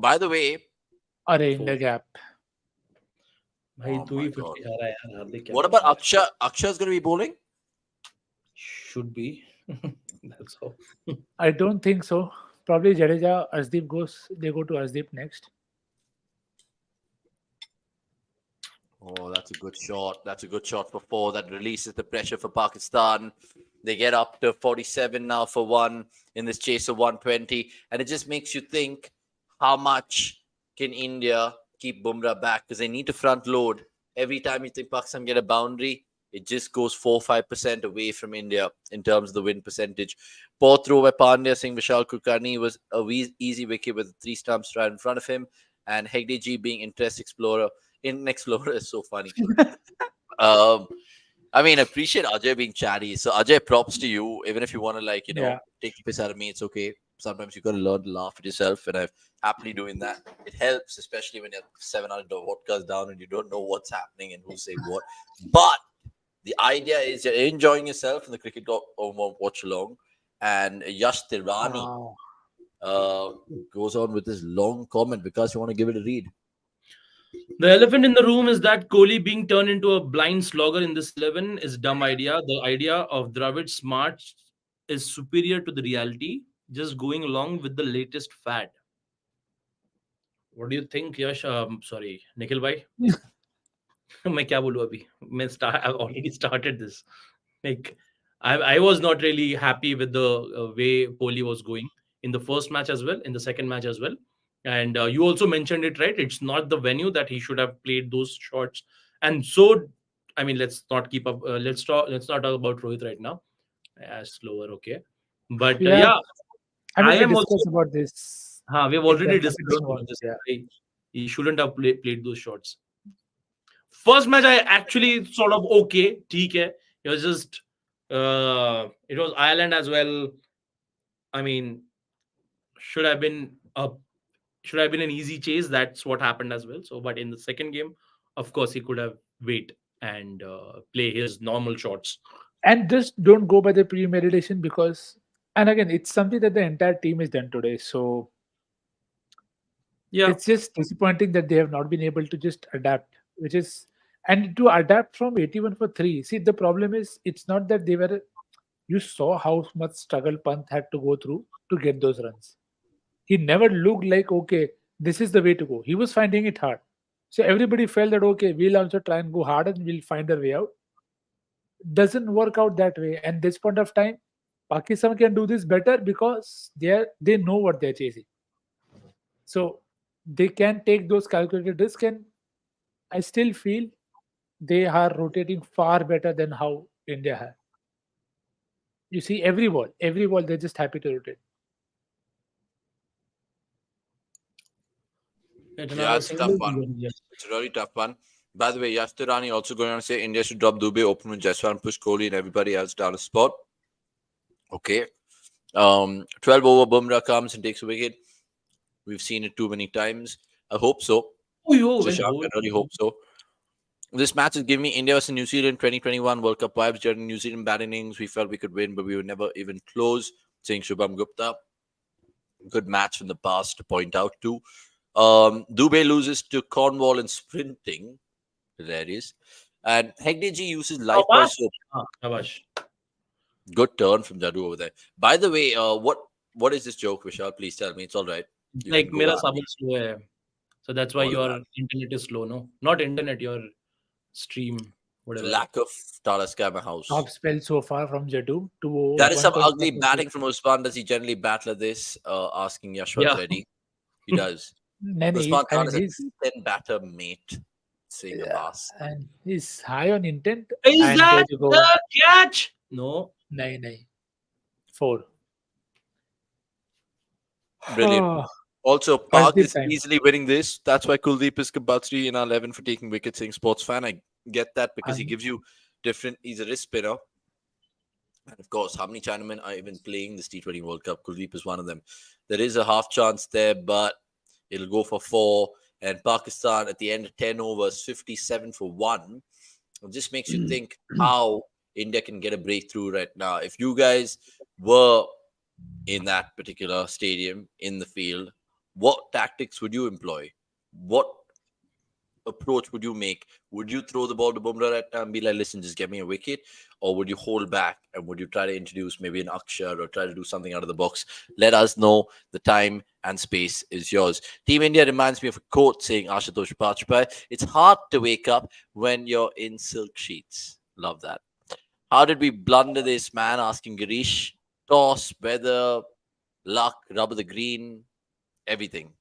E: By the way,
D: अरे in the gap.
B: भाई
E: Oh
B: तू ही
E: my
B: 50
E: God.
B: जा रहा है यार हार्दिक क्या
E: what about Aksha? Aksha's going to be bowling?
B: should be that's all
D: I don't think so. Probably Jadeja, Aarshdeep they go to Aarshdeep next.
E: Oh, that's a good shot. That's a good shot for 4. That releases the pressure for Pakistan. They get up to 47 now for 1 in this chase of 120. And it just makes you think, how much can India keep Bumrah back? Because they need to front load. Every time you think Pakistan get a boundary, it just goes 4-5% away from India in terms of the win percentage. Poor throw by Pandya Singh Vishal Kulkarni was a easy wicket with 3 stumps right in front of him. And Hegde Ji being interest explorer. In Explorer is so funny. I mean, I appreciate Ajay being chatty. So Ajay, props to you. Even if you want to take the piss out of me, it's okay. Sometimes you got to learn to laugh at yourself, and I'm happily doing that. It helps, especially when you're 700 vodkas down and you don't know what's happening and who's saying what. But The idea is you're enjoying yourself in the cricket.com watch along, and Yash Tirani goes on with this long comment because you want to give it a read.
B: The elephant in the room is that Kohli being turned into a blind slogger in this 11 is dumb idea. The idea of Dravid smart is superior to the reality, just going along with the latest fad. What do you think, Yash? Sorry, Nikhil bhai. मैं क्या बोलूं अभी मैं I've already started this. Like, I was not really happy with the way Kohli was going in the first match as well, in the second match as well. And you also mentioned it, right? It's not the venue that he should have played those shots. And so, I mean, let's not keep up. Let's not talk about Rohit right now. Slower, okay. But
D: Yeah,
B: yeah,
D: I mean,
B: I
D: we
B: am also.
D: discussed about this
B: We have
D: in the
B: already discussed
D: competition
B: about
D: once.
B: this.
D: Yeah.
B: He shouldn't have played those shots. First match, I actually sort of okay, ठीक है. It was just, it was Ireland as well. I mean, should have been a should have been an easy chase. That's what happened as well. So, but in the second game, of course, he could have wait and play his normal shots.
D: And just don't go by the premeditation because, and again, it's something that the entire team has done today. So
B: Yeah,
D: it's just disappointing that they have not been able to just adapt, which is, and to adapt from 81 for 3. See, the problem is it's not that they were, you saw how much struggle Pant had to go through to get those runs. He never looked like, okay, this is the way to go. He was finding it hard. So everybody felt that, okay, we'll also try and go hard and we'll find a way out. Doesn't work out that way. And this point of time, Pakistan can do this better because they know what they're chasing. So they can take those calculated risks, and I still feel they are rotating far better than how India had. You see, every ball, they're just happy to rotate.
E: Yeah, it's a tough one. It's a really tough one. By the way, Yash Tirani also going on to say India should drop Dube, open with Jaiswal, push Kohli and everybody else down a spot. Okay. 12 over Bumrah comes and takes a wicket. We've seen it too many times. I hope so. Shashank, I really hope so. This match is giving me India versus New Zealand 2021 World Cup vibes. During New Zealand batting innings, we felt we could win, but we were never even close. Saying Shubham Gupta. Good match from the past to point out too. Dube loses to Cornwall in sprinting. Hilarious. And Hegdeji uses life buoy soap.
B: Shabash.
E: Good turn from Jadu over there. By the way, what is this joke, Vishal? Please tell me. It's all right.
B: Like mera sabun slow hai. So that's why your internet is slow, no? Not internet, your stream, whatever.
E: Lack of Tata Sky my house.
D: Top spell so far from Jadu to
E: That is some ugly batting from Usman. Does he generally battle this? Asking Yashwant Reddy. He does. Usman Khan is a 10 batter mate. Saying a boss.
D: And he's high on intent.
B: Is
D: and
B: that the catch? No.
D: 9. 4.
E: Brilliant. Also, Park is easily winning this. That's why Kuldeep is compulsory in our 11 for taking wickets. Saying sports fan, I get that because he gives you different. He's a wrist spinner, and of course, how many Chinamen are even playing this T20 World Cup? Kuldeep is one of them. There is a half chance there, but it'll go for 4. And Pakistan at the end of 10 overs, 57 for 1. It just makes you think how India can get a breakthrough right now. If you guys were in that particular stadium, in the field, what tactics would you employ? What approach would you make? Would you throw the ball to Bumrah right now and be like, listen, just get me a wicket? Or would you hold back and would you try to introduce maybe an Axar or try to do something out of the box? Let us know. The time and space is yours. Team India reminds me of a quote saying, Ashutosh Bajpai, it's hard to wake up when you're in silk sheets. Love that. How did we blunder this, man? Asking Girish. Toss, weather, luck, rubber the green, everything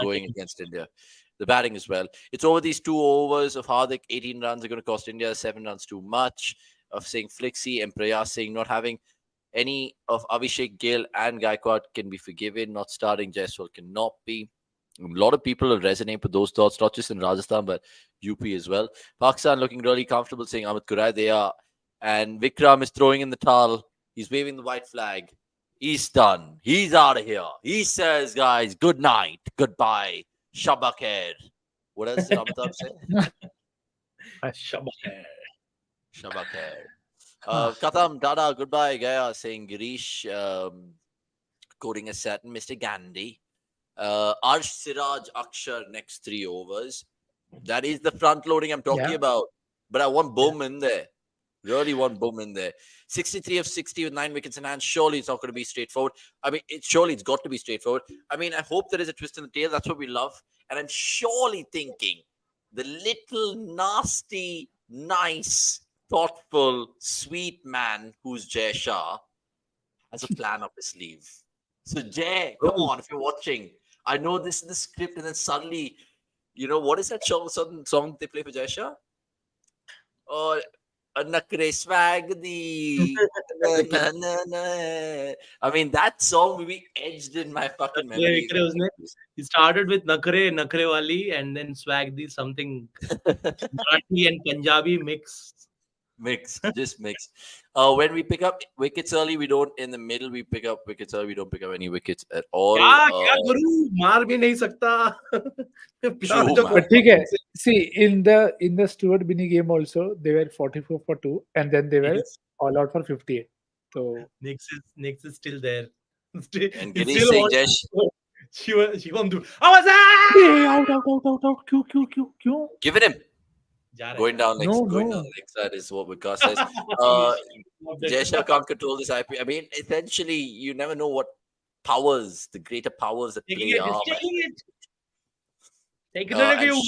E: going against India. The batting as well. It's over these 2 overs of Hardik. 18 runs are going to cost India. 7 runs too much. Of saying Flixie and Prayas saying not having any of Abhishek, Gill and Gaikwad can be forgiven. Not starting Jaiswal cannot be. A lot of people will resonate with those thoughts, not just in Rajasthan, but UP as well. Pakistan looking really comfortable saying Amit Kurai they are. And Vikram is throwing in the towel. He's waving the white flag. He's done. He's out of here. He says, guys, good night. Goodbye. Shabakher. What else did Amitabh say?
B: Shabakher.
E: Shabakar.
D: Ah.
E: Katham, Dada, goodbye, Gaya, saying Girish, quoting a certain Mr. Gandhi. Arsh Siraj Akshar next 3 overs. That is the front loading I'm talking
D: Yeah.
E: about. But I want Boom in there. Really want Boom in there. 63 of 60 with 9 wickets in hand. Surely it's not going to be straightforward. I mean, surely it's got to be straightforward. I mean, I hope there is a twist in the tail. That's what we love. And I'm surely thinking the little nasty, nice, thoughtful, sweet man who's Jay Shah has a plan up his sleeve. So Jay, come on, if you're watching, I know this is the script, and then suddenly, what is that song they play for Jay Shah? Oh, a Nakre Swag the. I mean, that song will be edged in my fucking memory.
B: He started with Nakre Wali, and then Swag the something Marathi and Punjabi mix.
E: Just mix. When we pick up wickets early, we don't. In the middle, we pick up wickets early. We don't pick up any wickets at all.
B: क्या करूं? मार भी नहीं सकता.
D: But ठीक see, in the Stuart Binney game also, they were 44 for 2, and then they were all out for 58. So
B: Nix is still there.
E: And Girish saying, Jesh,
B: Shivam do. Out.
D: Q.
E: Giving him. Going down next side is what Vikas says. Jesha can't control this IP. I mean, essentially, you never know what powers, the greater powers that play are.
B: Take a review.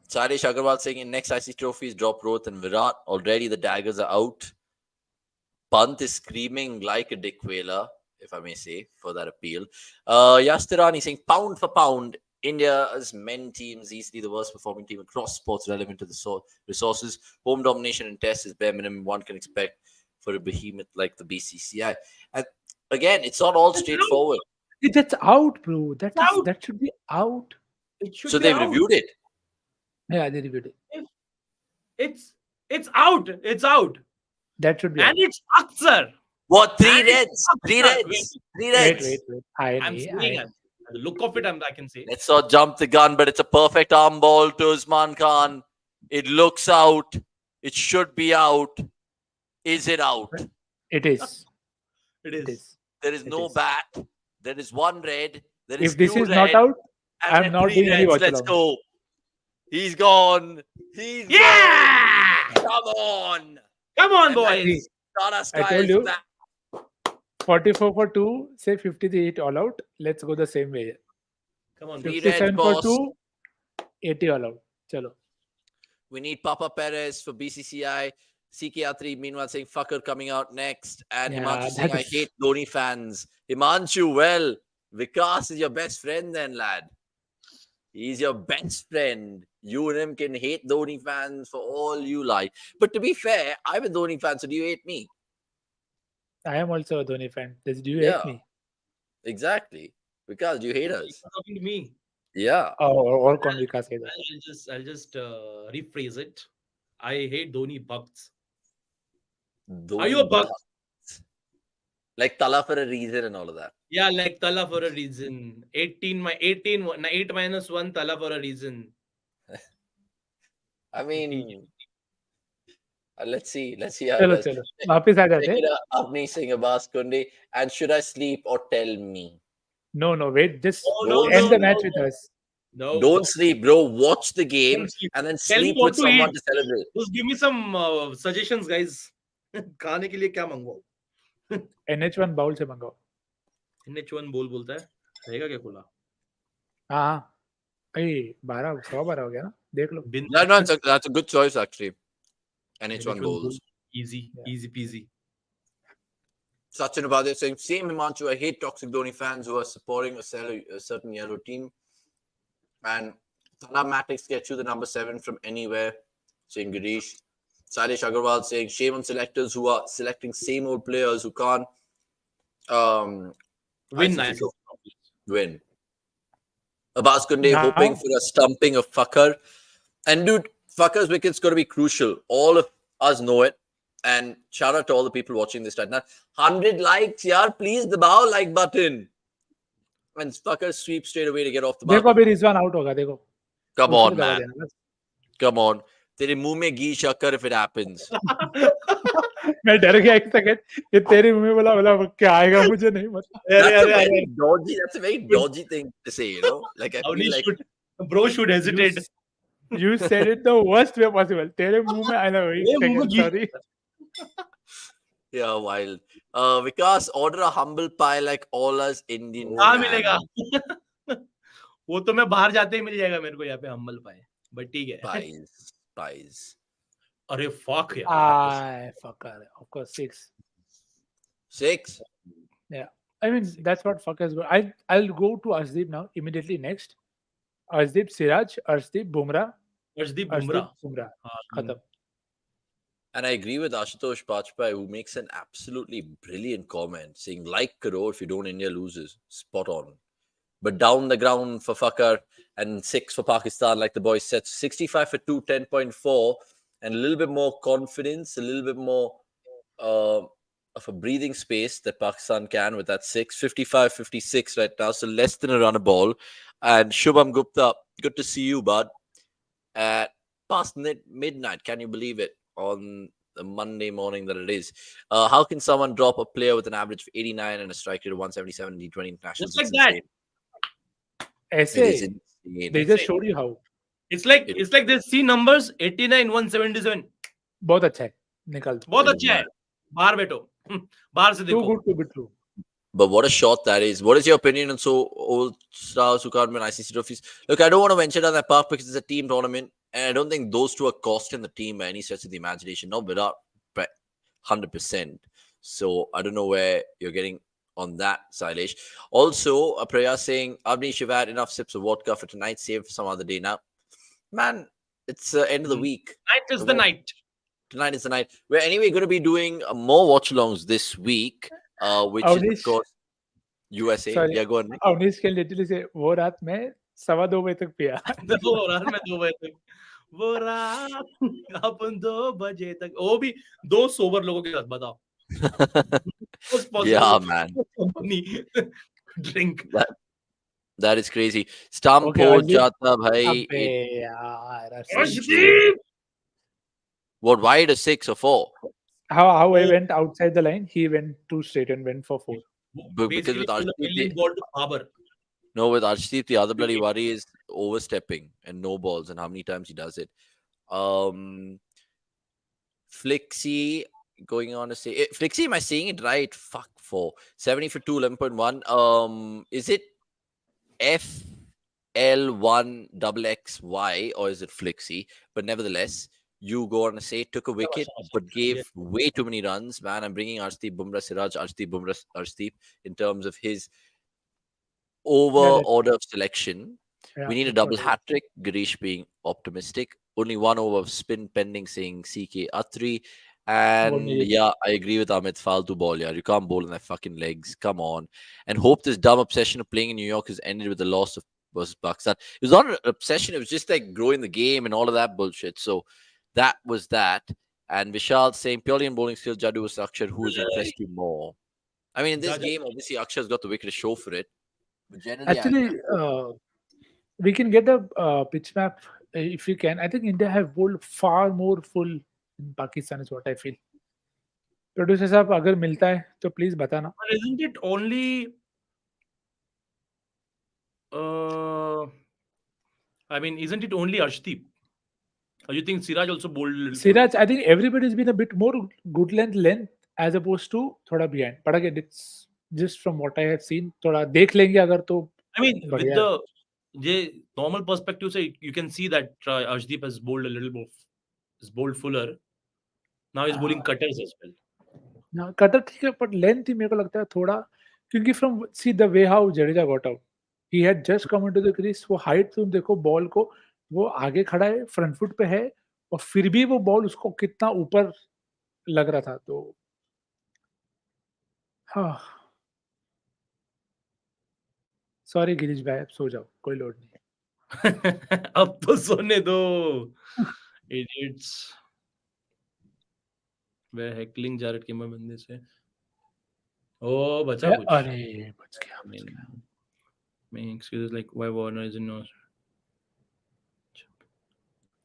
E: Sadish Agarwal saying in next IC trophies, drop Rohit and Virat. Already the daggers are out. Pant is screaming like a dick whaler, if I may say, for that appeal. Yastirani saying pound for pound, India's men teams easily the worst performing team across sports relevant to the resources. Home domination in tests is bare minimum one can expect for a behemoth like the BCCI. And again, it's not all straightforward.
D: That's out, bro. That should be out.
E: So they've reviewed it.
D: Yeah, they reviewed it.
B: It's out. It's out.
D: That should be
B: and
D: out.
B: It's Axar.
E: What? 3 reds? 3 reds? 3 reds?
D: Wait.
B: I'm saying the look of it, I can say.
E: Let's not jump the gun, but it's a perfect arm ball to Usman Khan. It looks out. It should be out. Is it out?
D: It is.
B: It is.
E: There is no bat. There is 1 red. There is
D: if this
E: 2
D: is
E: red,
D: not out,
E: and
D: I'm not doing any watch
E: Let's
D: along.
E: go. He's gone.
B: Yeah!
E: Gone. Come
B: on, boys.
D: I told you. 44 for 2, say 58 all out. Let's go the same way.
B: Come on,
D: 57 for 2, 80 all out. Chalo.
E: We need Papa Perez for BCCI. CKR3 meanwhile saying Fakhar coming out next. And Himanshu saying, I hate Dhoni fans. Himanshu, well, Vikas is your best friend then, lad. He's your best friend. You and him can hate Dhoni fans for all you like. But to be fair, I'm a Dhoni fan, so do you hate me?
D: I am also a Dhoni fan. Do you hate me?
E: Exactly. Vikas, do you hate us?
B: Talking to me.
E: Yeah.
D: Or can Vikas say that?
B: I'll just rephrase it. I hate Dhoni Bhakts. Are you a Bhakt?
E: Like Tala for a reason and all of that.
B: Yeah, like Tala for a reason. 8 minus 1 Tala for a reason.
E: I mean, let's see how
D: chalo. वापस आ जाते हैं.
E: Avanish Singh, Abbas Kundi, and should I sleep or tell me?
D: No, wait. Just end the match with us.
B: No.
E: Don't sleep, bro. Watch the game and then sleep with someone to celebrate.
B: Just give me some suggestions, guys. खाने के लिए क्या मंगवाओ?
D: NH1 bowl से मंगाओ.
B: NH1 बोल बोलता है. रहेगा क्या खुला?
D: हाँ. Hey, 12 हो गया ना? देख लो.
E: No, that's a good choice actually. NH1 goals.
B: Easy peasy.
E: Sachin Upadhyay saying, same Himanshu, I hate toxic Dhoni fans who are supporting a certain yellow team. And Tala Matix gets you the number 7 from anywhere, saying Girish. Sadish Agarwal saying, shame on selectors who are selecting same old players who can't win. Abbas Kunde hoping for a stumping of Fakhar. And dude, Fakhar's wicket's got to be crucial. All of us know it. And shout out to all the people watching this right now. 100 likes, yaar. Please dabao like button. And Fakhar sweeps straight away to get off the mark.
D: देखो अभी Rizwan out होगा देखो.
E: Come on, man. Come on. तेरे मुंह में घी शक्कर if it happens.
D: मैं डर गया एक सेकंड, ये तेरे मुंह में बोला क्या आएगा मुझे नहीं पता.
E: That's a very dodgy thing to say, you know. Like I feel
B: Avanish
E: like
B: bro should hesitate.
D: You said it the worst way possible. तेरे मुंह में आना वही
B: तेरे मुंह में
D: second,
B: ghee
D: sorry.
E: yeah, wild. Vikas, order a humble pie like all us Indian.
B: कहाँ
E: man.
B: मिलेगा? वो तो मैं बाहर जाते ही मिल जाएगा मेरे को यहाँ पे हम्बल पाए. बट ठीक है.
E: Pies.
B: अरे fuck यार.
D: Fakhar, of course 6.
E: 6.
D: Yeah, I mean that's what fuck is. I'll go to Aarshdeep now immediately next. Aarshdeep, Siraj, Aarshdeep, Bumrah,
B: Arshdeep
D: Aarshdeep,
B: Bumrah.
D: Bumrah. Khatam.
E: And I agree with Ashutosh Bajpai, who makes an absolutely brilliant comment saying, like Karo, if you don't, India loses. Spot on. But down the ground for Fakhar and 6 for Pakistan, like the boys said, 65 for 2, 10.4, and a little bit more confidence, a little bit more of a breathing space that Pakistan can with that 6. 55, 56 right now, so less than a run a ball. And Shubham Gupta, good to see you, bud. At past midnight, can you believe it? On the Monday morning that it is. How can someone drop a player with an average of 89 and a strike rate of 177 in T20 internationals?
B: Just like that.
E: It is insane.
D: They just showed you how.
B: It's like they see numbers 89, 177.
D: बहुत अच्छा है, निकाल दो.
B: बहुत अच्छा है. बाहर बैठो. बाहर से
D: Too
B: देखो.
D: good to be true.
E: But what a shot that is. What is your opinion on so old stars who can't win ICC trophies? Look, I don't want to venture down that path because it's a team tournament. And I don't think those two are costing the team by any stretch of the imagination. Not without 100%. So I don't know where you're getting on that, Sailesh. Also, Priya saying, Avanish, you've had enough sips of vodka for tonight. Save for some other day now. Man, it's the end of the week.
B: Night is the night.
E: Tonight is the night. We're anyway going to be doing more watch-alongs this week. Which is, of course, USA.
D: Sorry.
E: Yeah, go on.
D: Avanish can literally say, वो रात में 2:15 बजे तक पिया.
B: वो रात में 2 बजे तक. वो रात अपन 2 बजे तक. वो भी 2 सोबर लोगों के साथ. बताओ.
E: Yeah, man.
B: Drink.
E: That is crazy. Stump ho jata bhai.
D: अबे यार.
B: Arshdeep.
E: What, wide a 6 or 4?
D: How I went outside the line, he went too straight and went for 4.
E: Because with Aarshdeep,
B: ball to Babar.
E: no, with Aarshdeep, the other bloody worry is overstepping and no balls and how many times he does it. Flixie going on to say, Flixie, am I saying it right? Fuck, 4. 70 for 2, 11.1. Is it FL1XXY or is it Flixie? But nevertheless, you go on to say took a wicket but gave way too many runs. Man, I'm bringing Aarshdeep, Bumrah, Siraj, Aarshdeep, Bumrah, Aarshdeep in terms of his order of selection. We need a double hat trick. Girish being optimistic. Only 1 over of spin pending, saying CK Atri. And yeah, I agree with Amit. Faltu ball, yeah. You can't bowl in their fucking legs. Come on. And hope this dumb obsession of playing in New York has ended with the loss of versus Pakistan. It was not an obsession. It was just like growing the game and all of that bullshit. So that was that. And Vishal saying purely in bowling skills, Jadu was Akshar. Who has impressed you more? I mean, in this game, obviously, Akshar's got the wicket to show for it. But generally,
D: actually, we can get the pitch map if we can. I think India have bowled far more full in Pakistan is what I feel. Producer साहब अगर मिलता है तो please बताना.
B: But isn't it only? I mean, isn't it only Aarshdeep? Or you think Siraj also bowled a little?
D: Siraj, I think everybody's been a bit more good length as opposed to थोड़ा behind. But again, it's just from what I have seen. थोड़ा देख लेंगे अगर तो.
B: I mean, with the normal perspective, say you can see that Aarshdeep has bowled a little more. Is bowled fuller. Now he's bowling cutters as well.
D: Now cutter ठीक है, but length ही मेरे को लगता है थोड़ा, क्योंकि from see the way how Jadeja got out, he had just come into the crease. वो height तुम देखो बॉल को, वो आगे खड़ा है, फ्रंट फुट पे है, और फिर भी वो बॉल उसको कितना ऊपर लग रहा था. तो हाँ, सॉरी गिरीश भाई, अब सो जाओ, कोई लोड नहीं.
B: अब तो सोने दो, idiots. वह हेकलिंग जारेट के मैं बंदे से. ओ बचा कुछ.
D: अरे बच गया.
B: मैं excuse like why Warner is no.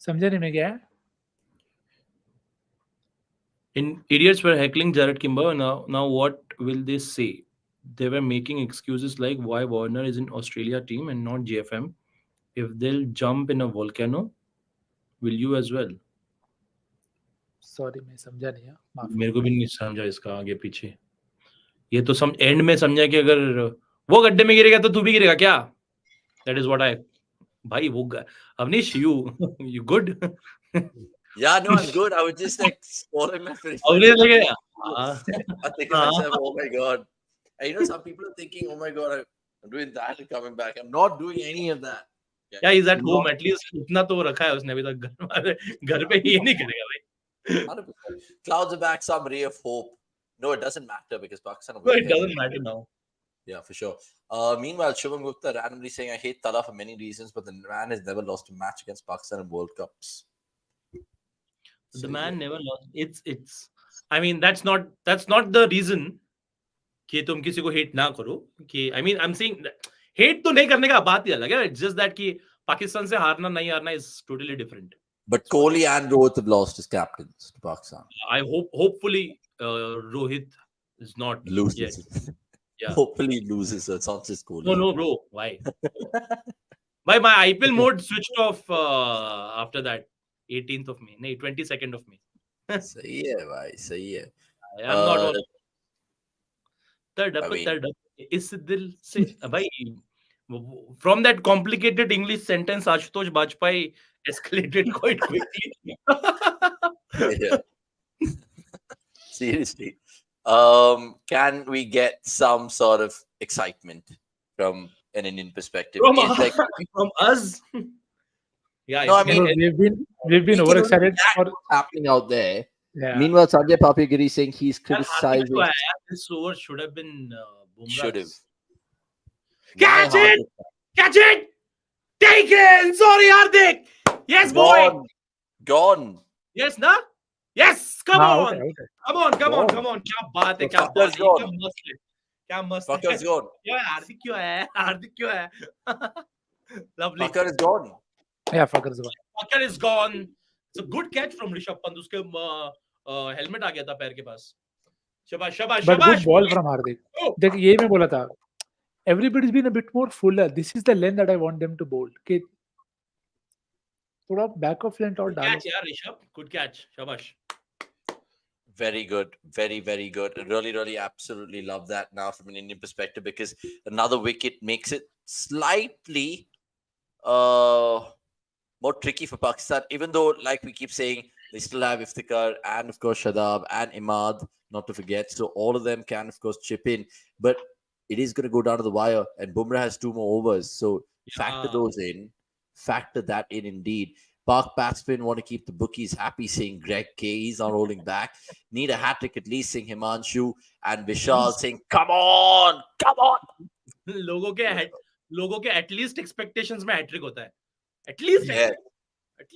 D: समझा नहीं मैं क्या है.
B: Idiots were heckling Jared Kimber. Now what will they say? They were making excuses like why Warner is in Australia team and not JFM. If they'll jump in a volcano, will you as well?
D: Sorry मैं समझा नहीं है, माफ
B: मेरे
D: करना.
B: को भी नहीं समझा इसका आगे पीछे. ये तो सम एंड में समझा कि अगर वो गड्ढे में गिरेगा तो तू भी गिरेगा क्या? That is what I. भाई वो Avanish, you good?
A: Yeah, no, I'm good. I was just like scrolling my Facebook.
B: Avanish लगे
A: I think to myself, oh my god. And you know, some people are thinking, oh my god, I'm doing that and coming back. I'm not doing any of that.
B: Yeah, he's at home at least. उतना तो रखा है उसने अभी तक घर पे ये नहीं करेगा भाई.
A: 100%. Clouds are back, some ray of hope. No, it doesn't matter because Pakistan.
B: No, it doesn't matter now.
A: Yeah, for sure. Meanwhile, Shivam Gupta randomly saying, I hate Tala for many reasons, but the man has never lost a match against Pakistan in World Cups.
B: The man never lost. It's. I mean, that's not the reason कि तुम किसी को hate ना करो. कि I mean, I'm saying hate तो नहीं करने का बात ही अलग है. It's just that कि पाकिस्तान से हारना नहीं हारना is totally different.
A: But Kohli and Rohit have lost as captains to Pakistan.
B: I hopefully Rohit is not
A: Loses.
B: yet. Yeah.
A: Hopefully he loses, so it's not just Kohli.
B: No, bro. Why? Why my IPL mode switched off after that 18th of May. No, 22nd of May.
A: सही है भाई, सही है.
B: I'm not तड़प इस दिल से भाई. From that complicated English sentence, Ashutosh Bajpai escalated quite quickly.
A: Yeah. Seriously. Can we get some sort of excitement from an Indian perspective?
B: From us? Yeah,
A: no, I mean,
D: we've been overexcited for
A: happening out there.
D: Yeah.
A: Meanwhile, Sanjay Papigiri saying he's criticizing.
B: This over should have been BOOMRAHHH.
A: Should have.
B: Catch it! Take it! Sorry, Hardik! Yes, boy!
A: Gone.
B: Yes, na? Yes! Come on!
D: Okay.
B: Come on! क्या बात है, क्या बात है, क्या मस्त है.
A: Fakhar's gone.
B: Yeah, Hardik क्यों है? Lovely.
A: Fakhar is gone.
D: Yeah, Fakhar is gone.
B: Fakhar is gone. It's a good catch from Rishabh Pant. उसके हेलमेट आ गया था पैर के पास. शाबाश.
D: But good ball from Hardik. देख ये मैं बोला था. Everybody's been a bit more fuller. This is the lane that I want them to bowl. कि थोड़ा back of lane और डालो.
B: Catch यार Rishabh. Good catch. शाबाश.
A: Very good. Very, very good. Really, absolutely love that now from an Indian perspective because another wicket makes it slightly more tricky for Pakistan. Even though, like we keep saying, they still have Iftikhar and, of course, Shadab and Imad, not to forget. So all of them can, of course, chip in. But it is going to go down to the wire. And Bumrah has 2 more overs. So factor those in. Factor that in indeed. Park batsmen want to keep the bookies happy, saying Greg K. He's not holding back. Need a hat-trick at least, saying Himanshu. And Vishal saying, come on!
B: लोगों के at least expectations में hat-trick होता है. At least.
A: Yeah,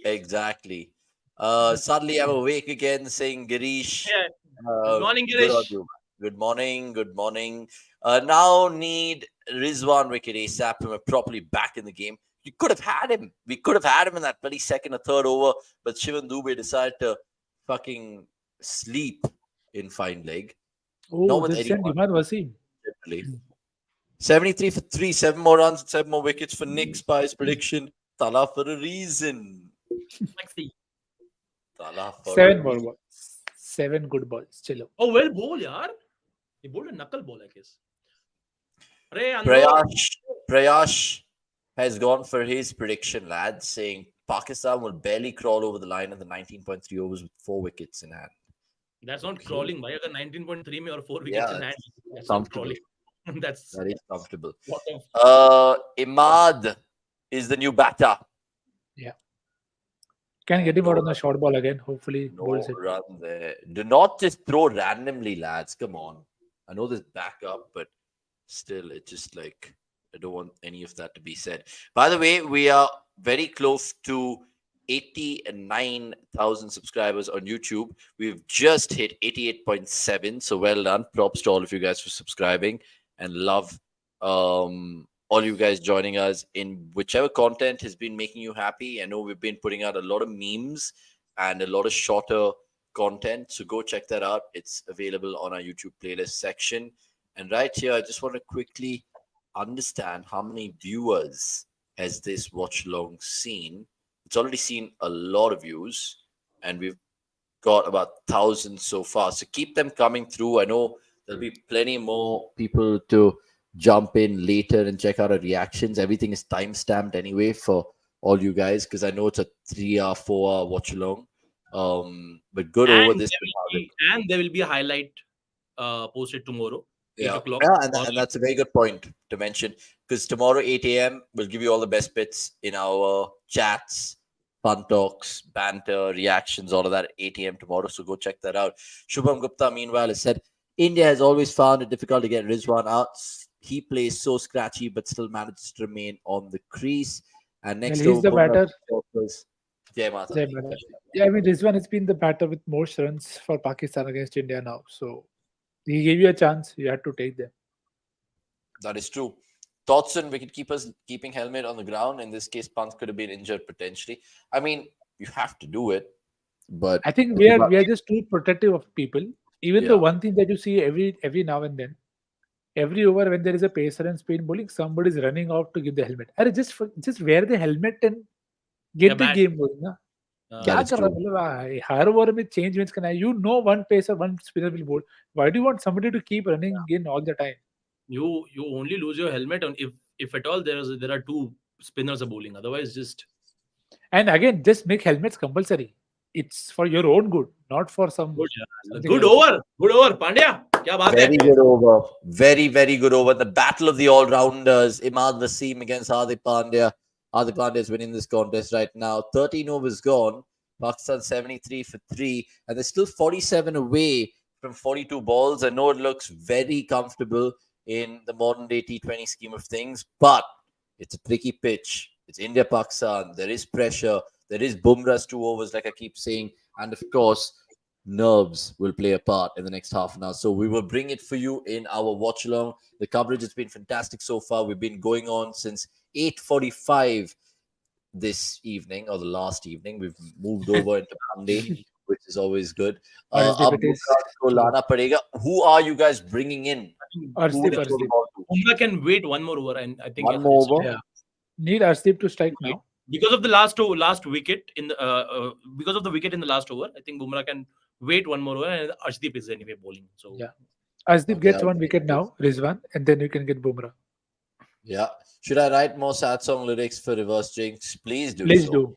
A: exactly. Suddenly I'm awake again, saying Girish.
B: Yeah. Good morning, Girish.
A: Good morning. Now need Rizwan wicket ASAP and we're properly back in the game. You could have had him. We could have had him in that bloody second or third over, but Shivan Dube decided to fucking sleep in fine leg.
D: Oh, this sent Imad Wasim.
A: 73 for 3, 7 more runs, 7 more wickets for Nick by his prediction. Tala for a reason.
D: 7 more balls. 7 good balls. Chilo.
B: Oh, well bowled, yaar. He bowled a knuckle ball, I guess.
A: Prayash has gone for his prediction, lads, saying Pakistan will barely crawl over the line in the 19.3 overs with 4 wickets in hand.
B: That's not crawling, bhai. Agar 19.3 mein or 4 wickets in hand, that's
A: not
B: crawling. That
A: is comfortable. Imad is the new batter.
D: Yeah. Can get him out on the short ball again. Hopefully, bowls it.
A: Run there. Do not just throw randomly, lads. Come on. I know there's backup, but still, it's just like I don't want any of that to be said. By the way, we are very close to 89,000 subscribers on YouTube. We've just hit 88.7. So well done. Props to all of you guys for subscribing and love all you guys joining us in whichever content has been making you happy. I know we've been putting out a lot of memes and a lot of shorter
E: content. So go check that out. It's available on our YouTube playlist section. And right here, I just want to quickly understand how many viewers has this watch along seen. It's already seen a lot of views, and we've got about 1,000 so far. So keep them coming through. I know there'll be plenty more people to jump in later and check out our reactions. Everything is time stamped anyway for all you guys, because I know it's a 3 hour, 4 hour watch along. But good over
B: And
E: this.
B: there will be a highlight posted tomorrow, 8
E: Yeah,
B: o'clock.
E: yeah, and that's a very good point to mention, because tomorrow 8 a.m. we'll give you all the best bits in our chats, fun talks, banter, reactions, all of that at 8 a.m. tomorrow. So go check that out. Shubham Gupta, meanwhile, has said India has always found it difficult to get Rizwan out. He plays so scratchy, but still manages to remain on the crease. And
D: Well,
E: next
D: he's
E: over,
D: the
E: Bumrah
D: batter.
E: was Jai Mata
D: Jai
E: Di.
D: Mata. Yeah, I mean, Rizwan has been the batter with most runs for Pakistan against India now. So he gave you a chance. You had to take them.
E: That is true. Thoughts on wicketkeepers keeping helmet on the ground? In this case, Pant could have been injured potentially. I mean, you have to do it, but
D: I think we are just too protective of people. Even
E: yeah,
D: though one thing that you see every now and then, every over when there is a pacer and spin bowling, somebody is running out to give the helmet. Arey, just wear the helmet and
B: Yeah,
D: get the
B: bad.
D: game going. Na?
E: that
D: क्या
E: is
D: कर रहा
E: true.
D: है मतलब हर over में change वेंज करना है you know one pacer one spinner will bowl why do you want somebody to keep running in all the time
B: You only lose your helmet on if at all there are two spinners are bowling. Otherwise, just
D: and again just make helmets compulsory it's for your own good not for
B: good. Yeah.
D: something
B: Good
D: else
B: over. Good over. Pandya. क्या बात है?
E: Very good over. Very, very good over. The battle of the all rounders. Imad Wasim against Aarshdeep Pandya. Aarshdeep Pandya is winning this contest right now. 13 overs gone. Pakistan 73 for 3. And they're still 47 away from 42 balls. I know it looks very comfortable in the modern day T20 scheme of things, but it's a tricky pitch. It's India Pakistan. There is pressure. There is Bumrah's 2 overs, like I keep saying. And of course, nerves will play a part in the next half an hour. So we will bring it for you in our watch along. The coverage has been fantastic so far. We've been going on since 8:45 this evening or the last evening. We've moved over into Monday, which is always good.
D: Arshdeep
E: Ab
D: it is
E: Bumrah ko lana padega. Who are you guys bringing in? Who would
D: Arshdeep
E: you throw the
D: Arshdeep
E: ball to?
B: Umrah can wait one more over, and I think
E: One more over?
D: yeah need Arshdeep to strike
B: wait.
D: now
B: Because of the last wicket in the because of the wicket in the last over, I think Bumrah can wait one more over, and Arshdeep is anyway bowling. So
D: yeah Arshdeep
E: Okay,
D: gets one wicket now Rizwan and then you can get Bumrah
E: yeah. Should I write more sad song lyrics for reverse jinx? Please do
D: please
E: so.
D: do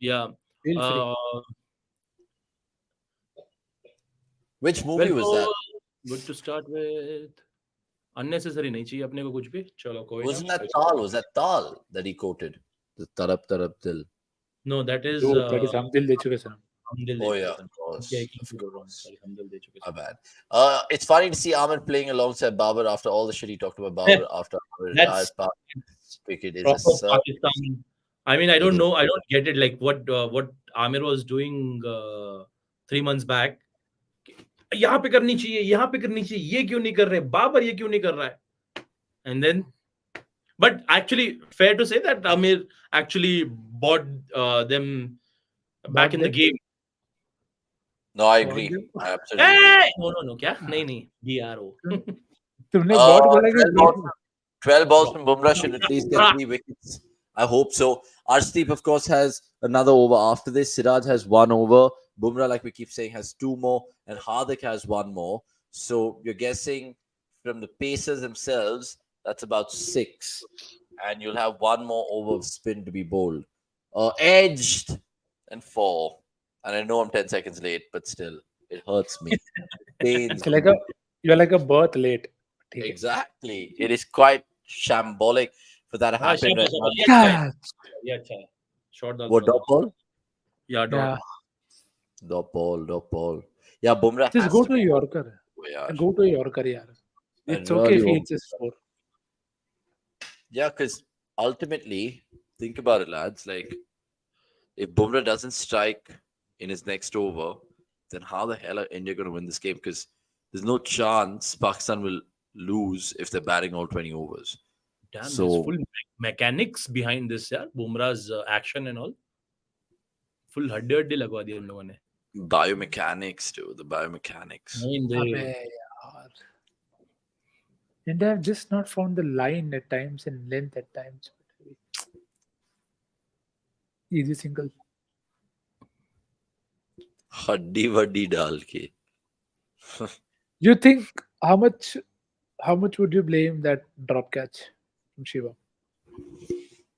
B: yeah.
D: feel free
B: Uh,
E: Which
B: well,
E: movie was that?
B: good to start with. Unnecessary नहीं चाहिए अपने को कुछ भी. चलो कोई ना.
E: Wasn't that Tal? Was that Tal that he quoted? The Tarap Tarap Dil.
B: No, that is
D: oh that is हम दिल दे चुके सनम
B: हम दिल
E: Oh
B: दे
E: yeah,
B: चुके
E: of
B: sun.
E: course.
B: Okay, I can go wrong. Sorry, हम दिल दे चुके
E: My
B: sun.
E: bad. It's funny to see Ahmed playing alongside Babar after all the shit he talked about Babar after Babar retires.
B: That's
E: Cricket is a
B: proper
E: circus.
B: Pakistan. I mean, I
E: It
B: don't
E: is.
B: know. I don't get it. Like what Amir was doing 3 months back. यहाँ पे करनी चाहिए, यहाँ पे करनी चाहिए. ये क्यों नहीं कर रहे? बाबर ये क्यों नहीं कर रहा है? And then, but actually, fair to say that Amir actually bought them back
D: bought
B: in the
D: them
B: game.
E: No, I
D: bought
E: agree.
D: them
E: I absolutely agree.
B: Hey! No, क्या? नहीं नहीं. BRO.
D: तुमने bought बोला कि
E: 12 balls, 12 balls from Bumrah should at least get 3 wickets. I hope so. Arshdeep, of course, has another over after this. Siraj has 1 over. Bumrah, like we keep saying, has 2 more. And Hardik has 1 more. So you're guessing from the Pacers themselves, that's about 6. And you'll have 1 more over of spin to be bowled. Edged and 4. And I know I'm 10 seconds late, but still, it hurts me. It pains
D: it's
E: me.
D: like a you're like a birth late ठीक है
E: Exactly. It is quite shambolic for that to
B: हाँ,
E: happen
B: शाबाश,
E: right now.
B: शाबाश. ये अच्छा है.
D: catch
B: ये अच्छा है. Short डाल
E: What
B: दो.
E: dot ball?
B: Yeah, dot.
D: yeah
E: Dot ball, dot ball. Yeah, Bumrah
D: just
E: has
D: go
E: to
D: to
E: be.
D: Yorker
E: Yeah,
D: go to Yorker yaar
E: I
D: it's okay
E: really
D: if he
E: hope.
D: hits his 4
E: Yeah, because ultimately, think about it, lads. Like, if Bumrah doesn't strike in his next over, then how the hell are India going to win this game? Because there's no chance Pakistan will lose if they're batting all 20 overs.
B: Damn, there's
E: So,
B: full mechanics behind this, yeah. Bumrah's action and all. Full हड्डी हड्डी लगवा दिया इन लोगों ने.
E: Biomechanics, dude. The biomechanics.
B: I mean,
D: अबे
B: they,
D: यार. And they have just not found the line at times and length at times. Easy single.
E: हड्डी वड्डी डाल के.
D: You think how much would you blame that drop catch from Shiva?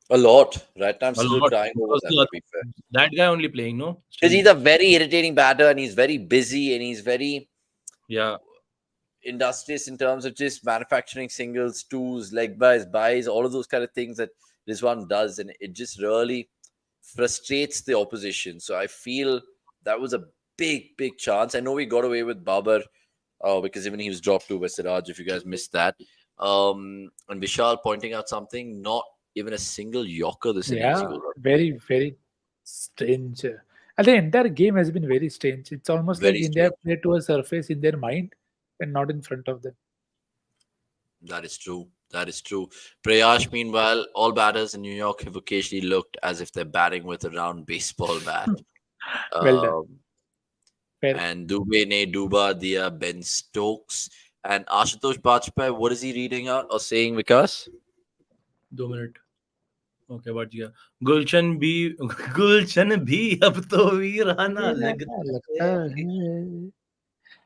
E: A lot. Right now, I'm
B: a
E: still
B: lot.
E: crying over
B: Because
E: that, to be fair.
B: that guy only playing, no?
E: Because
B: Still,
E: he's a very irritating batter and he's very busy and he's very
B: yeah.
E: industrious in terms of just manufacturing singles, twos, leg buys, all of those kind of things that Rizwan does. And it just really frustrates the opposition. So I feel that was a big chance. I know we got away with Babar because even he was dropped to Siraj, if you guys missed that. And Vishal pointing out something, not even a single yorker this innings.
D: Yeah, very strange. And the entire game has been very strange. It's almost like
E: Very
D: India
E: strange.
D: played to a surface in their mind and not in front of them.
E: That is true. That is true. Prayash, meanwhile, all batters in New York have occasionally looked as if they're batting with a round baseball bat.
D: Well done.
E: Um,
D: Fair.
E: and Dube, Ne, Duba, Dia, Ben Stokes, and Ashutosh Bajpayee. What is he reading out or saying, Vikas?
B: 2 minute. Okay, but yeah. गुलशन भी गुलशन भी अब तो वीराना लगता
D: लगता
B: है
D: है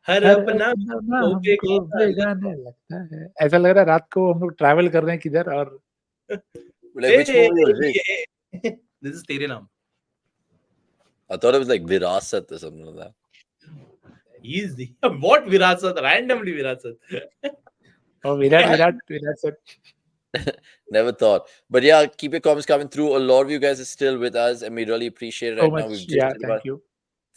B: हर
D: हर
B: अपना
D: अपना
B: को
D: हमको
B: बेगाना
D: बेगाने लगता है. ऐसा लग रहा है रात को हम लोग ट्रैवल कर रहे हैं किधर और
E: Like, which movie was this?
B: लगता. This is तेरे नाम.
E: I thought it was like Virasat or something like that.
B: Easy. What Virasat? Randomly Virasat.
D: oh Virat said
E: Never thought. But yeah, keep your comments coming through. A lot of you guys are still with us, and we really appreciate it.
D: so
E: Right now,
D: much.
E: we've just
D: Yeah,
E: hit about
D: thank you.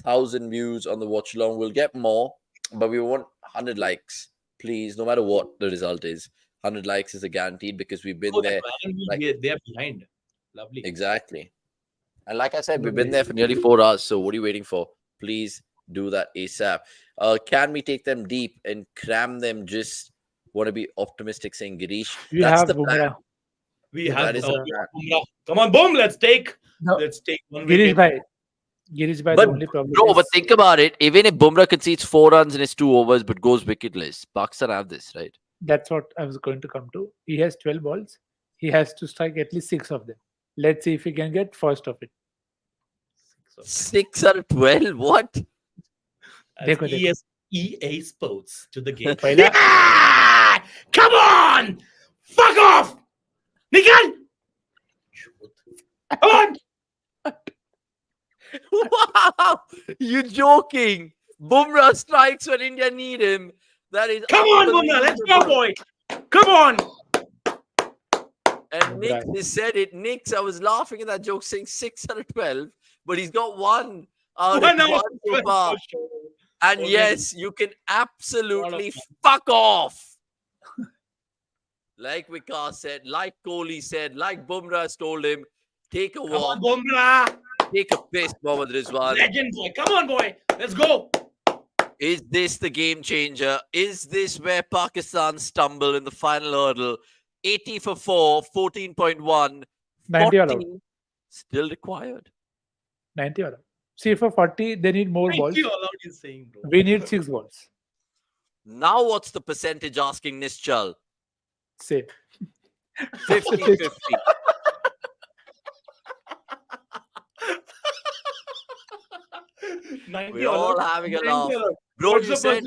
E: 1,000 views on the watch along. We'll get more, but we want 100 likes, please. No matter what the result is, 100 likes is a guaranteed because we've been
B: Oh,
E: there. Like,
B: they are behind. Lovely.
E: exactly. And like I said, we've been there for nearly 4 hours. So what are you waiting for? Please do that ASAP. Can we take them deep and cram them? Just want to be optimistic, saying Girish.
D: We
E: That's
D: have
E: the plan.
D: Bumrah.
B: We
E: That
B: have
E: is the plan.
B: Bumrah. Come on, boom! Let's take
D: No,
B: one
D: Girish
B: wicket.
D: Bhai, the only problem
E: Bro, but
D: is
E: think about it. Even if Bumrah concedes 4 runs in his 2 overs but goes wicketless, Pakistan have this, right?
D: that's what I was going to come to. He has 12 balls. He has to strike at least 6 of them. Let's see if he can get first of it.
E: 6 out of 12? What?
D: देखो, देखो.
B: EA Sports to the game.
D: पहला
B: Yeah! Come on! Fuck off! Nikhil! Come on!
E: Wow! You joking? Bumrah strikes when India need him. That is
B: Come on, Bumrah! Let's go, boy! Come on!
E: And Nick,
D: Right.
E: he said it. Nick's, I was laughing at that joke saying 6 out of 12, but he's got 1 out
B: One
E: of
B: out
E: 1
B: of
E: so
B: 12
E: far.
B: for sure.
E: And
B: Okay.
E: yes, you can absolutely
B: fun.
E: fuck off. Like Vikas said, like Kohli said, like Bumrah has told him, take a
B: Come
E: walk,
B: on, Bumrah!
E: take a piss, Mohammad Rizwan.
B: Legend, boy! Come on, boy! Let's go!
E: Is this the game changer? Is this where Pakistan stumble in the final hurdle? 80 for 4, 14.1,
D: 90 all out.
E: 40 still required.
D: 90 all out. See, for 40, they need more balls.
B: 90 all out is saying, bro.
D: We need 6 balls.
E: Now what's the percentage asking Nischal?
D: Say.
E: 50-50. We're all having a laugh. Bro,
B: What's
E: you
B: the
E: said,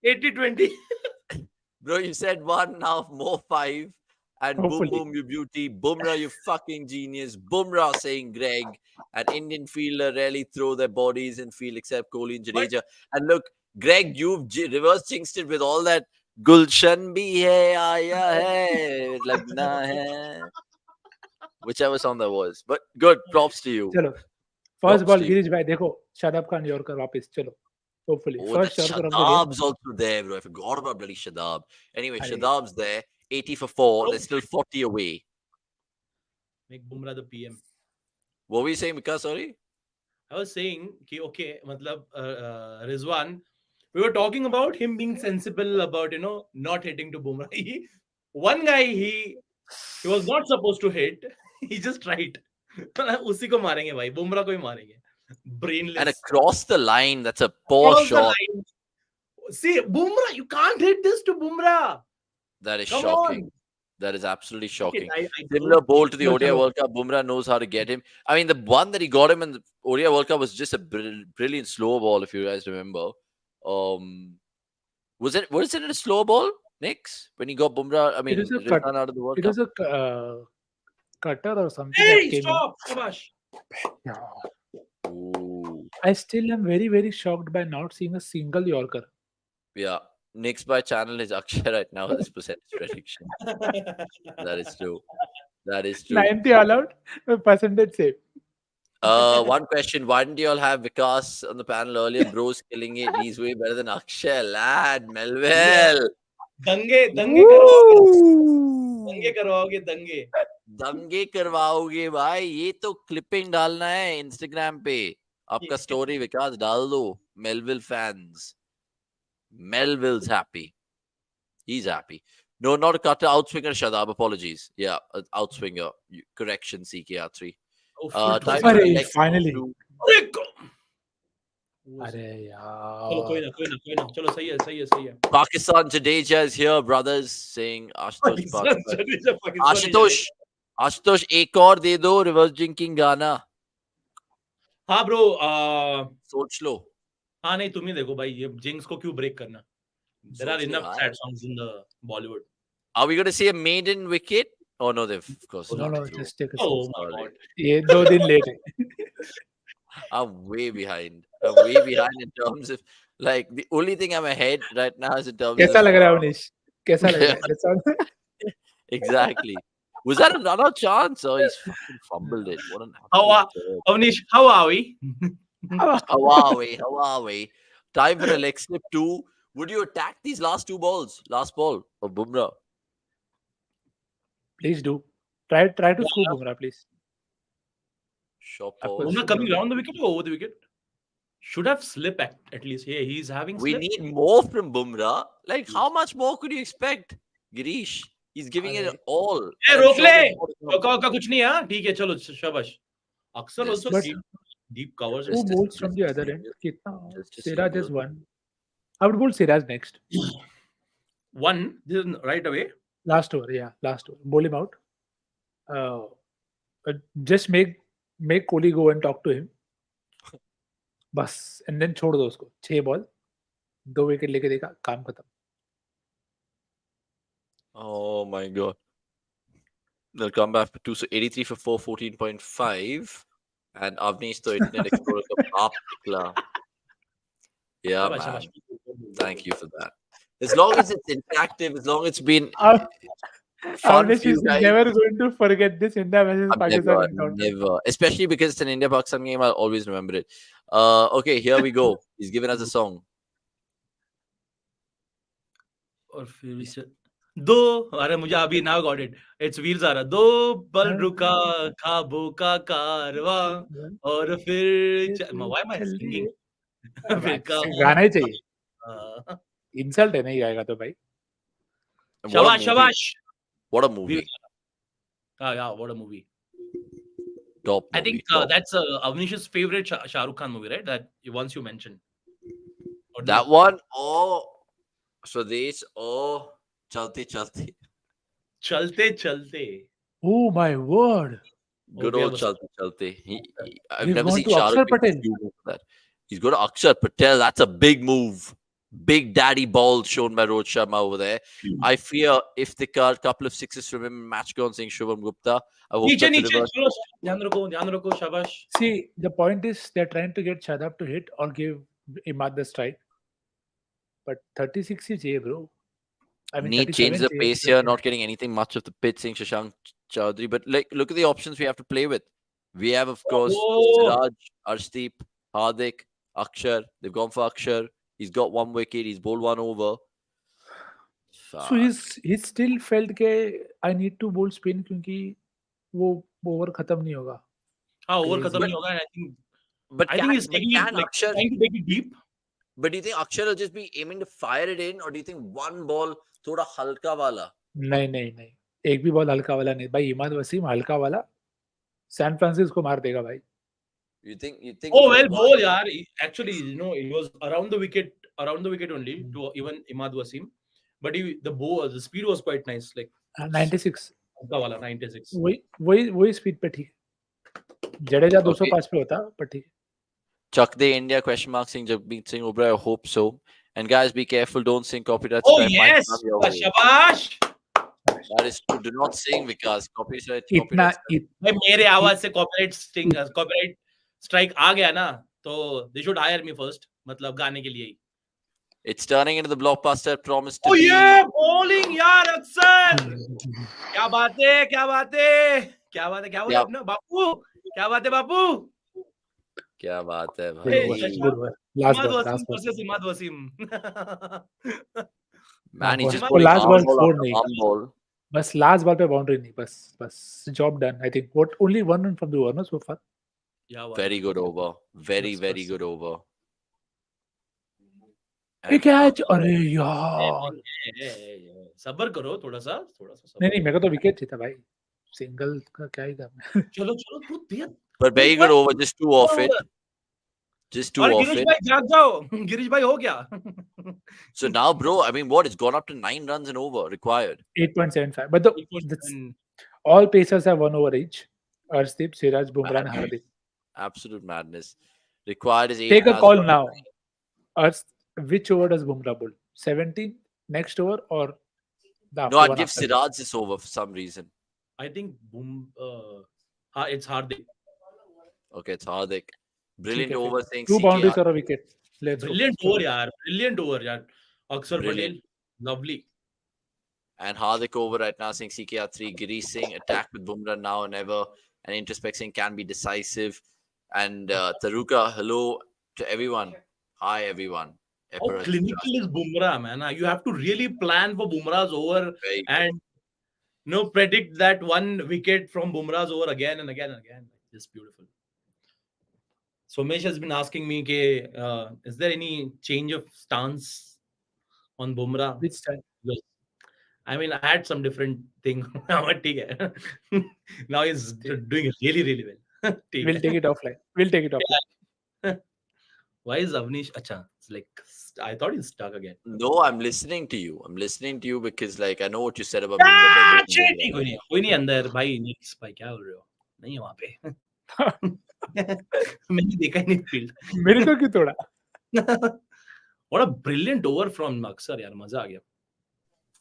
B: percentage? 80-20.
E: bro, you said 1, now more 5. And boom,
D: Hopefully.
E: boom, you beauty. Bumrah, you fucking genius. Bumrah saying Greg. An Indian fielder rarely throw their bodies in field except Kohli and Jadeja. And look, Greg, you've reverse jinxed it with all that Gulshan bhi hai, aaya hai, lagna hai. Whichever song that was. But good, props to you.
D: चलो. First
E: Props
D: ball,
E: to you.
D: Girish bhai, देखो. Shadab Khan Yorker वापस. चलो. Hopefully.
E: Oh,
D: First
E: that
D: Yorker of the game.
E: Shadab's also there, bro. I forgot about bloody Shadab. Anyway,
D: Arey.
E: Shadab's there. 80 for 4. They're still 40 away.
B: Make Bumrah the PM.
E: What were you saying, Vikas? Sorry?
B: I was saying, okay, matlab, Rizwan, we were talking about him being sensible about, not hitting to Bumrah. One guy, he was not supposed to hit. He just tried. उसी को मारेंगे भाई, बुमराह को ही मारेंगे. Brainless.
E: And across the line, that's a poor
B: Across the
E: shot.
B: line. See, Bumrah, you can't hit this to Bumrah.
E: That is
B: Come
E: shocking.
B: on.
E: That is absolutely
B: Okay,
E: shocking.
B: I
E: Similar
B: don't
E: bowl to the
D: Chalo,
E: ODI
D: chalo.
E: World Cup. Bumrah knows how to get him. I mean, the one that he got him in the ODI World Cup was just a brilliant slow ball, if you guys remember. Was it a slow ball, Nix, when he got Bumrah? I
D: It
E: mean,
D: was a cut.
E: Rizwan out of the World
D: It
E: Cup.
D: was a cutter or something that
B: Hey,
D: came
B: stop. Shabash.
D: in. Yeah.
E: Ooh.
D: I still am very, very shocked by not seeing a single Yorker.
E: Yeah. Nix by channel is Akshay right now. This percentage prediction. That is true. That is true.
D: 90 all out, percentage save.
E: One question. Why didn't you all have Vikas on the panel earlier? Bro's killing it. He's way better than Akshay. Lad, Melville.
B: दंगे करवाओगे दंगे करवाओगे दंगे
E: दंगे करवाओगे भाई ये तो क्लिपिंग डालना है इंस्टाग्राम पे आपका स्टोरी विकास डाल दो Melville fans. Melville's happy. He's happy. No, not a cutter. Outswinger Shadab. Apologies. Yeah, outswinger. Correction, CKR3. Time for
D: Arey,
E: next
D: finally.
E: two.
D: अरे
B: चलो
D: यार
B: कोई ना चलो सही है
E: Pakistan Jadeja is here, brothers, saying Ashutosh एक और दे दो रिवर्स जिंकिंग गाना
B: हाँ ब्रो
E: सोच लो
B: हाँ नहीं तुम ही देखो भाई ये जिंक्स को क्यों ब्रेक करना there are enough sad songs in the Bollywood.
E: Are we going to see a maiden wicket? Oh no, they've of course
D: no,
E: not.
D: just take a
B: Oh
D: seat.
B: my god.
D: ये 2 दिन late है.
E: I'm way behind. I'm way behind in terms of like the only thing I'm ahead right now is in terms
D: कैसा
E: of
D: लग रहा है अवनीश? कैसा लग रहा है? That's all.
E: exactly. Was that another chance? Oh, he's fucking fumbled it. What an
B: Avanish, how are we?
E: How are we? Time for a leg slip 2. Would you attack these last 2 balls? Last ball of Bumrah?
D: Please do. Try to scoop Bumrah, please.
E: Short
D: Of
E: ball.
D: course.
B: Bumrah coming around the wicket or over the wicket? Should have slip at least. Yeah, he's having
E: We
B: slip.
E: need more from Bumrah. Like, how much more could you expect? Girish, he's giving it all.
B: Hey,
E: And I'm
B: रोक
E: sure
B: ले
E: there's more to come.
B: का कुछ नहीं है ठीक है चलो शाबाश Axar
E: Yes,
B: also
E: but-
B: deep covers
D: Who
E: Just-
D: bowls from the
E: just
D: other
E: a
D: end?
E: single.
D: कितना?
E: Just a
D: Siraj has
E: single.
D: won. I would bowl Siraj next.
B: one this is right away.
D: Last over, yeah, last over. Bowl him out. Just make Kohli go and talk to him. बस and then छोड़ दो उसको 6 ball 2 wicket लेके देखा काम खत्म.
E: Oh my god. They'll come back for 2. So 83 for 4, 14.5. And Avanish to internet explorer ka baap nikla. Yeah,
B: शाबाश,
E: man.
B: शाबाश.
E: Thank you for that. As long as it's interactive, as long as it's been
D: Avanish
E: fun for you
D: is
E: guys.
D: never going to forget this India versus
E: I'm
D: Pakistan encounter.
E: never. Especially because it's an India-Pakistan game, I'll always remember it. Okay, here we go. He's given us a song.
B: और फिर दो अरे मुझे अभी now got it. It's Veer Zaara दो पल रुका ख्वाबों का कारवां और फिर why am I singing?
D: गाना ही चाहिए. इंसल्ट है नहीं गाएगा तो भाई.
E: And what a
B: शाबाश
E: movie.
B: शाबाश.
E: What a movie.
B: Yeah, what a movie.
E: Top
B: I
E: movie,
B: think
E: top.
B: that's Avanish's favorite Shah Rukh Khan movie, right? That once you mentioned. Or
E: That one, oh, Swadesh, oh, Chalte Chalte.
B: Chalte Chalte.
D: Oh my word.
E: Good
B: Oh,
E: old
B: yeah,
E: Chalte Chalte. I've
D: He's
E: never
D: gone
E: seen
D: to
E: Shah
D: Axar
E: Rukh make
D: Patel.
E: a few moves like that. He's got to Axar Patel. That's a big move. Big daddy ball shown by Rohit Sharma over there. I fear Iftikhar, couple of sixes from him, match gone saying Shubham Gupta. I hope
B: नीचे
E: that's a
B: नीचे
E: reverse.
B: चलो ध्यान रखो शाबाश.
D: See, the point is they're trying to get Shadab to hit or give Imad the strike. But 36 is A, bro. I mean,
E: Need
D: 37
E: change the
D: is A.
E: pace here, not getting anything much of the pitch, saying Shashank Chowdhury. But like, look at the options we have to play with. We have, of course, Siraj, Aarshdeep, Hardik, Akshar. They've gone for Akshar. He's got 1 wicket. He's bowled 1 over.
D: So he's still felt that I need to bowl spin क्योंकि वो over खत्म नहीं होगा.
B: हाँ over
D: Crazy.
B: खत्म नहीं होगा.
E: But
B: I think he's taking it like
E: Akshar,
B: trying to take it deep.
E: but do you think Akshar will just be aiming to fire it in, or do you think one ball thoda halka wala?
D: नहीं. एक भी ball हल्का वाला नहीं. भाई इमाद वसीम हल्का वाला San Francisco मार देगा भाई.
E: You think
B: Oh
E: he was
B: well,
E: one?
B: ball, yaar. Actually, it was around the wicket only to even Imad Wasim, but the speed was quite nice, like
D: 96
B: Akka wala 96.
D: वही speed पे ठीक है Jadeja
E: Okay.
D: 205 पे होता पर ठीक है
E: Chuck the India question mark saying Jagmeet Singh Obra. I hope so. And guys, be careful. Don't sing copyright
B: Oh
E: strike. Might come
B: yes,
E: your way.
B: shabash.
E: That is true. Do not sing because copyright.
D: इतना
E: Copyright strike.
B: भाई मेरे आवाज से copyright strike आ गया ना, तो they should hire me first, मतलब गाने के लिए ही.
E: It's turning into the blockbuster promised to
B: Oh
E: be.
B: yeah, bowling यार अक्सर. क्या बात है, क्या बात है, क्या बात है, क्या बोला
E: Yeah.
B: अपना बापू, क्या बात है बापू.
E: क्या बात है
D: गुड
B: Hey,
D: ओवर
E: भाई.
D: Good over last
B: Imad
D: ball
B: Wasim
D: last ball
B: versus Imad Wasim.
E: Man, he's just
B: Imad
D: वो
E: bowling
D: last
E: half
D: ball
E: ball
D: four
E: after
D: नहीं
E: one ball.
D: बस लास्ट बॉल पे बाउंड्री नहीं बस बस job done I think what only one run from the over no so far
B: Yeah, one
E: Very
B: run.
E: good over. Very,
D: बस
E: very
D: बस
E: good over.
D: ये
E: And
D: catch
E: Axar.
D: अरे
B: ए,
D: यार
B: सब्र करो थोड़ा सा
D: नहीं
B: सब्र
D: नहीं मेरे
B: करो.
D: को तो विकेट चाहिए था भाई सिंगल का क्या ही था
B: चलो चलो तू दे.
E: But very good over. Just two off it. Just two
B: और
E: off
B: गिरीश
E: it.
B: भाई जाग जाओ, गिरीश भाई हो गया.
E: So now, bro, I mean, what? It's gone up to 9 runs and over required.
D: 8.75 but the all pacers have one over each Arshdeep Siraj Bumrah and Hardik
E: Absolute madness. Required is 8
D: take a
E: as
D: call
E: well.
D: now Arsh which over does Bumrah bowl 17 next over or the
E: No,
D: after
E: I'd
D: one
E: give
D: after
E: Siraj this over for some reason.
B: I think it's Hardik.
E: Okay, it's Hardik.
D: ठीक
E: Brilliant
D: है फिर
E: over saying
D: two
E: CK.
D: boundaries or a wicket let's go
B: Brilliant over यार. Axar
E: Brilliant.
B: Patel, lovely.
E: And Hardik over right now saying CKR 3. Girish Singh attack with Bumrah now and ever. And Introspect saying can be decisive. And Taruka, hello to everyone. Hi, everyone.
B: How clinical is Bumrah, man? You have to really plan for Bumrah's over
E: Very
B: and predict that one wicket from Bumrah's over again and again and again. Just beautiful. Somesh has been asking me, is there any change of stance on Bumrah?
D: which time
B: Yes. I mean, I had some different thing. But ठीक है. Now he's doing really, really well. ठीक
D: we'll
B: है.
D: take it offline
B: Why is Avanish? Acha, it's like I thought he's stuck again.
E: No, I'm listening to you. I'm listening to you because, like, I know what you said about Bumrah.
B: कोई नहीं अंदर भाई निक्स भाई क्या बोल रहे हो नहीं है वहां पे मैंने देखा ही नहीं फील्ड
D: मेरे को क्यों तोड़ा
E: What a brilliant over from Axar, yaar. Maza aa gaya.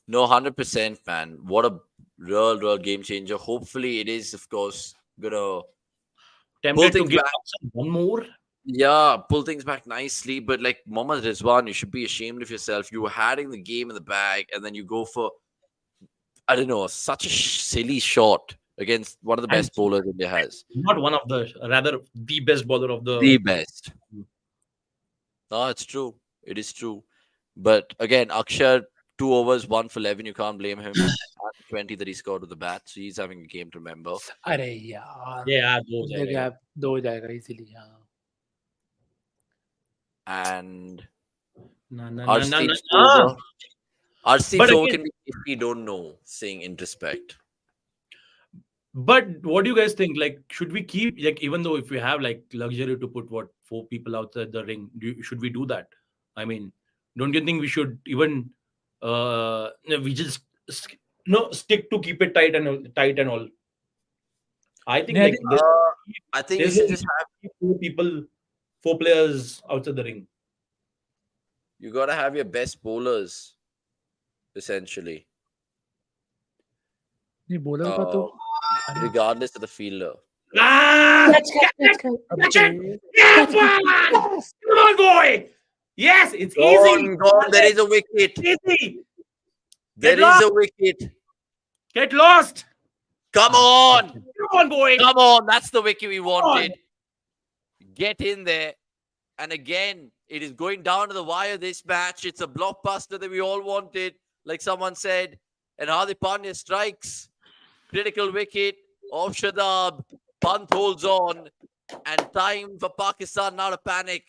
E: No, 100%, man. What a real game changer. Hopefully, it is, of course, gonna
B: Tempted to give one more.
E: Yeah, pull things back nicely. But like Mohammad Rizwan, you should be ashamed of yourself. You were having the game in the bag, and then you go for, I don't know, such a silly shot against one of the best bowlers India has.
B: Not one of the, rather the best bowler of
E: the best. No, it's true. It is true. But again, Akshar, 2 overs, 1 for 11. You can't blame him. 20 that he scored with the bat. So he's having a game to remember.
D: अरे यार
B: Yeah,
D: दो हो जाएगा easily हाँ
E: And
B: Arshdeep's
E: over. Arshdeep's over
B: again,
E: can be if we don't know, saying in respect.
B: But what do you guys think? Like, should we keep, like, even though if we have like luxury to put 4 people outside the ring, should we do that? I mean, don't you think we should even we just stick to keep it tight and all? I think
E: I think you should just have
B: 4 players outside the ring.
E: You gotta have your best bowlers, essentially.
D: नहीं bowler का तो
E: regardless of the fielder.
B: Catch it! Come on, boy! Yes, it's easy.
E: Gone. There is a wicket.
B: Easy.
E: There is a wicket.
B: Get lost.
E: Come on.
B: Come on, boy.
E: Come on. That's the wicket we wanted. Get in there. And again, it is going down to the wire this match. It's a blockbuster that we all wanted, like someone said. And Hardik Pandya strikes. Critical wicket of Shadab. Pant holds on. And time for Pakistan now to panic.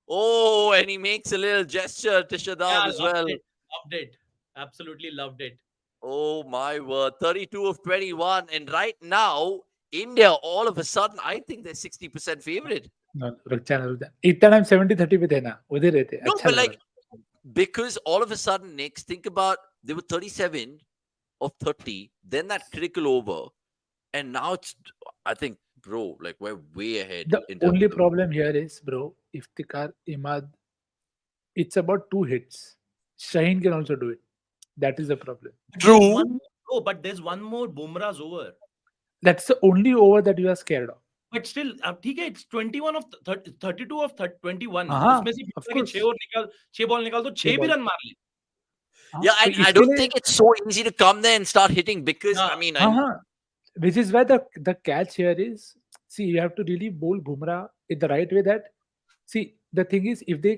E: Oh, and he makes a little gesture to Shadab as well.
B: Loved it. Absolutely loved it.
E: Oh, my word. 32 of 21. And right now, India, all of a sudden, I think they're 60% favorite.
D: No, रुक जा ना, रुक जा. इतना time 70-30 पे थे ना, उधर रहते,
E: No,
D: अच्छा
E: but
D: लग
E: like,
D: रहा.
E: because all of a sudden, next, think about they were 37 of 30, then that critical over, and now it's, I think, bro, like we're way ahead
D: The
E: in terms
D: only
E: of the.
D: problem here is, bro, Iftikhar, Imad, it's about 2 hits. Shaheen can also do it. That is the problem.
B: There's
E: True.
B: one, oh, but there's one more Bumrah's over.
D: That's the only over that you are scared of.
B: But still, ठीक है, it's 21 of 32 of 21.
D: हाँ,
B: उसमें से भी
D: of
B: बोला कि
D: course.
B: 6 और निकाल, 6 बॉल निकाल तो 6 भी
D: ball.
B: रन मार ले.
D: हाँ,
E: Yeah,
D: तो
E: and I
D: इसके
E: don't
D: लिए
E: think it's so easy to come there and start hitting because,
B: Yeah.
E: I mean,
D: हाँ हाँ, which is why the catch here is, see, you have to really bowl Bumrah in the right way. That, see, the thing is, if they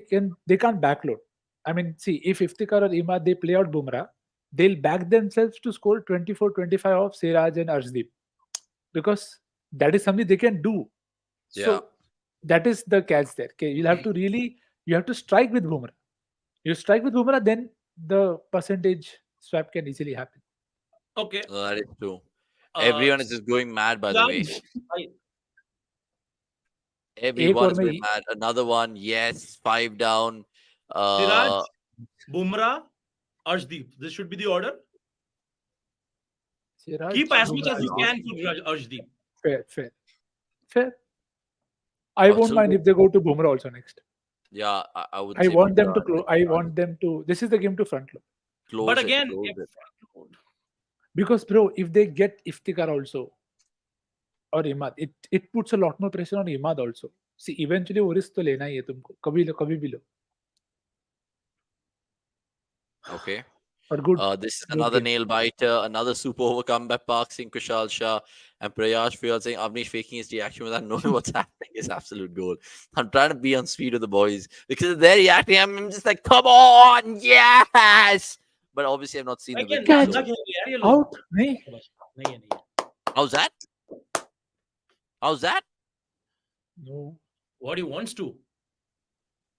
D: can't backload. I mean, see, if Iftikhar or Imad they play out Bumrah, they'll back themselves to score 24-25 off Siraj and Aarshdeep, because that is something they can do.
E: Yeah.
D: So that is the catch there. Okay, you have to strike with Bumrah. You strike with Bumrah, then the percentage swap can easily happen.
B: Okay.
E: that is true. Everyone is just going mad, by the way.
B: Siraj,
E: Everyone
D: और
E: is
D: में
E: going mad. Another one, yes, 5 down.
B: Siraj, Bumrah, Arshdeep. This should be the order.
D: Siraj,
B: Keep as much
D: Bumrah,
B: as you
E: Arshdeep.
B: can for Arshdeep.
D: fair. I won't
E: Achal
D: mind if they go to Bumrah also next.
E: Yeah, I would
D: I
E: say
D: want them
E: Bumrah
D: to
E: and
D: close. I want them to. This is the game to front load.
E: close
B: But
E: it,
B: again,
E: close
B: if-
E: it.
D: Because, bro, if they get Iftikhar also or Imad, it puts a lot more pressure on Imad also. See, eventually वो risk तो लेना ही है तुमको, कभी भी लो.
E: Okay.
D: Or good.
E: This is
D: good
E: another
D: game.
E: nail biter, another super over comeback. Park Singh, Kushal Shah, and Prayash Field saying Avanish faking his reaction without knowing what's happening is absolute gold. I'm trying to be on speed with the boys because they're reacting. I'm just like, come on, yes. But obviously, I've not seen the
B: again,
E: video.
B: गंदा
E: So.
B: खेल रहे हैं यार ये लोग.
D: Out? नहीं.
B: नहीं है, नहीं है.
E: How's that? How's that?
D: No.
B: What he wants to.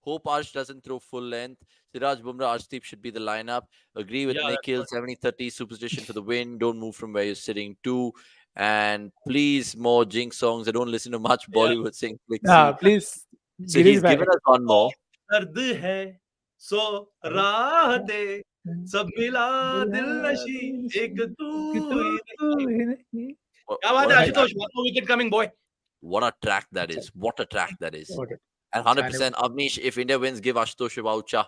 E: Hope Arsh doesn't throw full length. Siraj Bumrah, Aarshdeep should be the lineup. Agree with
B: Yeah, that's
E: Nikhil. 70-30 superstition for the win. Don't move from where you're sitting. 2. And please, more Jinx songs. I don't listen to much
B: Yeah.
E: Bollywood sing.
D: Please.
E: So
D: Girish
E: he's
D: bhai.
E: given us one more.
B: दर्द है सो राहते सब मिला दिल नशी एक तू ही नहीं. क्या बात है Ashutosh? One more wicket coming, boy.
E: What a track that is. What a track that is.
D: Okay.
E: And 100% Avnish, if India wins, give Ashutosh a voucher.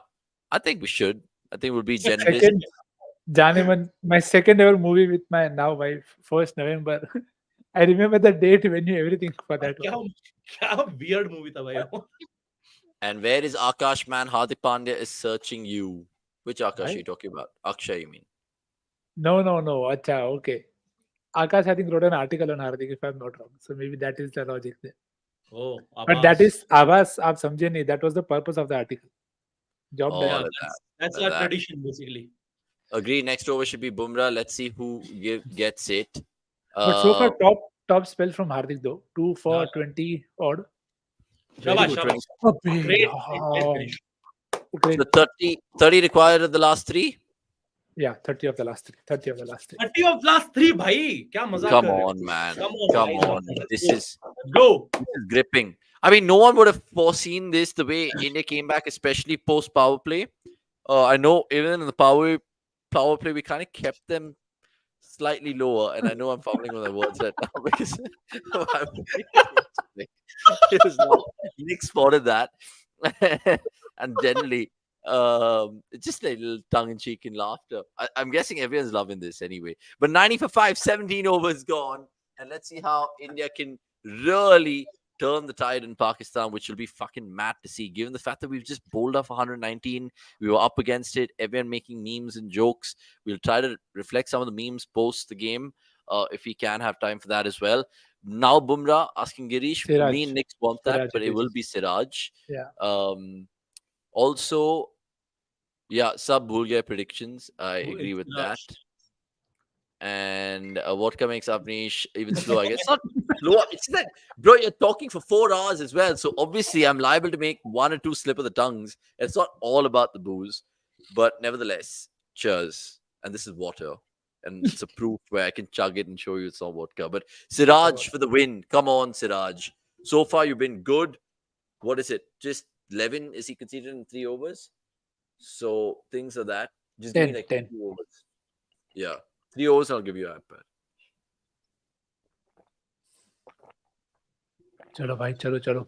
E: I think we should. I think we'll be generous.
D: Second, Janeman, my second ever movie with my now wife, 1st November. I remember the date when you everything for that one.
B: क्या weird movie था भाई वो.
E: And where is Akash, man? Hardik Pandya is searching you. Which Akash are you talking about? Akshay, you mean?
D: No. Acha, okay. Akash, I think, wrote an article on Hardik, if I'm not wrong. So maybe that is the logic there.
B: Oh,
D: But that is Abbas, aap samjhe nahi. That was the purpose of the article. Job
E: Oh,
D: done.
E: like
B: that's
E: like
B: our
E: that.
B: tradition basically.
E: Agree. Next over should be Bumrah. Let's see who gets it.
D: But so far, top spell from Hardik though. 2 for
B: Yeah.
D: 20 odd.
B: Shabash,
E: good.
B: shabash.
D: Oh,
B: Great finish.
D: Great.
E: So 30 required of the last 3?
D: Yeah, 30 of the last 3. 30 of the last 3.
B: 30 of last 3 भाई. क्या मजाक
E: Come
B: कर रहे हो?
E: on, man.
B: Come on,
E: Come
B: guys.
E: on. This is
B: Go.
E: gripping. I mean, no one would have foreseen this the way India came back, especially post power play. I know even in the power play, we kind of kept them slightly lower. And I know I'm fumbling with my words right now because it was not, Nick spotted that. And generally, just a little tongue-in-cheek and laughter. I'm guessing everyone's loving this anyway. But 90 for 5, 17 overs gone. And let's see how India can really turn the tide in Pakistan, which will be fucking mad to see, given the fact that we've just bowled off 119. We were up against it. Everyone making memes and jokes. We'll try to reflect some of the memes post the game, if we can have time for that as well. Now Bumrah asking Girish.
D: Siraj.
E: Me and Nick want that,
D: Siraj
E: but
D: it
E: it will
D: is.
E: be Siraj.
D: Yeah.
E: Also, yeah, sub bhul gaya predictions. I agree with that. And vodka makes Avnish even slow. I guess it's not slow. It's that, bro, you're talking for 4 hours as well. So obviously, I'm liable to make 1 or 2 slip of the tongues. It's not all about the booze, but nevertheless, cheers. And this is water. and it's a proof where I can chug it and show you it's not vodka. But Siraj for the win. Come on, Siraj. So far, you've been good. What is it? Just 11 is he conceded in 3 overs? So things are that. Just give me
D: 10,
E: like
D: 10.
E: 2 overs. Yeah. 3 overs, I'll give you an iPad.
D: चलो भाई चलो चलो.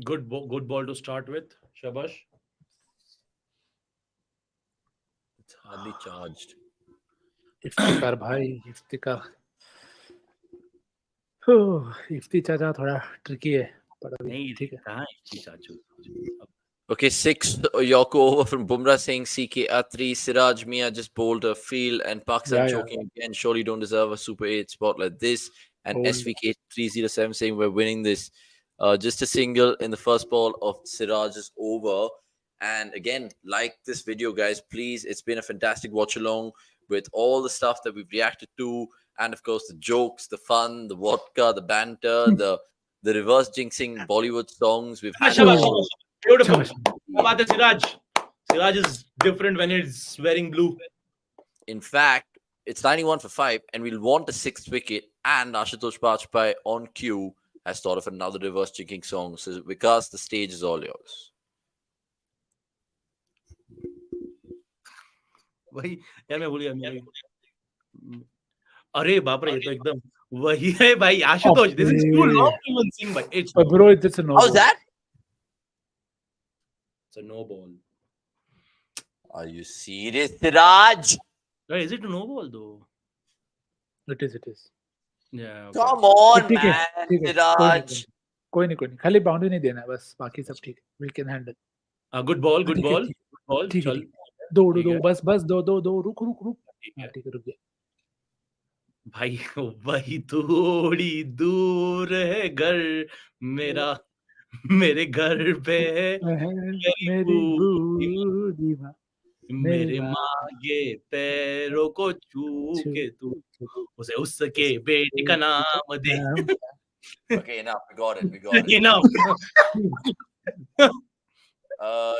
B: Good ball to start with. Shabash.
E: It's hardly charged.
D: Iftikhar भाई इफ्तिकार. इफ्ती चाचा थोड़ा tricky है पर अभी ठीक है.
B: कहाँ है चाचू?
E: Okay, 6 Yorker over from Bumrah saying CK at 3. Siraj Mia just bowled a field and Pakistan choking again. Surely don't deserve a Super 8 spot like this. And SVK 307 saying we're winning this. Just a single in the first ball of Siraj's over. And again, like this video, guys, please. It's been a fantastic watch along with all the stuff that we've reacted to. And of course, the jokes, the fun, the vodka, the banter, the reverse jinxing Bollywood songs. We've had
B: Shabash. Beautiful. How about the Siraj? Siraj is different when it's wearing blue.
E: In fact, it's 91 for 5, and we'll want a 6th wicket. And Ashutosh Bajpai on cue has thought of another reverse jinxing song. So, Vikas, the stage is all yours.
B: वही यार मैं भूल गया. अरे बाप रे, ये तो एकदम वही है भाई. Ashutosh, this is too long to even sing, but it's
D: bro, it's a no.
E: How's that?
B: It's a no ball.
E: Are you serious, Siraj?
B: Is it a no ball though?
D: It is.
B: Yeah. Okay.
E: Come on,
D: ठीक है,
E: man,
D: ठीक है.
E: Siraj.
D: कोई नहीं खाली boundary नहीं देना है बस, बाकी सब ठीक है. We can handle.
B: Good ball. चल.
D: दो बस दो रुक. ठीक है रुक गया.
B: भाई वही थोड़ी दूर है घर मेरा, मेरे घर पे
D: मेरी बूढ़ी माँ,
B: मेरे मांगे पैरों को छू के तू उसे उसके बेटे का नाम दे.
E: Okay, enough. We got it.
B: Enough.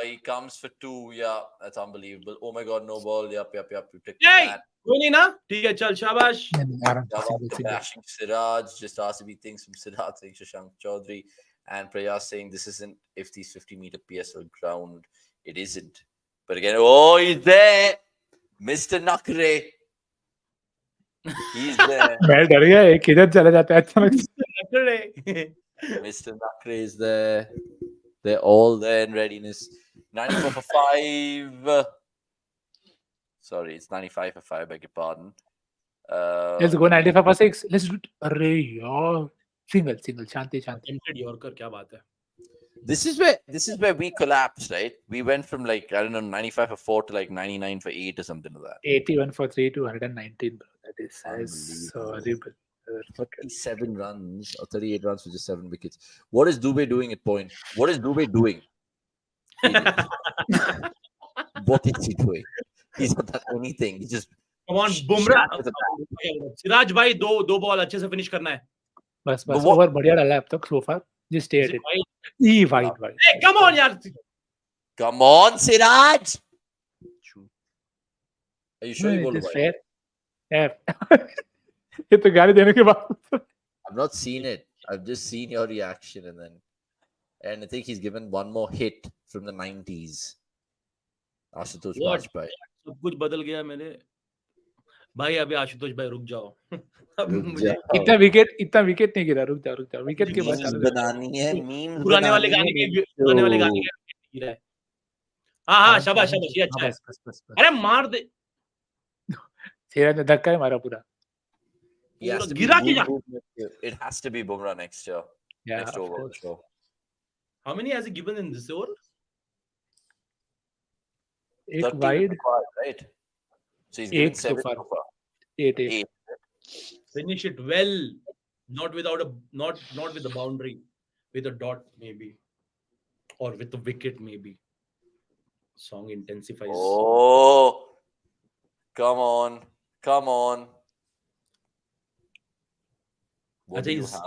E: He comes for 2. Yeah, that's unbelievable. Oh my God, no ball. Yup. You took
B: Yay!
E: that.
B: कोई नहीं ना. ठीक है, चल शाबाश.
E: Bashing Siraj. Just RCB things from Siraj saying Shashank Chaudhary. And Prayas saying this isn't Ifti's 50-meter PSL ground. It isn't. But again, he's there. Mr. Nakre. He's there.
D: मैं डर गया एक किधर चला जाता है अचानक.
E: Mr. Nakre is there. They're all there in readiness. 94 for 5. Sorry, it's 95 for 5. Beg your pardon.
D: Let's go 95 for 6. Let's do it. अरे यार single शांति.
B: Yorker, क्या बात है.
E: This is where we collapsed, right? We went from 95 for 4 to 99 for 8 or something like that.
D: 81 for 3 to 119, bro. That is horrible.
E: 37 runs or 38 runs for just 7 wickets. What is Dube doing at point? What is Dube doing? What is he doing? He's not done anything. He just
B: Come on, Bumrah. Siraj भाई दो ball अच्छे से finish करना है.
D: बस over बढ़िया डाला अब तक so far. Just stay at it. Wide.
B: Hey, come on यार.
E: Come on, Siraj. Are you sure you bowled wide?
D: Fair. Yeah. ये तो गाली देने के बाद.
E: I've not seen it. I've just seen your reaction and I think he's given one more hit from the 90s. Ashutosh Bajpai.
B: सब कुछ बदल गया मेरे भाई. अभी आशुतोष भाई रुक जाओ.
D: इतना विकेट नहीं गिरा. रुक जाओ. विकेट के बाद
E: बनानी है. मीम्स
B: पुराने वाले गाने के गिरा है. हाँ शाबाश ये अच्छा है.
D: बस.
B: अरे मार दे.
D: सिराज ने धक्का ही मारा पूरा.
B: गिरा क्या?
E: It has to be Bumrah next year.
D: Yeah,
E: next over. Sure.
B: How many has he given in this over?
D: 8 wide.
E: Right. So he's given 7 so far.
D: 8.
B: Finish it well, not with the boundary, with a dot maybe, or with the wicket maybe. Song intensifies.
E: Oh, come on. What do you have,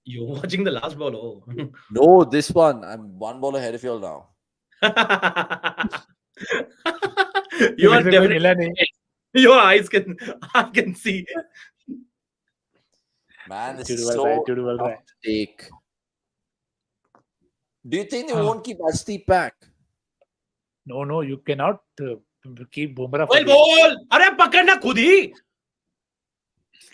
B: you're watching the last ball. Oh.
E: No, this one. I'm one ball ahead of you all now.
B: You are definitely. Your eyes can, I can see.
A: Man, this
D: You do
A: is
D: well,
A: so
D: right? You do well,
A: tough
D: right?
A: to take. Do you think they
D: Ah,
A: won't keep Aarshdeep back?
D: no, no, you cannot keep Bumrah for
B: Well,
D: the end.
B: ball. अरे पकड़ना खुद ही.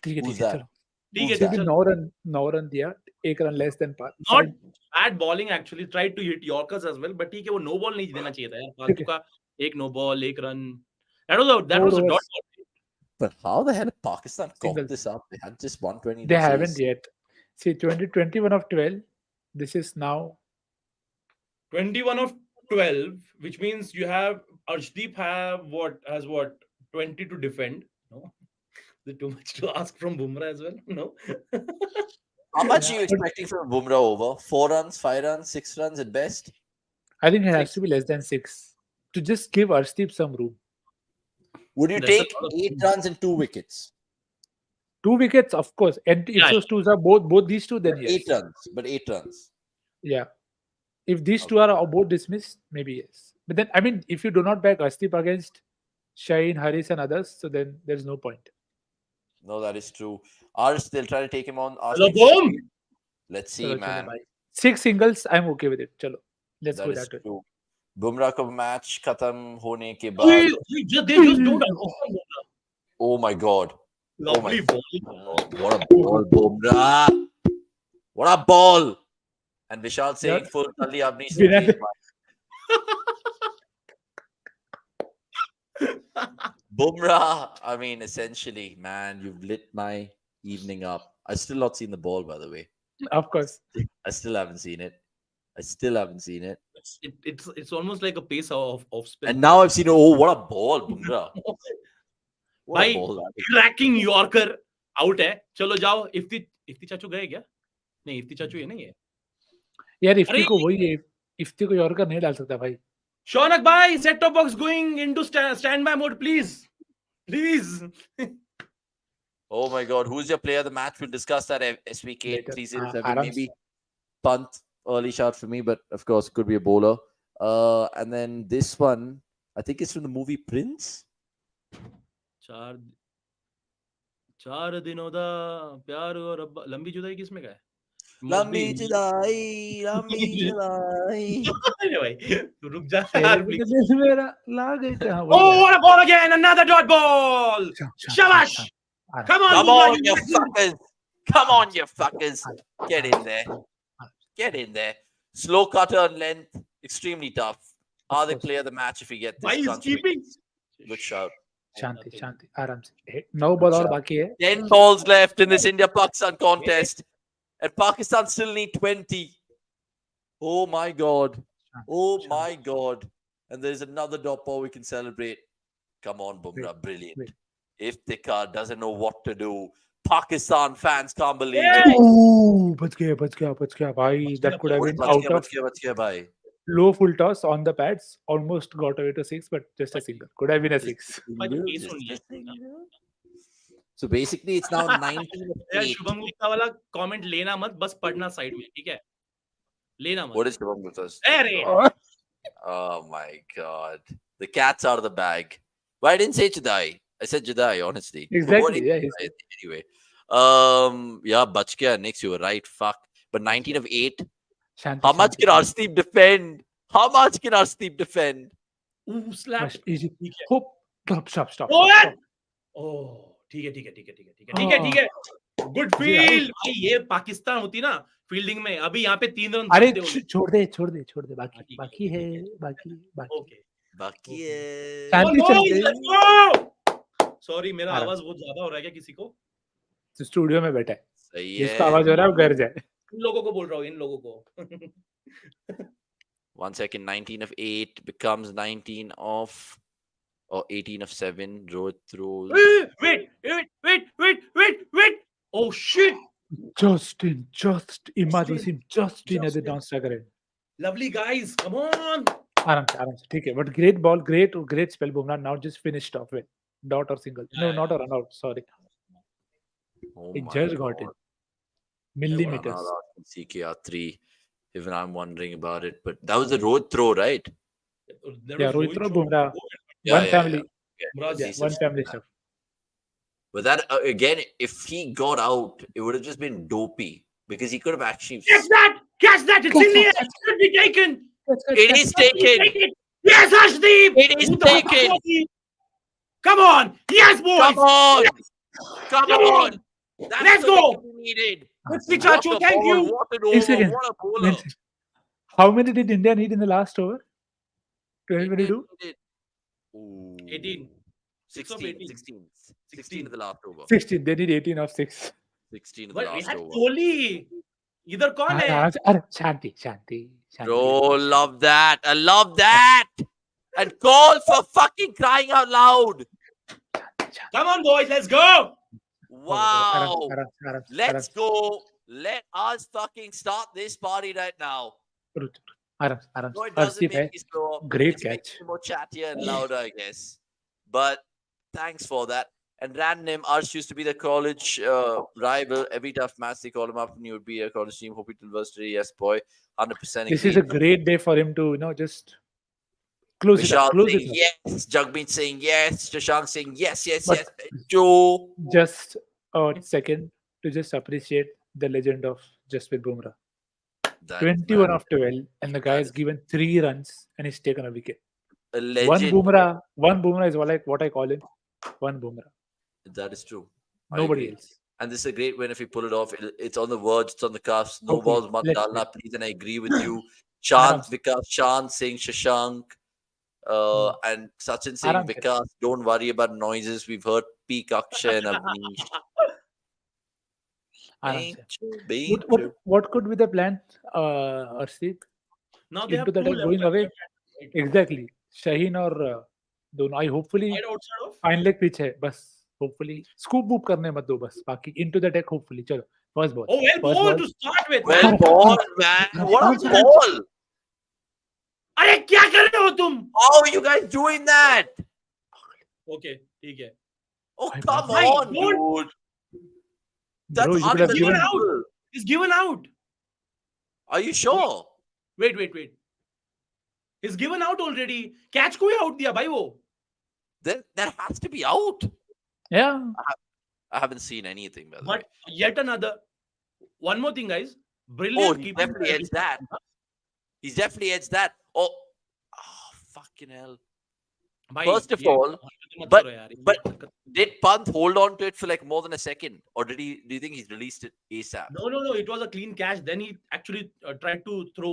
D: ठीक है,
A: Who's
D: ठीक है,
A: that?
D: चलो.
B: ठीक है,
A: Who's
B: ठीक
A: that?
B: है,
D: सिर्फ
B: चलो.
D: 9 रन दिया, 1 run less than par.
B: Not
D: Fine.
B: bad bowling actually. Tried to hit Yorkers as well, but ठीक है, वो no ball नहीं देना चाहिए था यार.
D: ठीक
B: फालतू
D: है.
B: का एक no ball, एक run. That
D: 4
B: was a dot
D: overs,
B: ball.
A: But how the hell did Pakistan cough
D: singles.
A: this up? They had just 120
D: They
A: to
D: haven't
A: chase.
D: yet. See, 21 of 12. This is now
B: 21 of 12, which means you have Arshdeep has what 20 to defend. No, is it too much to ask from Bumrah as well? No.
A: How much are you
D: but
A: expecting from Bumrah over? 4 runs, 5 runs, 6 runs at best?
D: I think it has
A: 6.
D: to be less than 6 to just give Aarshdeep some room.
A: Would you
B: That's a
A: take
B: lot of
A: 8 runs and 2 wickets?
D: 2 wickets, of course. And if
B: yeah,
D: those twos are both these two, then
A: But
D: yes.
A: 8 runs. But 8 runs.
D: Yeah. If these two
A: Okay.
D: are both dismissed, maybe yes. But then, I mean, if you do not back Aarshdeep against Shaheen, Haris, and others, so then there's no point.
A: No, that is true. Arsh, they'll try to take him on.
B: hello
A: Aarshdeep
B: boom.
A: Singh. Let's see,
D: Chalo, chalo,
A: man.
D: bhai. 6 singles, I'm okay with it. Chalo, let's
A: That
D: go
A: is
D: that way.
A: true. Bumrah का match खत्म होने के
B: They
A: बाद
B: just don't understand Bumrah.
A: oh my god, oh my
B: Lovely bowling.
A: god, what a ball, Bumrah, what a ball. And Vishal saying
D: Yeah.
A: full Kalli Avanish
D: Binan-
A: changed Bumrah, I mean, essentially, man, you've lit my evening up. I still not seen the ball, by the way.
D: Of course.
A: I still haven't seen it. I still haven't seen it.
B: It's almost like a pace of spin.
A: And now I've seen, oh, what a ball, Bumrah. What a
B: भाई
A: ball that is.
B: Cracking yorker out है. चलो जाओ. इफ्ती चाचू गए क्या? नहीं, इफ्ती चाचू ये नहीं है.
D: यार इफ्ती
B: अरे
D: को वही है, इफ्ती को यॉर्कर नहीं डाल सकता भाई.
B: शौनक भाई, set top box going into stand by mode please.
A: Oh my god, who's your player of the match? We'll discuss that SVK
D: Later.
A: 307.
D: Arams.
A: Maybe Pant, early shot for me, but of course, could be a bowler. And then this one, I think it's from the movie Prince.
B: चार दिनों दा प्यार और लंबी जुदाई किसमें का है?
A: Lambi Judai, Lambi Judai.
B: अरे भाई तू रुक जा
D: तेरे
B: यार
D: भी
B: प्लीज.
D: तो दिल मेरा लागे कहाँ वही
B: Oh,
D: है.
B: what a ball again! Another dot ball. Shabash!
D: Arams.
B: Come on,
A: Come
B: Bumrah,
A: on, you fuckers. Come on, you fuckers. Get in there. Get in there. Slow cutter and length. Extremely tough. Are they
D: course.
A: player of the match if we get
B: Why
A: this?
B: is keeping?
A: Good shout.
D: शांति शांति आराम से. 9 ball और बाकी है.
A: 10 balls left in this India-Pakistan contest. And Pakistan still need 20. Oh my God. Oh my God. And there's another dot ball we can celebrate. Come on, Bumrah. Brilliant.
D: Wait.
A: Iftikhar doesn't know what to do. Pakistan fans can't believe
B: Yeah.
A: it.
D: Oh, बच गया भाई. That could have been out of
A: बच गया भाई.
D: low full toss on the pads. Almost got away to 6, but just a single. Could have been a 6.
A: So basically, it's now 19 of
B: यार
A: 8.
B: शुभम गुप्ता वाला comment लेना मत, बस पढ़ना साइड में, ठीक है? लेना मत.
A: What is Shubham Gupta's?
B: अरे
A: Oh my God. The cat's out of the bag. But I didn't say Jadai. I said Jadai, honestly.
D: Exactly,
A: What did
D: yeah,
A: you
D: he
A: say? Anyway. Yeah, bach gaya. Next, you were right. Fuck. But 19 of 8.
D: Shanti,
A: How much
D: Shanti,
A: can Aarshdeep defend? How much can Aarshdeep defend?
B: Ooh, slap.
D: Shanti. Easy.
B: ठीक है.
D: Hope. Stop.
B: Oh,
D: stop.
B: Oh, ठीक है. Good field. भाई ये पाकिस्तान होती ना fielding में, अभी यहाँ पे 3 रन
D: अरे
B: जीतते होंगे.
D: छोड़ दे.
B: ठीक
D: बाकी है.
B: ओके.
A: Baki hai.
D: शांति चल.
B: सॉरी, मेरा
D: आराम
B: आवाज बहुत ज्यादा हो रहा है क्या किसी को?
D: स्टूडियो में बैठा है.
A: Sahi
D: जिसका
A: hai.
D: आवाज हो रहा है वो घर जाए.
B: इन लोगों को बोल रहा हूँ, इन लोगों को.
A: 1 second. 19 of 8 becomes 19 of... Or 18 of 7. Rohit throws.
B: Wait. Oh shit.
D: Just imagine him just in at the down stagger end.
B: Lovely guys, come on.
D: आराम से ठीक है. But great ball, great spell Bumrah. Now just finished off with dot or single. No, not a run out. Sorry.
A: Oh
D: He
A: my
D: just got
A: God.
D: it. Millimeters.
A: CKR 3. Even I'm wondering about it. But that was the road throw, right?
B: There
D: Yeah,
B: was
D: Rohit throw Bumrah.
A: Yeah,
D: One family.
B: Bumrah's
D: Yeah,
A: decent
D: one family stuff.
A: But that again, if he got out, it would have just been dopey because he could have actually.
B: Catch that! Catch that! It's in the air! It should be taken!
A: It is taken.
B: Take it! Yes, Aarshdeep!
A: It is
B: Who the fuck
A: taken.
B: was he? Come on! Yes, boys!
A: Come on! Come
B: Come
A: on!
B: on!
A: That's
B: Let's
A: the
B: go!
A: wicket we needed.
B: Let's
A: What
B: Chacho,
A: a
B: thank
A: ball,
B: you!
A: What an
D: One
A: over!
D: second.
A: What a bowler!
D: One second. How many did India need in the last over? 2022?
B: 18.
A: 16, 16. 16 of the last over.
D: 16. They need 18 of 6.
A: 16 of the
B: But we
A: last
B: had
A: over.
B: Kohli. Either कौन है?
D: Arre, Shanti, Shanti, Shanti.
A: Bro, love that. I love that. And call for fucking crying out loud.
B: Come on, boys, let's go!
A: Wow.
D: Aram,
A: Let's go. Let us fucking start this party right now.
D: Aram.
A: No, it doesn't
D: Aarshdeep hai.
A: make me slow.
D: Great
A: It's making
D: catch.
A: me more chattier and louder, I guess. But thanks for that. And random, Arsh used to be the college rival. Every tough match, they call him up and he would be a college team. Hope it university. Yes, boy. 100%
D: This
A: agree.
D: is a great day for him to, just close it up.
A: Vishal
D: Close
A: saying
D: it up.
A: yes. Jagmeet saying yes. Shashank saying yes, yes,
D: But-
A: yes. Joe.
D: Just a second to just appreciate the legend of Jasprit Bumrah.
A: That
D: 21
A: man,
D: of 12, and the guy has given 3 runs and he's taken a wicket.
A: a
D: One
A: legend.
D: Bumrah is what I call him. One Bumrah.
A: That is true. I
D: Nobody
A: agree.
D: else.
A: And this is a great win if we pull it off. It's on the verge, it's on the cusp. No
D: Hopefully.
A: balls, mat
D: Let's
A: dalna,
D: play.
A: please. And I agree with you. Chant,
D: Aram.
A: Vikas, Chant saying Shashank. And Sachin saying
D: Aram.
A: Vikas, don't worry about noises. We've heard peak Akshay and Avanish.
D: Aram.
A: Being
D: What could be the plan, Aarshdeep?
B: Now they have
D: Into the
B: two
D: deck going
B: left
D: away?
B: right?
D: Exactly. Shaheen or दोनों. I hopefully
B: Wide outside of?
D: fine leg pitch है बस. Hopefully scoop boop करने मत दो बस. बाकी into the deck hopefully. चलो first ball.
B: Oh, well
D: First
B: ball
D: ball.
B: to start with.
A: well ball, man. What a ball.
B: अरे क्या कर रहे हो तुम?
A: How are you guys doing that?
B: Okay, ठीक है.
A: Oh,
D: Why,
A: come
B: why?
A: on,
B: Don't-
A: dude. That's
D: Bro, you could have
B: Given
D: given.
B: out. He's given out.
A: Are you sure?
B: Wait. He's given out already. Catch को ही out दिया भाई वो.
A: Then that has to be out.
D: Yeah.
A: I haven't seen anything, by the way.
B: But yet another. One more thing, guys.
A: Oh,
B: Brilliant
A: he
B: keeping.
A: definitely edged that. He's definitely edged that. Oh, fucking hell.
B: भाई,
A: First of
B: ये
A: all,
B: हरकत मत
A: but-
B: करो यार, ये
A: but-
B: हरकत-
A: Did Pant hold on to it for like more than a second? Or do you think he's released it ASAP?
B: No. It was a clean catch. Then he actually tried to throw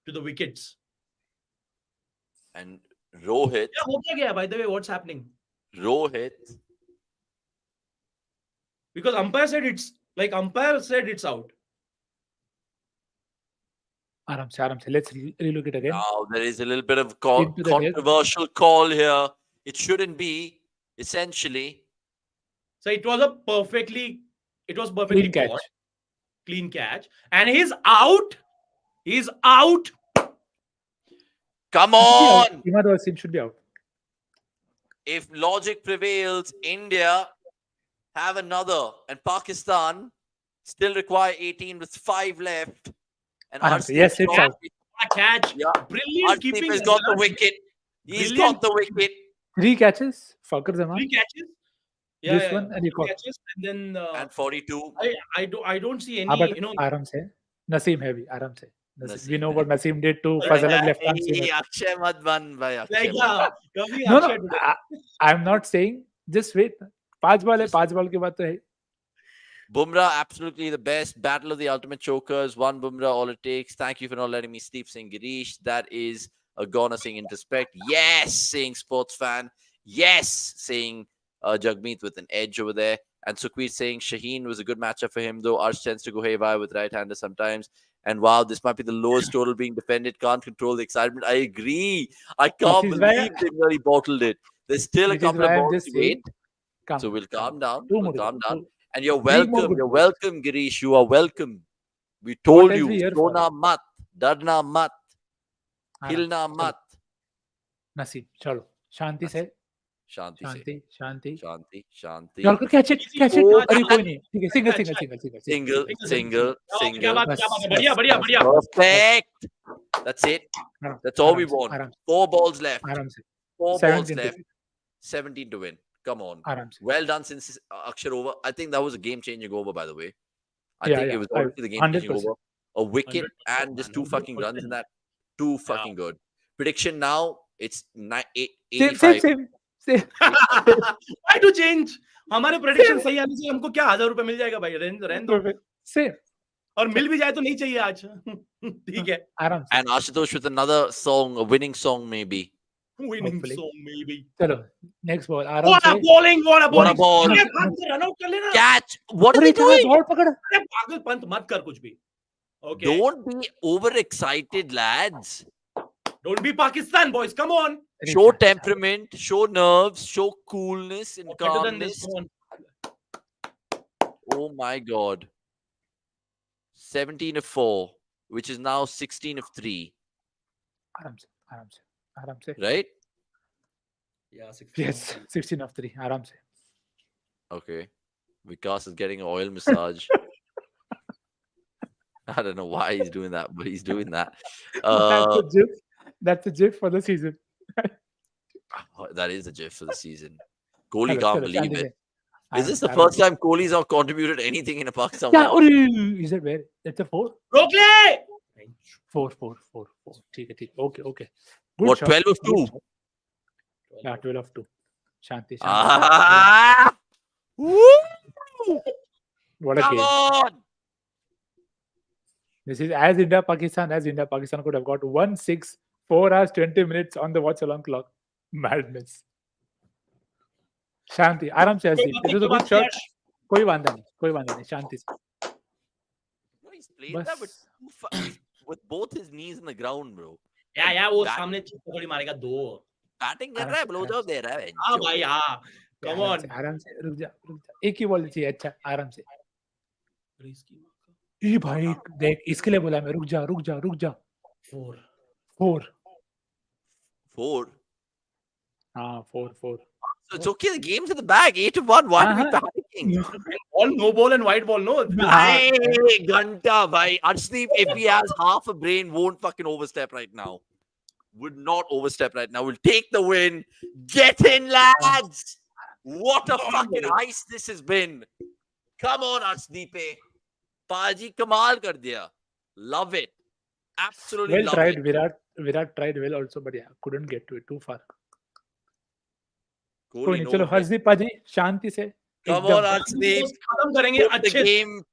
B: to the wickets.
A: And Rohit,
B: Yeah, हो क्या गया? By the way, what's happening?
A: Rohit,
B: Because umpire said it's out.
D: Aram se. Let's relook it again.
A: now there is a little bit of
D: Into the deck.
A: controversial call here. It shouldn't be, essentially.
B: So it was perfectly
D: Clean catch.
B: caught. Clean catch. And he's out. He's out.
A: Come
D: Should be out.
A: on!
D: Imad Wasim should be out.
A: If logic prevails, India have another, and Pakistan still require 18 with 5 left. And
D: Aram se. Yes, it's
A: got-
D: out.
B: A catch.
A: Yeah,
B: Brilliant
A: Aarshdeep
B: keeping.
A: has got the wicket. He's got
B: Brilliant.
A: the wicket.
D: 3 catches. Fakhar Zaman.
B: 3 catches.
D: This one and he
B: 3
D: caught.
B: catches. And then
A: And 42.
B: I don't see any,
D: But
B: you know.
D: Aram se. Naseem heavy. Aram se.
A: Naseem
D: We know
A: hai.
D: what Naseem did to
B: Hey,
D: Fazal left hand
A: Hey,
D: seamer.
A: Akshay mat ban bhai, Akshay
B: Like,
A: mat.
B: coming
D: No,
B: Akshay today.
D: I'm not saying. Just wait. 5 ball है. 5 ball के बाद तो है.
A: Bumrah, absolutely the best. Battle of the ultimate chokers. One Bumrah, all it takes. Thank you for not letting me sleep, saying Girish. That is a goner saying introspect. Yes, saying sports fan. Yes, saying Jagmeet with an edge over there. And Sukhveer saying Shaheen was a good matchup for him, though Arsh tends to go haywire with right-hander sometimes. And wow, this might be the lowest total being defended. Can't control the excitement. I agree. I can't
D: This is why-
A: believe they really bottled it. There's still a
D: Which is
A: couple of
D: why I'm
A: balls
D: just
A: to
D: saying.
A: wait.
D: Calm
A: So we'll calm down.
D: Two
A: We'll
D: more.
A: calm down.
D: Two.
A: And you're
D: Three more
A: welcome.
D: good
A: You're
D: balls.
A: welcome, Girish. You are welcome. We told
D: else
A: you.
D: we here for?
A: Sona mat. Darna mat.
D: Aram.
A: Hilna mat.
D: Naseem. चलो. शांति से.
A: Shanti se.
D: Shanti.
A: Shanti. Shanti.
D: Yalkar catch it. Catch it.
A: Oh,
D: अरे कोई नहीं. ठीक है. Single.
A: Single. Single.
B: क्या
A: Single.
B: बात है, बढ़िया
D: बस.
B: बढ़िया.
A: Perfect. That's it.
D: Aram.
A: That's all we
D: Aram se,
A: want.
D: Aram.
A: 4 balls left.
D: आराम से.
A: 4 balls
D: 17 to
A: left.
D: 6.
E: 17 to win. Come on.
D: Aram se.
E: Well done since Akshar over. I think that was a game-changing over, by the way. I
D: Yeah,
E: think
D: yeah.
E: it was already the game-changing
D: 100%.
E: over. A wicket
B: 100%,
E: and just
B: man.
E: 2 fucking runs in
B: 100%.
E: that. Too
B: Yeah.
E: fucking good. Prediction now, it's
D: Same,
E: 85.
D: same.
B: Why to change? हमारे prediction सही आने से हमको क्या 1000 रुपए मिल जाएगा भाई, रहने दो।
D: Same.
B: और मिल भी जाए तो नहीं चाहिए आज। ठीक है।
D: Aram se.
E: And Ashutosh with another song, a winning song maybe.
B: Winning
D: Hopefully.
B: song maybe.
D: Chalo, next ball. Aram
B: What a
D: se.
B: bowling, what a
E: What a
B: bowling.
E: ball.
B: अरे भाग से रन आउट कर लेना।
E: Catch! What are they
D: अरे क्या
E: doing?
D: Ball पकड़.
B: अरे पागल पंत मत कर कुछ भी। Okay.
E: Don't be overexcited, lads.
B: Don't be Pakistan, boys. Come on.
E: Show temperament, show nerves, show coolness and
B: Better than this.
E: calmness.
B: Come on.
E: Oh my God. 17 of 4, which is now 16 of 3,
D: Aram se.
E: right?
B: Yeah, 16.
D: Yes, 16 of 3. Aram se.
E: Okay. Vikas is getting an oil massage. I don't know why he's doing that, but he's doing that.
D: That's a gif for the season.
E: That is a gif for the season. Kohli
D: Chalo,
E: can't
D: chalo,
E: believe
D: Shanti
E: it.
D: se.
E: Is this the
D: Aram
E: first
D: se.
E: time Kohli's not contributed anything in a Pakistan
D: Yeah,
E: match?
D: is it where? That's a 4?
B: रोक ले।
D: 4. ठीक है. Okay. Good
E: What,
D: shot.
E: 12 of
D: Good
E: 2?
D: shot. Yeah, 12 of 2. Shanti.
E: Ah! Woo!
D: What a
E: Come
D: game.
E: on!
D: This is as India Pakistan could have got 1-6, 4 hours, 20 minutes on the watch along clock. Madness. Shanti, आराम से हंसी. It was a good shot. कोई वांदा नहीं. शांति से.
E: No, he's played that with both his knees in the ground, bro.
B: या वो सामने चिप्पड़ी मारेगा 2।
E: Batting कर रहा है, blow दे रहा है.
B: हाँ भाई हाँ। Come on.
D: आराम से रुक जा. एक ही बॉल चाहिए. अच्छा आराम से. ये भाई देख इसके लिए बोला मैं रुक जा. 4.
E: 4.
D: हाँ 4.
E: So it's okay. The game's in the bag. 8 of 1. Why are we panicking?
B: No ball and white ball. No.
E: Hey, Ganta, bhai. Aarshdeep, if he has half a brain, won't fucking overstep right now. Would not overstep right now. We'll take the win. Get in, lads. What a fucking heist this has been. Come on, Aarshdeep. Paji, kamal kar diya. Love it. Absolutely
D: Well
E: love
D: tried.
E: it.
D: Virat tried well also, but yeah, couldn't get to it. Too far.
E: Kohli
D: कोई नहीं.
E: knows
D: चलो
E: it.
D: Harshdeep पाजी शांति से.
E: Come
D: एकदम.
E: on, Aarshdeep.
B: खत्म करेंगे
E: Put the
B: अच्छे
E: game.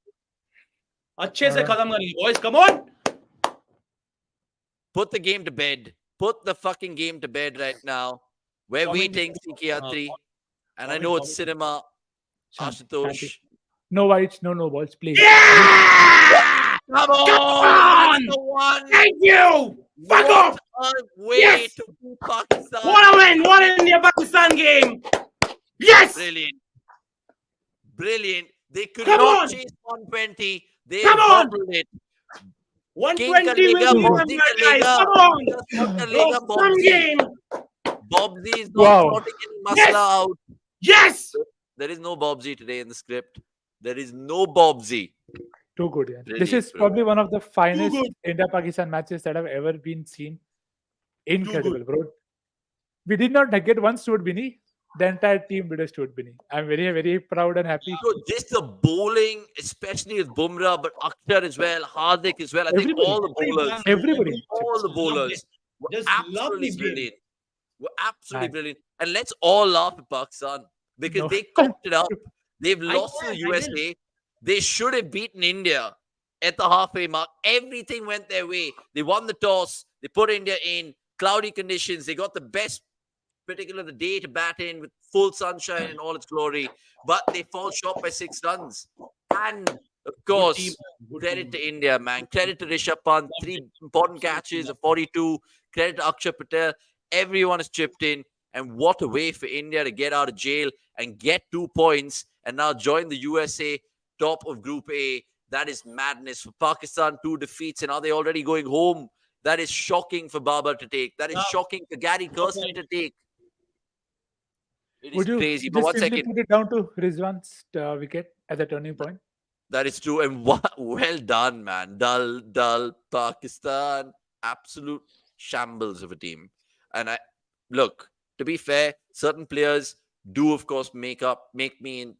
B: अच्छे से खत्म करेंगे boys. Come on.
E: Put the game to bed. Put the fucking game to bed right now. We're
B: Comment-
E: waiting, Sikiyatri. And I
B: comment-
E: know it's cinema.
D: Shanti,
E: Ashutosh.
D: Shanti. No whites, no balls, please.
E: Come on!
B: on!
E: That's the one!
B: Thank you. Fuck off.
E: What a way
B: Yes!
E: to beat Pakistan.
B: What a win. What an India-Pakistan game. Yes.
E: Brilliant. Brilliant. They could
B: Come
E: not
B: on!
E: chase 120. They
B: Come on!
E: bobbled it.
B: 120
E: King
B: will
E: Khalid,
B: be
E: Bobby
B: guys.
E: Khalid.
B: Come on.
E: Just put the
B: Oh,
E: leg up,
B: some
E: Bobby.
B: game.
E: Bobsy is not
D: Wow.
E: sorting any muscle
B: Yes!
E: out.
B: Yes.
E: There is no Bobsy today in the script. There is no Bobsy.
D: Too good. Yeah. This
E: Brilliant,
D: is
E: bro.
D: probably one of the finest
B: good.
D: India-Pakistan matches that have ever been seen. Incredible, bro. We did not get one Stuart Binney. The entire team did a Stuart Binney. I'm very, very proud and happy.
E: So just the bowling, especially with Bumrah, but Akhtar as well, Hardik as well. I think
D: Everybody.
E: all the bowlers,
D: Everybody.
E: all the bowlers were
B: Just love
E: absolutely
B: this game.
E: brilliant. Were absolutely
D: Man.
E: brilliant. And let's all laugh at Pakistan because
D: No.
E: they cocked it up. They've lost to
B: know,
E: the
B: I
E: USA. They should have beaten India at the halfway mark. Everything went their way. They won the toss. They put India in cloudy conditions. They got the best particular the day to bat in with full sunshine in all its glory, but they fall short by 6 runs. And of course,
B: team, good
E: credit
B: team.
E: to India, man. Credit to Rishabh Pant, 3 important catches, a 42. Credit to Axar Patel. Everyone has chipped in. And what a way for India to get out of jail and get 2 points and now join the USA top of Group A. That is madness. For Pakistan, 2 defeats, and are they already going home? That is shocking for Babar to take. That is
B: Yeah.
E: shocking for Gary Kirsten to take. It is
D: Would you
E: crazy. But
D: just
E: one
D: simply
E: second.
D: put it down to Rizwan's wicket as a turning point?
E: That is true. And well done, man. Dull, Pakistan. Absolute shambles of a team. And look, to be fair, certain players do, of course, make me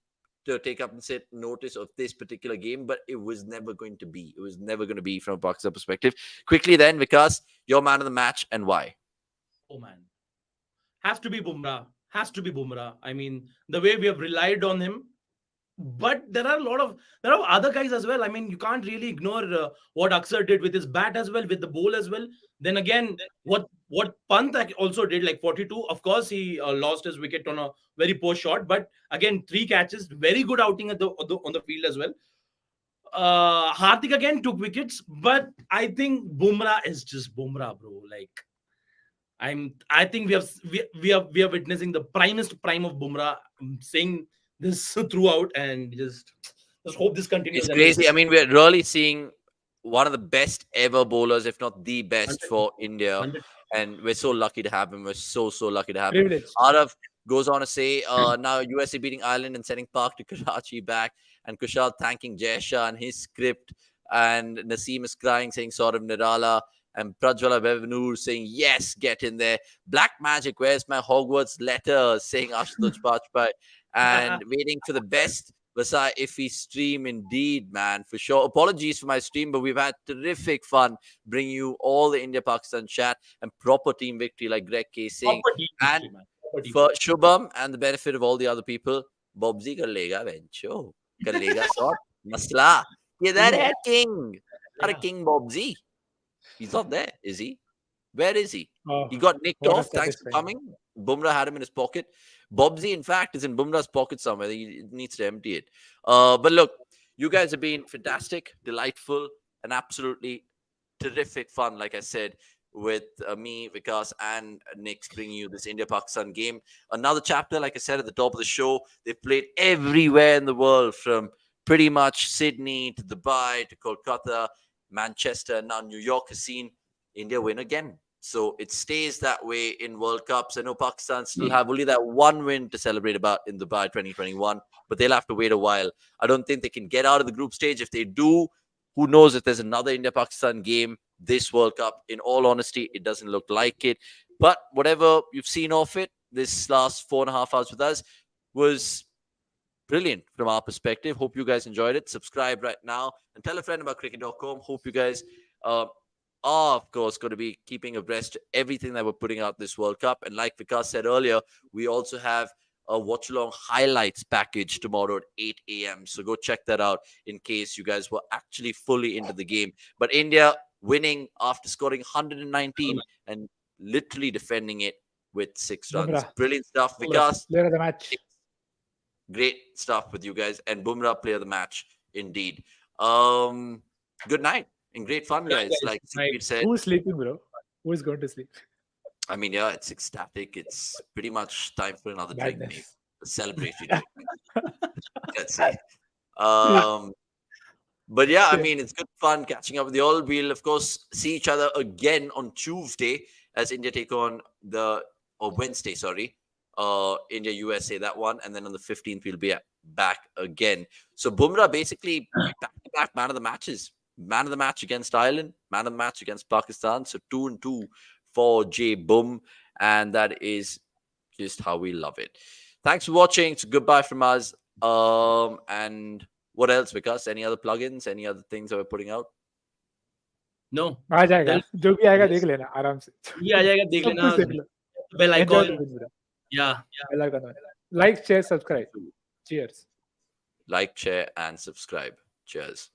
E: to take up and sit notice of this particular game, but it was never going to be. It was never going to be from a Pakistan perspective. Quickly then, Vikas, your man of the match and why?
B: Oh man, has to be Bumrah. Has to be Bumrah. I mean, the way we have relied on him. But there are other guys as well. I mean, you can't really ignore what Axar did with his bat as well, with the ball as well. Then again, what Pant also did, like 42. Of course, he lost his wicket on a very poor shot, but again, 3 catches, very good outing on the field as well. Hardik again took wickets, but I think Bumrah is just Bumrah, bro. Like I think we are witnessing the primest prime of Bumrah. I'm saying this throughout, and just hope this continues.
E: It's crazy. I mean, we're really seeing one of the best ever bowlers, if not the best for India.
B: 100.
E: And we're so lucky to have him. We're so lucky to have him.
D: Privilege.
E: Arav goes on to say, now USA beating Ireland and sending Park to Karachi back. And Kushal thanking Jaisha and his script. And Naseem is crying, saying Saurav Nirala. And Prajwala Vevanur saying, yes, get in there. Black Magic, where's my Hogwarts letter? Saying Ashutosh Bajpai. And waiting for the best Vasai Iffy stream indeed, man, for sure. Apologies for my stream, but we've had terrific fun bringing you all the India-Pakistan chat and proper team victory, like Greg K saying. And for Shubham and the benefit of all the other people, Bobsy kar lega vencho. Kar lega sort. Masla. Kidhar hai King? Are King Bobsy? He's not there, is he? Where is he? He got nicked off. Thanks for coming. Bumrah had him in his pocket. Bobsy, in fact, is in Bumrah's pocket somewhere. He needs to empty it. But look, you guys have been fantastic, delightful, and absolutely terrific fun, like I said, with me, Vikas, and Nick bringing you this India-Pakistan game. Another chapter, like I said at the top of the show, they've played everywhere in the world, from pretty much Sydney to Dubai to Kolkata, Manchester, and now New York has seen India win again. So it stays that way in World Cups. I know Pakistan still have only that one win to celebrate about in Dubai 2021, but they'll have to wait a while. I don't think they can get out of the group stage. If they do, who knows if there's another India-Pakistan game this World Cup. In all honesty, it doesn't look like it. But whatever you've seen of it, this last 4.5 hours with us was brilliant from our perspective. Hope you guys enjoyed it. Subscribe right now and tell a friend about cricket.com. Hope you guys are, of course, going to be keeping abreast to everything that we're putting out this World Cup. And like Vikas said earlier, we also have a watch-along highlights package tomorrow at 8 a.m. So go check that out in case you guys were actually fully into the game. But India winning after scoring 119 and literally defending it with 6 runs.
D: Bumrah.
E: Brilliant stuff. Vikas,
D: Player of the match.
E: great stuff with you guys. And Bumrah, player of the match, indeed. Good night. And great fun, guys. Like we said.
D: Who's sleeping, bro? Who's going to sleep?
E: I mean, yeah, it's ecstatic. It's pretty much time for another drink, mate.
D: Madness.
E: A celebratory drink. That's it. But yeah, I mean, it's good fun catching up with you all. We'll, of course, see each other again on Tuesday as India take on Wednesday, sorry. India, USA, that one. And then on the 15th, we'll be back again. So Bumrah basically back-to-back man of the matches. Man of the match against Ireland, man of the match against Pakistan. So 2-2 for J Boom. And that is just how we love it. Thanks for watching. It's a goodbye from us. And what else, Vikas? Any other plugins? Any other things that we're putting out?
B: No.
D: आ जाएगा जो भी आएगा देख लेना आराम से
B: ये आ जाएगा देख
D: सब
B: लेना
D: कुछ देख लो
B: बेल
D: Enjoy
B: icon
D: the win, bro.
B: या
D: Bell icon. Like, share, subscribe. Cheers.
E: Like, share, and subscribe. Cheers.